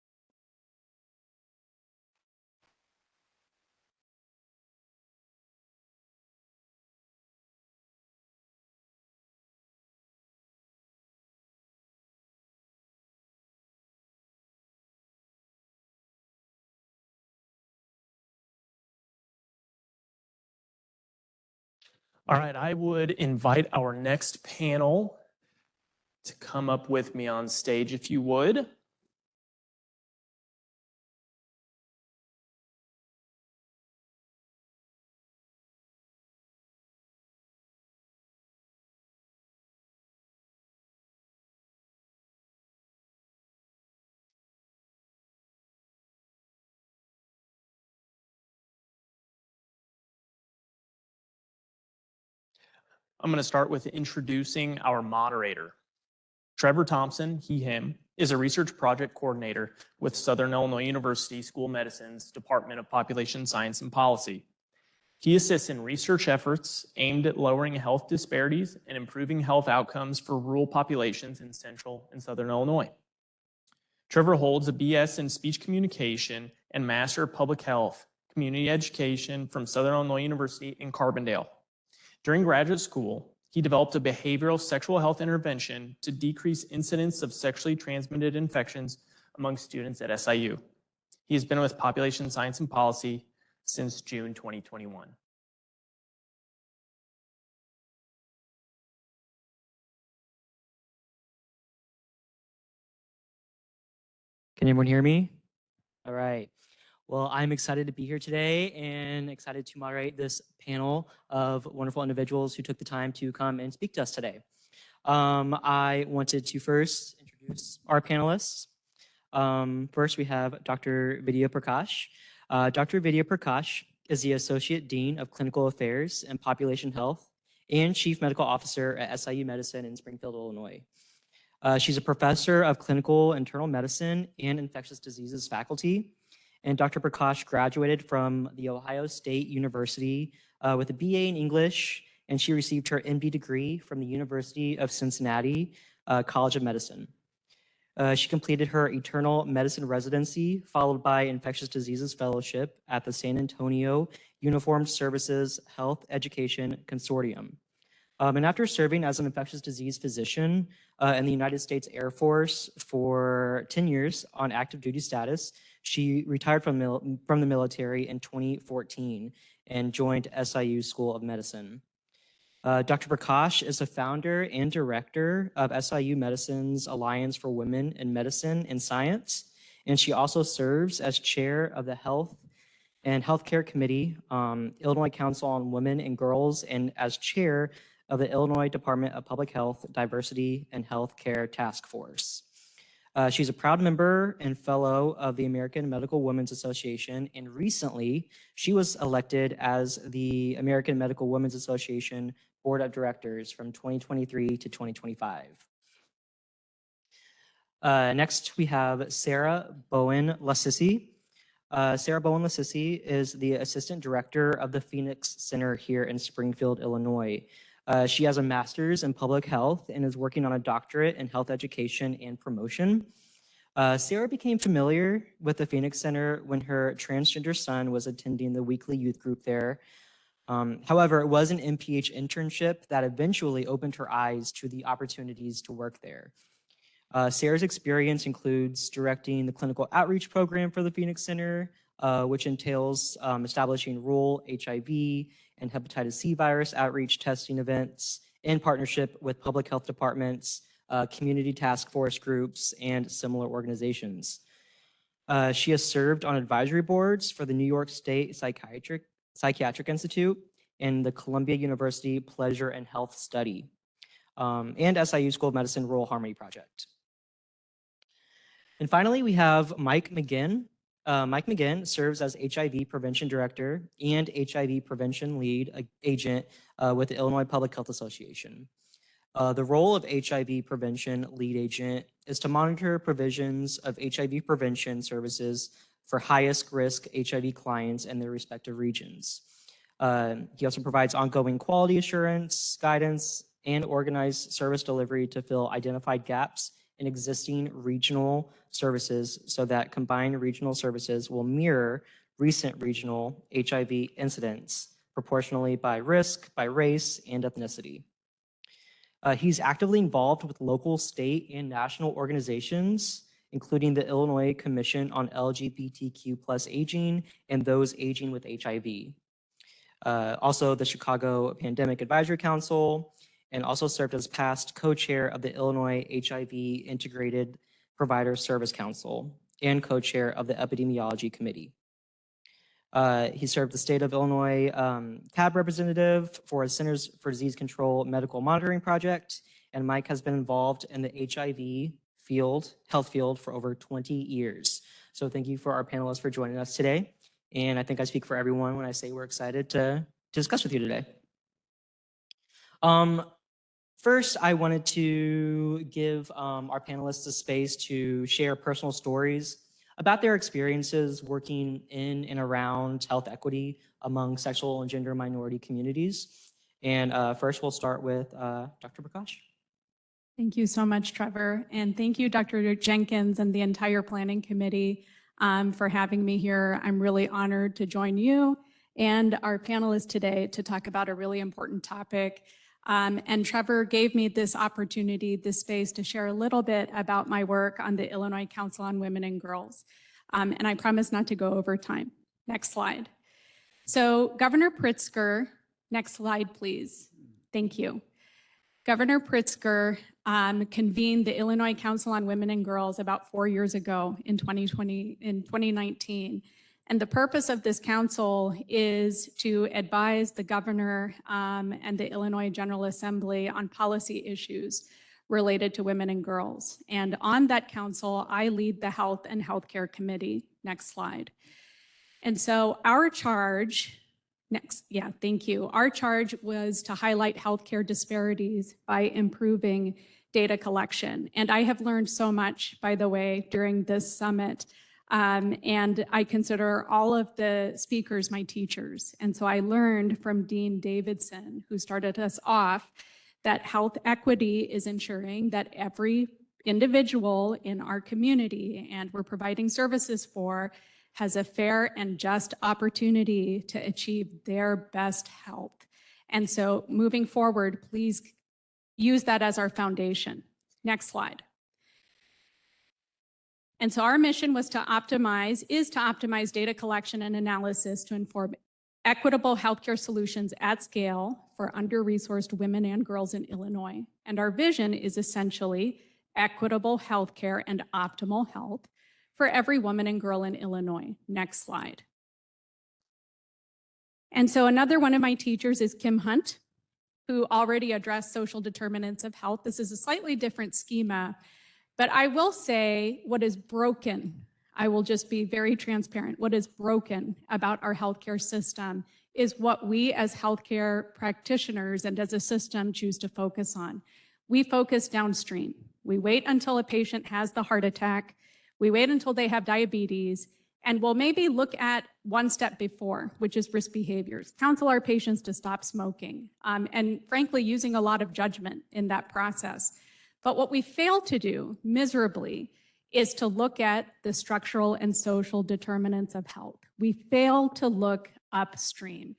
All right, I would invite our next panel to come up with me on stage if you would. I'm going to start with introducing our moderator. Trevor Thompson, he, him, is a research project coordinator with Southern Illinois University School of Medicine's Department of Population Science and Policy. He assists in research efforts aimed at lowering health disparities and improving health outcomes for rural populations in Central and Southern Illinois. Trevor holds a BS in Speech Communication and Master of Public Health Community Education from Southern Illinois University in Carbondale. During graduate school, he developed a behavioral sexual health intervention to decrease incidence of sexually transmitted infections among students at SIU. He has been with Population Science and Policy since June 2021. Can everyone hear me? All right. Well, I'm excited to be here today and excited to moderate this panel of wonderful individuals who took the time to come and speak to us today. I wanted to first introduce our panelists. First, we have Dr. Vidya Prakash. Dr. Vidya Prakash is the Associate Dean of Clinical Affairs and Population Health and Chief Medical Officer at SIU Medicine in Springfield, Illinois. She's a professor of clinical internal medicine and infectious diseases faculty And Dr. Prakash graduated from The Ohio State University with a BA in English, and she received her MD degree from the University of Cincinnati College of Medicine. She completed her internal medicine residency, followed by infectious diseases fellowship at the San Antonio Uniformed Services Health Education Consortium. And after serving as an infectious disease physician in the United States Air Force for 10 years on active duty status, she retired from the military in 2014 and joined SIU School of Medicine. Dr. Prakash is the founder and director of SIU Medicine's Alliance for Women in Medicine and Science, and she also serves as chair of the Health and Healthcare Committee, Illinois Council on Women and Girls, and as chair of the Illinois Department of Public Health, Diversity, and Healthcare Task Force. She's a proud member and fellow of the American Medical Women's Association, and recently she was elected as the American Medical Women's Association Board of Directors from 2023 to 2025. Next, we have Sarah Bowen Lassisi. Sarah Bowen Lassisi is the Assistant Director of the Phoenix Center here in Springfield, Illinois. She has a master's in public health and is working on a doctorate in health education and promotion. Sarah became familiar with the Phoenix Center when her transgender son was attending the weekly youth group there. However, it was an MPH internship that eventually opened her eyes to the opportunities to work there. Sarah's experience includes directing the clinical outreach program for the Phoenix Center, which entails establishing rural HIV and hepatitis C virus outreach testing events in partnership with public health departments, community task force groups, and similar organizations. She has served on advisory boards for the New York State Psychiatric Institute and the Columbia University Pleasure and Health Study, and SIU School of Medicine Rural Harmony Project. And finally, we have Mike McGinn. Mike McGinn serves as HIV Prevention Director and HIV Prevention Lead Agent with the Illinois Public Health Association. The role of HIV Prevention Lead Agent is to monitor provisions of HIV prevention services for highest risk HIV clients in their respective regions. He also provides ongoing quality assurance, guidance, and organized service delivery to fill identified gaps in existing regional services so that combined regional services will mirror recent regional HIV incidents proportionally by risk, by race, and ethnicity. He's actively involved with local, state, and national organizations, including the Illinois Commission on LGBTQ+ Aging and those aging with HIV. Also the Chicago Pandemic Advisory Council, and also served as past co-chair of the Illinois HIV Integrated Provider Service Council and co-chair of the Epidemiology Committee. He served the state of Illinois CAB representative for Centers for Disease Control Medical Monitoring Project, and Mike has been involved in the HIV health field for over 20 years. So thank you for our panelists for joining us today. And I think I speak for everyone when I say we're excited to discuss with you today. First, I wanted to give our panelists a space to share personal stories about their experiences working in and around health equity among sexual and gender minority communities. And first, we'll start with Dr. Prakash. Thank you so much, Trevor. And thank you, Dr. Jenkins and the entire planning committee for having me here. I'm really honored to join you and our panelists today to talk about a really important topic. And Trevor gave me this opportunity, this space to share a little bit about my work on the Illinois Council on Women and Girls. And I promise not to go over time. Next slide. So Governor Pritzker, next slide, please. Thank you. Governor Pritzker convened the Illinois Council on Women and Girls about 4 years ago in 2019. And the purpose of this council is to advise the governor and the Illinois General Assembly on policy issues related to women and girls. And on that council, I lead the Health and Healthcare Committee. Next slide. And so our charge, thank you. Our charge was to highlight healthcare disparities by improving data collection. And I have learned so much, by the way, during this summit. And I consider all of the speakers my teachers. And so I learned from Dean Davidson, who started us off, that health equity is ensuring that every individual in our community and we're providing services for has a fair and just opportunity to achieve their best health. And so moving forward, please use that as our foundation. Next slide. And so our mission is to optimize data collection and analysis to inform equitable healthcare solutions at scale for under-resourced women and girls in Illinois. And our vision is essentially equitable healthcare and optimal health for every woman and girl in Illinois. Next slide. And so another one of my teachers is Kim Hunt, who already addressed social determinants of health. This is a slightly different schema, but I will say what is broken. I will just be very transparent. What is broken about our healthcare system is what we as healthcare practitioners and as a system choose to focus on. We focus downstream. We wait until a patient has the heart attack. We wait until they have diabetes, and we'll maybe look at one step before, which is risk behaviors, counsel our patients to stop smoking, and frankly, using a lot of judgment in that process. But what we fail to do miserably is to look at the structural and social determinants of health. We fail to look upstream.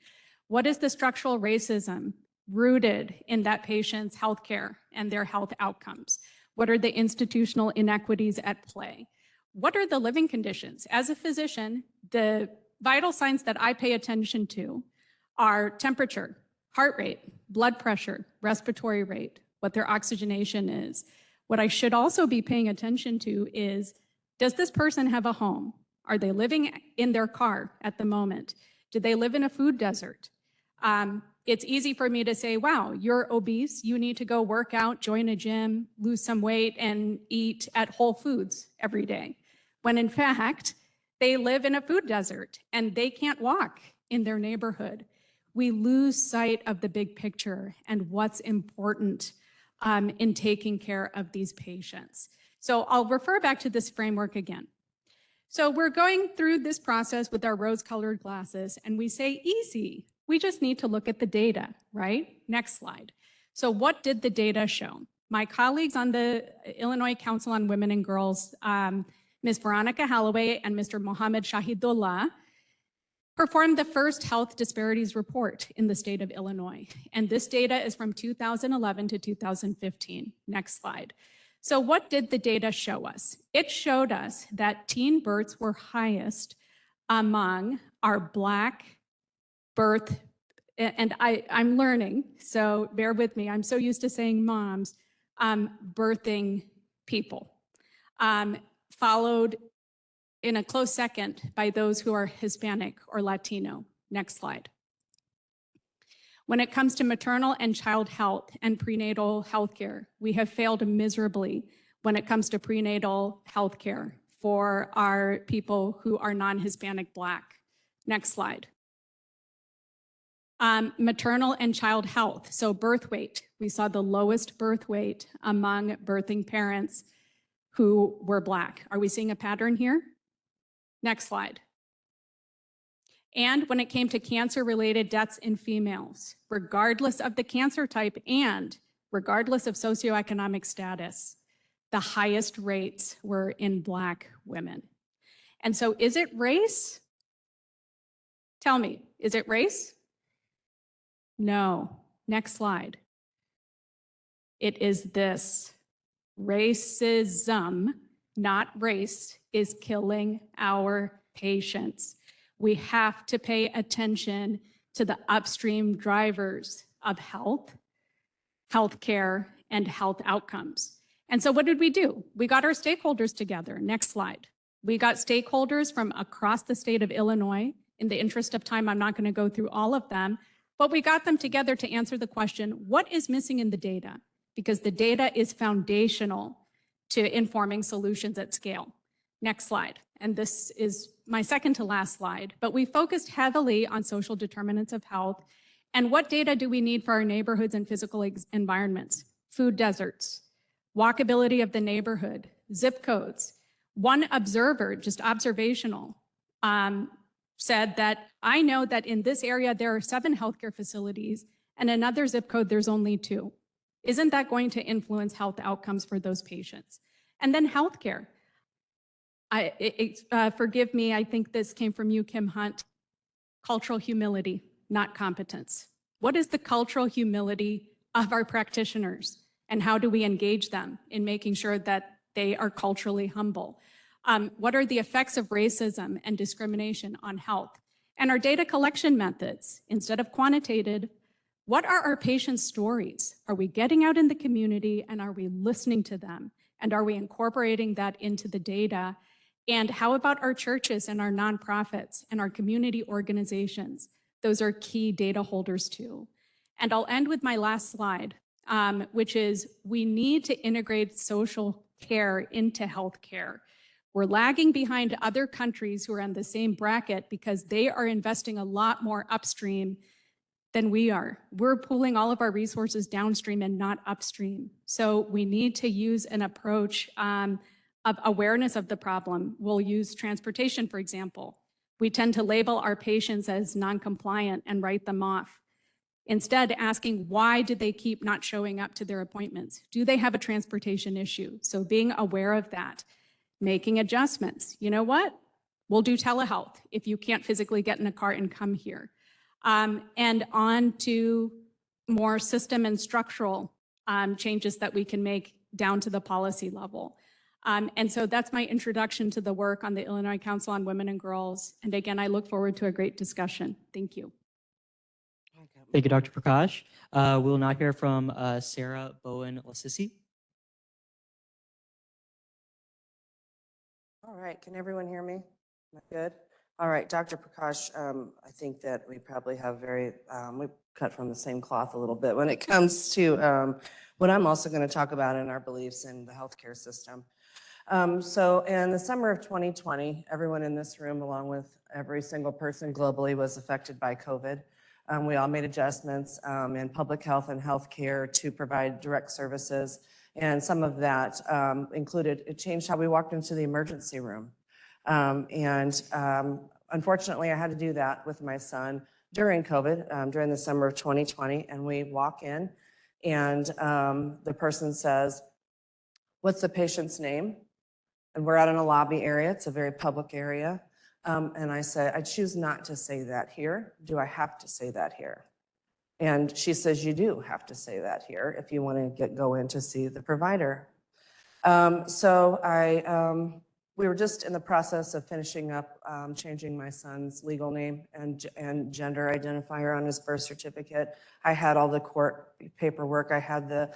What is the structural racism rooted in that patient's healthcare and their health outcomes? What are the institutional inequities at play? What are the living conditions? As a physician, the vital signs that I pay attention to are temperature, heart rate, blood pressure, respiratory rate, what their oxygenation is. What I should also be paying attention to is, does this person have a home? Are they living in their car at the moment? Do they live in a food desert? It's easy for me to say, wow, you're obese, you need to go work out, join a gym, lose some weight, and eat at Whole Foods every day. When in fact, they live in a food desert and they can't walk in their neighborhood. We lose sight of the big picture and what's important in taking care of these patients. So I'll refer back to this framework again. So we're going through this process with our rose-colored glasses and we say easy. We just need to look at the data, right? Next slide. So what did the data show? My colleagues on the Illinois Council on Women and Girls, Ms. Veronica Holloway and Mr. Mohammed Shahidullah, performed the first health disparities report in the state of Illinois. And this data is from 2011 to 2015. Next slide. So what did the data show us? It showed us that teen births were highest among our Black birth, and I'm learning, so bear with me. I'm so used to saying moms, birthing people, followed in a close second by those who are Hispanic or Latino. Next slide. When it comes to maternal and child health and prenatal health care, we have failed miserably when it comes to prenatal health care for our people who are non-Hispanic Black. Next slide. Maternal and child health, so birth weight. We saw the lowest birth weight among birthing parents who were Black. Are we seeing a pattern here? Next slide. And when it came to cancer-related deaths in females, regardless of the cancer type and regardless of socioeconomic status, the highest rates were in Black women. And so is it race? Tell me, is it race? No. Next slide. It is this. Racism, not race, is killing our patients. We have to pay attention to the upstream drivers of health, healthcare, and health outcomes. And so what did we do? We got our stakeholders together. Next slide. We got stakeholders from across the state of Illinois. In the interest of time, I'm not going to go through all of them, but we got them together to answer the question, what is missing in the data? Because the data is foundational to informing solutions at scale. Next slide. And this is my second to last slide, but we focused heavily on social determinants of health. And what data do we need for our neighborhoods and physical environments? Food deserts, walkability of the neighborhood, zip codes. One observer, just observational, said that I know that in this area there are 7 healthcare facilities, and another zip code there's only 2. Isn't that going to influence health outcomes for those patients? And then healthcare. Forgive me, I think this came from you, Kim Hunt. Cultural humility, not competence. What is the cultural humility of our practitioners? And how do we engage them in making sure that they are culturally humble? What are the effects of racism and discrimination on health? And our data collection methods, instead of quantitative, what are our patients' stories? Are we getting out in the community and are we listening to them? And are we incorporating that into the data? And how about our churches and our nonprofits and our community organizations? Those are key data holders too. And I'll end with my last slide, which is we need to integrate social care into healthcare. We're lagging behind other countries who are in the same bracket because they are investing a lot more upstream than we are. We're pulling all of our resources downstream and not upstream. So we need to use an approach of awareness of the problem. We'll use transportation, for example. We tend to label our patients as non-compliant and write them off. Instead, asking why did they keep not showing up to their appointments? Do they have a transportation issue? So being aware of that, making adjustments. You know what? We'll do telehealth if you can't physically get in a car and come here. And on to more system and structural changes that we can make down to the policy level. And so that's my introduction to the work on the Illinois Council on Women and Girls. And again, I look forward to a great discussion. Thank you. Thank you, Dr. Prakash. We'll now hear from Sarah Bowen-Lassisi. All right, can everyone hear me? Am I good? All right, Dr. Prakash, I think that we probably have we cut from the same cloth a little bit when it comes to what I'm also going to talk about in our beliefs in the healthcare system. So in the summer of 2020, everyone in this room, along with every single person globally, was affected by COVID. We all made adjustments in public health and healthcare to provide direct services. And some of that it changed how we walked into the emergency room. Unfortunately, I had to do that with my son during COVID, during the summer of 2020. And we walk in and the person says, "What's the patient's name?" And we're out in a lobby area. It's a very public area. And I said, "I choose not to say that here. Do I have to say that here?" And she says, "You do have to say that here if you want to go in to see the provider." We were just in the process of finishing up changing my son's legal name and gender identifier on his birth certificate. I had all the court paperwork. I had the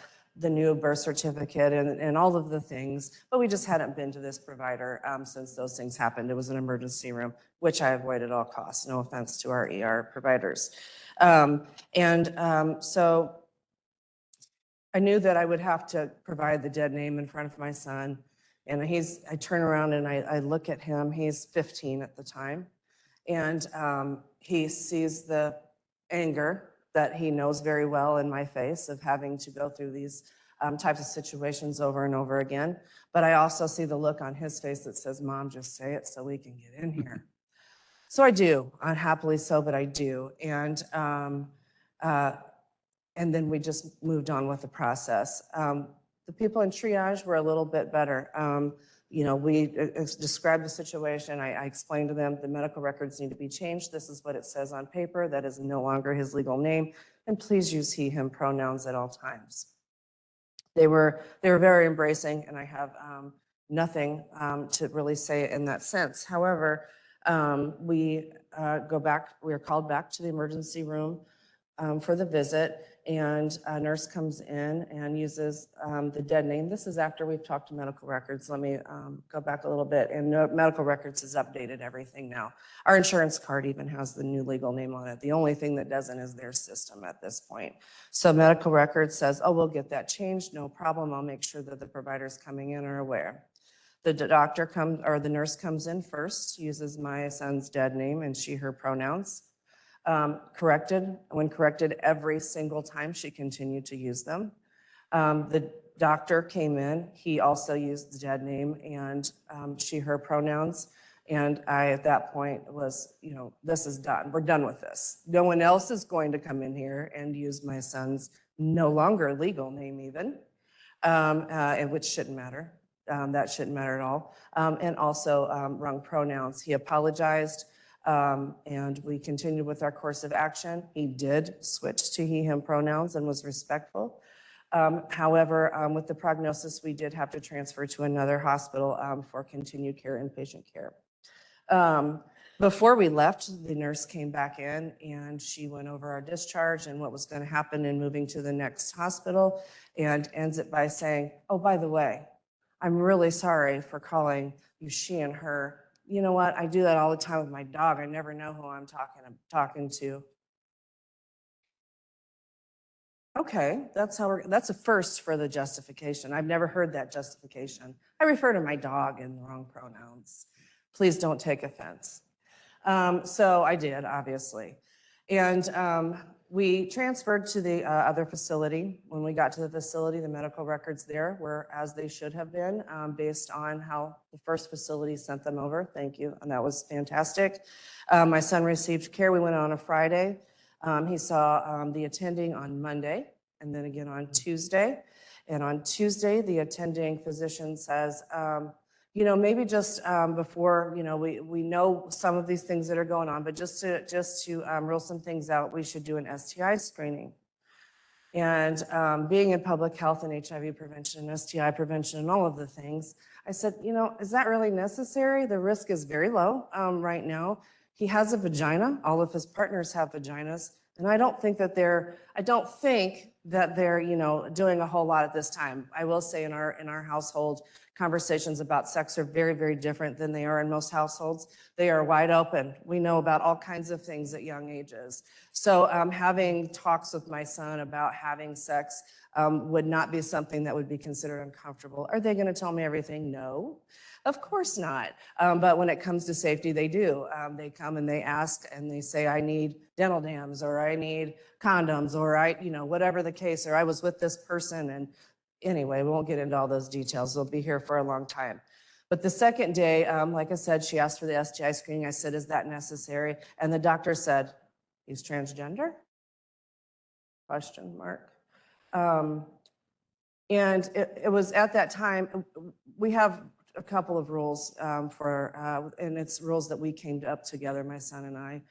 new birth certificate and all of the things, but we just hadn't been to this provider since those things happened. It was an emergency room, which I avoid at all costs. No offense to our ER providers. So I knew that I would have to provide the dead name in front of my son. And I turn around and I look at him. He's 15 at the time. And he sees the anger that he knows very well in my face of having to go through these types of situations over and over again. But I also see the look on his face that says, "Mom, just say it so we can get in here." So I do, unhappily so, but I do. And then we just moved on with the process. The people in triage were a little bit better. We described the situation. I explained to them the medical records need to be changed. This is what it says on paper. That is no longer his legal name. And please use he, him pronouns at all times. They were very embracing, and I have nothing to really say in that sense. However, we are called back to the emergency room for the visit, and a nurse comes in and uses the dead name. This is after we've talked to medical records. Let me go back a little bit. And medical records has updated everything now. Our insurance card even has the new legal name on it. The only thing that doesn't is their system at this point. So medical records says, "Oh, we'll get that changed. No problem. I'll make sure that the providers coming in are aware." The the nurse comes in first, uses my son's dead name and she, her pronouns. When corrected every single time, she continued to use them. The doctor came in. He also used the dead name and she, her pronouns. And I, at that point, was, you know, this is done. We're done with this. No one else is going to come in here and use my son's no longer legal name even, and which shouldn't matter. That shouldn't matter at all. And also wrong pronouns. He apologized, and we continued with our course of action. He did switch to he, him pronouns and was respectful. However, with the prognosis, we did have to transfer to another hospital for continued care, inpatient care. Before we left, the nurse came back in and she went over our discharge and what was going to happen in moving to the next hospital, and ends it by saying, oh, by the way, I'm really sorry for calling you she and her. You know what? I do that all the time with my dog. I never know who I'm talking to. Okay, that's a first for the justification. I've never heard that justification. I refer to my dog in the wrong pronouns. Please don't take offense. So I did, obviously. And we transferred to the other facility. When we got to the facility, the medical records there were as they should have been, based on how the first facility sent them over. Thank you, and that was fantastic. My son received care. We went on a Friday. He saw the attending on Monday and then again on Tuesday. And on Tuesday, the attending physician says, you know, maybe just before, you know, we know some of these things that are going on, but just to rule some things out, we should do an STI screening. And being in public health and HIV prevention, and STI prevention, and all of the things, I said, you know, is that really necessary? The risk is very low right now. He has a vagina. All of his partners have vaginas. And I don't think that they're, you know, doing a whole lot at this time. I will say in our household, conversations about sex are very, very different than they are in most households. They are wide open. We know about all kinds of things at young ages. So having talks with my son about having sex would not be something that would be considered uncomfortable. Are they going to tell me everything? No. Of course not. But when it comes to safety, they do. They come and they ask and they say, I need dental dams, or I need condoms, or you know, whatever the case, or I was with this person. And anyway, we won't get into all those details. They'll be here for a long time. But the second day, like I said, she asked for the STI screening. I said, is that necessary? And the doctor said, he's transgender? Question mark. And it was at that time, we have a couple of rules and it's rules that we came up together, my son and I.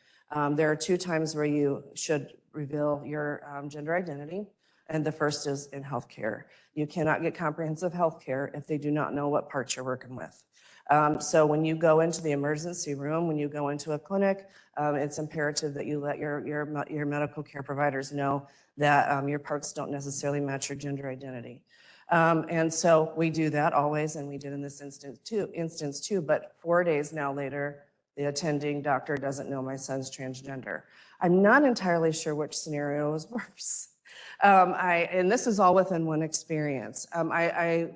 There are 2 times where you should reveal your gender identity, and the first is in healthcare. You cannot get comprehensive healthcare if they do not know what parts you're working with. So when you go into the emergency room, when you go into a clinic, it's imperative that you let your medical care providers know that your parts don't necessarily match your gender identity. And so we do that always, and we did in this instance too, but 4 days now later, the attending doctor doesn't know my son's transgender. I'm not entirely sure which scenario is worse. And this is all within one experience. I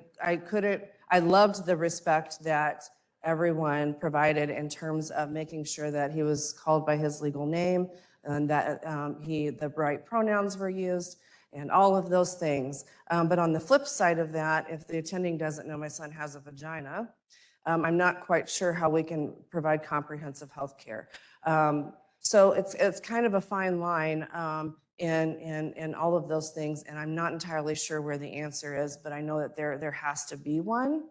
loved the respect that everyone provided in terms of making sure that he was called by his legal name and that the right pronouns were used and all of those things. But on the flip side of that, if the attending doesn't know my son has a vagina, I'm not quite sure how we can provide comprehensive health care. So it's kind of a fine line in all of those things, and I'm not entirely sure where the answer is, but I know that there has to be one,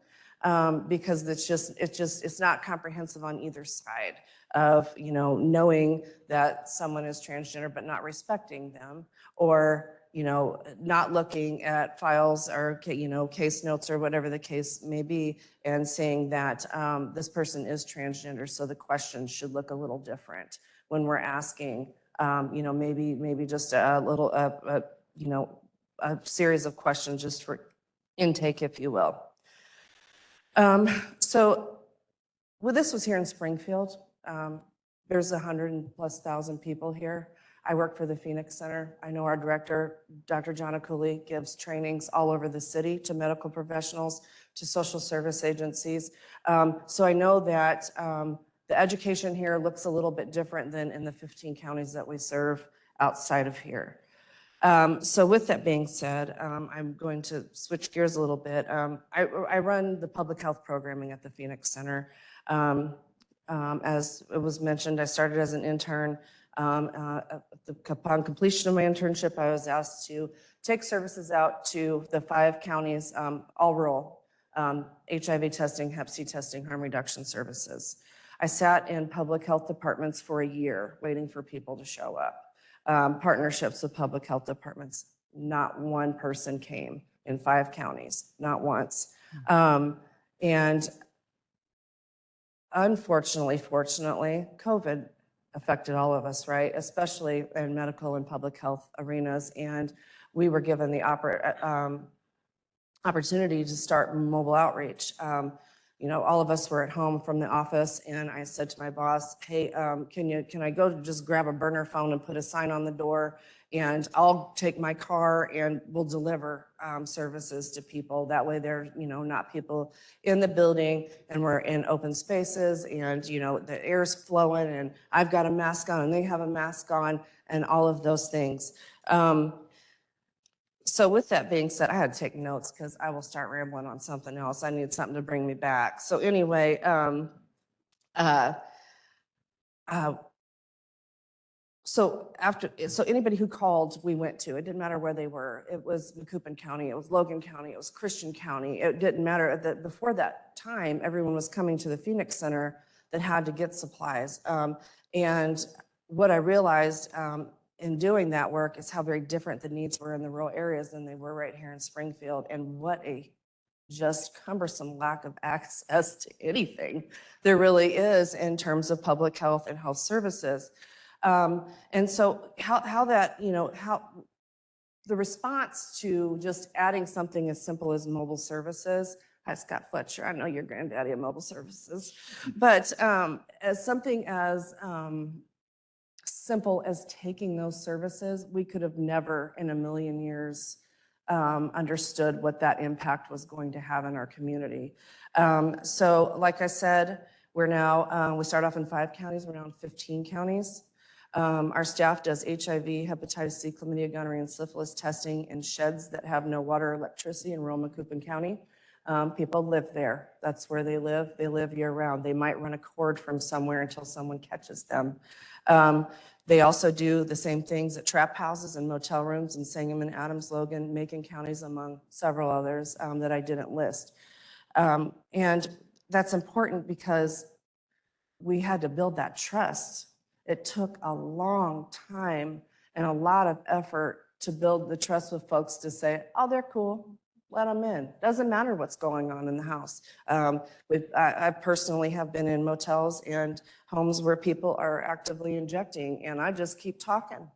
because it's not comprehensive on either side of, you know, knowing that someone is transgender but not respecting them, or, you know, not looking at files or, you know, case notes or whatever the case may be, and saying that this person is transgender, so the question should look a little different when we're asking, you know, maybe just a little, you know, a series of questions just for intake, if you will. So, well, this was here in Springfield. There's 100,000+ people here. I work for the Phoenix Center. I know our director, Dr. John Akuli, gives trainings all over the city to medical professionals, to social service agencies. So I know that the education here looks a little bit different than in the 15 counties that we serve outside of here. So with that being said, I'm going to switch gears a little bit. I run the public health programming at the Phoenix Center. As it was mentioned, I started as an intern. Upon completion of my internship, I was asked to take services out to the 5 counties, all rural, HIV testing, Hep C testing, harm reduction services. I sat in public health departments for a year waiting for people to show up. Partnerships with public health departments, not one person came in 5 counties, not once. And unfortunately, fortunately, COVID affected all of us, right? Especially in medical and public health arenas. And we were given the opportunity to start mobile outreach. You know, all of us were at home from the office, and I said to my boss, hey, can I go just grab a burner phone and put a sign on the door, and I'll take my car and we'll deliver services to people. That way they're, you know, not people in the building, and we're in open spaces, and, you know, the air's flowing, and I've got a mask on and they have a mask on, and all of those things. So with that being said, I had to take notes because I will start rambling on something else. I need something to bring me back. So anyway, so anybody who called, we went to. It didn't matter where they were. It was Macoupin County, it was Logan County, it was Christian County. It didn't matter. Before that time, everyone was coming to the Phoenix Center that had to get supplies. And what I realized in doing that work is how very different the needs were in the rural areas than they were right here in Springfield, and what a just cumbersome lack of access to anything there really is in terms of public health and health services. And so how that, you know, how the response to just adding something as simple as mobile services. Hi, Scott Fletcher, I know your granddaddy of mobile services, but as something as simple as taking those services, we could have never in a million years understood what that impact was going to have in our community. So like I said, we're now, we start off in 5 counties, we're now in 15 counties. Our staff does HIV, hepatitis C, chlamydia, gonorrhea, and syphilis testing in sheds that have no water or electricity in rural Macoupin County. People live there. That's where they live. They live year round. They might run a cord from somewhere until someone catches them. They also do the same things at trap houses and motel rooms in Sangamon, Adams, Logan, Macon counties, among several others that I didn't list. And that's important because we had to build that trust. It took a long time and a lot of effort to build the trust with folks to say, oh, they're cool, let them in. Doesn't matter what's going on in the house. I personally have been in motels and homes where people are actively injecting, and I just keep talking.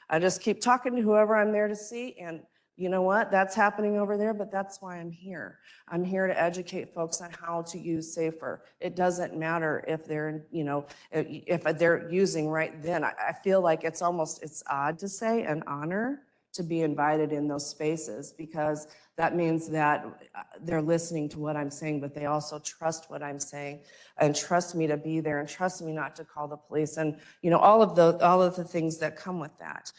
I just keep talking to whoever I'm there to see, and you know what? That's happening over there, but that's why I'm here. I'm here to educate folks on how to use safer. It doesn't matter if they're, you know, if they're using right then. I feel like it's odd to say, an honor to be invited in those spaces, because that means that they're listening to what I'm saying, but they also trust what I'm saying and trust me to be there and trust me not to call the police, and, you know, all of the things that come with that.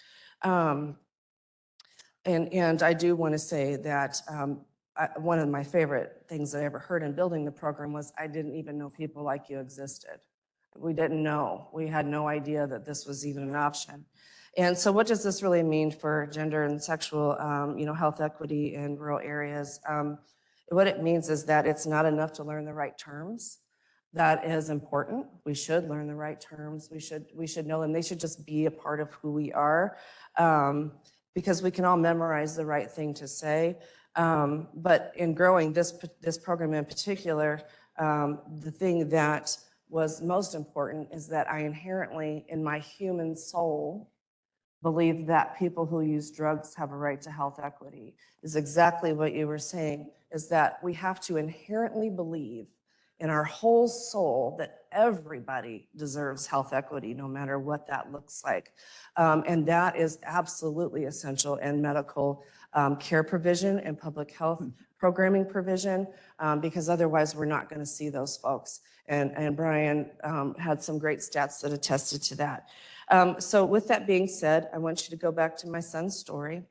And I do want to say that one of my favorite things that I ever heard in building the program was, I didn't even know people like you existed. We didn't know. We had no idea that this was even an option. And so what does this really mean for gender and sexual you know, health equity in rural areas? What it means is that it's not enough to learn the right terms. That is important. We should learn the right terms. We should know them. They should just be a part of who we are. Because we can all memorize the right thing to say. But in growing this program in particular, the thing that was most important is that I inherently, in my human soul, believe that people who use drugs have a right to health equity. Is exactly what you were saying, is that we have to inherently believe in our whole soul that everybody deserves health equity, no matter what that looks like. And that is absolutely essential in medical care provision and public health programming provision, because otherwise we're not going to see those folks. And Brian had some great stats that attested to that. So with that being said, I want you to go back to my son's story.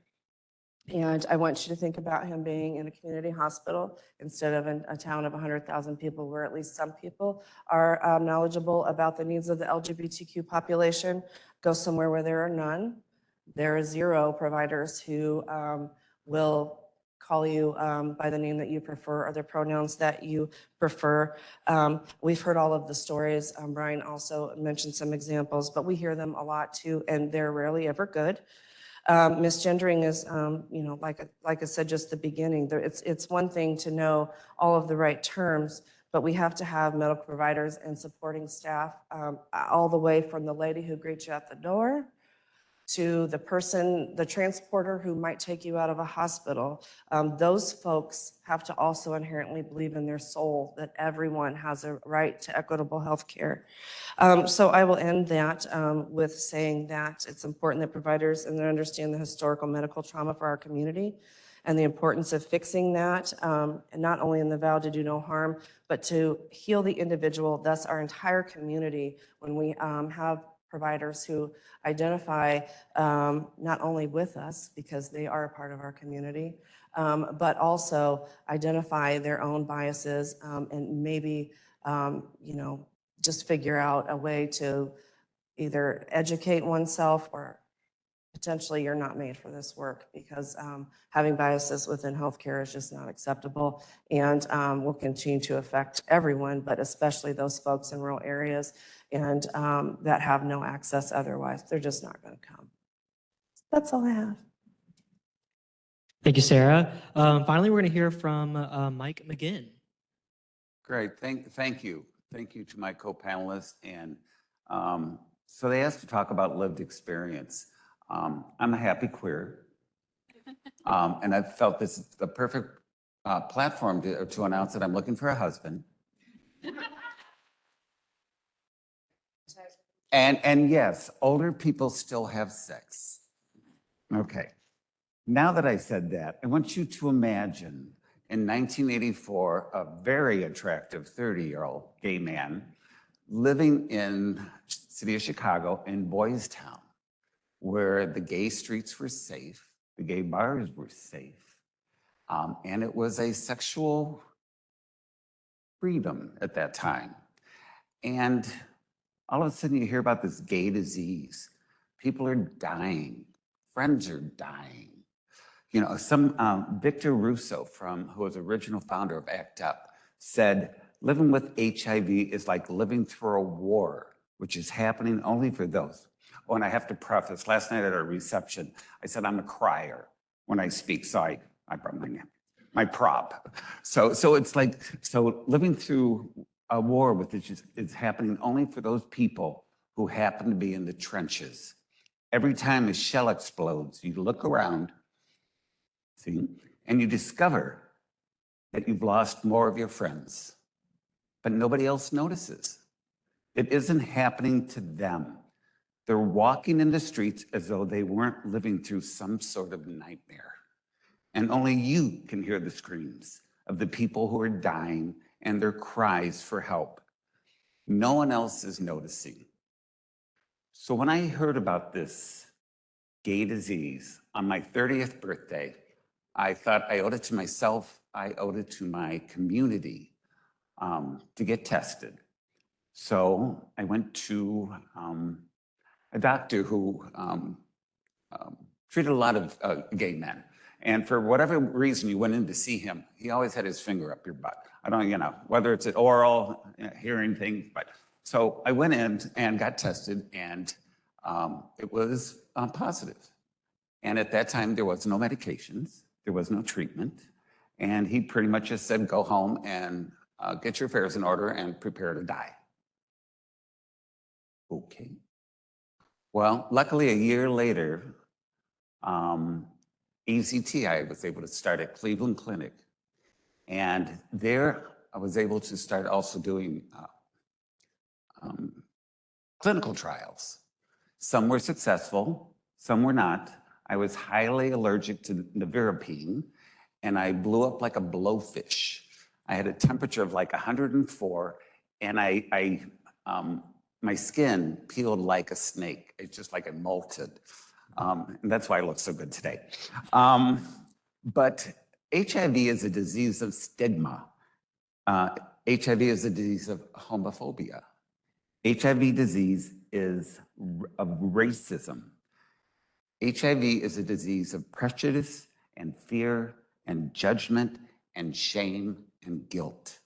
And I want you to think about him being in a community hospital instead of in a town of 100,000 people, where at least some people are knowledgeable about the needs of the LGBTQ population. Go somewhere where there are none. There are 0 providers who will call you by the name that you prefer or the pronouns that you prefer. We've heard all of the stories. Brian also mentioned some examples, but we hear them a lot too, and they're rarely ever good. Misgendering is, you know, like I said, just the beginning. It's one thing to know all of the right terms, but we have to have medical providers and supporting staff all the way from the lady who greets you at the door to the person, the transporter who might take you out of a hospital. Those folks have to also inherently believe in their soul that everyone has a right to equitable health care. So I will end that with saying that it's important that providers understand the historical medical trauma for our community and the importance of fixing that, and not only in the vow to do no harm, but to heal the individual, thus our entire community, when we have providers who identify not only with us, because they are a part of our community, but also identify their own biases and maybe, you know, just figure out a way to either educate oneself or potentially you're not made for this work, because having biases within healthcare is just not acceptable and will continue to affect everyone, but especially those folks in rural areas and that have no access otherwise. They're just not going to come. That's all I have. Thank you, Sarah. Finally, we're going to hear from Mike McGinn. Great, thank you. Thank you to my co-panelists. And so they asked to talk about lived experience. I'm a happy queer, and I felt this is the perfect platform to announce that I'm looking for a husband. And yes, older people still have sex. Okay. Now that I said that, I want you to imagine in 1984, a very attractive 30-year-old gay man living in the city of Chicago in Boys Town, where the gay streets were safe, the gay bars were safe, and it was a sexual freedom at that time. And all of a sudden you hear about this gay disease. People are dying, friends are dying. You know, Victor Russo, who was the original founder of ACT UP, said, living with HIV is like living through a war, which is happening only for those. Oh, and I have to preface, last night at our reception, I said I'm a crier when I speak, so I brought my prop. So it's like, so living through a war with it is happening only for those people who happen to be in the trenches. Every time a shell explodes, you look around, see, and you discover that you've lost more of your friends, but nobody else notices. It isn't happening to them. They're walking in the streets as though they weren't living through some sort of nightmare. And only you can hear the screams of the people who are dying and their cries for help. No one else is noticing. So when I heard about this gay disease on my 30th birthday, I thought I owed it to myself, I owed it to my community to get tested. So I went to a doctor who treated a lot of gay men. And for whatever reason you went in to see him, he always had his finger up your butt. I don't, you know, whether it's an oral, hearing thing, but. So I went in and got tested and it was positive. And at that time, there was no medications, there was no treatment. And he pretty much just said, go home and get your affairs in order and prepare to die. Okay. Well, luckily a year later, AZT, was able to start at Cleveland Clinic. And there I was able to start also doing clinical trials. Some were successful, some were not. I was highly allergic to nevirapine, and I blew up like a blowfish. I had a temperature of like 104, and my skin peeled like a snake. It's just like it molted. And that's why I look so good today. But HIV is a disease of stigma. HIV is a disease of homophobia. HIV disease is of racism. HIV is a disease of prejudice and fear and judgment and shame and guilt.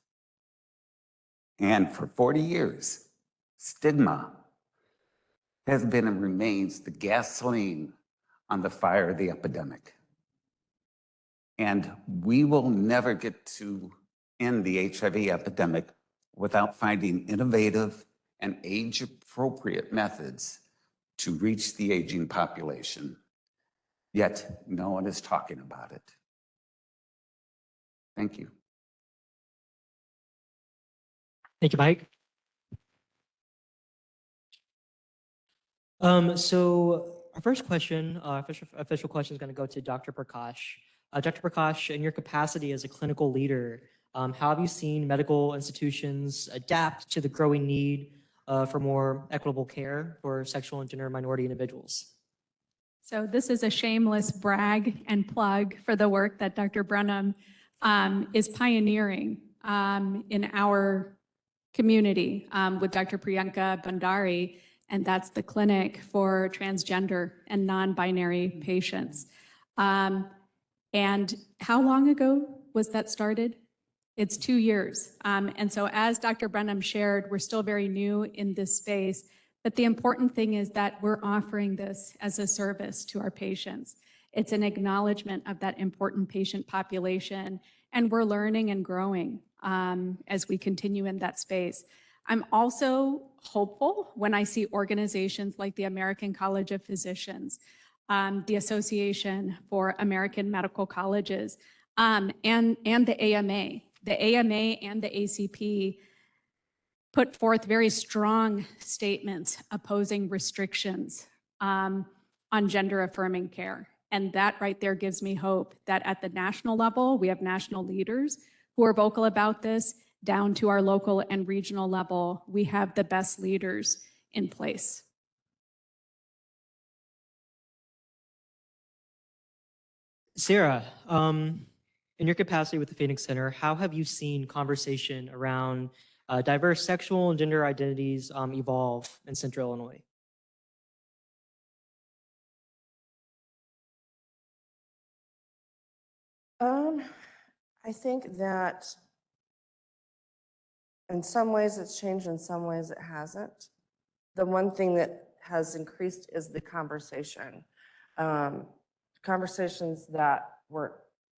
And for 40 years, stigma has been and remains the gasoline on the fire of the epidemic. And we will never get to end the HIV epidemic without finding innovative and age-appropriate methods to reach the aging population. Yet, no one is talking about it. Thank you. Thank you, Mike. So our first question, official question is going to go to Dr. Prakash. Dr. Prakash, in your capacity as a clinical leader, how have you seen medical institutions adapt to the growing need for more equitable care for sexual and gender minority individuals? So this is a shameless brag and plug for the work that Dr. Brenham is pioneering in our community with Dr. Priyanka Bandari, and that's the Clinic for Transgender and Non-Binary Patients. And how long ago was that started? It's 2 years. And so as Dr. Brenham shared, we're still very new in this space, but the important thing is that we're offering this as a service to our patients. It's an acknowledgement of that important patient population, and we're learning and growing as we continue in that space. I'm also hopeful when I see organizations like the American College of Physicians, the Association for American Medical Colleges, and the AMA. The AMA and the ACP put forth very strong statements opposing restrictions on gender-affirming care. And that right there gives me hope that at the national level, we have national leaders who are vocal about this, down to our local and regional level, we have the best leaders in place. Sarah, in your capacity with the Phoenix Center, how have you seen conversation around diverse sexual and gender identities evolve in Central Illinois? I think that in some ways it's changed, in some ways it hasn't. The one thing that has increased is the conversation. Conversations that weren't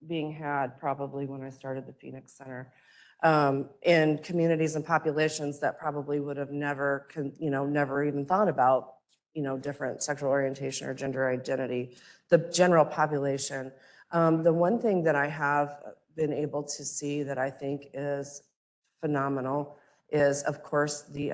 being had probably when I started the Phoenix Center in communities and populations that probably would have never, never even thought about, different sexual orientation or gender identity, the general population. The one thing that I have been able to see that I think is phenomenal is, of course, the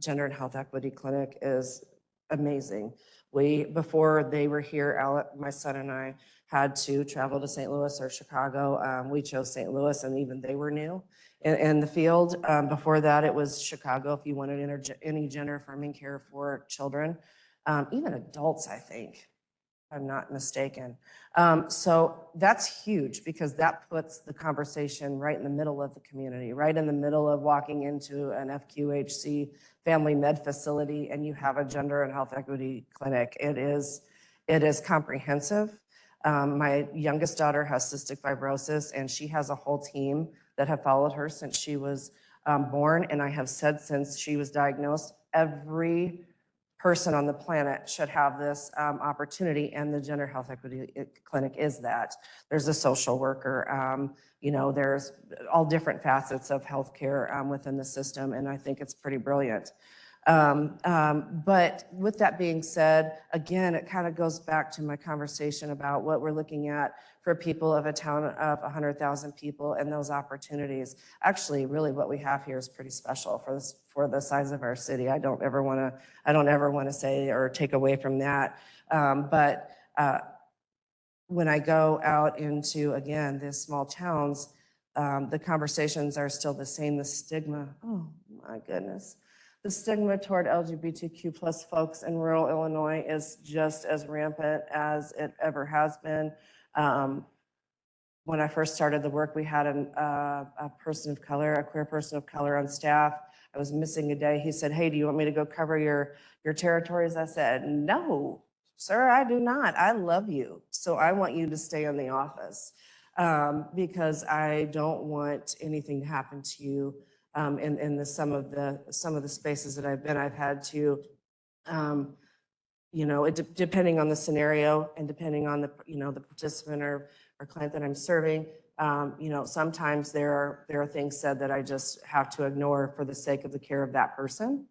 Gender and Health Equity Clinic is amazing. Before they were here, my son and I had to travel to St. Louis or Chicago. We chose St. Louis, and even they were new in the field. Before that, it was Chicago if you wanted any gender-affirming care for children, even adults, I think, if I'm not mistaken. So that's huge because that puts the conversation right in the middle of the community, right in the middle of walking into an FQHC family med facility and you have a gender and health equity clinic. It is comprehensive. My youngest daughter has cystic fibrosis and she has a whole team that have followed her since she was born. And I have said since she was diagnosed, every person on the planet should have this opportunity, and the Gender Health Equity Clinic is that. There's a social worker, there's all different facets of healthcare within the system, and I think it's pretty brilliant. But with that being said, again, it kind of goes back to my conversation about what we're looking at for people of a town of 100,000 people and those opportunities. Actually, really what we have here is pretty special for the size of our city. I don't ever want to say or take away from that. But when I go out into, again, these small towns, the conversations are still the same. The stigma, oh my goodness. The stigma toward LGBTQ plus folks in rural Illinois is just as rampant as it ever has been. When I first started the work, we had a person of color, a queer person of color on staff. I was missing a day. He said, "Hey, do you want me to go cover your territories?" I said, "No, sir, I do not. I love you. So I want you to stay in the office because I don't want anything to happen to you." In some of the spaces that I've been, I've had to, depending on the scenario and depending on the participant or client that I'm serving, sometimes there are things said that I just have to ignore for the sake of the care of that person.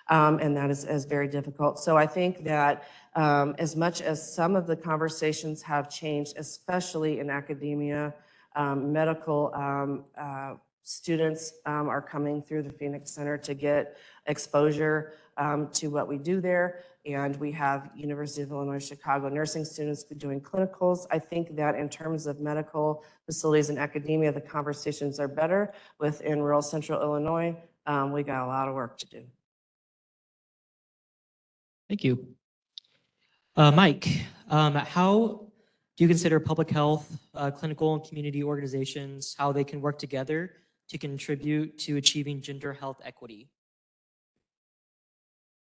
And that is very difficult. So I think that as much as some of the conversations have changed, especially in academia, medical students are coming through the Phoenix Center to get exposure to what we do there. And we have University of Illinois Chicago nursing students doing clinicals. I think that in terms of medical facilities and academia, the conversations are better. Within rural central Illinois, we got a lot of work to do. Thank you. Mike, how do you consider public health, clinical and community organizations, how they can work together to contribute to achieving gender health equity?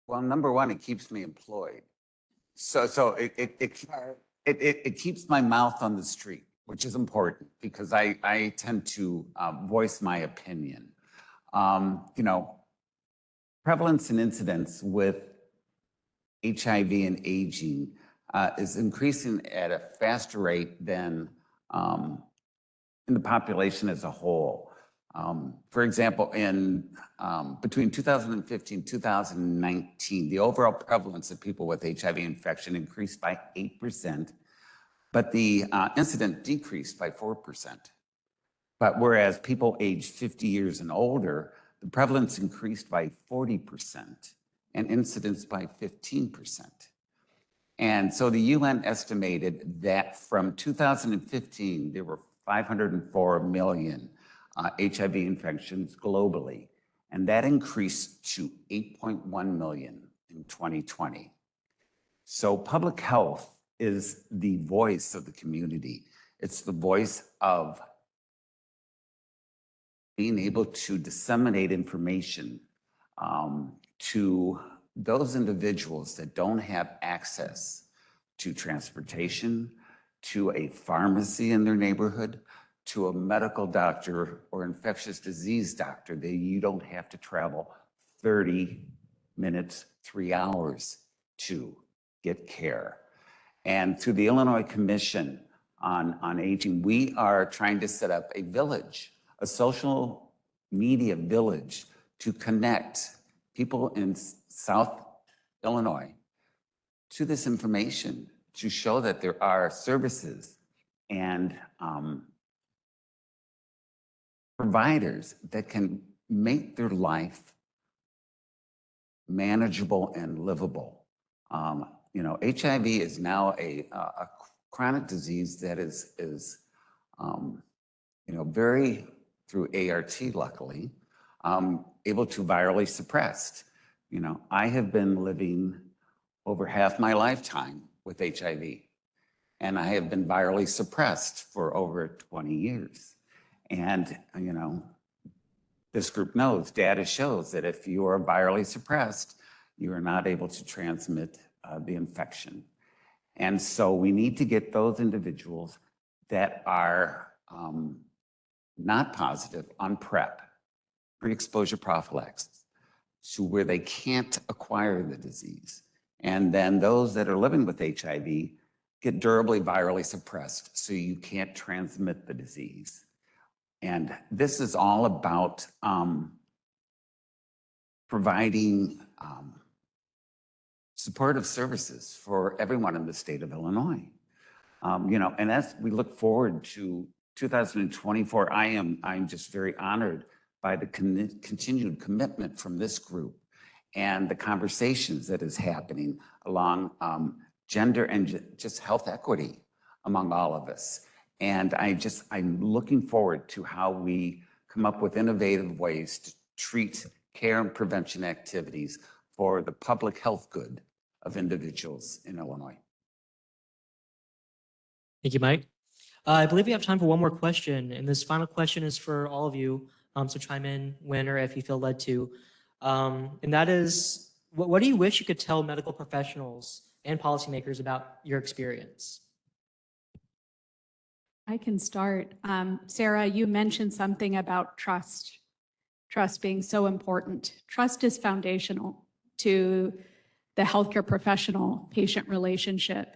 Well, number one, it keeps me employed. So it keeps my mouth on the street, which is important because I tend to voice my opinion. Prevalence and incidence with HIV and aging is increasing at a faster rate than in the population as a whole. For example, in between 2015 and 2019, the overall prevalence of people with HIV infection increased by 8%, but the incident decreased by 4%. But whereas people aged 50 years and older, the prevalence increased by 40% and incidence by 15%. And so the UN estimated that from 2015, there were 504 million HIV infections globally, and that increased to 8.1 million in 2020. So public health is the voice of the community. It's the voice of being able to disseminate information to those individuals that don't have access to transportation, to a pharmacy in their neighborhood, to a medical doctor or infectious disease doctor that you don't have to travel 30 minutes, 3 hours to get care. And through the Illinois Commission on Aging, we are trying to set up a village, a social media village to connect people in South Illinois to this information, to show that there are services and providers that can make their life manageable and livable. HIV is now a chronic disease that is very, through ART luckily, able to virally suppressed. I have been living over half my lifetime with HIV, and I have been virally suppressed for over 20 years. And, this group knows, data shows that if you are virally suppressed, you are not able to transmit the infection. And so we need to get those individuals that are not positive on PrEP, pre-exposure prophylaxis, to where they can't acquire the disease. And then those that are living with HIV get durably virally suppressed, so you can't transmit the disease. And this is all about providing supportive services for everyone in the state of Illinois. And as we look forward to 2024, I'm just very honored by the continued commitment from this group and the conversations that is happening along gender and just health equity among all of us. And I'm looking forward to how we come up with innovative ways to treat care and prevention activities for the public health good of individuals in Illinois. Thank you, Mike. I believe we have time for one more question, and this final question is for all of you, so chime in when or if you feel led to. And that is, what do you wish you could tell medical professionals and policymakers about your experience? I can start. Sarah, you mentioned something about trust. Trust being so important. Trust is foundational to the healthcare professional-patient relationship.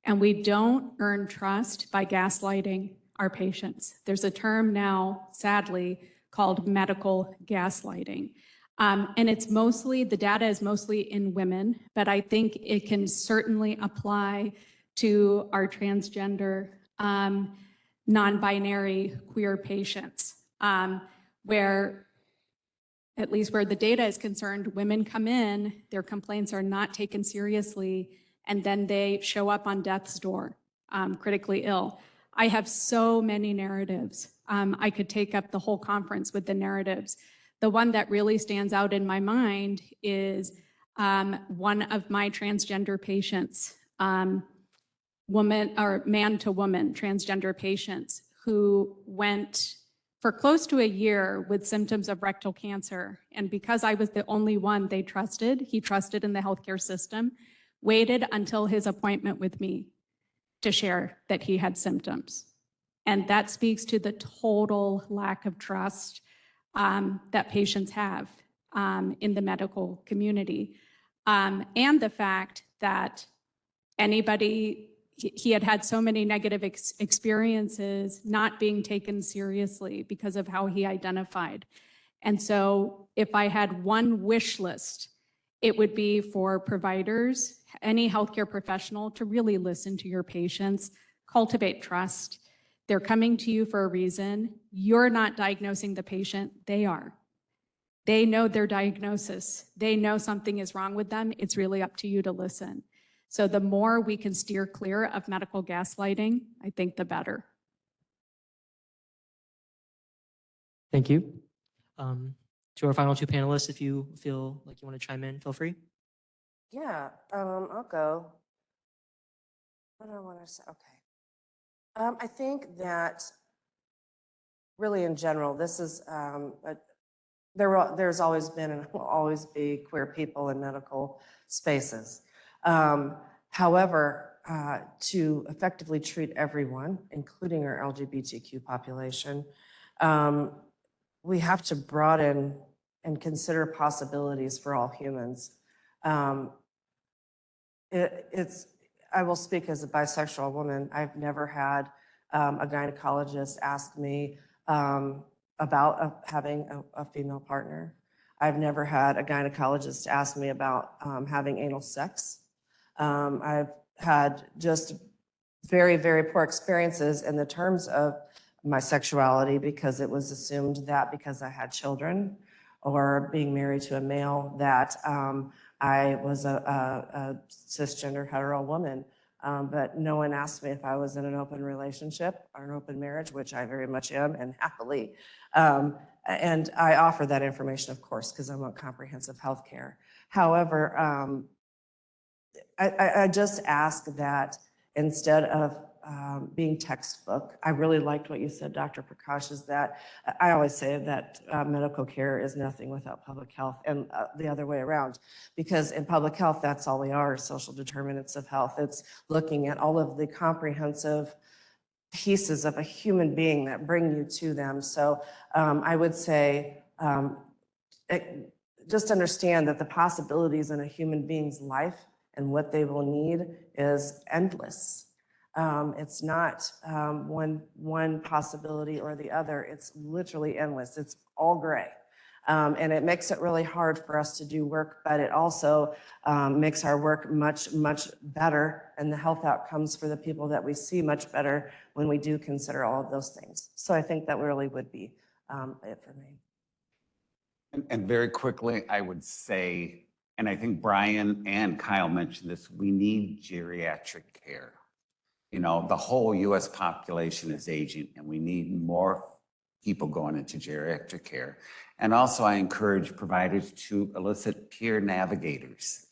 And we don't earn trust by gaslighting our patients. There's a term now, sadly, called medical gaslighting. And it's mostly, the data is mostly in women, but I think it can certainly apply to our transgender, non-binary queer patients, where, at least where the data is concerned, women come in, their complaints are not taken seriously, and then they show up on death's door, critically ill. I have so many narratives. I could take up the whole conference with the narratives. The one that really stands out in my mind is one of my transgender patients, woman or man to woman transgender patients who went for close to a year with symptoms of rectal cancer. And because I was the only one they trusted, he trusted in the healthcare system, waited until his appointment with me to share that he had symptoms. And that speaks to the total lack of trust that patients have in the medical community. And the fact that he had had so many negative experiences not being taken seriously because of how he identified. And so if I had one wish list, it would be for providers, any healthcare professional, to really listen to your patients, cultivate trust. They're coming to you for a reason. You're not diagnosing the patient, they are. They know their diagnosis. They know something is wrong with them. It's really up to you to listen. So the more we can steer clear of medical gaslighting, I think the better. Thank you. To our final two panelists, if you feel like you want to chime in, feel free. Yeah, I'll go. What do I want to say? Okay. I think that really in general, this is, there's always been and will always be queer people in medical spaces. However, to effectively treat everyone, including our LGBTQ population, we have to broaden and consider possibilities for all humans. I will speak as a bisexual woman. I've never had a gynecologist ask me about having a female partner. I've never had a gynecologist ask me about having anal sex. I've had just very, very poor experiences in the terms of my sexuality because it was assumed that because I had children or being married to a male that I was a cisgender hetero woman. But no one asked me if I was in an open relationship or an open marriage, which I very much am and happily. And I offer that information, of course, because I want comprehensive health care. However, I just ask that instead of being textbook, I really liked what you said, Dr. Prakash, is that I always say that medical care is nothing without public health, and the other way around, because in public health, that's all we are, social determinants of health. It's looking at all of the comprehensive pieces of a human being that bring you to them. So I would say, just understand that the possibilities in a human being's life and what they will need is endless. It's not one possibility or the other. It's literally endless. It's all gray. And it makes it really hard for us to do work, but it also makes our work much, much better, and the health outcomes for the people that we see much better when we do consider all of those things. So I think that really would be it for me. And very quickly, I would say, and I think Brian and Kyle mentioned this, we need geriatric care. You know, the whole US population is aging and we need more people going into geriatric care. And also I encourage providers to elicit peer navigators,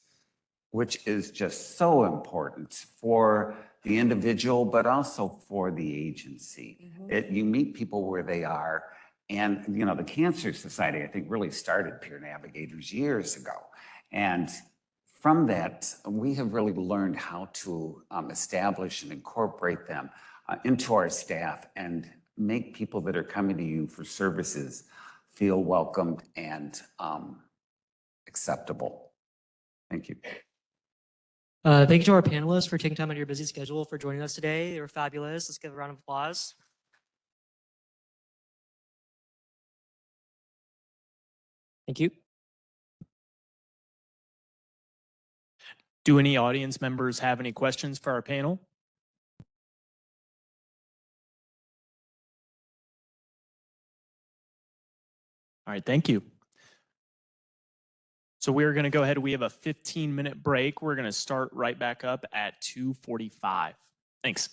which is just so important for the individual, but also for the agency. You meet people where they are. And, you know, the Cancer Society, I think, really started peer navigators years ago. And from that, we have really learned how to establish and incorporate them into our staff and make people that are coming to you for services feel welcomed and acceptable. Thank you. Thank you to our panelists for taking time out of your busy schedule for joining us today. They were fabulous. Let's give a round of applause. Thank you. Do any audience members have any questions for our panel? All right, thank you. So we're going to go ahead. We have a 15-minute break. We're going to start right back up at 2:45. Thanks.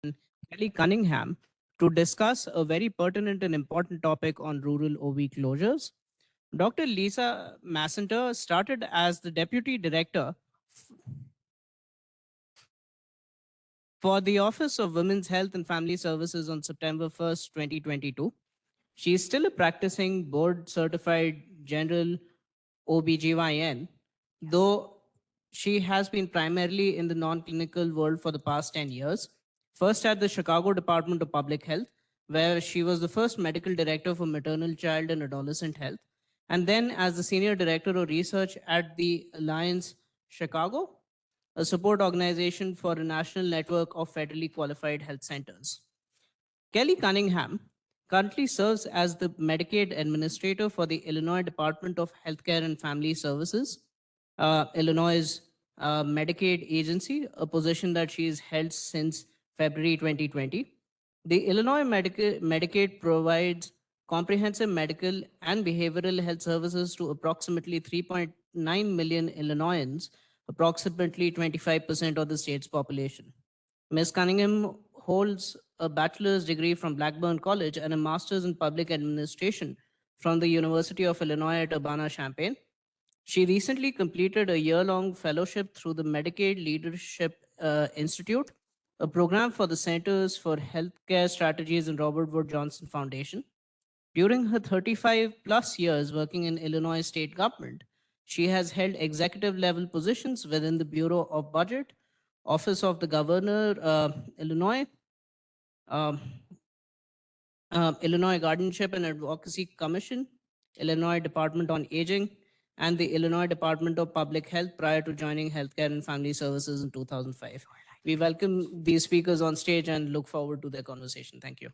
Kelly Cunningham to discuss a very pertinent and important topic on rural OB closures. Dr. Lisa Massenter started as the Deputy Director for the Office of Women's Health and Family Services on September 1st, 2022. She is still a practicing board certified general OBGYN, though she has been primarily in the non-clinical world for the past 10 years. First at the Chicago Department of Public Health, where she was the first medical director for maternal, child, and adolescent health, and then as the senior director of research at the Alliance Chicago, a support organization for a national network of federally qualified health centers. Kelly Cunningham currently serves as the Medicaid Administrator for the Illinois Department of Healthcare and Family Services, Illinois' Medicaid agency, a position that she has held since February 2020. The Illinois Medicaid provides comprehensive medical and behavioral health services to approximately 3.9 million Illinoisans, approximately 25% of the state's population. Ms. Cunningham holds a bachelor's degree from Blackburn College and a master's in public administration from the University of Illinois at Urbana-Champaign. She recently completed a year-long fellowship through the Medicaid Leadership Institute, a program for the Centers for Healthcare Strategies and Robert Wood Johnson Foundation. During her 35 plus years working in Illinois state government, she has held executive level positions within the Bureau of Budget, Office of the Governor, Illinois, Illinois Guardianship and Advocacy Commission, Illinois Department on Aging, and the Illinois Department of Public Health prior to joining Healthcare and Family Services in 2005. We welcome these speakers on stage and look forward to their conversation. Thank you.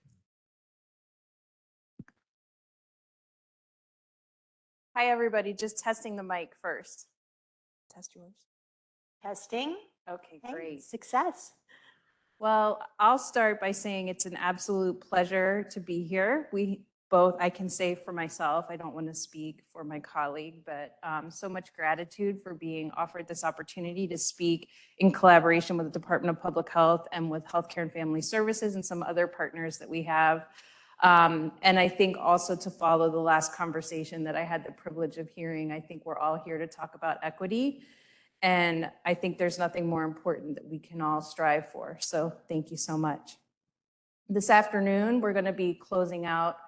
Hi, everybody. Just testing the mic first. Test yours. Testing. Okay, great. Success. Well, I'll start by saying it's an absolute pleasure to be here. We both, I can say for myself, I don't want to speak for my colleague, but so much gratitude for being offered this opportunity to speak in collaboration with the Department of Public Health and with Healthcare and Family Services and some other partners that we have. And I think also to follow the last conversation that I had the privilege of hearing, I think we're all here to talk about equity. And I think there's nothing more important that we can all strive for. So thank you so much. This afternoon, we're going to be closing out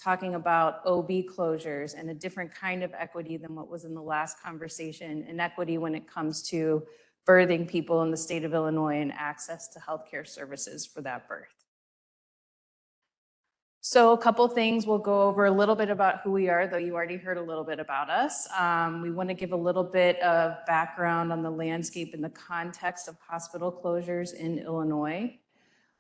talking about OB closures and a different kind of equity than what was in the last conversation, and equity when it comes to birthing people in the state of Illinois and access to healthcare services for that birth. So a couple things, we'll go over a little bit about who we are, though you already heard a little bit about us. We want to give a little bit of background on the landscape in the context of hospital closures in Illinois.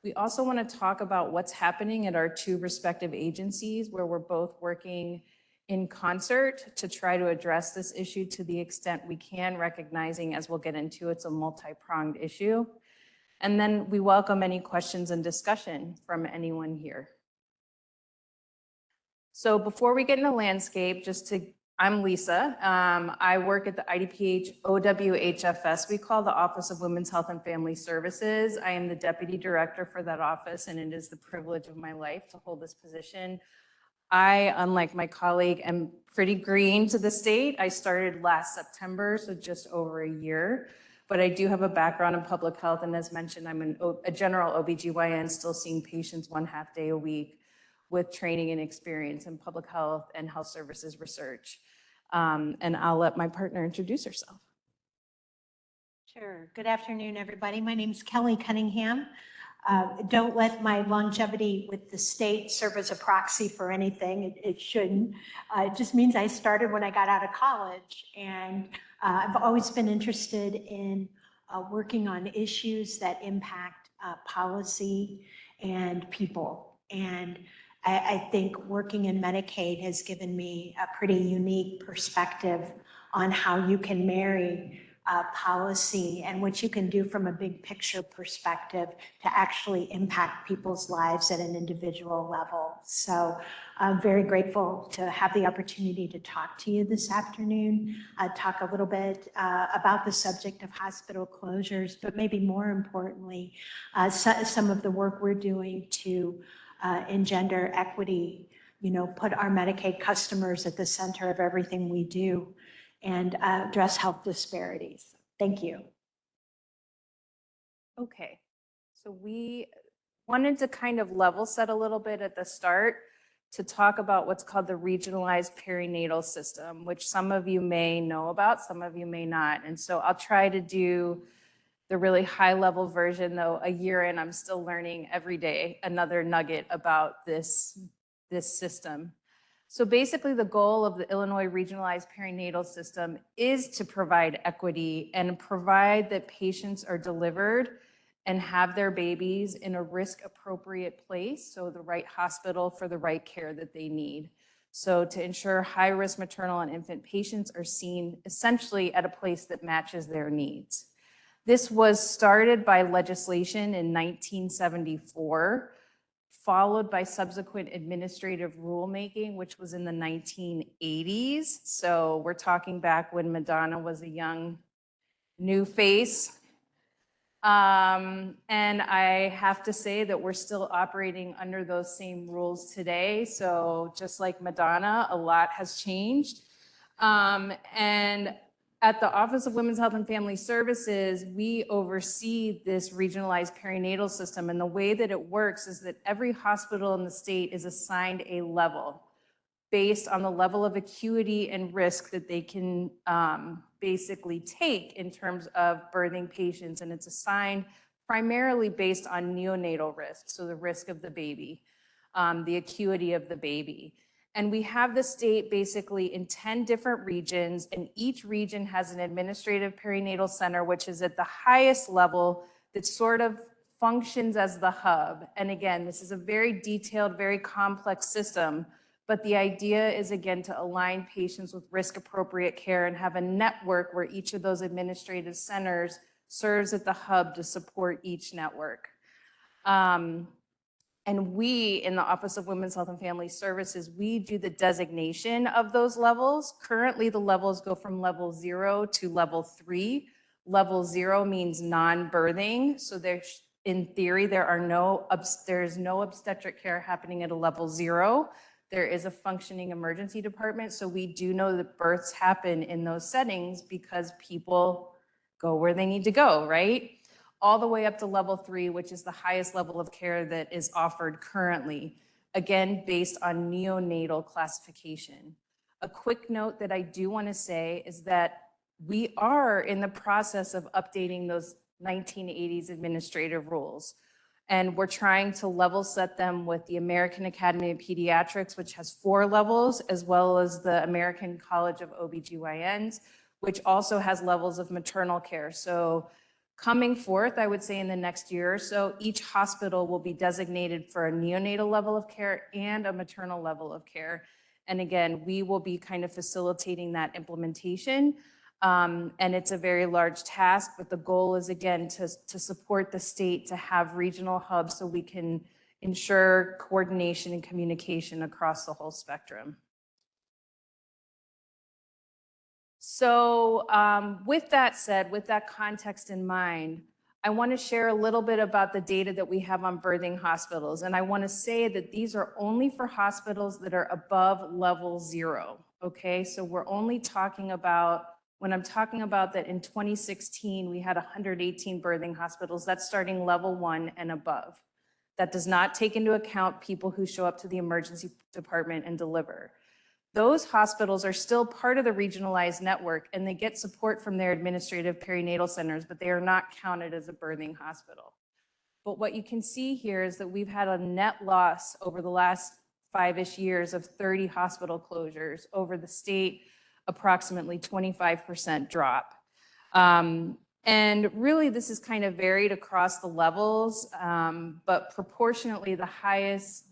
We also want to talk about what's happening at our two respective agencies where we're both working in concert to try to address this issue to the extent we can, recognizing, as we'll get into, it's a multi-pronged issue. And then we welcome any questions and discussion from anyone here. So before we get into landscape, I'm Lisa. I work at the IDPH OWHFS, we call the Office of Women's Health and Family Services. I am the Deputy Director for that office, and it is the privilege of my life to hold this position. I, unlike my colleague, am pretty green to the state. I started last September, so just over a year. But I do have a background in public health, and as mentioned, I'm a general OBGYN, still seeing patients 1/2 day a week with training and experience in public health and health services research. And I'll let my partner introduce herself. Sure. Good afternoon, everybody. My name is Kelly Cunningham. Don't let my longevity with the state serve as a proxy for anything. It shouldn't. It just means I started when I got out of college, and I've always been interested in working on issues that impact policy and people. And I think working in Medicaid has given me a pretty unique perspective on how you can marry policy and what you can do from a big picture perspective to actually impact people's lives at an individual level. So I'm very grateful to have the opportunity to talk to you this afternoon, talk a little bit about the subject of hospital closures, but maybe more importantly, some of the work we're doing to engender equity, put our Medicaid customers at the center of everything we do, and address health disparities. Thank you. Okay, so we wanted to kind of level set a little bit at the start to talk about what's called the regionalized perinatal system, which some of you may know about, some of you may not. And so I'll try to do the really high level version, though a year in, I'm still learning every day another nugget about this system. So basically the goal of the Illinois Regionalized Perinatal System is to provide equity and provide that patients are delivered and have their babies in a risk appropriate place, so the right hospital for the right care that they need. So to ensure high risk maternal and infant patients are seen essentially at a place that matches their needs. This was started by legislation in 1974, followed by subsequent administrative rulemaking, which was in the 1980s. So we're talking back when Madonna was a young new face. And I have to say that we're still operating under those same rules today. So just like Madonna, a lot has changed. And at the Office of Women's Health and Family Services, we oversee this regionalized perinatal system. And the way that it works is that every hospital in the state is assigned a level based on the level of acuity and risk that they can basically take in terms of birthing patients. And it's assigned primarily based on neonatal risk, so the risk of the baby, the acuity of the baby. And we have the state basically in 10 different regions, and each region has an administrative perinatal center, which is at the highest level that sort of functions as the hub. And again, this is a very detailed, very complex system, but the idea is again to align patients with risk appropriate care and have a network where each of those administrative centers serves at the hub to support each network. And we, in the Office of Women's Health and Family Services, we do the designation of those levels. Currently, the levels go from level 0 to level 3. Level 0 means non-birthing. So there's, in theory, there's no obstetric care happening at a level 0. There is a functioning emergency department. So we do know that births happen in those settings because people go where they need to go, right? All the way up to level 3, which is the highest level of care that is offered currently, again, based on neonatal classification. A quick note that I do want to say is that we are in the process of updating those 1980s administrative rules. And we're trying to level set them with the American Academy of Pediatrics, which has 4 levels, as well as the American College of OBGYNs, which also has levels of maternal care. So coming forth, I would say in the next year or so, each hospital will be designated for a neonatal level of care and a maternal level of care. And again, we will be kind of facilitating that implementation. And it's a very large task, but the goal is again to support the state to have regional hubs so we can ensure coordination and communication across the whole spectrum. So with that said, with that context in mind, I want to share a little bit about the data that we have on birthing hospitals. And I want to say that these are only for hospitals that are above level 0. Okay, so we're only talking about, when I'm talking about that in 2016, we had 118 birthing hospitals, that's starting level 1 and above. That does not take into account people who show up to the emergency department and deliver. Those hospitals are still part of the regionalized network and they get support from their administrative perinatal centers, but they are not counted as a birthing hospital. But what you can see here is that we've had a net loss over the last 5-ish years of 30 hospital closures over the state, approximately 25% drop. And really this is kind of varied across the levels, but proportionately the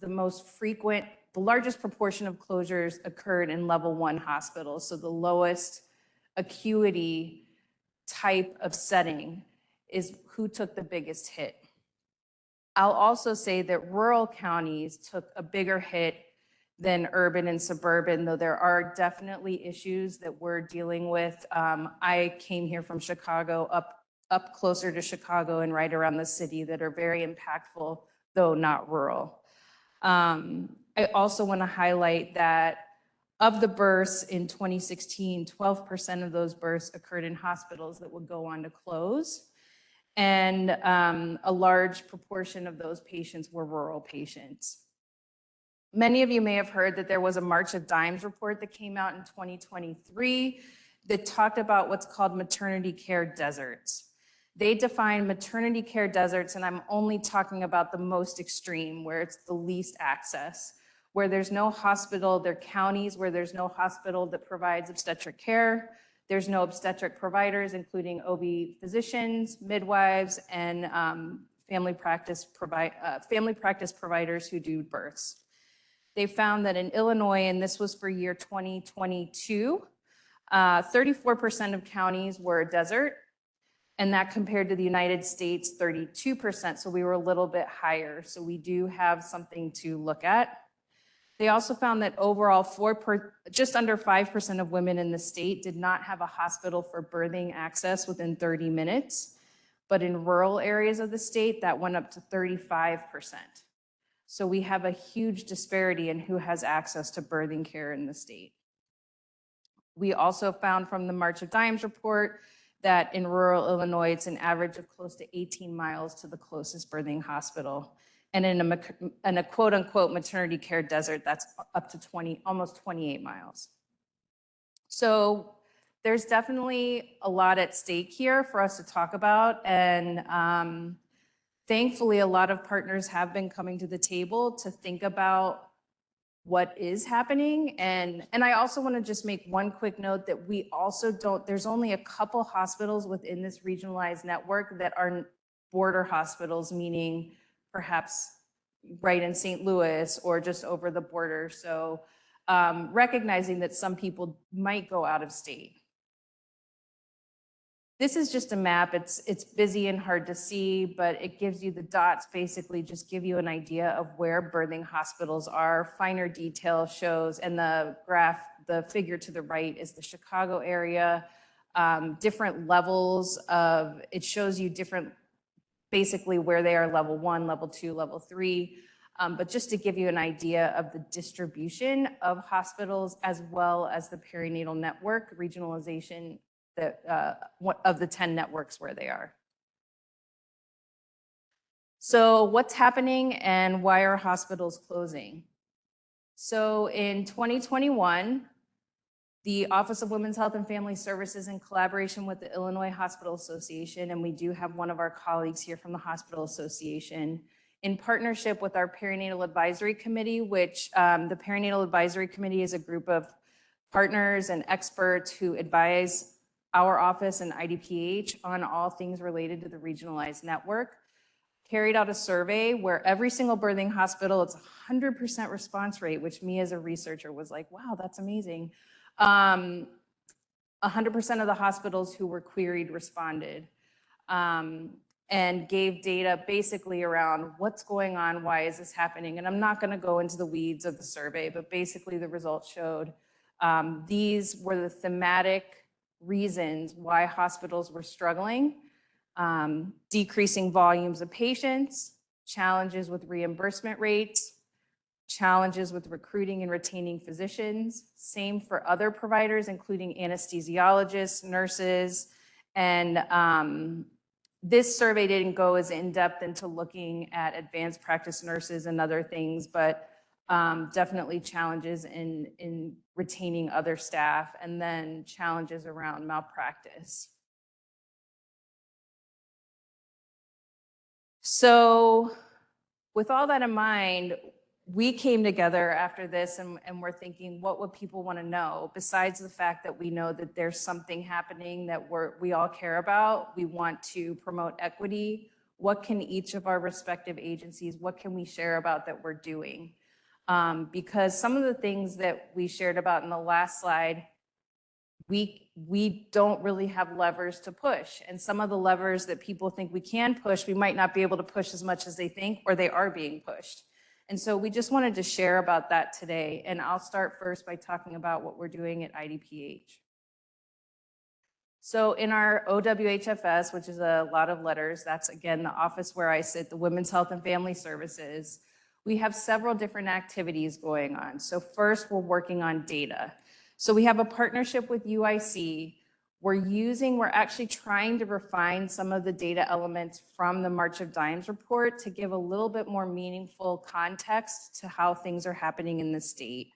most frequent, the largest proportion of closures occurred in level 1 hospitals. So the lowest acuity type of setting is who took the biggest hit. I'll also say that rural counties took a bigger hit than urban and suburban, though there are definitely issues that we're dealing with. I came here from Chicago, up closer to Chicago and right around the city, that are very impactful, though not rural. I also want to highlight that of the births in 2016, 12% of those births occurred in hospitals that would go on to close. And a large proportion of those patients were rural patients. Many of you may have heard that there was a March of Dimes report that came out in 2023 that talked about what's called maternity care deserts. They define maternity care deserts, and I'm only talking about the most extreme, where it's the least access, where there's no hospital. There are counties where there's no hospital that provides obstetric care. There's no obstetric providers, including OB physicians, midwives, and family practice providers who do births. They found that in Illinois, and this was for year 2022, 34% of counties were a desert, and that compared to the United States, 32%. So we were a little bit higher. So we do have something to look at. They also found that overall, just under 5% of women in the state did not have a hospital for birthing access within 30 minutes. But in rural areas of the state, that went up to 35%. So we have a huge disparity in who has access to birthing care in the state. We also found from the March of Dimes report that in rural Illinois, it's an average of close to 18 miles to the closest birthing hospital. And in a quote unquote maternity care desert, that's up to almost 28 miles. So there's definitely a lot at stake here for us to talk about. And thankfully, a lot of partners have been coming to the table to think about what is happening. And I also want to just make one quick note that we also there's only a couple hospitals within this regionalized network that are border hospitals, meaning perhaps right in St. Louis or just over the border. So recognizing that some people might go out of state. This is just a map. It's busy and hard to see, but it gives you the dots, basically just give you an idea of where birthing hospitals are. Finer detail shows, and the graph, the figure to the right is the Chicago area. Different levels of, it shows you different, basically where they are, level 1, level 2, level 3. But just to give you an idea of the distribution of hospitals as well as the perinatal network regionalization of the 10 networks where they are. So what's happening and why are hospitals closing? So in 2021, the Office of Women's Health and Family Services, in collaboration with the Illinois Hospital Association, and we do have one of our colleagues here from the Hospital Association, in partnership with our Perinatal Advisory Committee, which the Perinatal Advisory Committee is a group of partners and experts who advise our office and IDPH on all things related to the regionalized network, carried out a survey where every single birthing hospital, it's 100% response rate, which me as a researcher was like, wow, that's amazing. 100% of the hospitals who were queried responded and gave data basically around what's going on, why is this happening? And I'm not gonna go into the weeds of the survey, but basically the results showed these were the thematic reasons why hospitals were struggling: decreasing volumes of patients, challenges with reimbursement rates, challenges with recruiting and retaining physicians, same for other providers, including anesthesiologists, nurses, and this survey didn't go as in-depth into looking at advanced practice nurses and other things, but definitely challenges in retaining other staff, and then challenges around malpractice. So with all that in mind, we came together after this and we're thinking, what would people want to know? Besides the fact that we know that there's something happening that we all care about, we want to promote equity. What can each of our respective agencies, what can we share about that we're doing? Because some of the things that we shared about in the last slide we don't really have levers to push. And some of the levers that people think we can push, we might not be able to push as much as they think, or they are being pushed. And so we just wanted to share about that today. And I'll start first by talking about what we're doing at IDPH. So in our OWHFS, which is a lot of letters, that's again the office where I sit, the Women's Health and Family Services, we have several different activities going on. So first, we're working on data. So we have a partnership with UIC. We're actually trying to refine some of the data elements from the March of Dimes report to give a little bit more meaningful context to how things are happening in the state.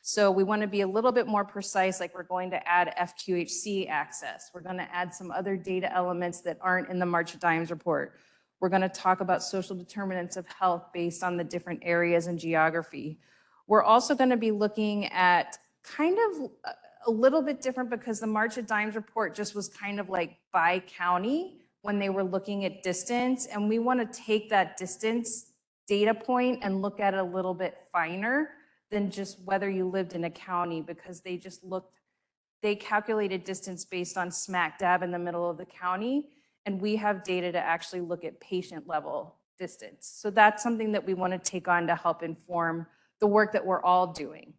So we want to be a little bit more precise, like we're going to add FQHC access. We're going to add some other data elements that aren't in the March of Dimes report. We're going to talk about social determinants of health based on the different areas and geography. We're also going to be looking at kind of a little bit different, because the March of Dimes report just was kind of like by county when they were looking at distance. And we want to take that distance data point and look at it a little bit finer than just whether you lived in a county, because they calculated distance based on smack dab in the middle of the county. And we have data to actually look at patient level distance. So that's something that we want to take on to help inform the work that we're all doing.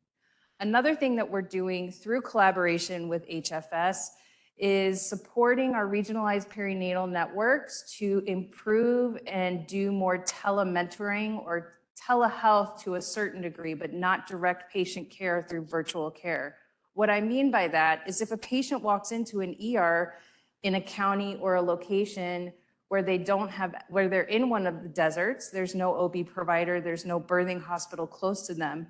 Another thing that we're doing through collaboration with HFS is supporting our regionalized perinatal networks to improve and do more telementoring or telehealth to a certain degree, but not direct patient care through virtual care. What I mean by that is if a patient walks into an ER in a county or a location where they're in one of the deserts, there's no OB provider, there's no birthing hospital close to them,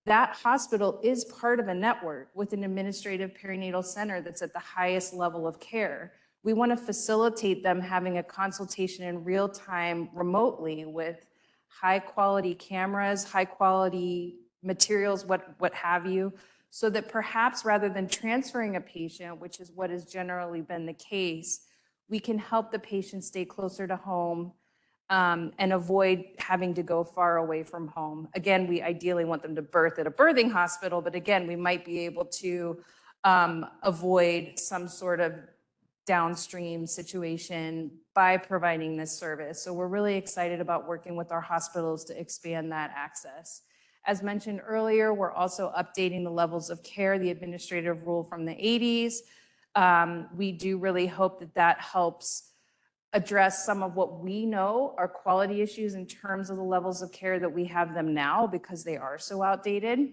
that hospital is part of a network with an administrative perinatal center that's at the highest level of care. We want to facilitate them having a consultation in real time remotely with high quality cameras, high quality materials, what have you, so that perhaps rather than transferring a patient, which is what has generally been the case, we can help the patient stay closer to home and avoid having to go far away from home. Again, we ideally want them to birth at a birthing hospital, but again, we might be able to avoid some sort of downstream situation by providing this service. So we're really excited about working with our hospitals to expand that access. As mentioned earlier, we're also updating the levels of care, the administrative rule from the 80s. We do really hope that that helps address some of what we know are quality issues in terms of the levels of care that we have them now, because they are so outdated.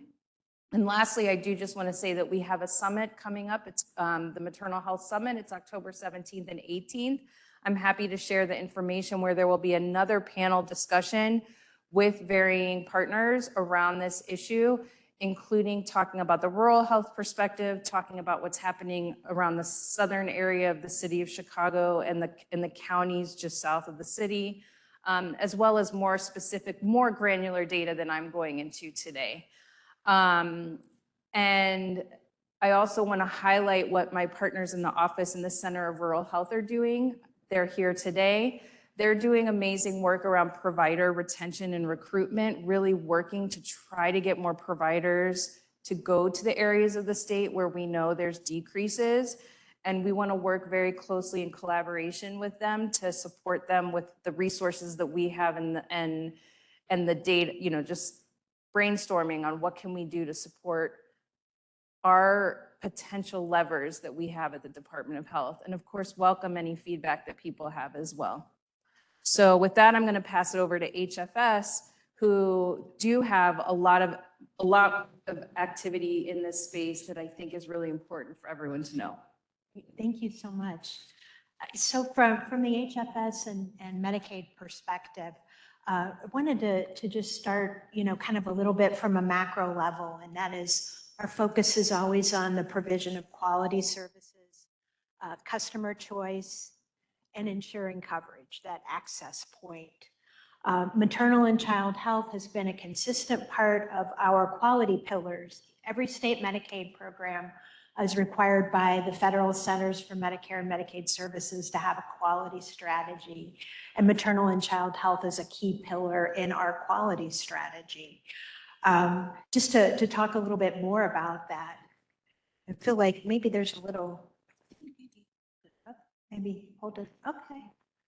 And lastly, I do just want to say that we have a summit coming up. It's the Maternal Health Summit. It's October 17th and 18th. I'm happy to share the information where there will be another panel discussion with varying partners around this issue, including talking about the rural health perspective, talking about what's happening around the southern area of the city of Chicago and the counties just south of the city, as well as more specific, more granular data than I'm going into today. And I also want to highlight what my partners in the office in the Center of Rural Health are doing. They're here today. They're doing amazing work around provider retention and recruitment, really working to try to get more providers to go to the areas of the state where we know there's decreases. And we want to work very closely in collaboration with them to support them with the resources that we have and the data, just brainstorming on what can we do to support our potential levers that we have at the Department of Health. And of course, welcome any feedback that people have as well. So with that, I'm going to pass it over to HFS, who do have a lot of activity in this space that I think is really important for everyone to know. Thank you so much. So from the HFS and Medicaid perspective, I wanted to just start, kind of a little bit from a macro level, and that is our focus is always on the provision of quality services, customer choice, and ensuring coverage, that access point. Maternal and child health has been a consistent part of our quality pillars. Every state Medicaid program is required by the Federal Centers for Medicare and Medicaid Services to have a quality strategy. And maternal and child health is a key pillar in our quality strategy. Just to talk a little bit more about that, I feel like maybe there's a little, maybe hold it. Okay,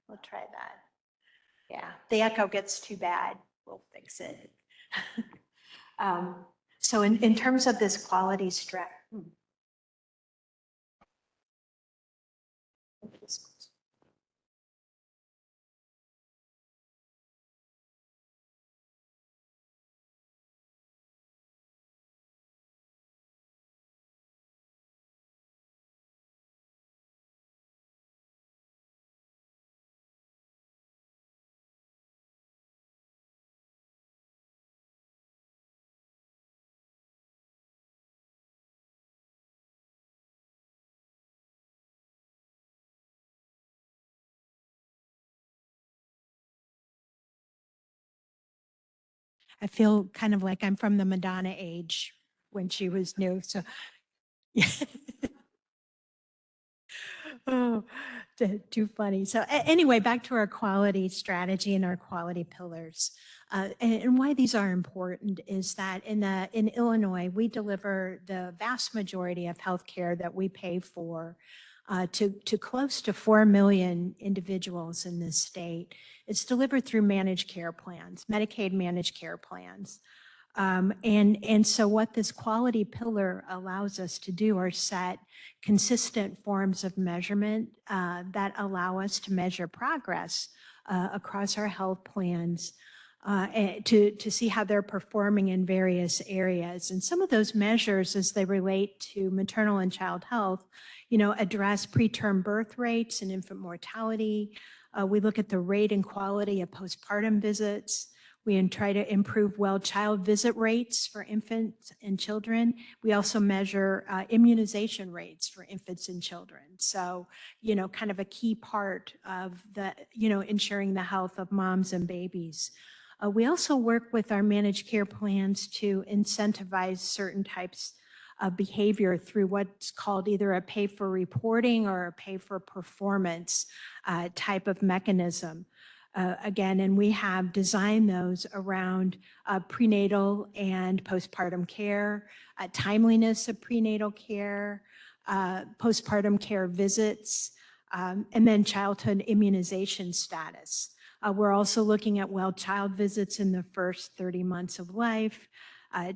we'll try that. Yeah, the echo gets too bad. We'll fix it. So in terms of this quality strap. I feel kind of like I'm from the Madonna age when she was new. So, yeah. Oh, too funny. So anyway, back to our quality strategy and our quality pillars. And why these are important is that in Illinois, we deliver the vast majority of healthcare that we pay for to close to 4 million individuals in this state. It's delivered through managed care plans, Medicaid managed care plans. And so what this quality pillar allows us to do are set consistent forms of measurement that allow us to measure progress across our health plans to see how they're performing in various areas. And some of those measures as they relate to maternal and child health, address preterm birth rates and infant mortality. We look at the rate and quality of postpartum visits. We try to improve well child visit rates for infants and children. We also measure immunization rates for infants and children. So, kind of a key part of the, ensuring the health of moms and babies. We also work with our managed care plans to incentivize certain types of behavior through what's called either a pay for reporting or a pay for performance type of mechanism. Again, and we have designed those around prenatal and postpartum care, timeliness of prenatal care, postpartum care visits, and then childhood immunization status. We're also looking at well child visits in the first 30 months of life,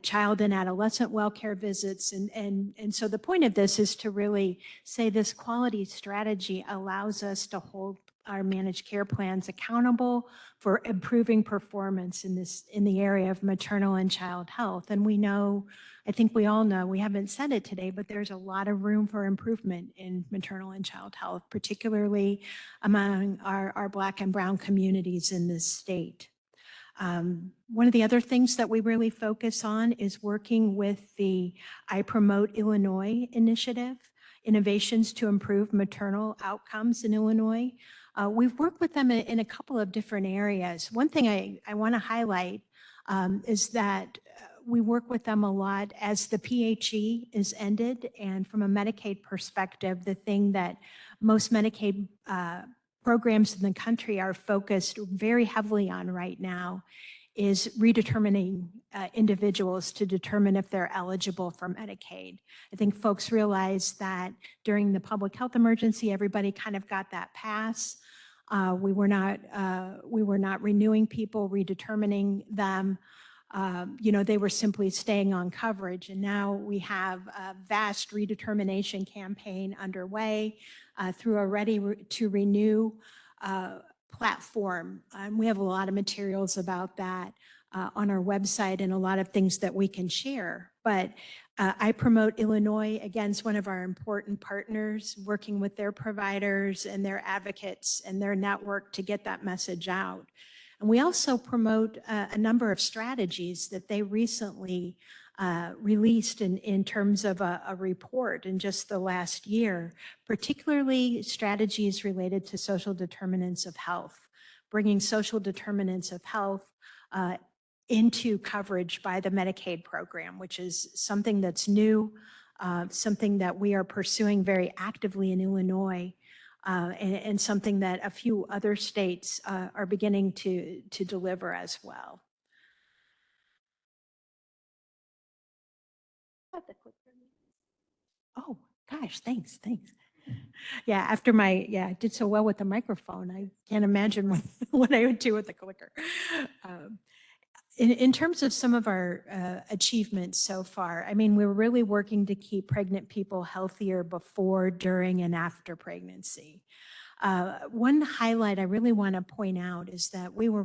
child and adolescent well care visits. And so the point of this is to really say this quality strategy allows us to hold our managed care plans accountable for improving performance in the area of maternal and child health. And we know, I think we all know, we haven't said it today, but there's a lot of room for improvement in maternal and child health, particularly among our Black and Brown communities in this state. One of the other things that we really focus on is working with the I Promote Illinois initiative, Innovations to Improve Maternal Outcomes in Illinois. We've worked with them in a couple of different areas. One thing I want to highlight is that we work with them a lot as the PHE is ended. And from a Medicaid perspective, the thing that most Medicaid programs in the country are focused very heavily on right now is redetermining individuals to determine if they're eligible for Medicaid. I think folks realize that during the public health emergency, everybody kind of got that pass. We were not renewing people, redetermining them. They were simply staying on coverage. And now we have a vast redetermination campaign underway through a Ready to Renew platform. We have a lot of materials about that on our website and a lot of things that we can share. But I Promote Illinois, again, is one of our important partners, working with their providers and their advocates and their network to get that message out. And we also promote a number of strategies that they recently released in terms of a report in just the last year, particularly strategies related to social determinants of health, bringing social determinants of health into coverage by the Medicaid program, which is something that's new, something that we are pursuing very actively in Illinois, and something that a few other states are beginning to deliver as well. Oh, gosh, thanks. Yeah, I did so well with the microphone. I can't imagine what I would do with the clicker. Um, in terms of some of our achievements so far, I mean, we're really working to keep pregnant people healthier before, during, and after pregnancy. One highlight I really want to point out is that we were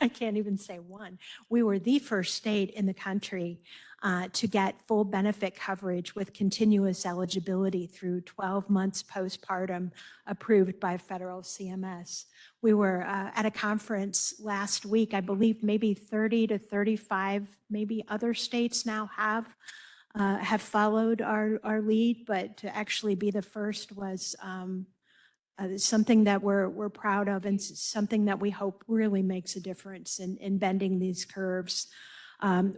I can't even say one, we were the first state in the country to get full benefit coverage with continuous eligibility through 12 months postpartum approved by federal CMS. We were at a conference last week, I believe maybe 30 to 35, maybe other states now have followed our lead, but to actually be the first was something that we're proud of and something that we hope really makes a difference in bending these curves.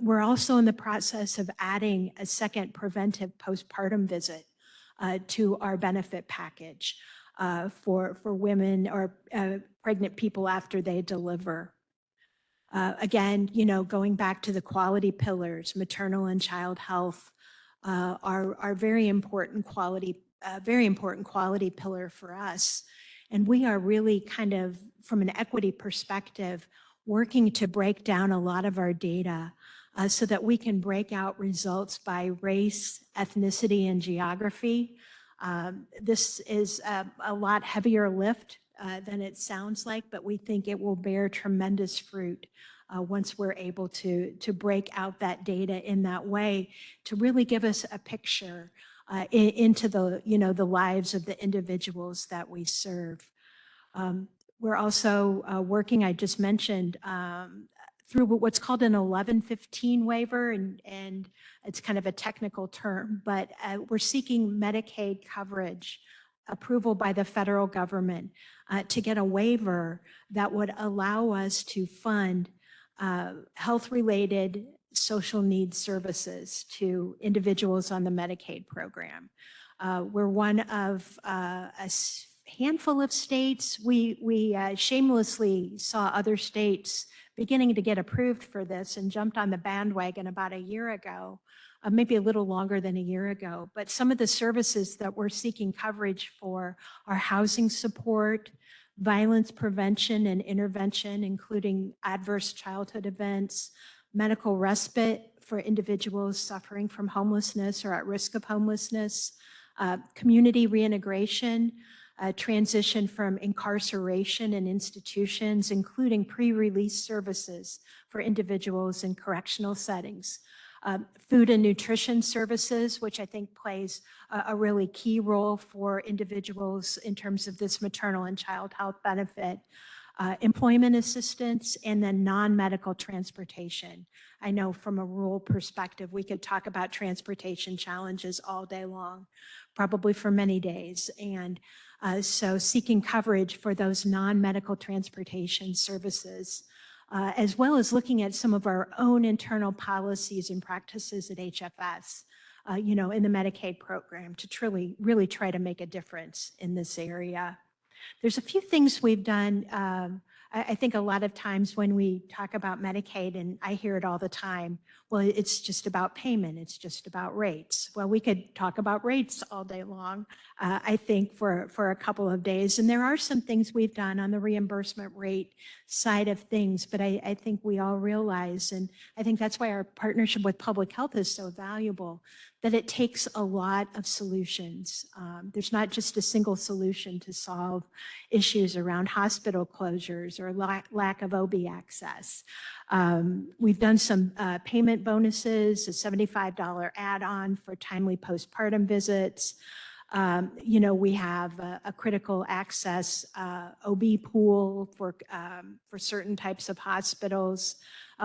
We're also in the process of adding a second preventive postpartum visit to our benefit package for women or pregnant people after they deliver. Again, going back to the quality pillars, maternal and child health are very important quality pillar for us. And we are really kind of, from an equity perspective, working to break down a lot of our data so that we can break out results by race, ethnicity, and geography. This is a lot heavier lift than it sounds like, but we think it will bear tremendous fruit once we're able to break out that data in that way to really give us a picture into the lives of the individuals that we serve. We're also working, I just mentioned, through what's called an 1115 waiver, and it's kind of a technical term, but we're seeking Medicaid coverage approval by the federal government to get a waiver that would allow us to fund health-related social needs services to individuals on the Medicaid program. We're one of a handful of states. We shamelessly saw other states beginning to get approved for this and jumped on the bandwagon about a year ago, maybe a little longer than a year ago. But some of the services that we're seeking coverage for are housing support, violence prevention and intervention, including adverse childhood events, medical respite for individuals suffering from homelessness or at risk of homelessness, community reintegration, transition from incarceration and institutions, including pre-release services for individuals in correctional settings, food and nutrition services, which I think plays a really key role for individuals in terms of this maternal and child health benefit, employment assistance, and then non-medical transportation. I know from a rural perspective, we could talk about transportation challenges all day long, probably for many days. And so seeking coverage for those non-medical transportation services, as well as looking at some of our own internal policies and practices at HFS, in the Medicaid program to really try to make a difference in this area. There's a few things we've done. I think a lot of times when we talk about Medicaid, and I hear it all the time, well, it's just about payment, it's just about rates. Well, we could talk about rates all day long, I think, for a couple of days. And there are some things we've done on the reimbursement rate side of things, but I think we all realize, and I think that's why our partnership with public health is so valuable, that it takes a lot of solutions. There's not just a single solution to solve issues around hospital closures or lack of OB access. We've done some payment bonuses, a $75 add-on for timely postpartum visits. We have a critical access OB pool for certain types of hospitals.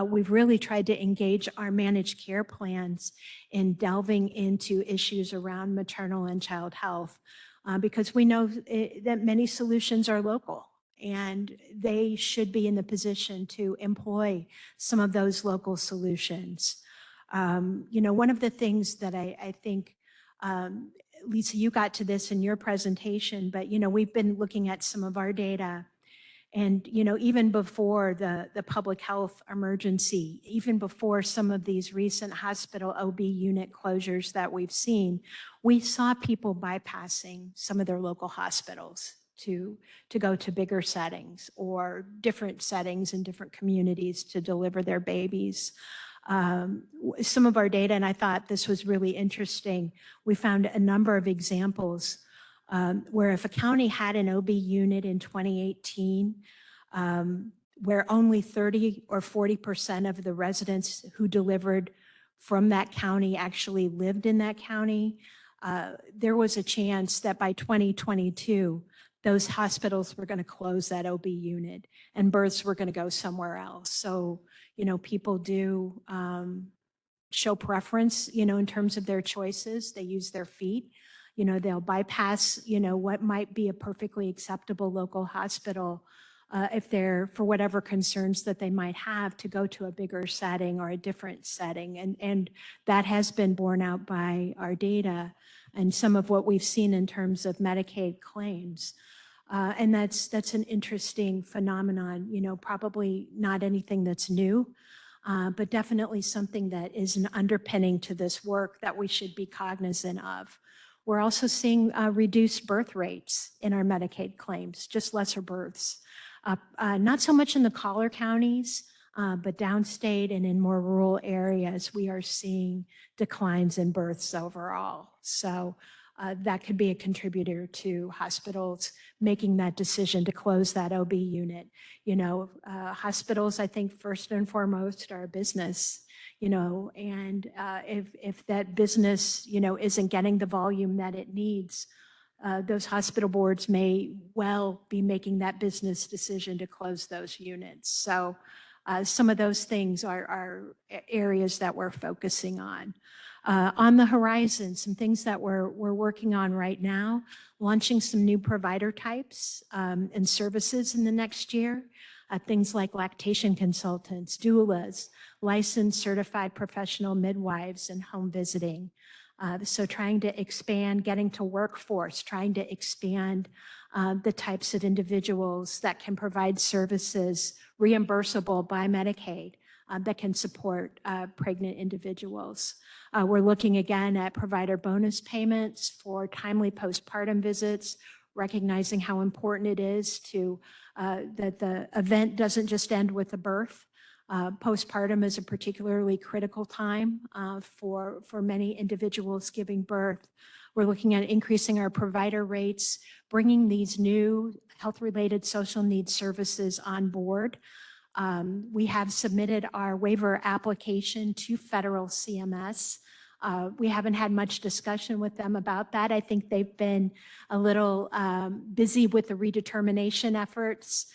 We've really tried to engage our managed care plans in delving into issues around maternal and child health because we know that many solutions are local and they should be in the position to employ some of those local solutions. One of the things that I think, Lisa, you got to this in your presentation, but we've been looking at some of our data, And, even before the public health emergency, even before some of these recent hospital OB unit closures that we've seen, we saw people bypassing some of their local hospitals to go to bigger settings or different settings in different communities to deliver their babies. Some of our data, and I thought this was really interesting, we found a number of examples where if a county had an OB unit in 2018, where only 30 or 40% of the residents who delivered from that county actually lived in that county, there was a chance that by 2022, those hospitals were going to close that OB unit and births were going to go somewhere else. So, people do show preference, in terms of their choices. They use their feet. They'll bypass, what might be a perfectly acceptable local hospital if they're, for whatever concerns that they might have, to go to a bigger setting or a different setting. And that has been borne out by our data and some of what we've seen in terms of Medicaid claims. And that's an interesting phenomenon, probably not anything that's new, but definitely something that is an underpinning to this work that we should be cognizant of. We're also seeing reduced birth rates in our Medicaid claims, just lesser births. Not so much in the collar counties, but downstate and in more rural areas, we are seeing declines in births overall. So that could be a contributor to hospitals making that decision to close that OB unit. Hospitals, I think, first and foremost, are a business. And if that business, isn't getting the volume that it needs, those hospital boards may well be making that business decision to close those units. So some of those things are areas that we're focusing on. On the horizon, some things that we're working on right now, launching some new provider types and services in the next year. Things like lactation consultants, doulas, licensed certified professional midwives, and home visiting. So trying to expand, getting to workforce, trying to expand the types of individuals that can provide services reimbursable by Medicaid that can support pregnant individuals. We're looking again at provider bonus payments for timely postpartum visits, recognizing how important it is to that the event doesn't just end with the birth. Postpartum is a particularly critical time for many individuals giving birth. We're looking at increasing our provider rates, bringing these new health-related social needs services on board. We have submitted our waiver application to federal CMS. We haven't had much discussion with them about that. I think they've been a little busy with the redetermination efforts,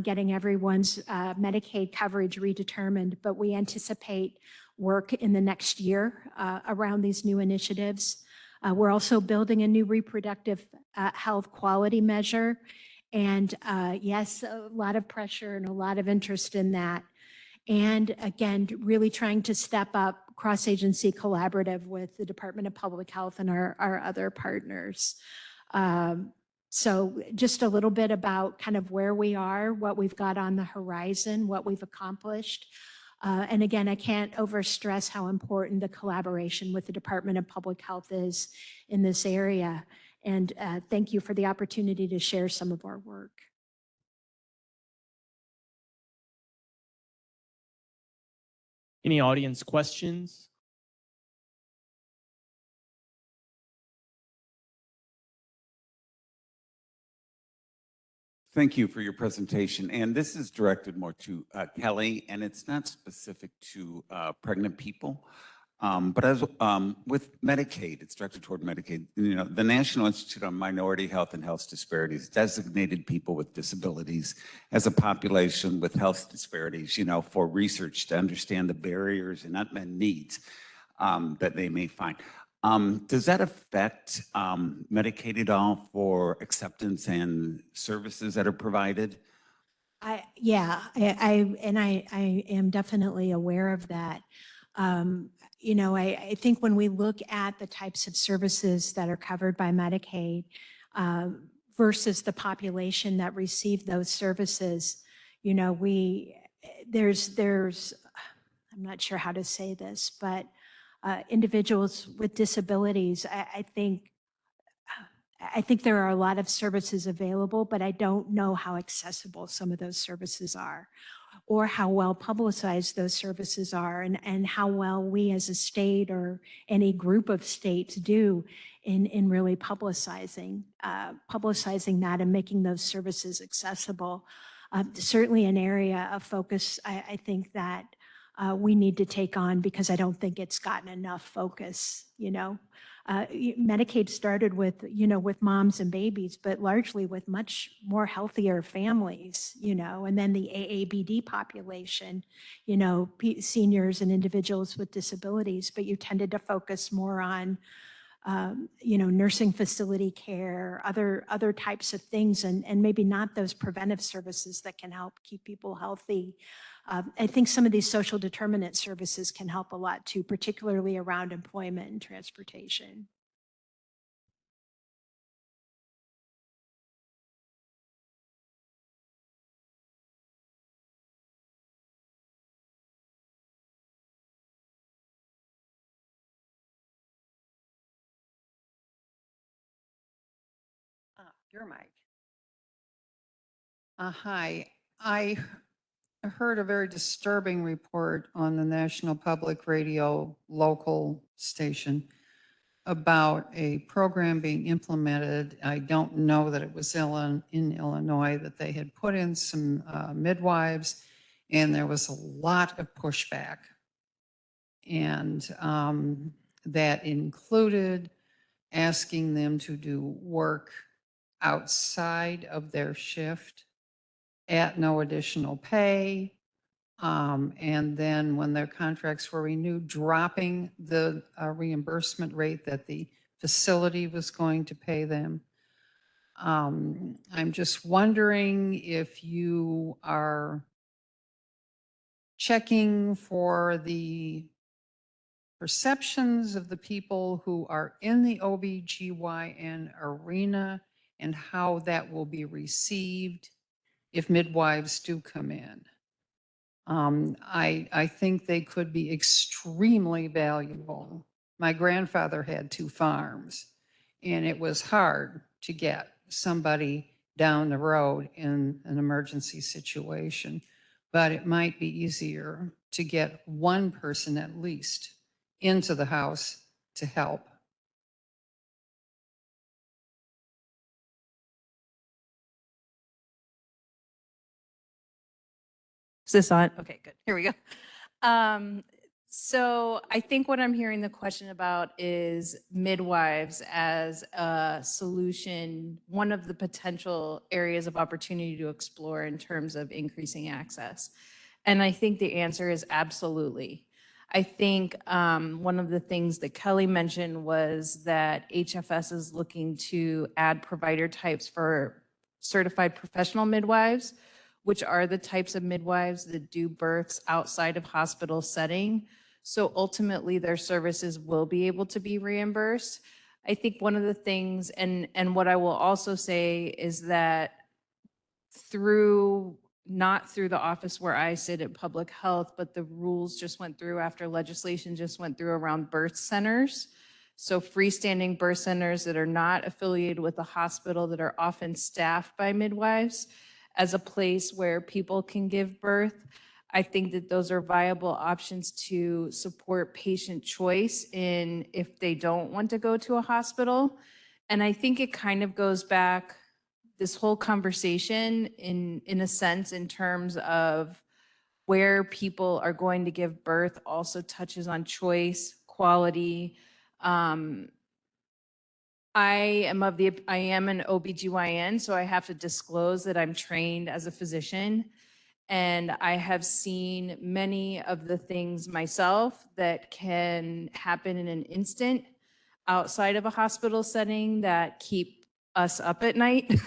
getting everyone's Medicaid coverage redetermined, but we anticipate work in the next year around these new initiatives. We're also building a new reproductive health quality measure. And yes, a lot of pressure and a lot of interest in that. And again, really trying to step up cross-agency collaborative with the Department of Public Health and our other partners. So just a little bit about kind of where we are, what we've got on the horizon, what we've accomplished. And again, I can't overstress how important the collaboration with the Department of Public Health is in this area. And thank you for the opportunity to share some of our work. Any audience questions? Thank you for your presentation. And this is directed more to Kelly, and it's not specific to pregnant people. But as with Medicaid, it's directed toward Medicaid. The National Institute on Minority Health and Health Disparities designated people with disabilities as a population with health disparities, for research to understand the barriers and unmet needs that they may find. Does that affect Medicaid at all for acceptance and services that are provided? I am definitely aware of that. I think when we look at the types of services that are covered by Medicaid, versus the population that received those services. You know, there's, I'm not sure how to say this, but individuals with disabilities, I think there are a lot of services available, but I don't know how accessible some of those services are, or how well publicized those services are, and how well we as a state or any group of states do in really publicizing that and making those services accessible. Certainly an area of focus, I think that we need to take on, because I don't think it's gotten enough focus, you know. Medicaid started with, you know, with moms and babies, but largely with much more healthier families, you know, and then the AABD population, you know, seniors and individuals with disabilities, but you tended to focus more on, you know, nursing facility care, other types of things, and maybe not those preventive services that can help keep people healthy. I think some of these social determinant services can help a lot too, particularly around employment and transportation. Your mic. Hi, I heard a very disturbing report on the National Public Radio local station about a program being implemented. I don't know that it was in Illinois, that they had put in some midwives, and there was a lot of pushback. And that included asking them to do work outside of their shift at no additional pay. And then when their contracts were renewed, dropping the reimbursement rate that the facility was going to pay them. I'm just wondering if you are checking for the perceptions of the people who are in the OBGYN arena and how that will be received if midwives do come in. I think they could be extremely valuable. My grandfather had 2 farms, and it was hard to get somebody down the road in an emergency situation, but it might be easier to get one person at least into the house to help. Is this on? Okay, good. Here we go. So I think what I'm hearing the question about is midwives as a solution, one of the potential areas of opportunity to explore in terms of increasing access. And I think the answer is absolutely. I think one of the things that Kelly mentioned was that HFS is looking to add provider types for certified professional midwives, which are the types of midwives that do births outside of hospital setting. So ultimately their services will be able to be reimbursed. I think one of the things, and what I will also say is that not through the office where I sit at Public Health, but the rules just went through after legislation just went through around birth centers. So freestanding birth centers that are not affiliated with a hospital, that are often staffed by midwives as a place where people can give birth. I think that those are viable options to support patient choice in if they don't want to go to a hospital. And I think it kind of goes back, this whole conversation in a sense, in terms of where people are going to give birth also touches on choice, quality. I am an OBGYN, so I have to disclose that I'm trained as a physician. And I have seen many of the things myself that can happen in an instant outside of a hospital setting that keep us up at night.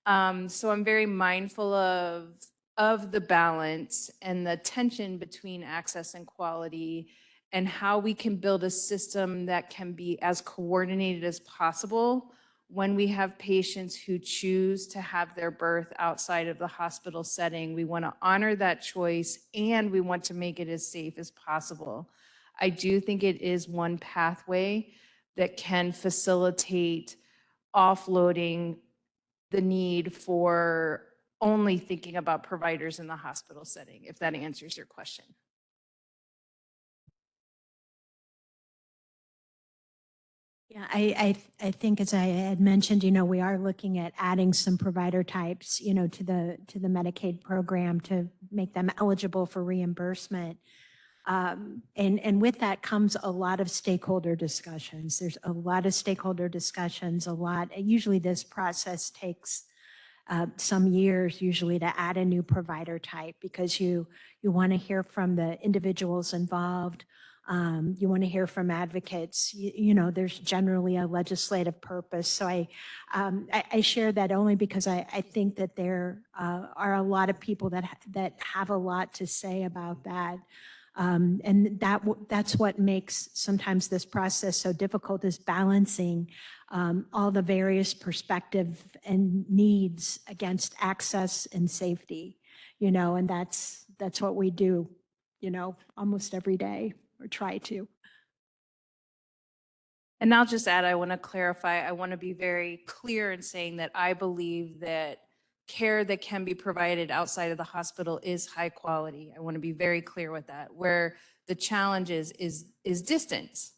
So I'm very mindful of the balance and the tension between access and quality, and how we can build a system that can be as coordinated as possible when we have patients who choose to have their birth outside of the hospital setting, we want to honor that choice and we want to make it as safe as possible. I do think it is one pathway that can facilitate offloading the need for only thinking about providers in the hospital setting, if that answers your question. Yeah, I think as I had mentioned, we are looking at adding some provider types, to the Medicaid program to make them eligible for reimbursement. And with that comes a lot of stakeholder discussions. There's a lot of stakeholder discussions, usually this process takes some years usually to add a new provider type because you want to hear from the individuals involved. You want to hear from advocates. There's generally a legislative purpose. So I share that only because I think that there are a lot of people that have a lot to say about that. And that's what makes sometimes this process so difficult is balancing all the various perspectives and needs against access and safety, and that's what we do, almost every day. Or try to. And I'll just add, I want to clarify, I want to be very clear in saying that I believe that care that can be provided outside of the hospital is high quality. I want to be very clear with that. Where the challenge is distance.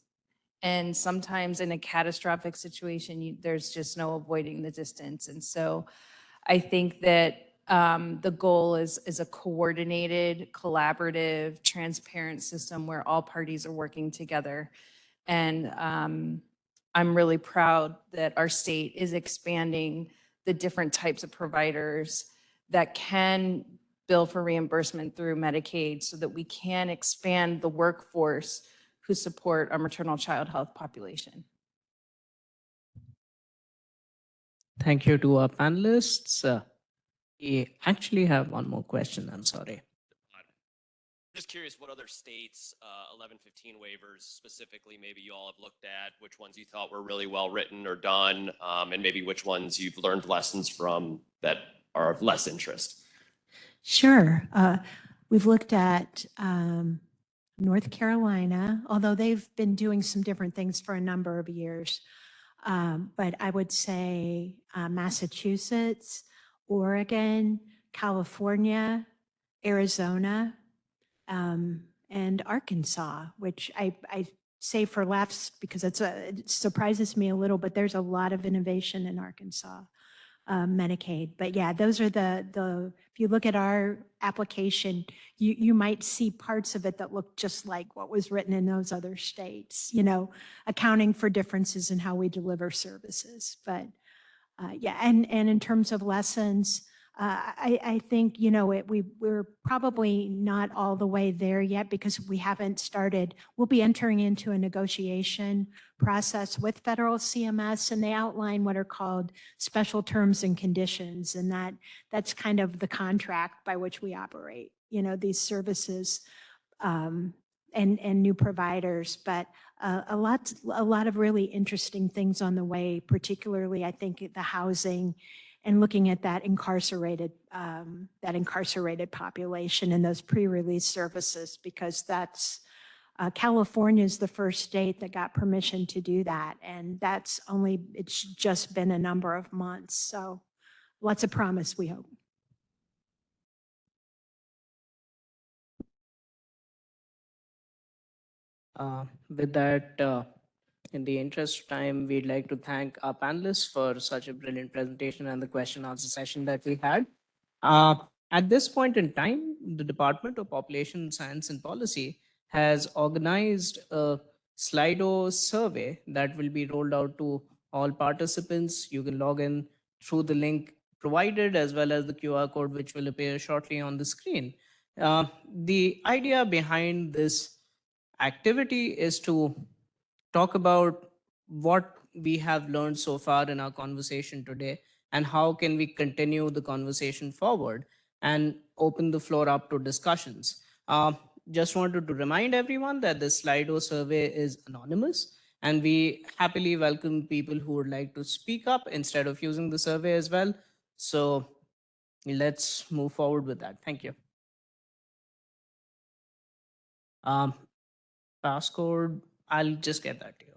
And sometimes in a catastrophic situation, there's just no avoiding the distance. And so I think that the goal is a coordinated, collaborative, transparent system where all parties are working together. And I'm really proud that our state is expanding the different types of providers that can bill for reimbursement through Medicaid so that we can expand the workforce who support our maternal child health population. Thank you to our panelists. We actually have one more question. I'm sorry. Just curious what other states, 1115 waivers specifically, maybe you all have looked at, which ones you thought were really well written or done, and maybe which ones you've learned lessons from that are of less interest. Sure. We've looked at North Carolina, although they've been doing some different things for a number of years. But I would say Massachusetts, Oregon, California, Arizona, and Arkansas, which I say for laughs because it surprises me a little, but there's a lot of innovation in Arkansas Medicaid. But yeah, those are if you look at our application, you might see parts of it that look just like what was written in those other states, accounting for differences in how we deliver services. But yeah, and in terms of lessons, I think, we're probably not all the way there yet because we haven't started. We'll be entering into a negotiation process with federal CMS, and they outline what are called special terms and conditions. And that's kind of the contract by which we operate, these services and new providers. But a lot of really interesting things on the way, particularly, I think, the housing and looking at that incarcerated population and those pre-release services, because California is the first state that got permission to do that. And it's just been a number of months. So lots of promise, we hope. With that, in the interest of time, we'd like to thank our panelists for such a brilliant presentation and the question and answer session that we had. At this point in time, the Department of Population Science and Policy has organized a Slido survey that will be rolled out to all participants. You can log in through the link provided as well as the QR code which will appear shortly on the screen. The idea behind this activity is to talk about what we have learned so far in our conversation today and how can we continue the conversation forward and open the floor up to discussions. Just wanted to remind everyone that the Slido survey is anonymous And we happily welcome people who would like to speak up instead of using the survey as well. So let's move forward with that. Thank you. Um, Passcode, I'll just get that to you.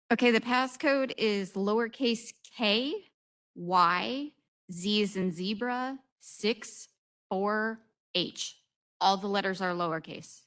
Okay, the passcode is lowercase k, y, z is in zebra, 6, 4, h. All the letters are lowercase.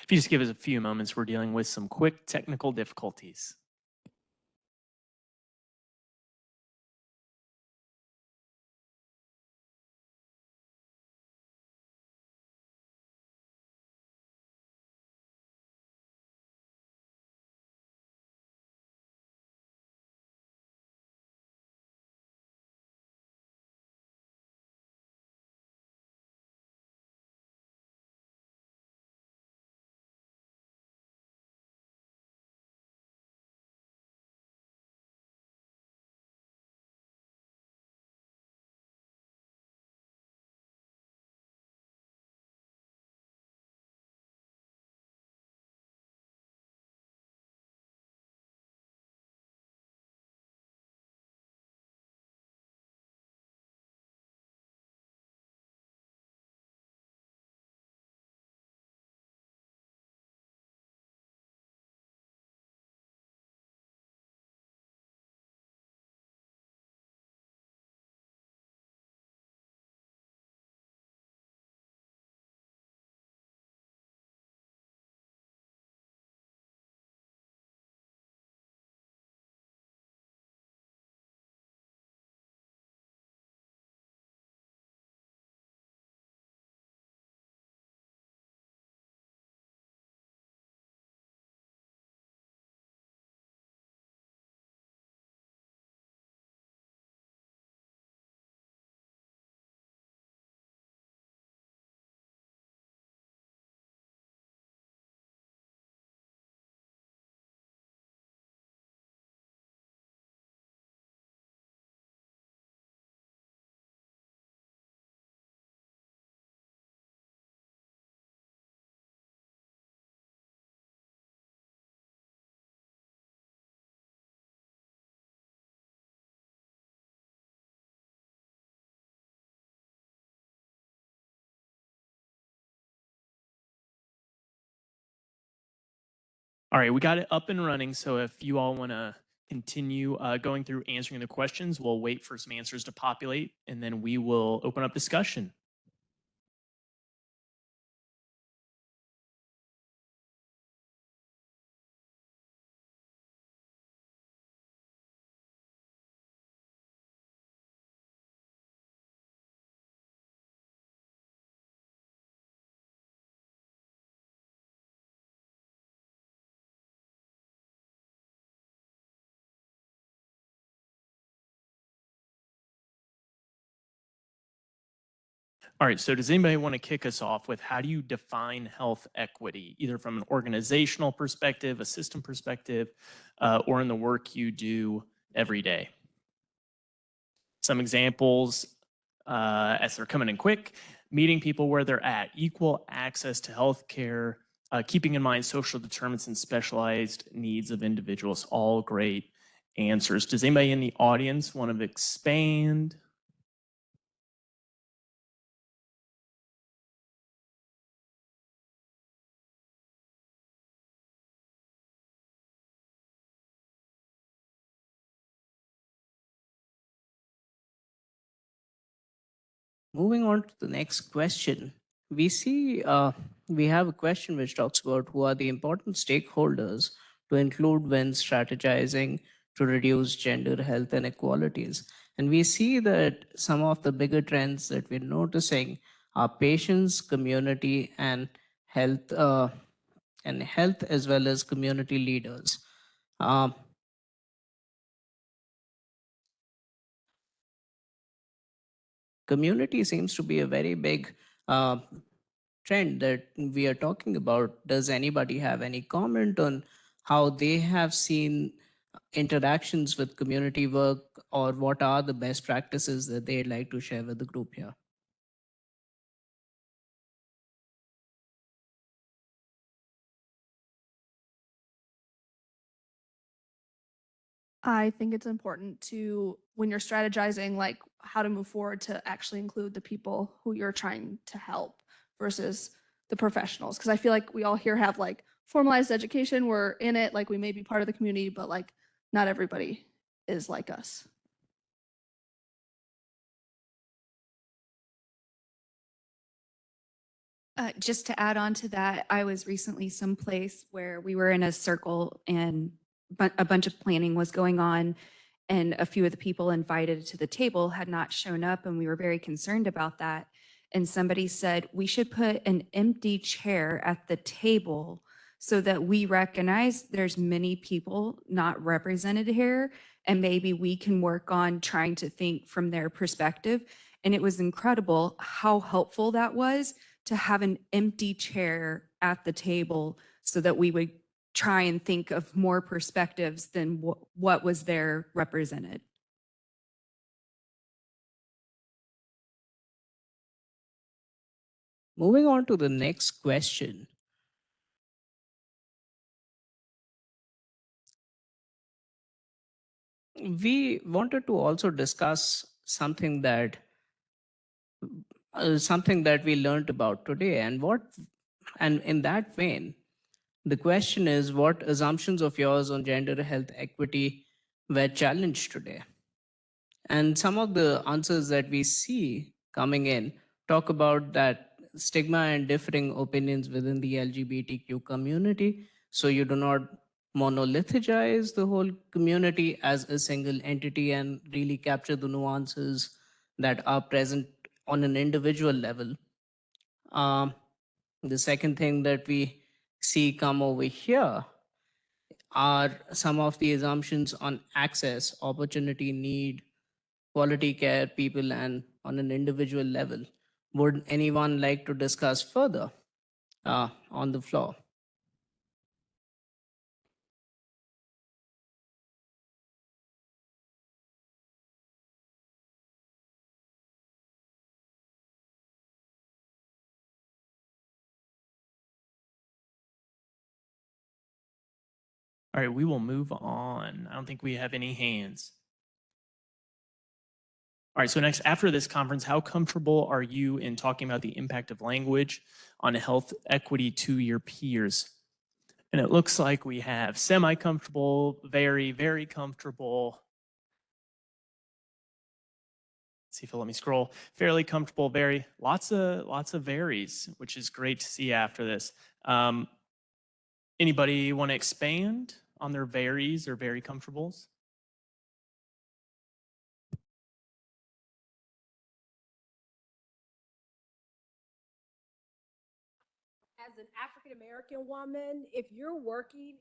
If you just give us a few moments, we're dealing with some quick technical difficulties. All right, we got it up and running. So if you all want to continue going through answering the questions, we'll wait for some answers to populate, and then we will open up discussion. All right, so does anybody want to kick us off with how do you define health equity, either from an organizational perspective, a system perspective, or in the work you do every day? Some examples as they're coming in quick: meeting people where they're at, equal access to healthcare, keeping in mind social determinants and specialized needs of individuals. All great answers. Does anybody in the audience want to expand? Moving on to the next question, we see we have a question which talks about who are the important stakeholders to include when strategizing to reduce gender health inequalities. And we see that some of the bigger trends that we're noticing are patients, community, and health as well as community leaders. Community seems to be a very big trend that we are talking about. Does anybody have any comment on how they have seen interactions with community work, or what are the best practices that they'd like to share with the group here? I think it's important to, when you're strategizing, like how to move forward, to actually include the people who you're trying to help versus the professionals. Because I feel like we all here have like formalized education. We're in it, like we may be part of the community, but like not everybody is like us. Just to add on to that, I was recently someplace where we were in a circle and a bunch of planning was going on, and a few of the people invited to the table had not shown up, and we were very concerned about that. And somebody said, we should put an empty chair at the table so that we recognize there's many people not represented here, and maybe we can work on trying to think from their perspective. And it was incredible how helpful that was, to have an empty chair at the table so that we would try and think of more perspectives than what was there represented. Moving on to the next question. We wanted to also discuss something that we learned about today, and in that vein, the question is, what assumptions of yours on gender health equity were challenged today? And some of the answers that we see coming in talk about that stigma and differing opinions within the LGBTQ community. So you do not monolithize the whole community as a single entity and really capture the nuances that are present on an individual level. The second thing that we see come over here are some of the assumptions on access, opportunity, need, quality care, people, and on an individual level. Would anyone like to discuss further on the floor? All right, we will move on. I don't think we have any hands. All right, so next, after this conference, how comfortable are you in talking about the impact of language on health equity to your peers? And it looks like we have semi-comfortable, very, very comfortable. See if it'll let me scroll. Fairly comfortable, very, lots of varies, which is great to see after this. Anybody want to expand on their varies or very comfortables? As an African-American woman, if you're working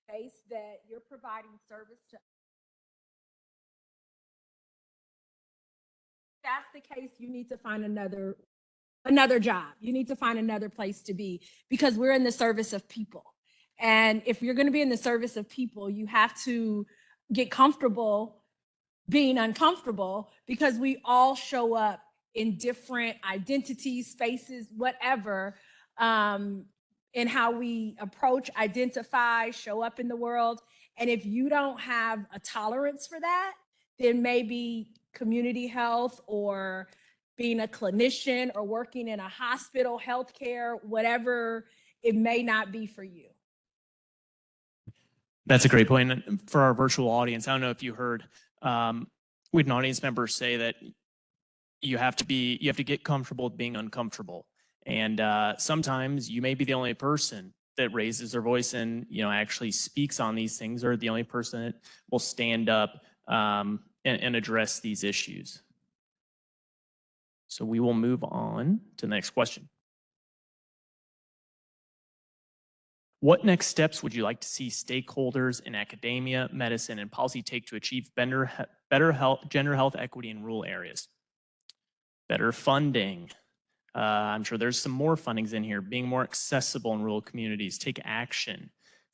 in a space that you're providing service to, if that's the case, you need to find another job. You need to find another place to be because we're in the service of people. And if you're going to be in the service of people, you have to get comfortable being uncomfortable because we all show up in different identities, spaces, whatever, in how we approach, identify, show up in the world. And if you don't have a tolerance for that, then maybe community health or being a clinician or working in a hospital, healthcare, whatever, it may not be for you. That's a great point. And for our virtual audience, I don't know if you heard, we had an audience member say that you have to get comfortable with being uncomfortable. And sometimes you may be the only person that raises their voice and actually speaks on these things, or the only person that will stand up and address these issues. So we will move on to the next question. What next steps would you like to see stakeholders in academia, medicine, and policy take to achieve better gender health equity in rural areas? Better funding. I'm sure there's some more fundings in here. Being more accessible in rural communities. Take action.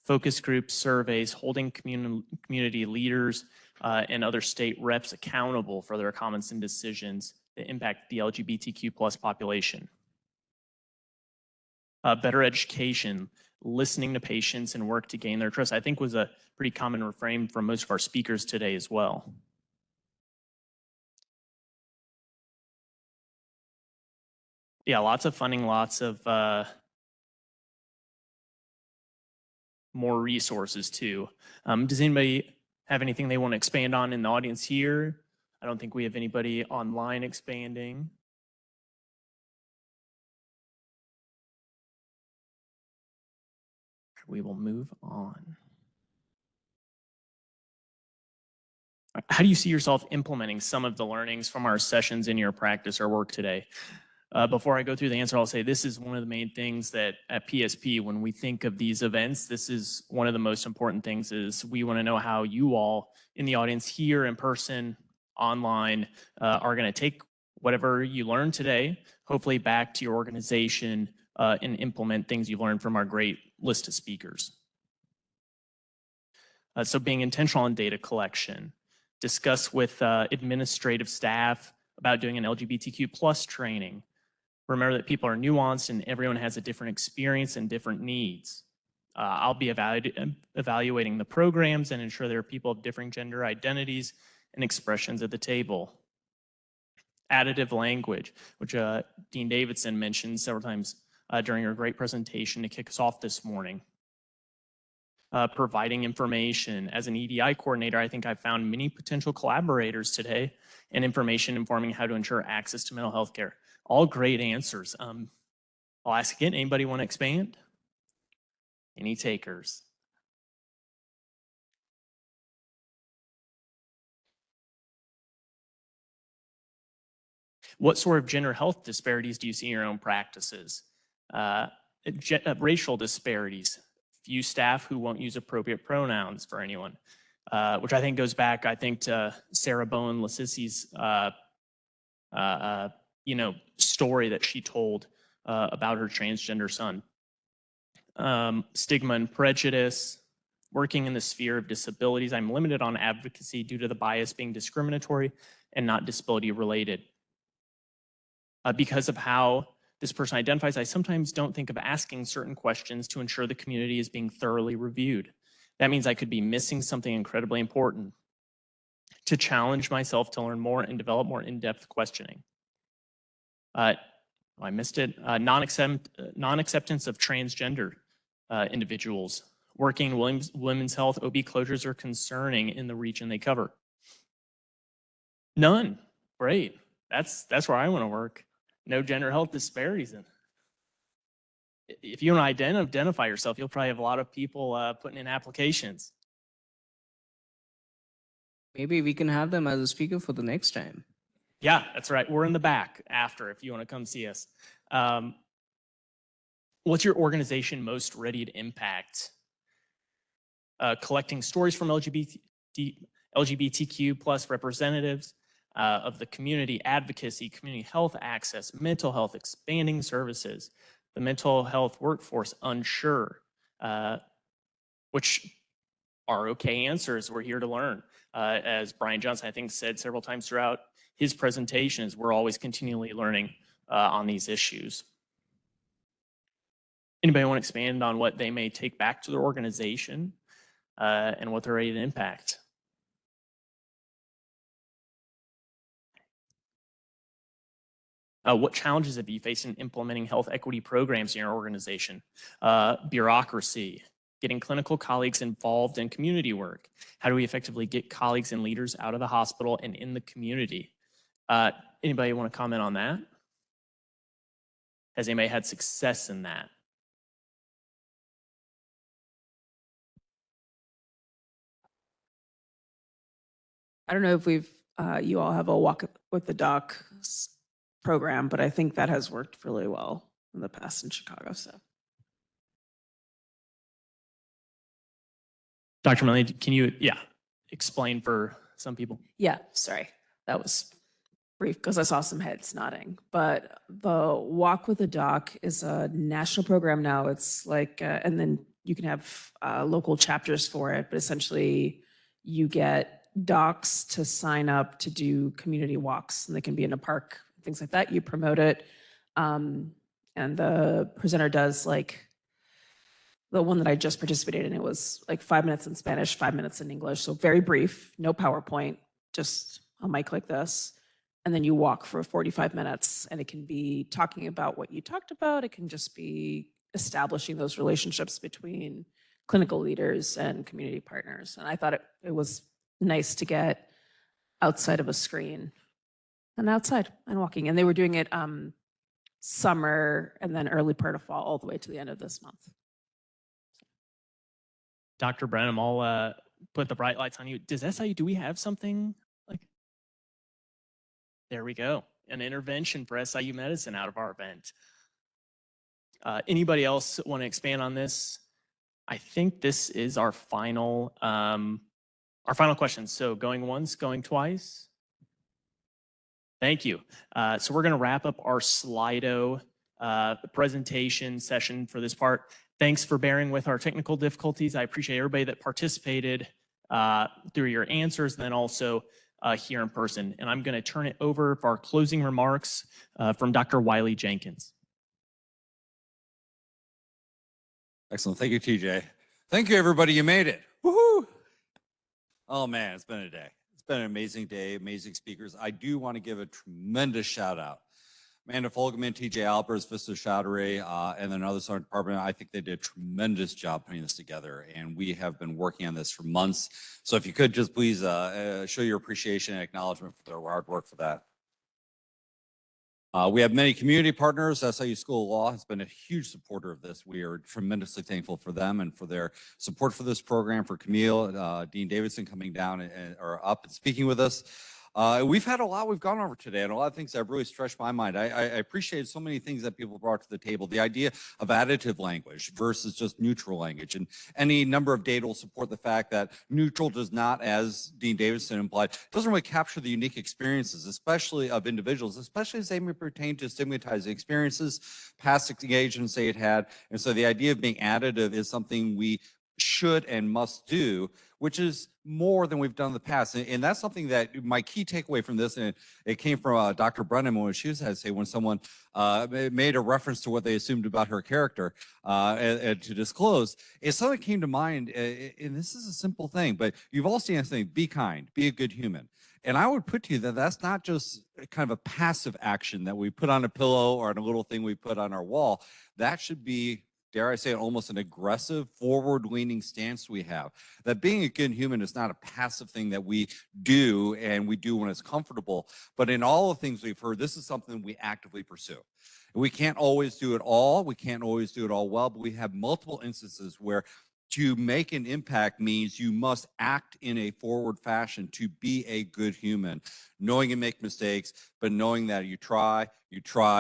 Focus groups, surveys, holding community leaders and other state reps accountable for their comments and decisions that impact the LGBTQ+ population. Better education, listening to patients and work to gain their trust, I think was a pretty common refrain from most of our speakers today as well. Yeah, lots of funding, lots of more resources too. Does anybody have anything they want to expand on in the audience here? I don't think we have anybody online expanding. We will move on. How do you see yourself implementing some of the learnings from our sessions in your practice or work today? Before I go through the answer, I'll say this is one of the main things that at PSP, when we think of these events, this is one of the most important things is we want to know how you all in the audience here in person, online, are going to take whatever you learned today, hopefully back to your organization and implement things you've learned from our great list of speakers. So being intentional on data collection, discuss with administrative staff about doing an LGBTQ+ training. Remember that people are nuanced and everyone has a different experience and different needs. I'll be evaluating the programs and ensure there are people of different gender identities and expressions at the table. Additive language, which Dean Davidson mentioned several times during her great presentation to kick us off this morning. Providing information. As an EDI coordinator, I think I found many potential collaborators today and information informing how to ensure access to mental health care. All great answers. I'll ask again, anybody want to expand? Any takers? What sort of gender health disparities do you see in your own practices? Racial disparities. Few staff who won't use appropriate pronouns for anyone, which I think goes back, to Sarah Bowen Lassisi's, story that she told about her transgender son. Stigma and prejudice, working in the sphere of disabilities. I'm limited on advocacy due to the bias being discriminatory and not disability related. Because of how this person identifies, I sometimes don't think of asking certain questions to ensure the community is being thoroughly reviewed. That means I could be missing something incredibly important. To challenge myself to learn more and develop more in-depth questioning. I missed it. Non-acceptance of transgender individuals. working in women's health, OB closures are concerning in the region they cover? None. Great. That's where I want to work. No gender health disparities in. If you don't identify yourself, you'll probably have a lot of people putting in applications. Maybe we can have them as a speaker for the next time. Yeah, that's right. We're in the back after if you want to come see us. What's your organization most ready to impact? Collecting stories from LGBTQ plus representatives of the community, advocacy, community health access, mental health, expanding services, the mental health workforce unsure, which are okay answers. We're here to learn. As Brian Johnson, I think, said several times throughout his presentations, we're always continually learning on these issues. Anybody want to expand on what they may take back to their organization and what they're ready to impact? What challenges have you faced in implementing health equity programs in your organization? Bureaucracy, getting clinical colleagues involved in community work. How do we effectively get colleagues and leaders out of the hospital and in the community? Anybody want to comment on that? Has anybody had success in that? I don't know if you all have a walk with the doc program, but I think that has worked really well in the past in Chicago. So, Dr. Manley, can you, explain for some people? yeah, sorry, that was brief because I saw some heads nodding. But the Walk with the Doc is a national program now. It's like, and then you can have local chapters for it, but essentially you get docs to sign up to do community walks, and they can be in a park, things like that. You promote it. And the presenter does like the one that I just participated in. It was like 5 minutes in Spanish, 5 minutes in English. So very brief, no PowerPoint, just a mic like this. And then you walk for 45 minutes, and it can be talking about what you talked about. It can just be establishing those relationships between clinical leaders and community partners. And I thought it was nice to get outside of a screen and outside and walking. And they were doing it summer and then early part of fall all the way to the end of this month. Dr. Brenham, I'll put the bright lights on you. Does SIU, do we have something like, there we go, an intervention for SIU medicine out of our event. Anybody else want to expand on this? I think this is our final question. So going once, going twice. Thank you. So we're going to wrap up our Slido presentation session for this part. Thanks for bearing with our technical difficulties. I appreciate everybody that participated through your answers and then also here in person. And I'm going to turn it over for our closing remarks from Dr. Wiley Jenkins. Excellent. Thank you, TJ. Thank you, everybody. You made it. Woohoo! Oh, man, it's been a day. It's been an amazing day, amazing speakers. I do want to give a tremendous shout out. Amanda Folgeman, TJ Albers, Vista Chaudhary, and then others in our department. I think they did a tremendous job putting this together, and we have been working on this for months. So if you could just please show your appreciation and acknowledgement for their hard work for that. We have many community partners. SIU School of Law has been a huge supporter of this. We are tremendously thankful for them and for their support for this program, for Camille, Dean Davidson coming down or up and speaking with us. We've had a lot we've gone over today, and a lot of things that have really stretched my mind. I appreciate so many things that people brought to the table. The idea of additive language versus just neutral language, and any number of data will support the fact that neutral does not, as Dean Davidson implied, doesn't really capture the unique experiences, especially of individuals, especially as they may pertain to stigmatizing experiences, past engagements they had had. And so the idea of being additive is something we should and must do, which is more than we've done in the past. And that's something that my key takeaway from this, and it came from Dr. Brennan when she was had to say when someone made a reference to what they assumed about her character and to disclose, is something that came to mind, and this is a simple thing, but you've all seen this thing, be kind, be a good human. And I would put to you that that's not just kind of a passive action that we put on a pillow or on a little thing we put on our wall. That should be dare I say it, almost an aggressive, forward-leaning stance we have. That being a good human is not a passive thing that we do and we do when it's comfortable, but in all the things we've heard, this is something we actively pursue. We can't always do it all. We can't always do it all well, but we have multiple instances where to make an impact means you must act in a forward fashion to be a good human, knowing you make mistakes, but knowing that you try,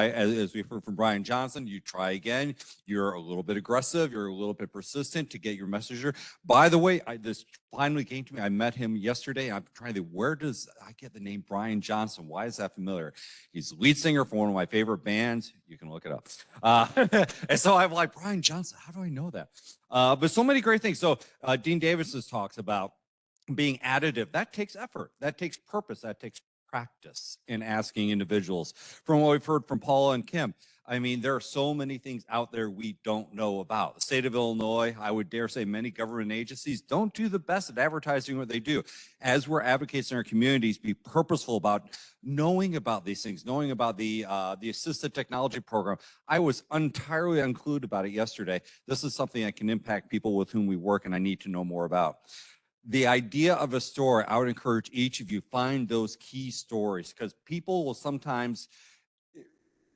as we've heard from Brian Johnson, you try again, you're a little bit aggressive, you're a little bit persistent to get your message. By the way, this finally came to me. I met him yesterday. I'm trying to think, where does I get the name Brian Johnson? Why is that familiar? He's the lead singer for one of my favorite bands. You can look it up. And so I'm like, Brian Johnson, how do I know that? But so many great things. So Dean Davidson's talks about being additive. That takes effort. That takes purpose. That takes practice in asking individuals. From what we've heard from Paula and Kim, I mean, there are so many things out there we don't know about. The state of Illinois, I would dare say many government agencies don't do the best at advertising what they do. As we're advocates in our communities, be purposeful about knowing about these things, knowing about the assistive technology program. I was entirely uncluded about it yesterday. This is something that can impact people with whom we work and I need to know more about. The idea of a story, I would encourage each of you find those key stories because people will sometimes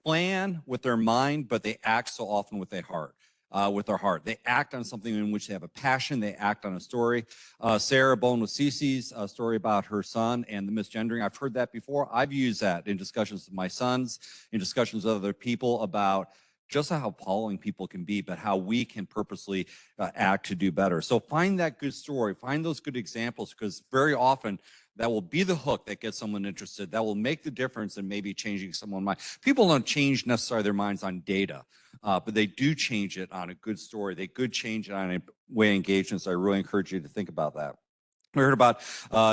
plan with their mind, but they act so often with their heart. They act on something in which they have a passion. They act on a story. Sarah Bone with Cece's story about her son and the misgendering. I've heard that before. I've used that in discussions with my sons, in discussions with other people about just how appalling people can be, but how we can purposely act to do better. So find that good story, find those good examples, because very often that will be the hook that gets someone interested, that will make the difference in maybe changing someone's mind. People don't change necessarily their minds on data, but they do change it on a good story. They could change it on a way of engagement, so I really encourage you to think about that. We heard about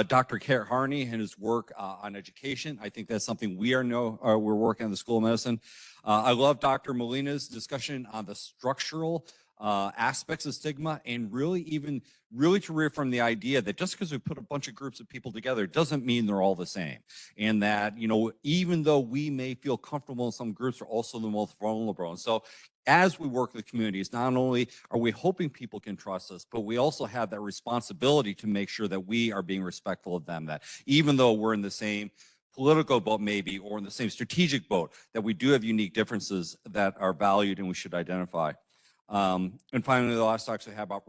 Dr. Kurt Harney and his work on education. I think that's something we're working on the School of Medicine. I love Dr. Molina's discussion on the structural aspects of stigma and really to reaffirm the idea that just because we put a bunch of groups of people together doesn't mean they're all the same. And that, you know, even though we may feel comfortable in some groups, are also the most vulnerable. And so as we work with communities, not only are we hoping people can trust us, but we also have that responsibility to make sure that we are being respectful of them, that even though we're in the same political boat maybe, or in the same strategic boat, that we do have unique differences that are valued and we should identify. And finally, the last talks we have about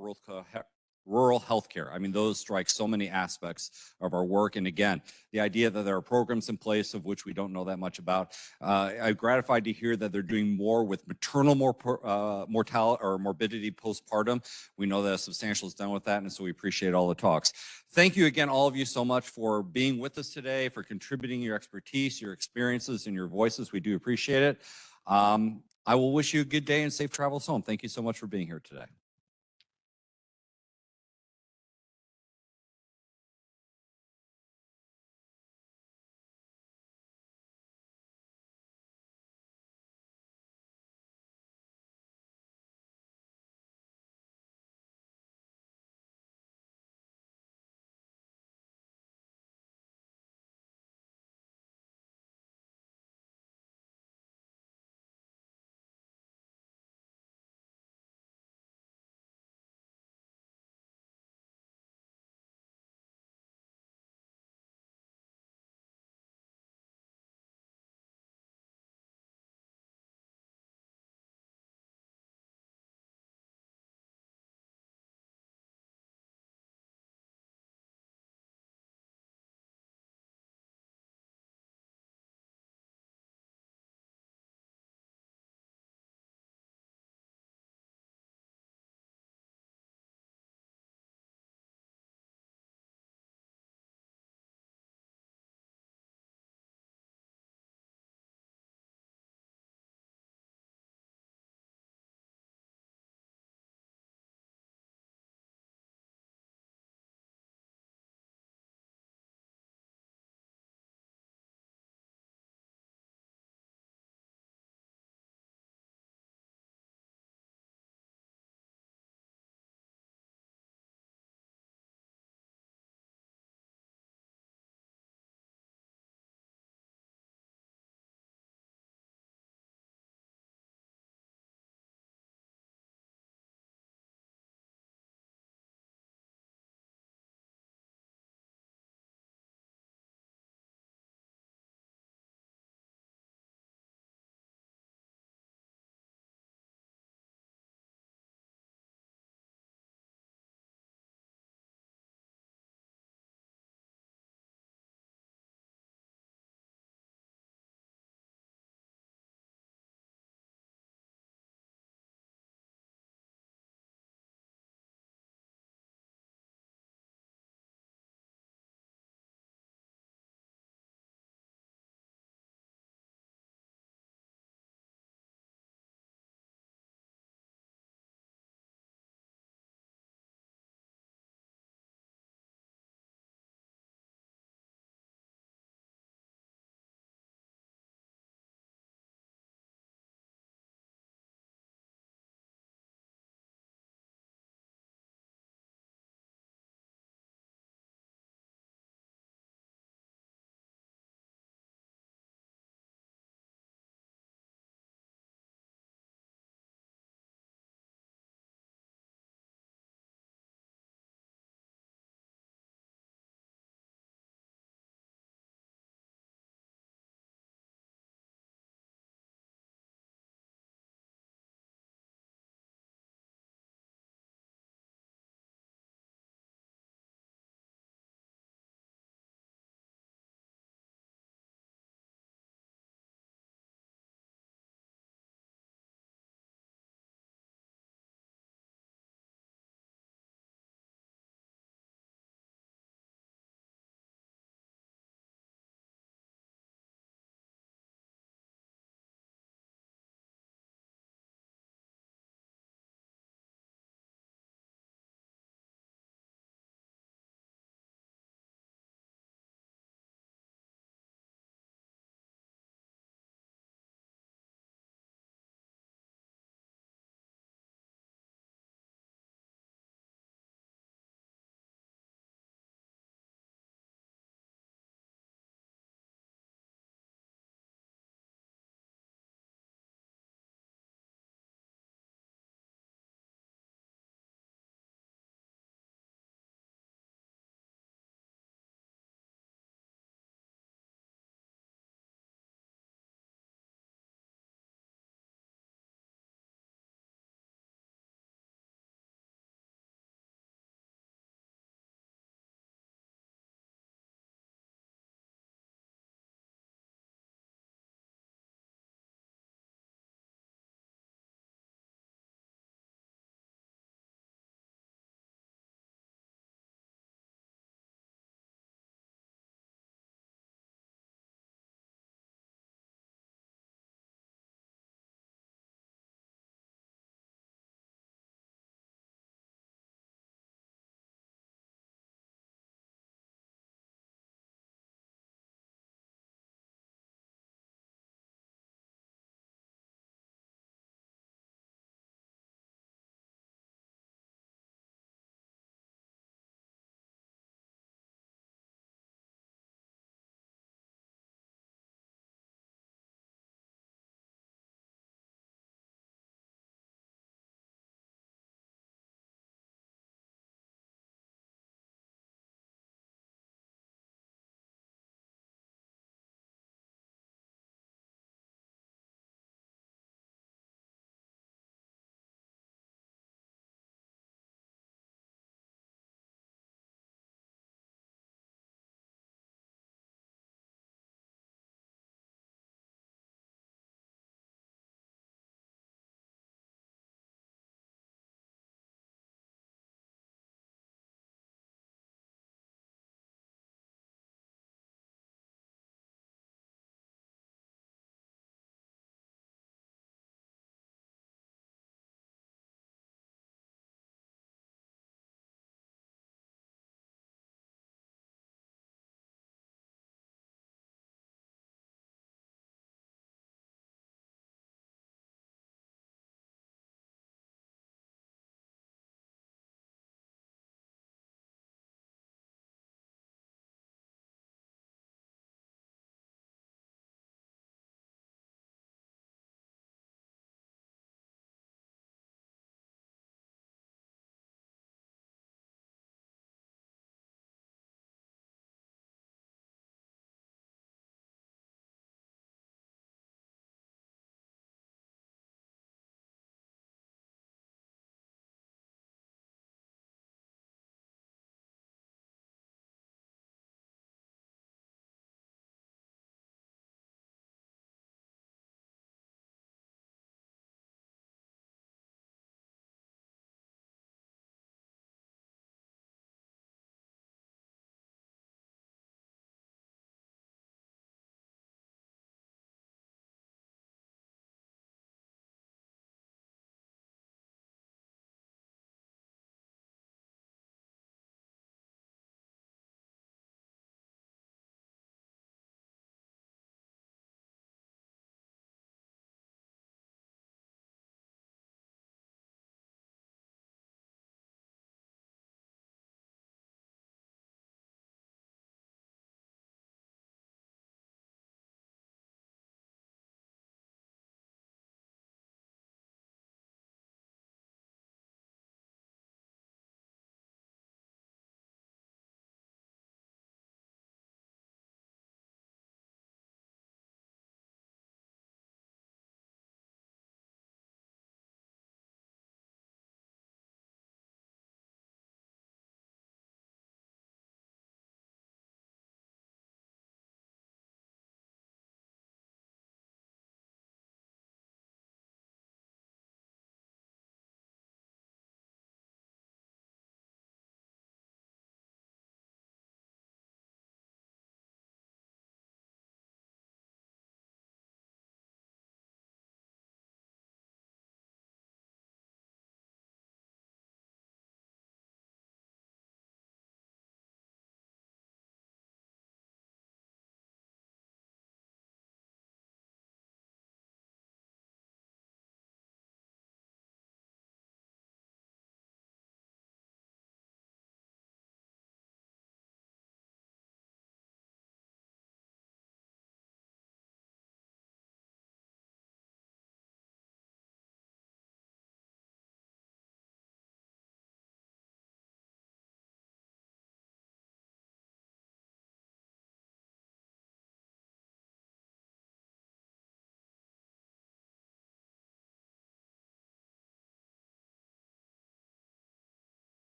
rural healthcare. I mean, those strike so many aspects of our work. And again, the idea that there are programs in place of which we don't know that much about. I'm gratified to hear that they're doing more with maternal mortality or morbidity postpartum. We know that substantial is done with that, and so we appreciate all the talks. Thank you again, all of you, so much for being with us today, for contributing your expertise, your experiences, and your voices. We do appreciate it. I will wish you a good day and safe travels home. Thank you so much for being here today.